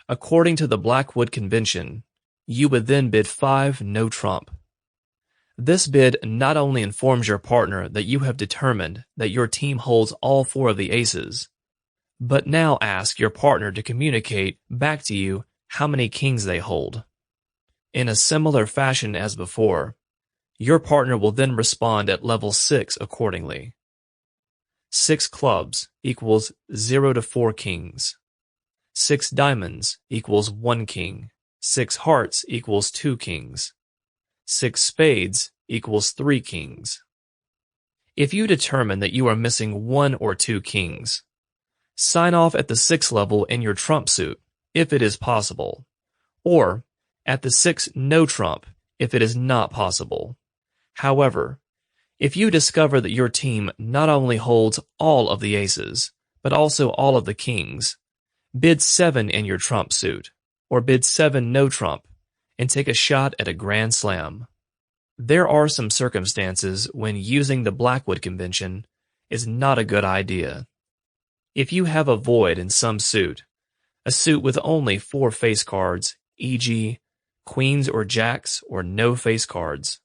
according to the Blackwood Convention, you would then bid 5 no trump. This bid not only informs your partner that you have determined that your team holds all 4 of the aces, but now ask your partner to communicate back to you how many kings they hold. In a similar fashion as before, your partner will then respond at level 6 accordingly. 6 clubs equals 0 to 4 kings. 6 diamonds equals 1 king. 6 hearts equals 2 kings. 6 spades equals 3 kings. If you determine that you are missing 1 or 2 kings, sign off at the 6th level in your trump suit, if it is possible, or at the 6th no trump if it is not possible. However, if you discover that your team not only holds all of the aces, but also all of the kings, bid 7 in your trump suit, or bid 7 no trump, and take a shot at a Grand Slam. There are some circumstances when using the Blackwood Convention is not a good idea. If you have a void in some suit, a suit with only 4 face cards, e.g., queens or jacks or no face cards,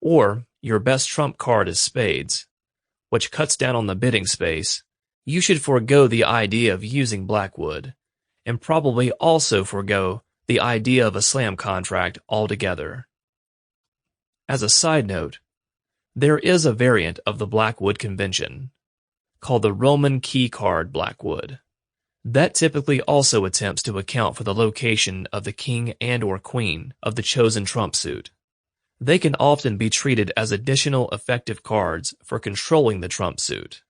or your best trump card is spades, which cuts down on the bidding space, you should forego the idea of using Blackwood, and probably also forego the idea of a slam contract altogether. As a side note, there is a variant of the Blackwood Convention, called the Roman Key Card Blackwood, that typically also attempts to account for the location of the king and or queen of the chosen trump suit. They can often be treated as additional effective cards for controlling the trump suit.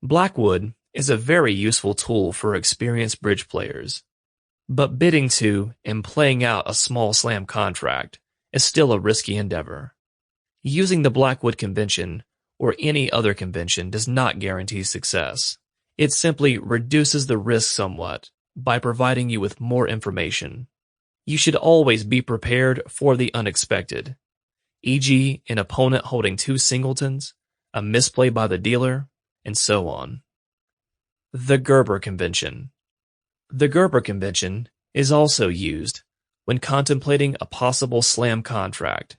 Blackwood is a very useful tool for experienced bridge players, But bidding to and playing out a small slam contract is still a risky endeavor. Using the Blackwood Convention or any other convention does not guarantee success. It simply reduces the risk somewhat by providing you with more information. You should always be prepared for the unexpected, e.g., an opponent holding two singletons, a misplay by the dealer, and so on. The Gerber Convention. The Gerber Convention is also used when contemplating a possible slam contract,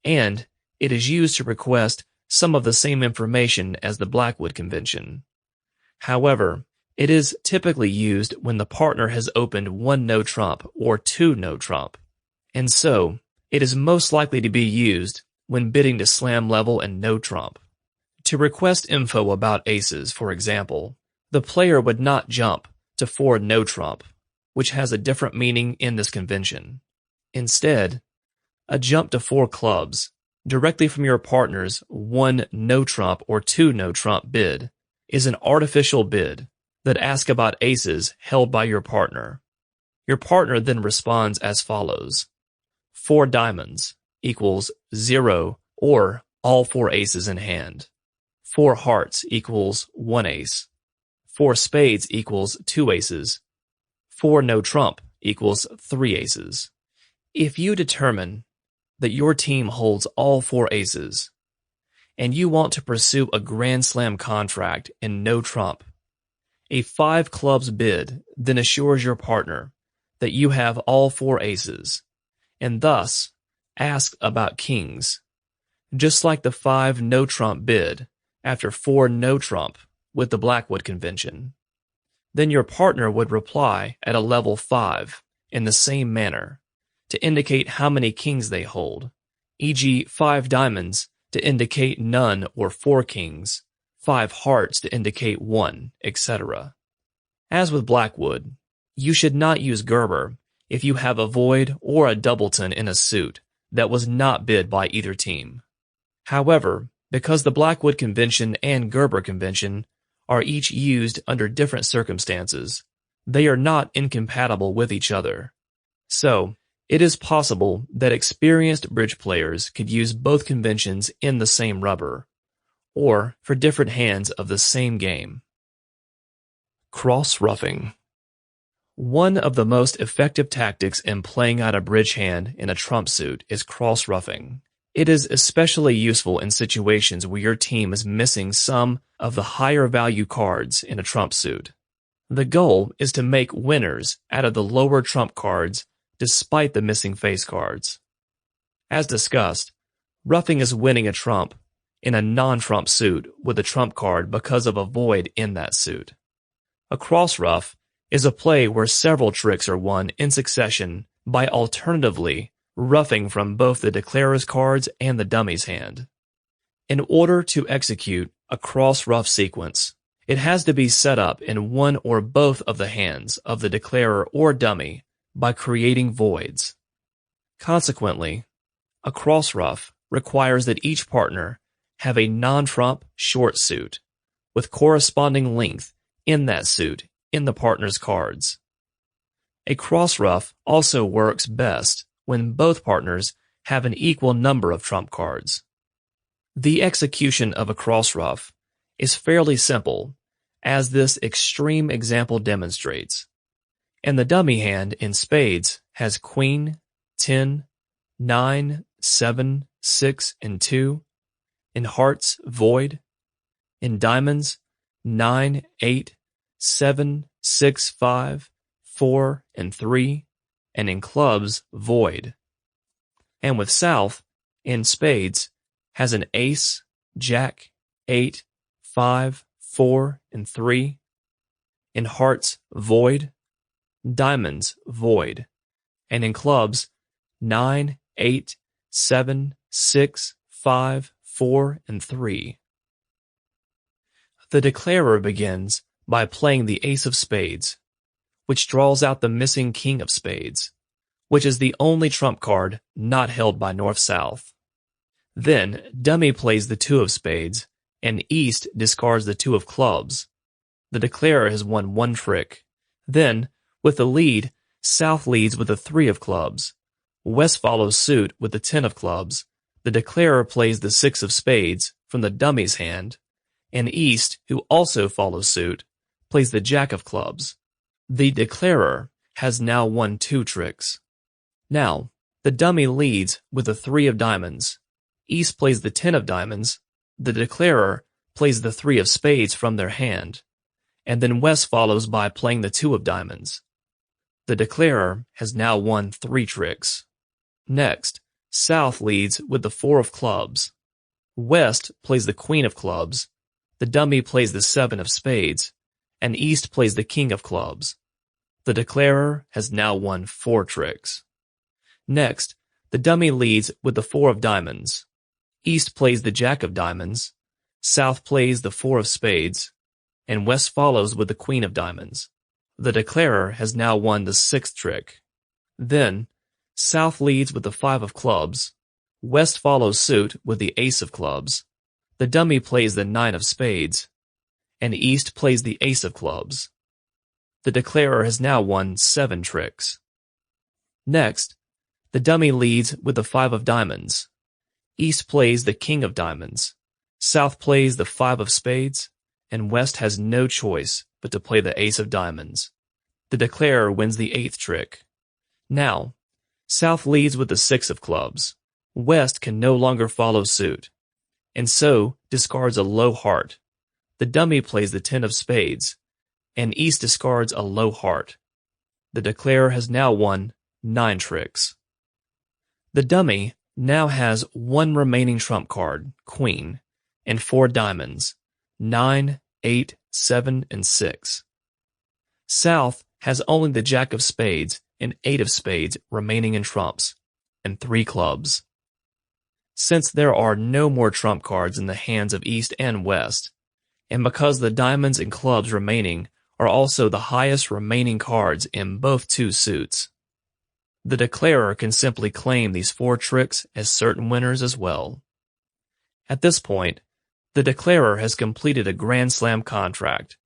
and it is used to request some of the same information as the Blackwood Convention. However, it is typically used when the partner has opened one no-trump or two no-trump, and so it is most likely to be used when bidding to slam level and no-trump. To request info about aces, for example, the player would not jump to four no-trump, which has a different meaning in this convention. Instead, a jump to four clubs, directly from your partner's one no-trump or two no-trump bid, is an artificial bid that asks about aces held by your partner. Your partner then responds as follows. 4 diamonds equals 0 or all 4 aces in hand. 4 hearts equals 1 ace. 4 spades equals 2 aces. 4 no trump equals 3 aces. If you determine that your team holds all 4 aces, and you want to pursue a Grand Slam contract in no trump, a 5 clubs bid then assures your partner that you have all 4 aces, and thus ask about kings, just like the 5 no trump bid after 4 no trump with the Blackwood Convention. Then your partner would reply at a level 5 in the same manner to indicate how many kings they hold, e.g. 5 diamonds to indicate none or 4 kings, 5 hearts to indicate 1, etc. As with Blackwood, you should not use Gerber if you have a void or a doubleton in a suit that was not bid by either team. However, because the Blackwood Convention and Gerber Convention are each used under different circumstances, they are not incompatible with each other. So, it is possible that experienced bridge players could use both conventions in the same rubber, or for different hands of the same game. Cross-ruffing. One of the most effective tactics in playing out a bridge hand in a trump suit is cross-ruffing. It is especially useful in situations where your team is missing some of the higher value cards in a trump suit. The goal is to make winners out of the lower trump cards despite the missing face cards. As discussed, ruffing is winning a trump in a non-trump suit with a trump card because of a void in that suit. A cross-ruff is a play where several tricks are won in succession by alternatively ruffing from both the declarer's cards and the dummy's hand. In order to execute a cross-ruff sequence, it has to be set up in one or both of the hands of the declarer or dummy by creating voids. Consequently, a cross-ruff requires that each partner have a non-trump short suit with corresponding length in that suit in the partner's cards. A cross-ruff also works best when both partners have an equal number of trump cards. The execution of a cross-ruff is fairly simple, as this extreme example demonstrates. And the dummy hand in spades has queen, 10, 9, 7, 6, and 2. In hearts, void. In diamonds, 9, 8, 7, 6, 5, 4, and 3. And in clubs, void. And with south, in spades, has an ace, jack, 8, 5, 4, and 3. In hearts, void. Diamonds, void. And in clubs, 9, 8, 7, 6, 5, 4, and 3. The declarer begins by playing the ace of spades, which draws out the missing king of spades, which is the only trump card not held by north-south. Then, dummy plays the 2 of spades, and east discards the 2 of clubs. The declarer has won 1 trick. Then, with the lead, South leads with the 3 of clubs. West follows suit with the 10 of clubs. The declarer plays the 6 of spades from the dummy's hand, and East, who also follows suit, plays the Jack of clubs. The declarer has now won 2 tricks. Now, the dummy leads with the 3 of diamonds. East plays the 10 of diamonds. The declarer plays the 3 of spades from their hand, and then West follows by playing the 2 of diamonds. The declarer has now won 3 tricks. Next, South leads with the 4 of clubs. West plays the Queen of clubs. The dummy plays the 7 of spades, and East plays the King of clubs. The declarer has now won 4 tricks. Next, the dummy leads with the 4 of diamonds. East plays the Jack of diamonds. South plays the 4 of spades, and West follows with the Queen of diamonds. The declarer has now won the 6th trick. Then, South leads with the 5 of clubs. West follows suit with the Ace of clubs. The dummy plays the 9 of spades, and East plays the Ace of clubs. The declarer has now won 7 tricks. Next, the dummy leads with the 5 of diamonds. East plays the King of diamonds. South plays the 5 of spades, and West has no choice but to play the Ace of diamonds. The declarer wins the 8th trick. Now, South leads with the 6 of clubs. West can no longer follow suit, and so discards a low heart. The dummy plays the 10 of spades, and East discards a low heart. The declarer has now won 9 tricks. The dummy now has 1 remaining trump card, Queen, and 4 diamonds, 9, 8, 7, and 6. South has only the Jack of spades and 8 of spades remaining in trumps, and 3 clubs. Since there are no more trump cards in the hands of East and West, and because the diamonds and clubs remaining are also the highest remaining cards in both 2 suits, the declarer can simply claim these 4 tricks as certain winners as well. At this point, the declarer has completed a Grand Slam contract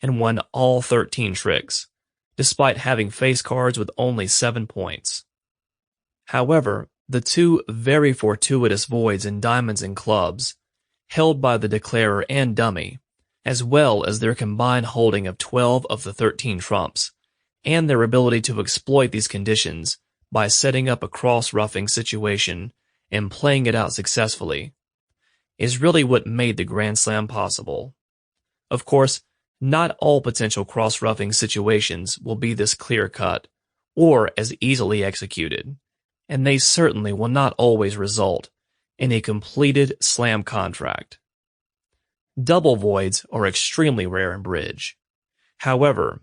and won all 13 tricks, despite having face cards with only 7 points. However, the 2 very fortuitous voids in diamonds and clubs, held by the declarer and dummy, as well as their combined holding of 12 of the 13 trumps, and their ability to exploit these conditions by setting up a cross-ruffing situation and playing it out successfully, is really what made the Grand Slam possible. Of course, not all potential cross-ruffing situations will be this clear-cut or as easily executed, and they certainly will not always result in a completed slam contract. Double voids are extremely rare in bridge. However,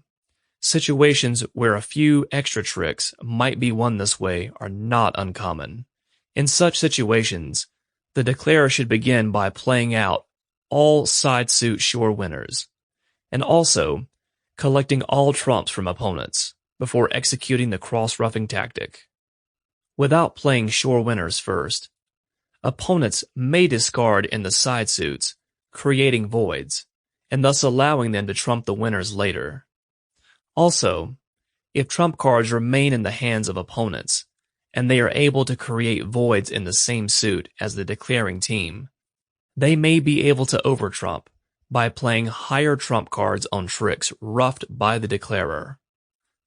situations where a few extra tricks might be won this way are not uncommon. In such situations, the declarer should begin by playing out all side suit sure winners, and also collecting all trumps from opponents before executing the cross-ruffing tactic. Without playing sure winners first, opponents may discard in the side suits, creating voids, and thus allowing them to trump the winners later. Also, if trump cards remain in the hands of opponents, and they are able to create voids in the same suit as the declaring team, they may be able to overtrump by playing higher trump cards on tricks ruffed by the declarer.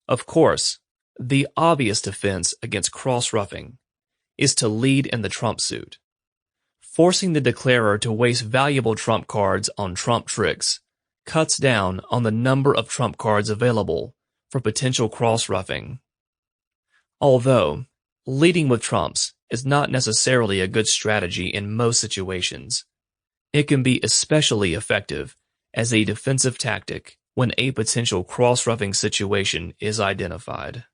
Of course, the obvious defense against cross-ruffing is to lead in the trump suit. Forcing the declarer to waste valuable trump cards on trump tricks cuts down on the number of trump cards available for potential cross-ruffing. Although, leading with trumps is not necessarily a good strategy in most situations, it can be especially effective as a defensive tactic when a potential cross-ruffing situation is identified.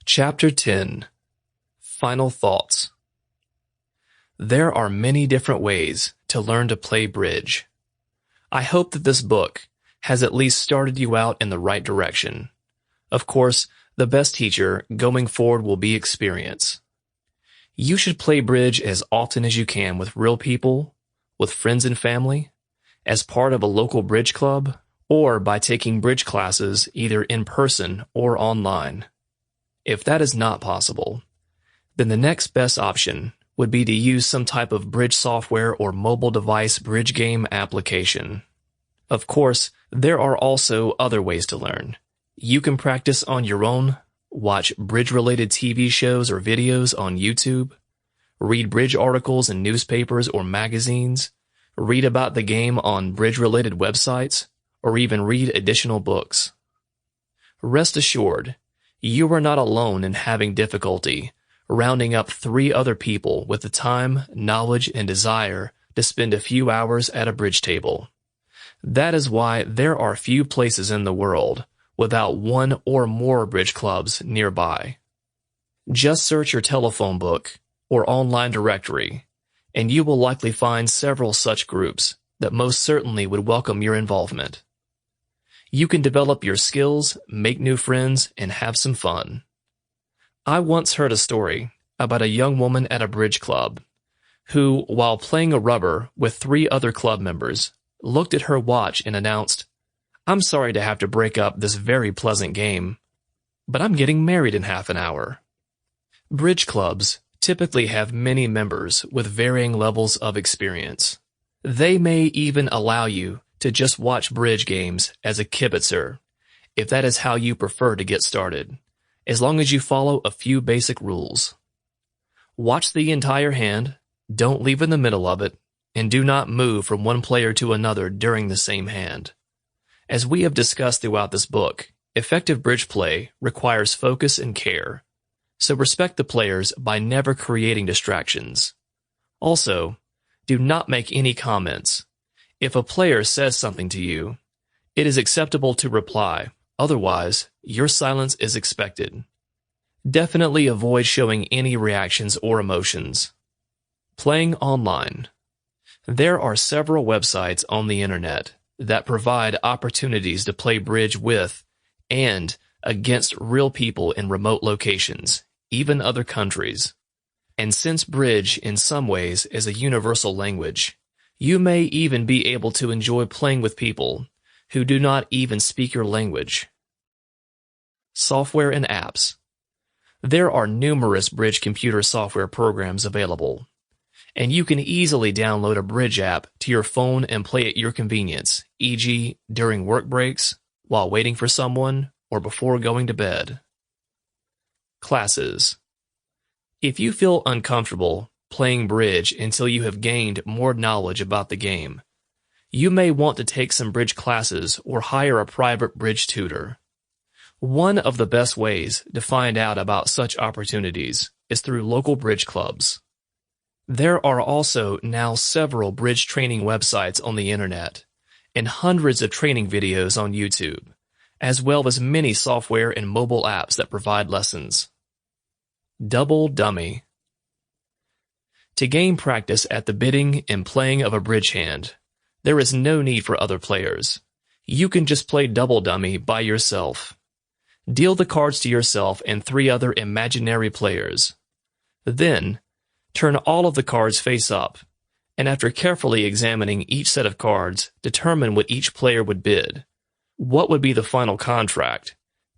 Chapter 10. Final Thoughts. There are many different ways to learn to play bridge. I hope that this book has at least started you out in the right direction. Of course, the best teacher going forward will be experience. You should play bridge as often as you can with real people, with friends and family, as part of a local bridge club, or by taking bridge classes either in person or online. If that is not possible, then the next best option would be to use some type of bridge software or mobile device bridge game application. Of course, there are also other ways to learn. You can practice on your own, watch bridge-related TV shows or videos on YouTube, read bridge articles in newspapers or magazines, read about the game on bridge-related websites, or even read additional books. Rest assured, you are not alone in having difficulty rounding up 3 other people with the time, knowledge, and desire to spend a few hours at a bridge table. That is why there are few places in the world without 1 or more bridge clubs nearby. Just search your telephone book or online directory, and you will likely find several such groups that most certainly would welcome your involvement. You can develop your skills, make new friends, and have some fun. I once heard a story about a young woman at a bridge club who, while playing a rubber with 3 other club members, looked at her watch and announced, "I'm sorry to have to break up this very pleasant game, but I'm getting married in half an hour." Bridge clubs typically have many members with varying levels of experience. They may even allow you to just watch bridge games as a kibitzer, if that is how you prefer to get started, as long as you follow a few basic rules. Watch the entire hand, don't leave in the middle of it, and do not move from one player to another during the same hand. As we have discussed throughout this book, effective bridge play requires focus and care, so respect the players by never creating distractions. Also, do not make any comments. If a player says something to you, it is acceptable to reply, otherwise, your silence is expected. Definitely avoid showing any reactions or emotions. Playing online. There are several websites on the internet that provide opportunities to play bridge with and against real people in remote locations, even other countries. And since bridge in some ways is a universal language, you may even be able to enjoy playing with people who do not even speak your language. Software and apps. There are numerous bridge computer software programs available, and you can easily download a bridge app to your phone and play at your convenience, e.g., during work breaks, while waiting for someone, or before going to bed. Classes. If you feel uncomfortable playing bridge until you have gained more knowledge about the game, you may want to take some bridge classes or hire a private bridge tutor. One of the best ways to find out about such opportunities is through local bridge clubs. There are also now several bridge training websites on the internet and hundreds of training videos on YouTube, as well as many software and mobile apps that provide lessons. Double dummy. To gain practice at the bidding and playing of a bridge hand, there is no need for other players. You can just play double dummy by yourself. Deal the cards to yourself and 3 other imaginary players. Then, turn all of the cards face up, and after carefully examining each set of cards, determine what each player would bid, what would be the final contract,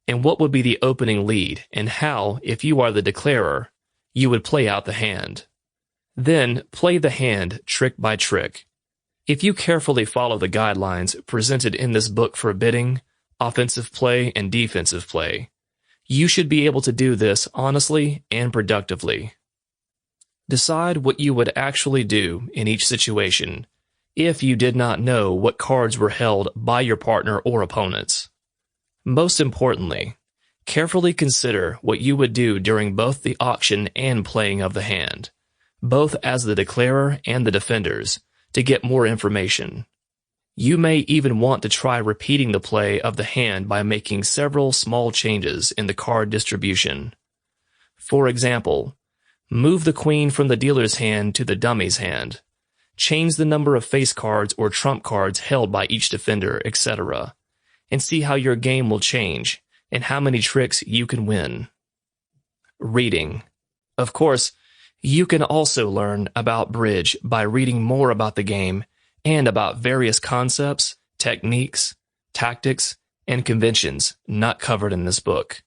and what would be the opening lead, and how, if you are the declarer, you would play out the hand. Then, play the hand trick by trick. If you carefully follow the guidelines presented in this book for bidding, offensive play, and defensive play, you should be able to do this honestly and productively. Decide what you would actually do in each situation if you did not know what cards were held by your partner or opponents. Most importantly, carefully consider what you would do during both the auction and playing of the hand, both as the declarer and the defenders, to get more information. You may even want to try repeating the play of the hand by making several small changes in the card distribution. For example, move the queen from the dealer's hand to the dummy's hand, change the number of face cards or trump cards held by each defender, etc., and see how your game will change and how many tricks you can win. Reading. Of course, you can also learn about bridge by reading more about the game and about various concepts, techniques, tactics, and conventions not covered in this book.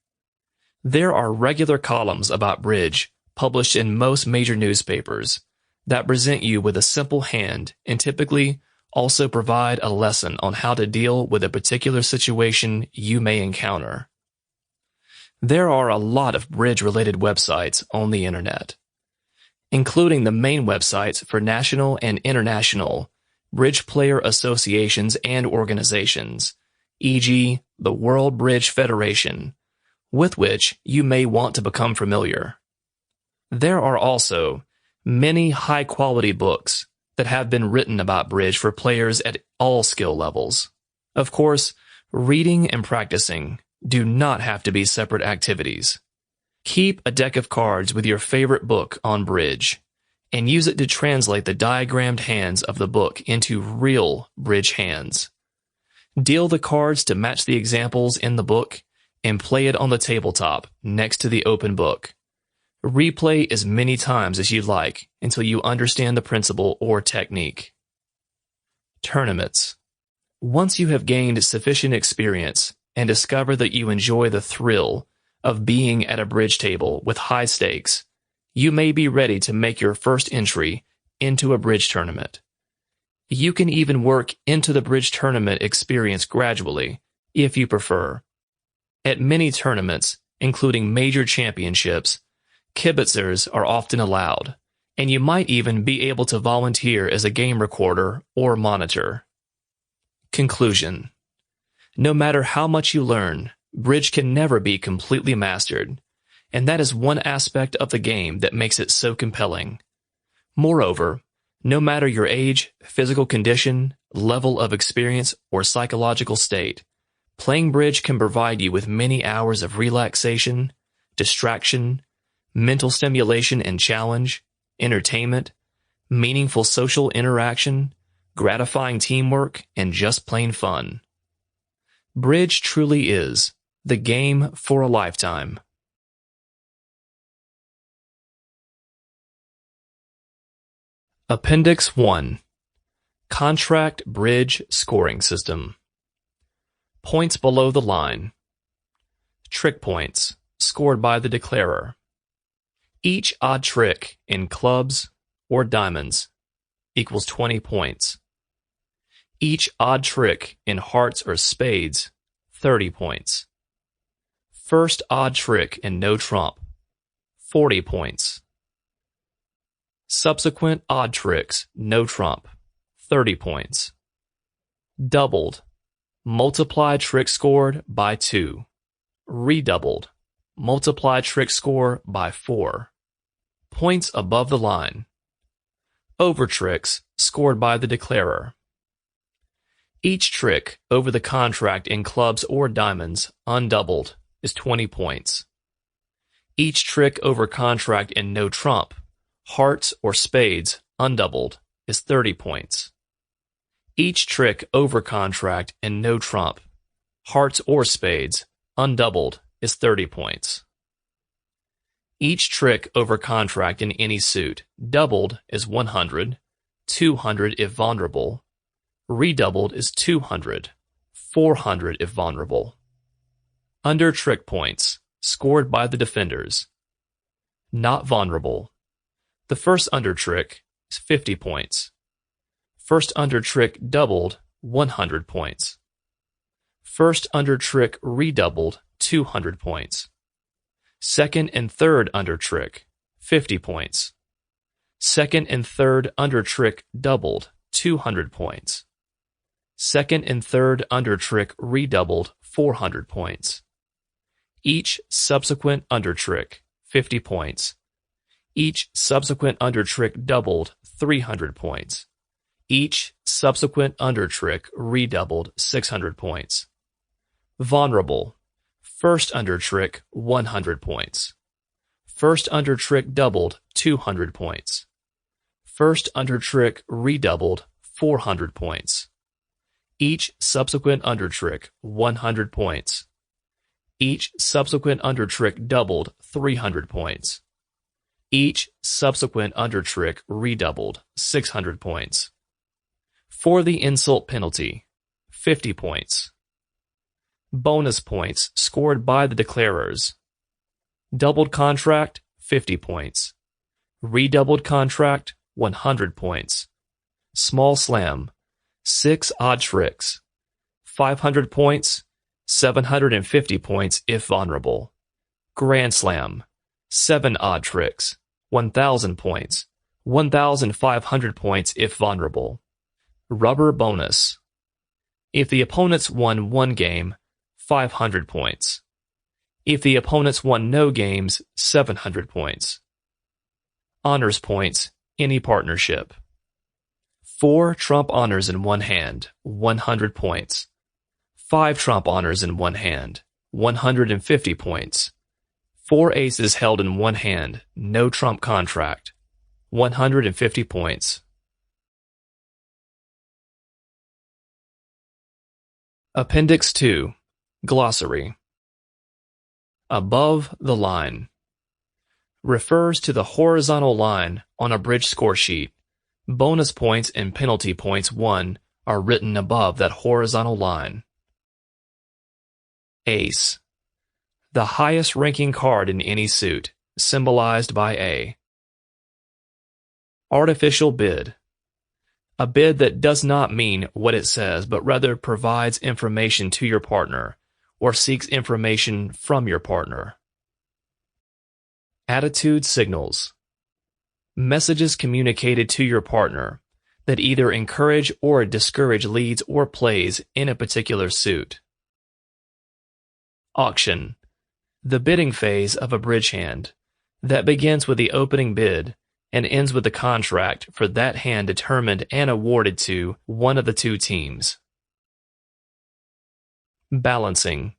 There are regular columns about bridge published in most major newspapers that present you with a simple hand and typically also provide a lesson on how to deal with a particular situation you may encounter. There are a lot of bridge-related websites on the internet, including the main websites for national and international bridge player associations and organizations, e.g., the World Bridge Federation, with which you may want to become familiar. There are also many high-quality books that have been written about bridge for players at all skill levels. Of course, reading and practicing do not have to be separate activities. Keep a deck of cards with your favorite book on bridge, and use it to translate the diagrammed hands of the book into real bridge hands. Deal the cards to match the examples in the book, and play it on the tabletop next to the open book. Replay as many times as you like until you understand the principle or technique. Tournaments. Once you have gained sufficient experience and discover that you enjoy the thrill of being at a bridge table with high stakes, you may be ready to make your first entry into a bridge tournament. You can even work into the bridge tournament experience gradually, if you prefer. At many tournaments, including major championships, kibitzers are often allowed, and you might even be able to volunteer as a game recorder or monitor. Conclusion. No matter how much you learn, bridge can never be completely mastered, and that is one aspect of the game that makes it so compelling. Moreover, no matter your age, physical condition, level of experience, or psychological state, playing bridge can provide you with many hours of relaxation, distraction, mental stimulation and challenge, entertainment, meaningful social interaction, gratifying teamwork, and just plain fun. Bridge truly is the game for a lifetime. Appendix 1. Contract Bridge Scoring System. Points below the line. Trick points, scored by the declarer. Each odd trick in clubs or diamonds equals 20 points. Each odd trick in hearts or spades, 30 points. First odd trick in no trump, 40 points. Subsequent odd tricks, no trump, 30 points. Doubled, multiply trick scored by 2. Redoubled, multiply trick score by 4. Points above the line. Over tricks scored by the declarer. Each trick over the contract in clubs or diamonds, undoubled, is 20 points. Each trick over contract in no trump, hearts or spades, undoubled, is 30 points. Each trick over contract in no trump, hearts or spades, undoubled, is 30 points. Each trick over contract in any suit, doubled, is 100, 200 if vulnerable, redoubled is 200, 400 if vulnerable. Under trick points, scored by the defenders. Not vulnerable. The first under trick is 50 points. First under trick doubled, 100 points. First under trick redoubled, 200 points. Second and third under trick, 50 points. Second and third under trick doubled, 200 points. Second and third under trick redoubled, 400 points. Each subsequent under trick, 50 points. Each subsequent under trick doubled, 300 points. Each subsequent under trick redoubled, 600 points. Vulnerable. First under trick, 100 points. First under trick doubled, 200 points. First under trick redoubled, 400 points. Each subsequent under trick, 100 points. Each subsequent under trick doubled, 300 points. Each subsequent under trick redoubled, 600 points. For the insult penalty, 50 points. Bonus points scored by the declarers. Doubled contract, 50 points. Redoubled contract, 100 points. Small slam, 6 odd tricks. 500 points, 750 points if vulnerable. Grand slam, 7 odd tricks, 1,000 points, 1,500 points if vulnerable. Rubber bonus. If the opponents won one game, 500 points. If the opponents won no games, 700 points. Honors points, any partnership. 4 trump honors in one hand, 100 points. 5 trump honors in one hand, 150 points. 4 aces held in one hand, no trump contract, 150 points. Appendix 2. Glossary. Above the line refers to the horizontal line on a bridge score sheet. Bonus points and penalty points won are written above that horizontal line. Ace. The highest ranking card in any suit, symbolized by A. Artificial bid. A bid that does not mean what it says, but rather provides information to your partner, or seeks information from your partner. Attitude signals. Messages communicated to your partner that either encourage or discourage leads or plays in a particular suit. Auction. The bidding phase of a bridge hand that begins with the opening bid and ends with the contract for that hand determined and awarded to one of the two teams. Balancing.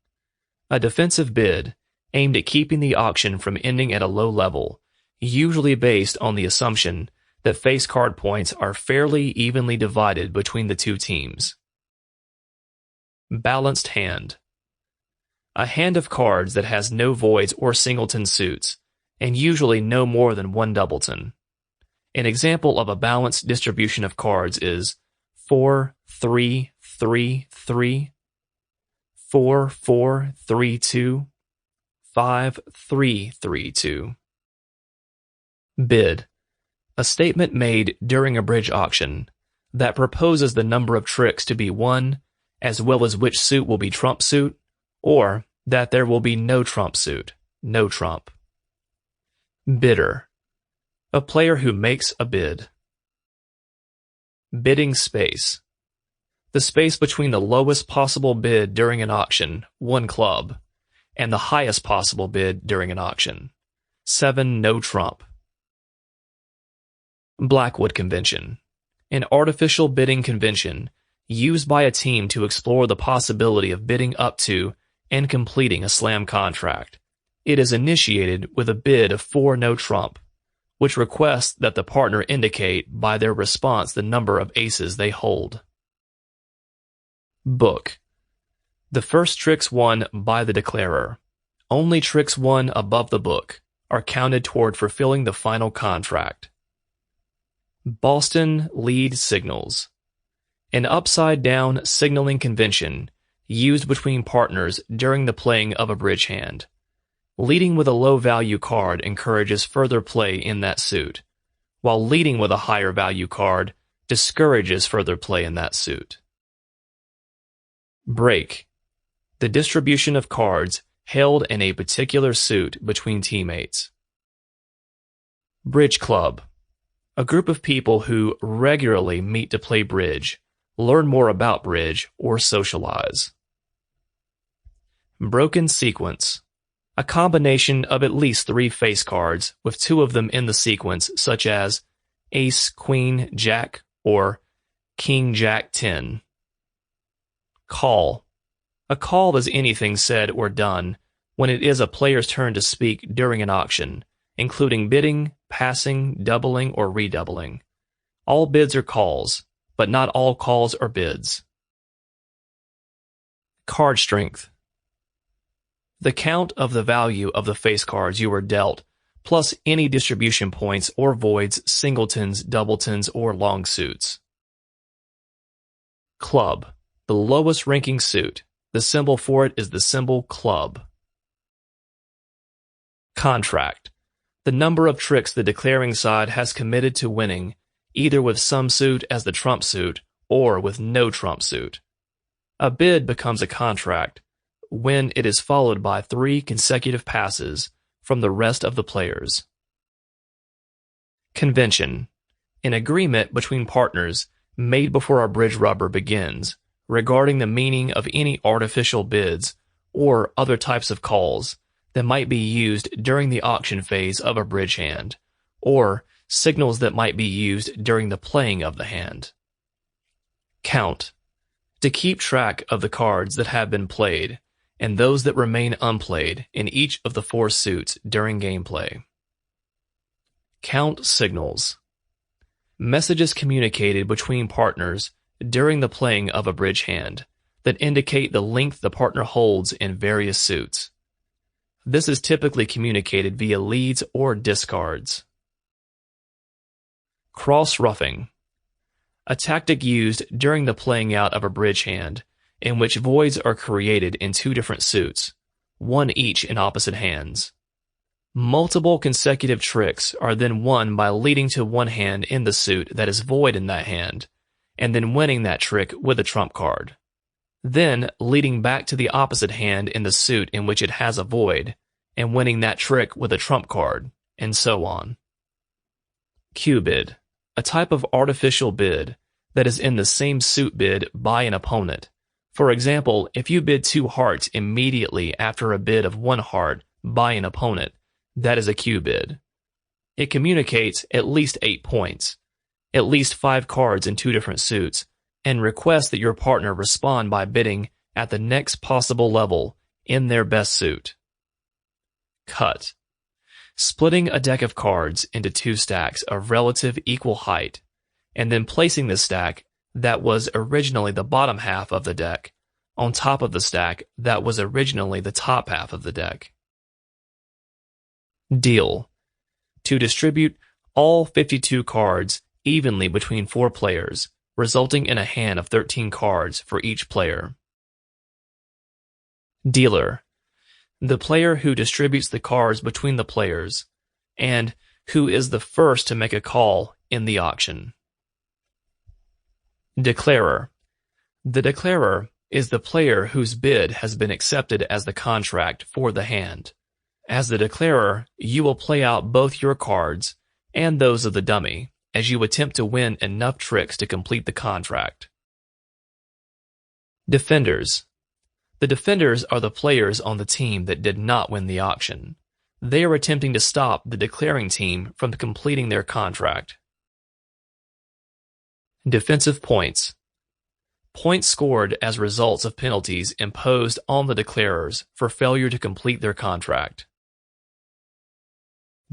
A defensive bid aimed at keeping the auction from ending at a low level, usually based on the assumption that face card points are fairly evenly divided between the two teams. Balanced hand. A hand of cards that has no voids or singleton suits, and usually no more than one doubleton. An example of a balanced distribution of cards is 4-3-3-3, 4-4-3-2, 5-3-3-2. Bid. A statement made during a bridge auction that proposes the number of tricks to be won, as well as which suit will be trump suit, or that there will be no trump suit, no trump. Bidder. A player who makes a bid. Bidding space. The space between the lowest possible bid during an auction, 1 club, and the highest possible bid during an auction, 7 no trump. Blackwood Convention. An artificial bidding convention used by a team to explore the possibility of bidding up to and completing a slam contract. It is initiated with a bid of 4 no trump, which requests that the partner indicate by their response the number of aces they hold. Book. The first tricks won by the declarer. Only tricks won above the book are counted toward fulfilling the final contract. Boston lead signals. An upside-down signaling convention used between partners during the playing of a bridge hand. Leading with a low-value card encourages further play in that suit, while leading with a higher-value card discourages further play in that suit. Break. The distribution of cards held in a particular suit between teammates. Bridge club. A group of people who regularly meet to play bridge, learn more about bridge, or socialize. Broken sequence. A combination of at least 3 face cards with 2 of them in the sequence, such as Ace, Queen, Jack, or King, Jack, 10. Call. A call is anything said or done when it is a player's turn to speak during an auction, including bidding, passing, doubling, or redoubling. All bids are calls, but not all calls are bids. Card strength. The count of the value of the face cards you were dealt, plus any distribution points or voids, singletons, doubletons, or long suits. Club. The lowest ranking suit, The symbol for it is the symbol club. Contract. The number of tricks the declaring side has committed to winning, either with some suit as the trump suit or with no trump suit. A bid becomes a contract when it is followed by 3 consecutive passes from the rest of the players. Convention. An agreement between partners made before a bridge rubber begins regarding the meaning of any artificial bids or other types of calls that might be used during the auction phase of a bridge hand, or signals that might be used during the playing of the hand. Count. To keep track of the cards that have been played and those that remain unplayed in each of the 4 suits during gameplay. Count signals. Messages communicated between partners during the playing of a bridge hand that indicate the length the partner holds in various suits. This is typically communicated via leads or discards. Cross-ruffing. A tactic used during the playing out of a bridge hand in which voids are created in 2 different suits, one each in opposite hands. Multiple consecutive tricks are then won by leading to one hand in the suit that is void in that hand, and then winning that trick with a trump card. Then leading back to the opposite hand in the suit in which it has a void, and winning that trick with a trump card, and so on. Q-bid. A type of artificial bid that is in the same suit bid by an opponent. For example, if you bid 2 hearts immediately after a bid of 1 heart by an opponent, that is a Q-bid. It communicates at least 8 points, at least 5 cards in 2 different suits, and requests that your partner respond by bidding at the next possible level in their best suit. Cut. Splitting a deck of cards into 2 stacks of relative equal height, and then placing the stack that was originally the bottom half of the deck on top of the stack that was originally the top half of the deck. Deal. To distribute all 52 cards evenly between 4 players, resulting in a hand of 13 cards for each player. Dealer. The player who distributes the cards between the players, and who is the first to make a call in the auction. Declarer. The declarer is the player whose bid has been accepted as the contract for the hand. As the declarer, you will play out both your cards and those of the dummy as you attempt to win enough tricks to complete the contract. Defenders. The defenders are the players on the team that did not win the auction. They are attempting to stop the declaring team from completing their contract. Defensive points. Points scored as results of penalties imposed on the declarers for failure to complete their contract.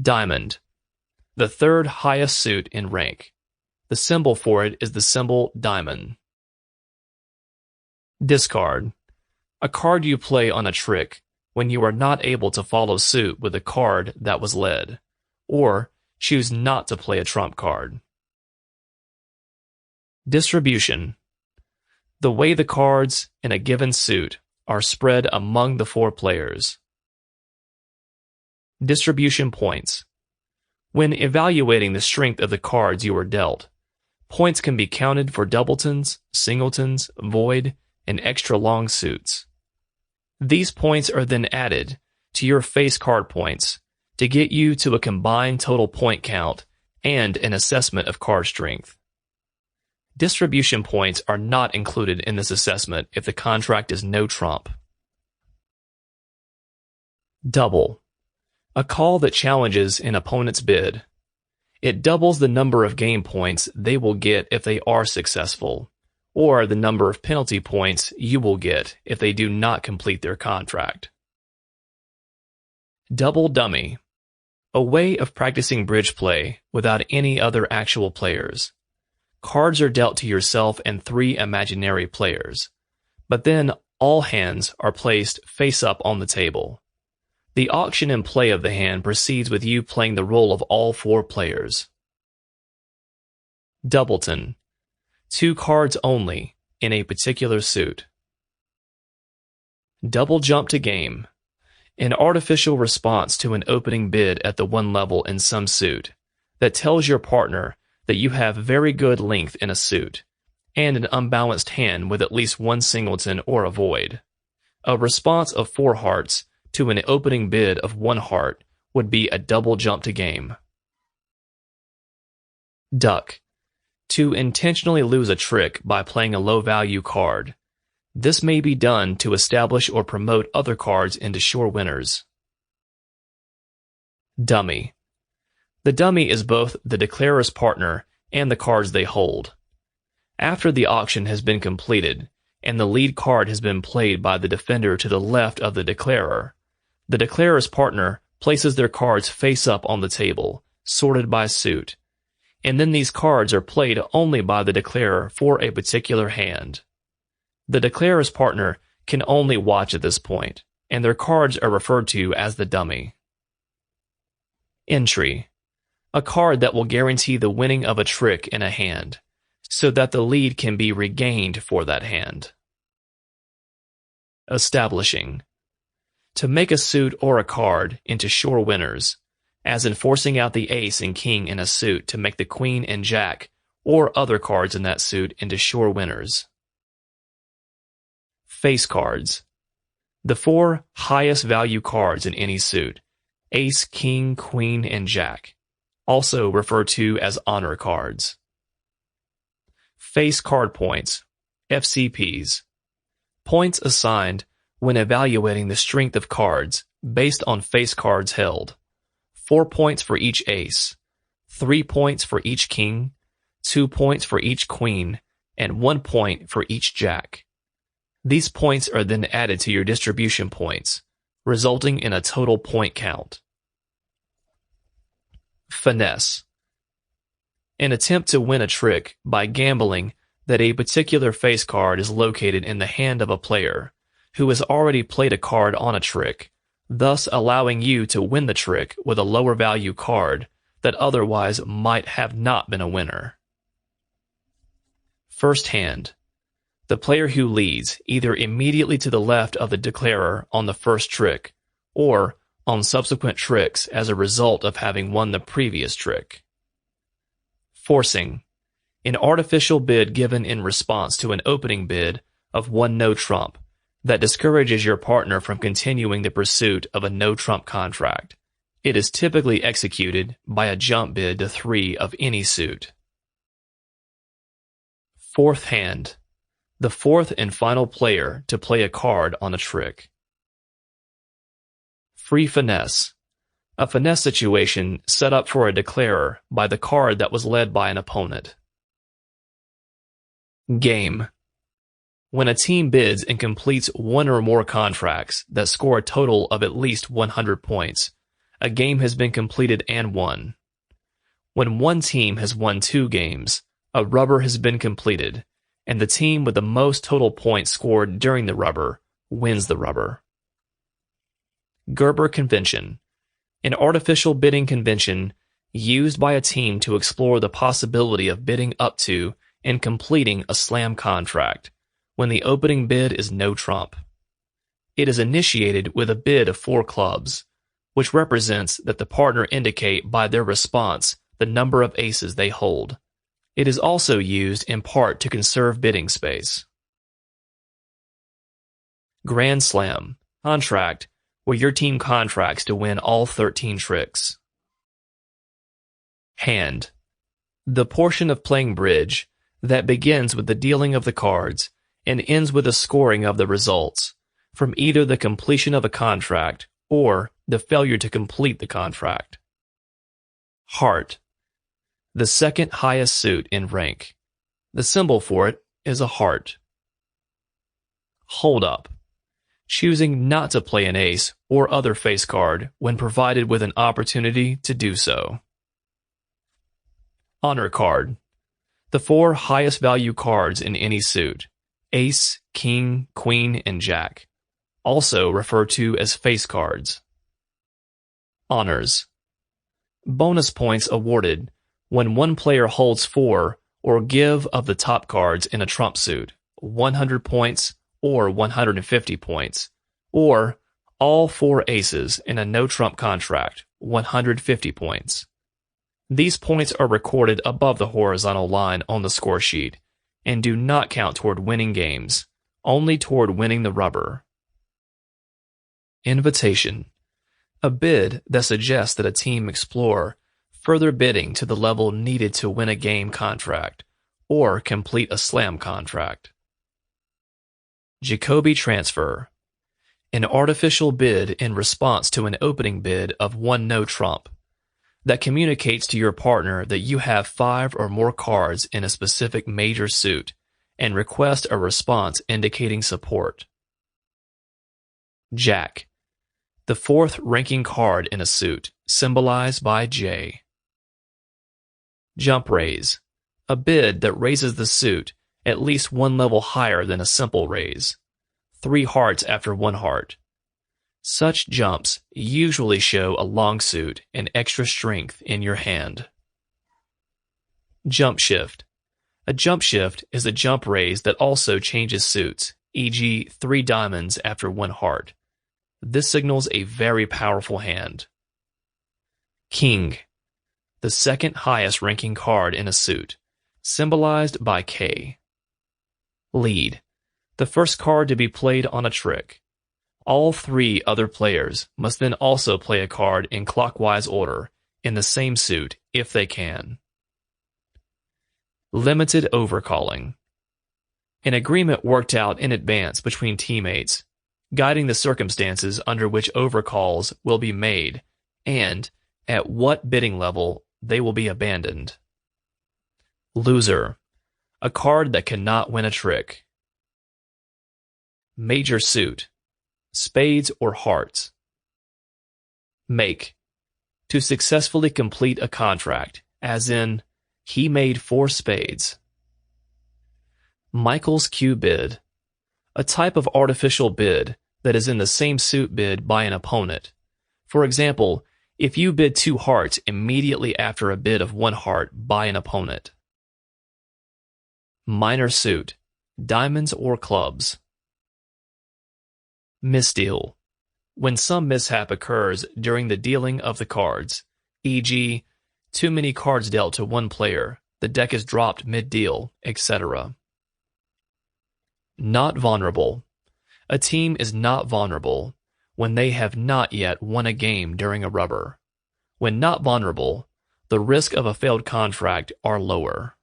Diamond. The 3rd highest suit in rank. The symbol for it is the symbol diamond. Discard. A card you play on a trick when you are not able to follow suit with a card that was led, or choose not to play a trump card. Distribution. The way the cards in a given suit are spread among the 4 players. Distribution points. When evaluating the strength of the cards you are dealt, points can be counted for doubletons, singletons, void, and extra long suits. These points are then added to your face card points to get you to a combined total point count and an assessment of card strength. Distribution points are not included in this assessment if the contract is no trump. Double. A call that challenges an opponent's bid. It doubles the number of game points they will get if they are successful, or the number of penalty points you will get if they do not complete their contract. Double dummy. A way of practicing bridge play without any other actual players. Cards are dealt to yourself and 3 imaginary players, but then all hands are placed face up on the table. The auction and play of the hand proceeds with you playing the role of all 4 players. Doubleton. 2 cards only in a particular suit. Double jump to game. An artificial response to an opening bid at the one level in some suit that tells your partner that you have very good length in a suit and an unbalanced hand with at least one singleton or a void. A response of 4 hearts to an opening bid of 1 heart would be a double jump to game. Duck. To intentionally lose a trick by playing a low-value card. This may be done to establish or promote other cards into sure winners. Dummy. The dummy is both the declarer's partner and the cards they hold. After the auction has been completed, and the lead card has been played by the defender to the left of the declarer's partner places their cards face up on the table, sorted by suit, and then these cards are played only by the declarer for a particular hand. The declarer's partner can only watch at this point, and their cards are referred to as the dummy. Entry. A card that will guarantee the winning of a trick in a hand, so that the lead can be regained for that hand. Establishing. To make a suit or a card into sure winners, as in forcing out the ace and king in a suit to make the queen and jack or other cards in that suit into sure winners. Face cards. The 4 highest value cards in any suit, ace, king, queen, and jack, also referred to as honor cards. Face card points, FCPs. Points assigned when evaluating the strength of cards based on face cards held. 4 points for each ace, 3 points for each king, 2 points for each queen, and 1 point for each jack. These points are then added to your distribution points, resulting in a total point count. Finesse. An attempt to win a trick by gambling that a particular face card is located in the hand of a player who has already played a card on a trick, thus allowing you to win the trick with a lower value card that otherwise might have not been a winner. First hand. The player who leads either immediately to the left of the declarer on the first trick or on subsequent tricks as a result of having won the previous trick. Forcing. An artificial bid given in response to an opening bid of 1 no trump that discourages your partner from continuing the pursuit of a no-trump contract. It is typically executed by a jump bid to 3 of any suit. Fourth hand. The 4th and final player to play a card on a trick. Free finesse. A finesse situation set up for a declarer by the card that was led by an opponent. Game. When a team bids and completes 1 or more contracts that score a total of at least 100 points, a game has been completed and won. When one team has won 2 games, a rubber has been completed, and the team with the most total points scored during the rubber wins the rubber. Gerber Convention. An artificial bidding convention used by a team to explore the possibility of bidding up to and completing a slam contract when the opening bid is no trump. It is initiated with a bid of 4 clubs, which represents that the partner indicate by their response the number of aces they hold. It is also used in part to conserve bidding space. Grand Slam. Contract, where your team contracts to win all 13 tricks. Hand. The portion of playing bridge that begins with the dealing of the cards and ends with the scoring of the results, from either the completion of a contract or the failure to complete the contract. Heart. The second highest suit in rank. The symbol for it is a heart. Hold up. Choosing not to play an ace or other face card when provided with an opportunity to do so. Honor card. The 4 highest value cards in any suit. Ace, king, queen, and jack. Also referred to as face cards. Honors. Bonus points awarded when one player holds 4 or give of the top cards in a trump suit, 100 points or 150 points, Or all four aces in a no-trump contract, 150 points. These points are recorded above the horizontal line on the score sheet and do not count toward winning games, only toward winning the rubber. Invitation. A bid that suggests that a team explore further bidding to the level needed to win a game contract or complete a slam contract. Jacoby transfer. An artificial bid in response to an opening bid of one no trump that communicates to your partner that you have 5 or more cards in a specific major suit and request a response indicating support. Jack. The 4th ranking card in a suit, symbolized by J. Jump raise. A bid that raises the suit at least one level higher than a simple raise. 3 hearts after 1 heart. Such jumps usually show a long suit and extra strength in your hand. Jump shift. A jump shift is a jump raise that also changes suits, e.g. 3 diamonds after 1 heart. This signals a very powerful hand. King. The 2nd highest ranking card in a suit, symbolized by K. Lead. The first card to be played on a trick. All 3 other players must then also play a card in clockwise order in the same suit if they can. Limited overcalling. An agreement worked out in advance between teammates, guiding the circumstances under which overcalls will be made and at what bidding level they will be abandoned. Loser. A card that cannot win a trick. Major suit. Spades or hearts. Make. To successfully complete a contract, as in, he made 4 spades. Michael's Q bid. A type of artificial bid that is in the same suit bid by an opponent. For example, if you bid 2 hearts immediately after a bid of 1 heart by an opponent. Minor suit. Diamonds or clubs. Misdeal. When some mishap occurs during the dealing of the cards, e.g., too many cards dealt to one player, the deck is dropped mid-deal, etc. Not vulnerable. A team is not vulnerable when they have not yet won a game during a rubber. When not vulnerable, the risk of a failed contract are lower.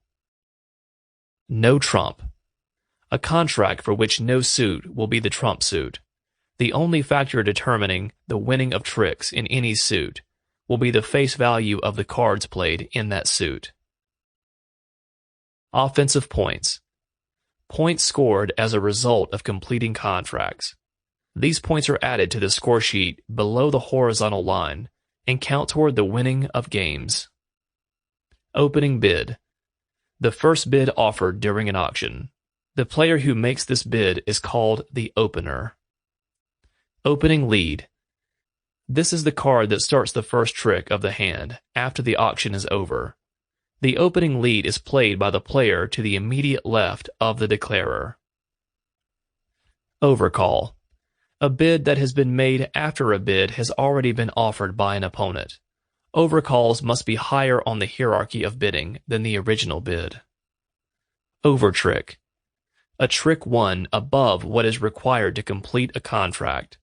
No trump. A contract for which no suit will be the trump suit. The only factor determining the winning of tricks in any suit will be the face value of the cards played in that suit. Offensive points. Points scored as a result of completing contracts. These points are added to the score sheet below the horizontal line and count toward the winning of games. Opening bid. The first bid offered during an auction. The player who makes this bid is called the opener. Opening lead. This is the card that starts the first trick of the hand after the auction is over. The opening lead is played by the player to the immediate left of the declarer. Overcall. A bid that has been made after a bid has already been offered by an opponent. Overcalls must be higher on the hierarchy of bidding than the original bid. Overtrick. A trick won above what is required to complete a contract.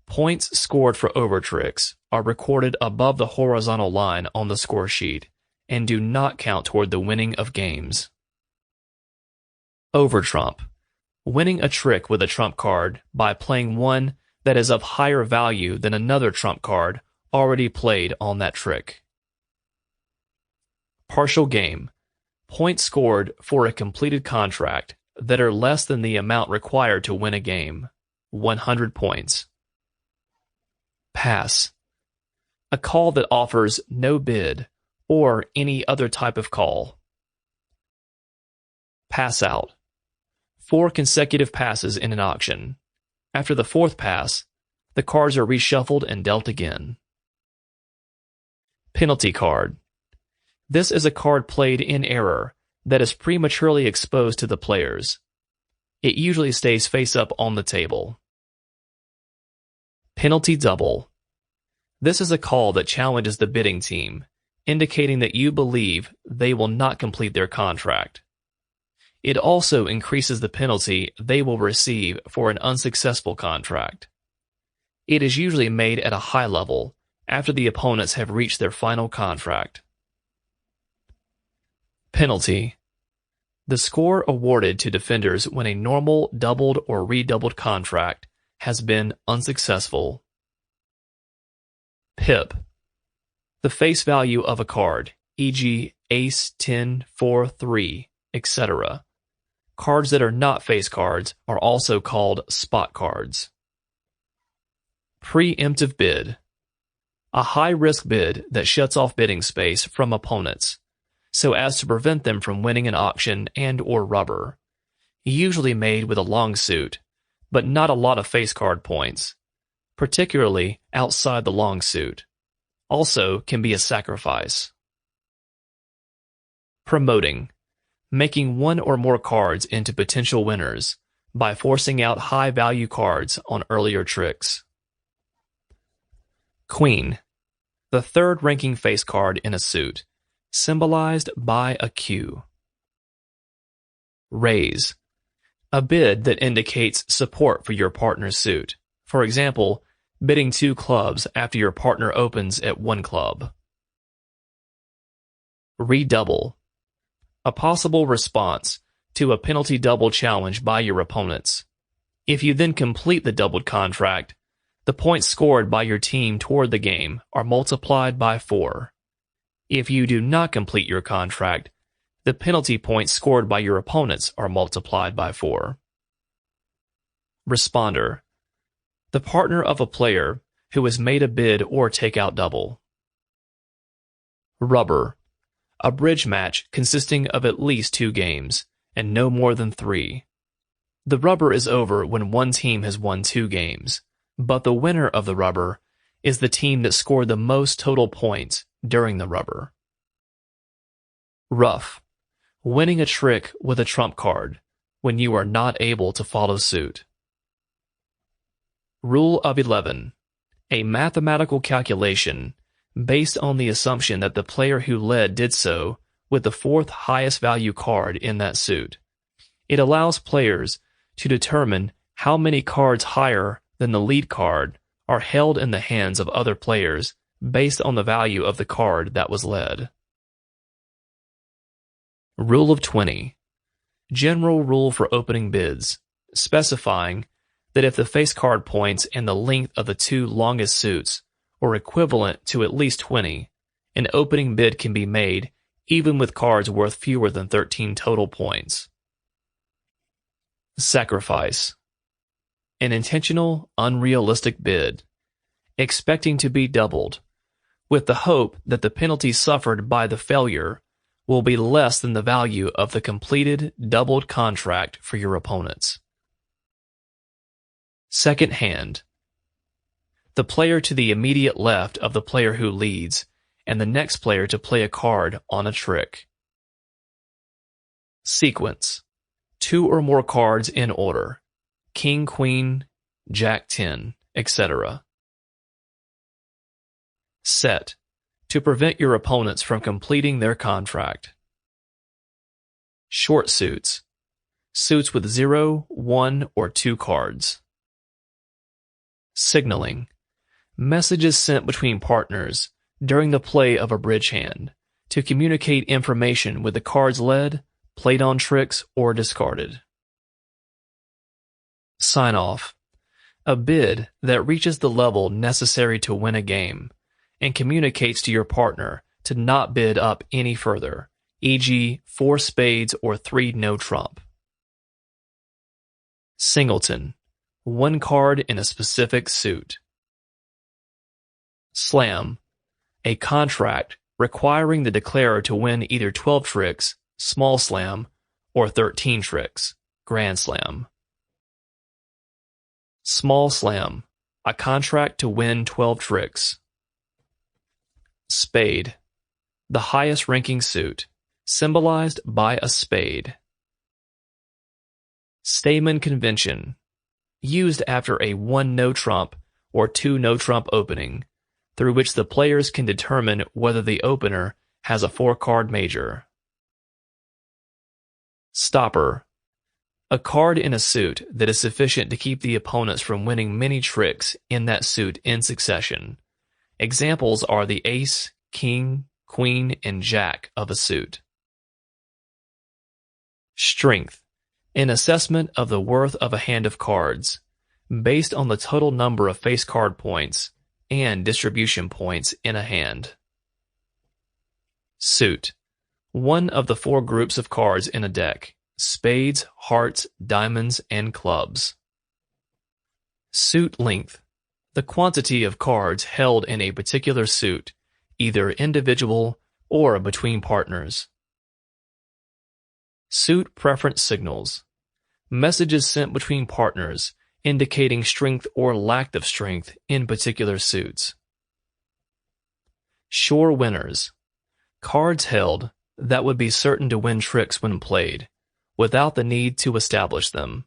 Points scored for overtricks are recorded above the horizontal line on the score sheet and do not count toward the winning of games. Overtrump. Winning a trick with a trump card by playing one that is of higher value than another trump card already played on that trick. Partial game. Points scored for a completed contract that are less than the amount required to win a game, 100 points. Pass. A call that offers no bid or any other type of call. Pass out. 4 consecutive passes in an auction. After the 4th pass, the cards are reshuffled and dealt again. Penalty card. This is a card played in error that is prematurely exposed to the players. It usually stays face up on the table. Penalty double. This is a call that challenges the bidding team, indicating that you believe they will not complete their contract. It also increases the penalty they will receive for an unsuccessful contract. It is usually made at a high level after the opponents have reached their final contract. Penalty. The score awarded to defenders when a normal, doubled, or redoubled contract has been unsuccessful. Pip. The face value of a card, e.g. Ace, 10, 4, 3, etc. Cards that are not face cards are also called spot cards. Preemptive bid. A high-risk bid that shuts off bidding space from opponents, so as to prevent them from winning an auction and/or rubber. Usually made with a long suit, but not a lot of face card points, particularly outside the long suit. Also can be a sacrifice. Promoting. Making one or more cards into potential winners by forcing out high-value cards on earlier tricks. Queen. The third-ranking face card in a suit, symbolized by a Q. Raise. A bid that indicates support for your partner's suit. For example, bidding 2 clubs after your partner opens at 1 club. Redouble. A possible response to a penalty double challenge by your opponents. If you then complete the doubled contract, the points scored by your team toward the game are multiplied by 4. If you do not complete your contract, the penalty points scored by your opponents are multiplied by 4. Responder. The partner of a player who has made a bid or takeout double. Rubber. A bridge match consisting of at least 2 games, and no more than 3. The rubber is over when one team has won 2 games, but the winner of the rubber is the team that scored the most total points during the rubber. Ruff. Winning a trick with a trump card when you are not able to follow suit. Rule of 11. A mathematical calculation based on the assumption that the player who led did so with the 4th highest value card in that suit. It allows players to determine how many cards higher than the lead card are held in the hands of other players based on the value of the card that was led. Rule of 20. General rule for opening bids, specifying that if the face card points and the length of the 2 longest suits are equivalent to at least 20, an opening bid can be made even with cards worth fewer than 13 total points. Sacrifice. An intentional, unrealistic bid, expecting to be doubled, with the hope that the penalty suffered by the failure will be less than the value of the completed, doubled contract for your opponents. Second hand. The player to the immediate left of the player who leads, and the next player to play a card on a trick. Sequence. 2 or more cards in order. King, Queen, Jack, 10, etc. Set. To prevent your opponents from completing their contract. Short suits. Suits with 0, 1, or 2 cards. Signaling. Messages sent between partners during the play of a bridge hand to communicate information with the cards led, played on tricks, or discarded. Sign off. A bid that reaches the level necessary to win a game and communicates to your partner to not bid up any further, e.g. 4 spades or 3 no trump. Singleton. 1 card in a specific suit. Slam. A contract requiring the declarer to win either 12 tricks, small slam, or 13 tricks, grand slam. Small slam. A contract to win 12 tricks. Spade. The highest ranking suit, symbolized by a spade. Stayman convention. Used after a 1 no trump or 2 no-trump opening, through which the players can determine whether the opener has a 4-card major. Stopper. A card in a suit that is sufficient to keep the opponents from winning many tricks in that suit in succession. Examples are the ace, king, queen, and jack of a suit. Strength. An assessment of the worth of a hand of cards, based on the total number of face card points and distribution points in a hand. Suit. One of the 4 groups of cards in a deck: spades, hearts, diamonds, and clubs. Suit length. The quantity of cards held in a particular suit, either individual or between partners. Suit preference signals. Messages sent between partners, indicating strength or lack of strength in particular suits. Sure winners. Cards held that would be certain to win tricks when played, without the need to establish them.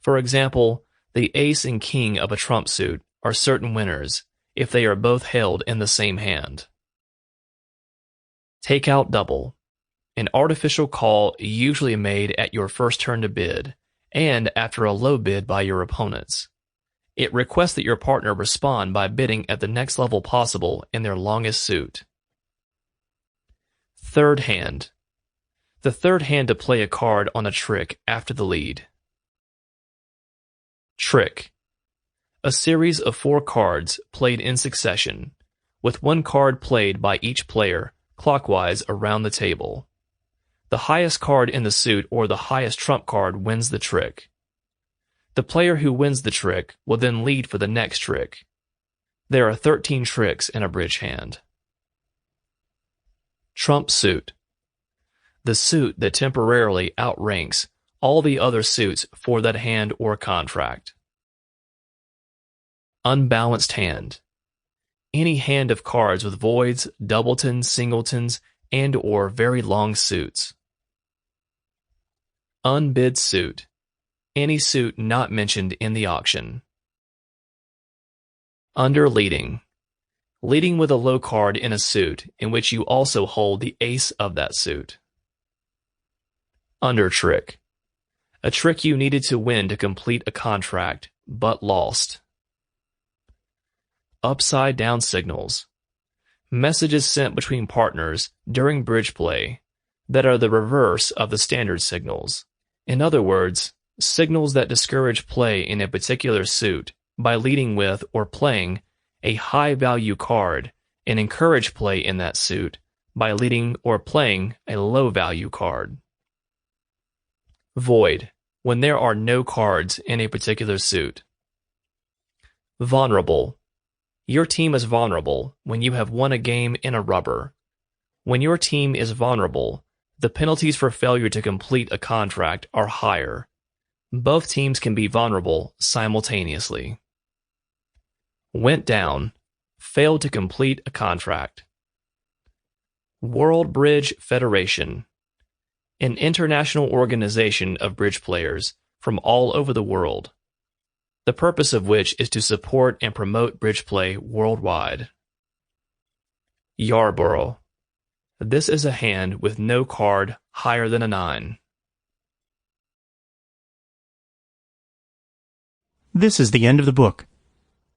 For example, the ace and king of a trump suit are certain winners if they are both held in the same hand. Takeout double. An artificial call usually made at your first turn to bid, and after a low bid by your opponents. It requests that your partner respond by bidding at the next level possible in their longest suit. Third hand. The third hand to play a card on a trick after the lead. Trick. A series of 4 cards played in succession, with 1 card played by each player clockwise around the table. The highest card in the suit or the highest trump card wins the trick. The player who wins the trick will then lead for the next trick. There are 13 tricks in a bridge hand. Trump suit. The suit that temporarily outranks all the other suits for that hand or contract. Unbalanced hand. Any hand of cards with voids, doubletons, singletons, and or very long suits. Unbid suit. Any suit not mentioned in the auction. Under leading. Leading with a low card in a suit in which you also hold the ace of that suit. Under trick. A trick you needed to win to complete a contract, but lost. Upside down signals. Messages sent between partners during bridge play that are the reverse of the standard signals. In other words, signals that discourage play in a particular suit by leading with or playing a high-value card and encourage play in that suit by leading or playing a low-value card. Void, when there are no cards in a particular suit. Vulnerable. Your team is vulnerable when you have won a game in a rubber. When your team is vulnerable, the penalties for failure to complete a contract are higher. Both teams can be vulnerable simultaneously. Went down. Failed to complete a contract. World Bridge Federation. An international organization of bridge players from all over the world, the purpose of which is to support and promote bridge play worldwide. Yarborough. This is a hand with no card higher than a 9. This is the end of the book.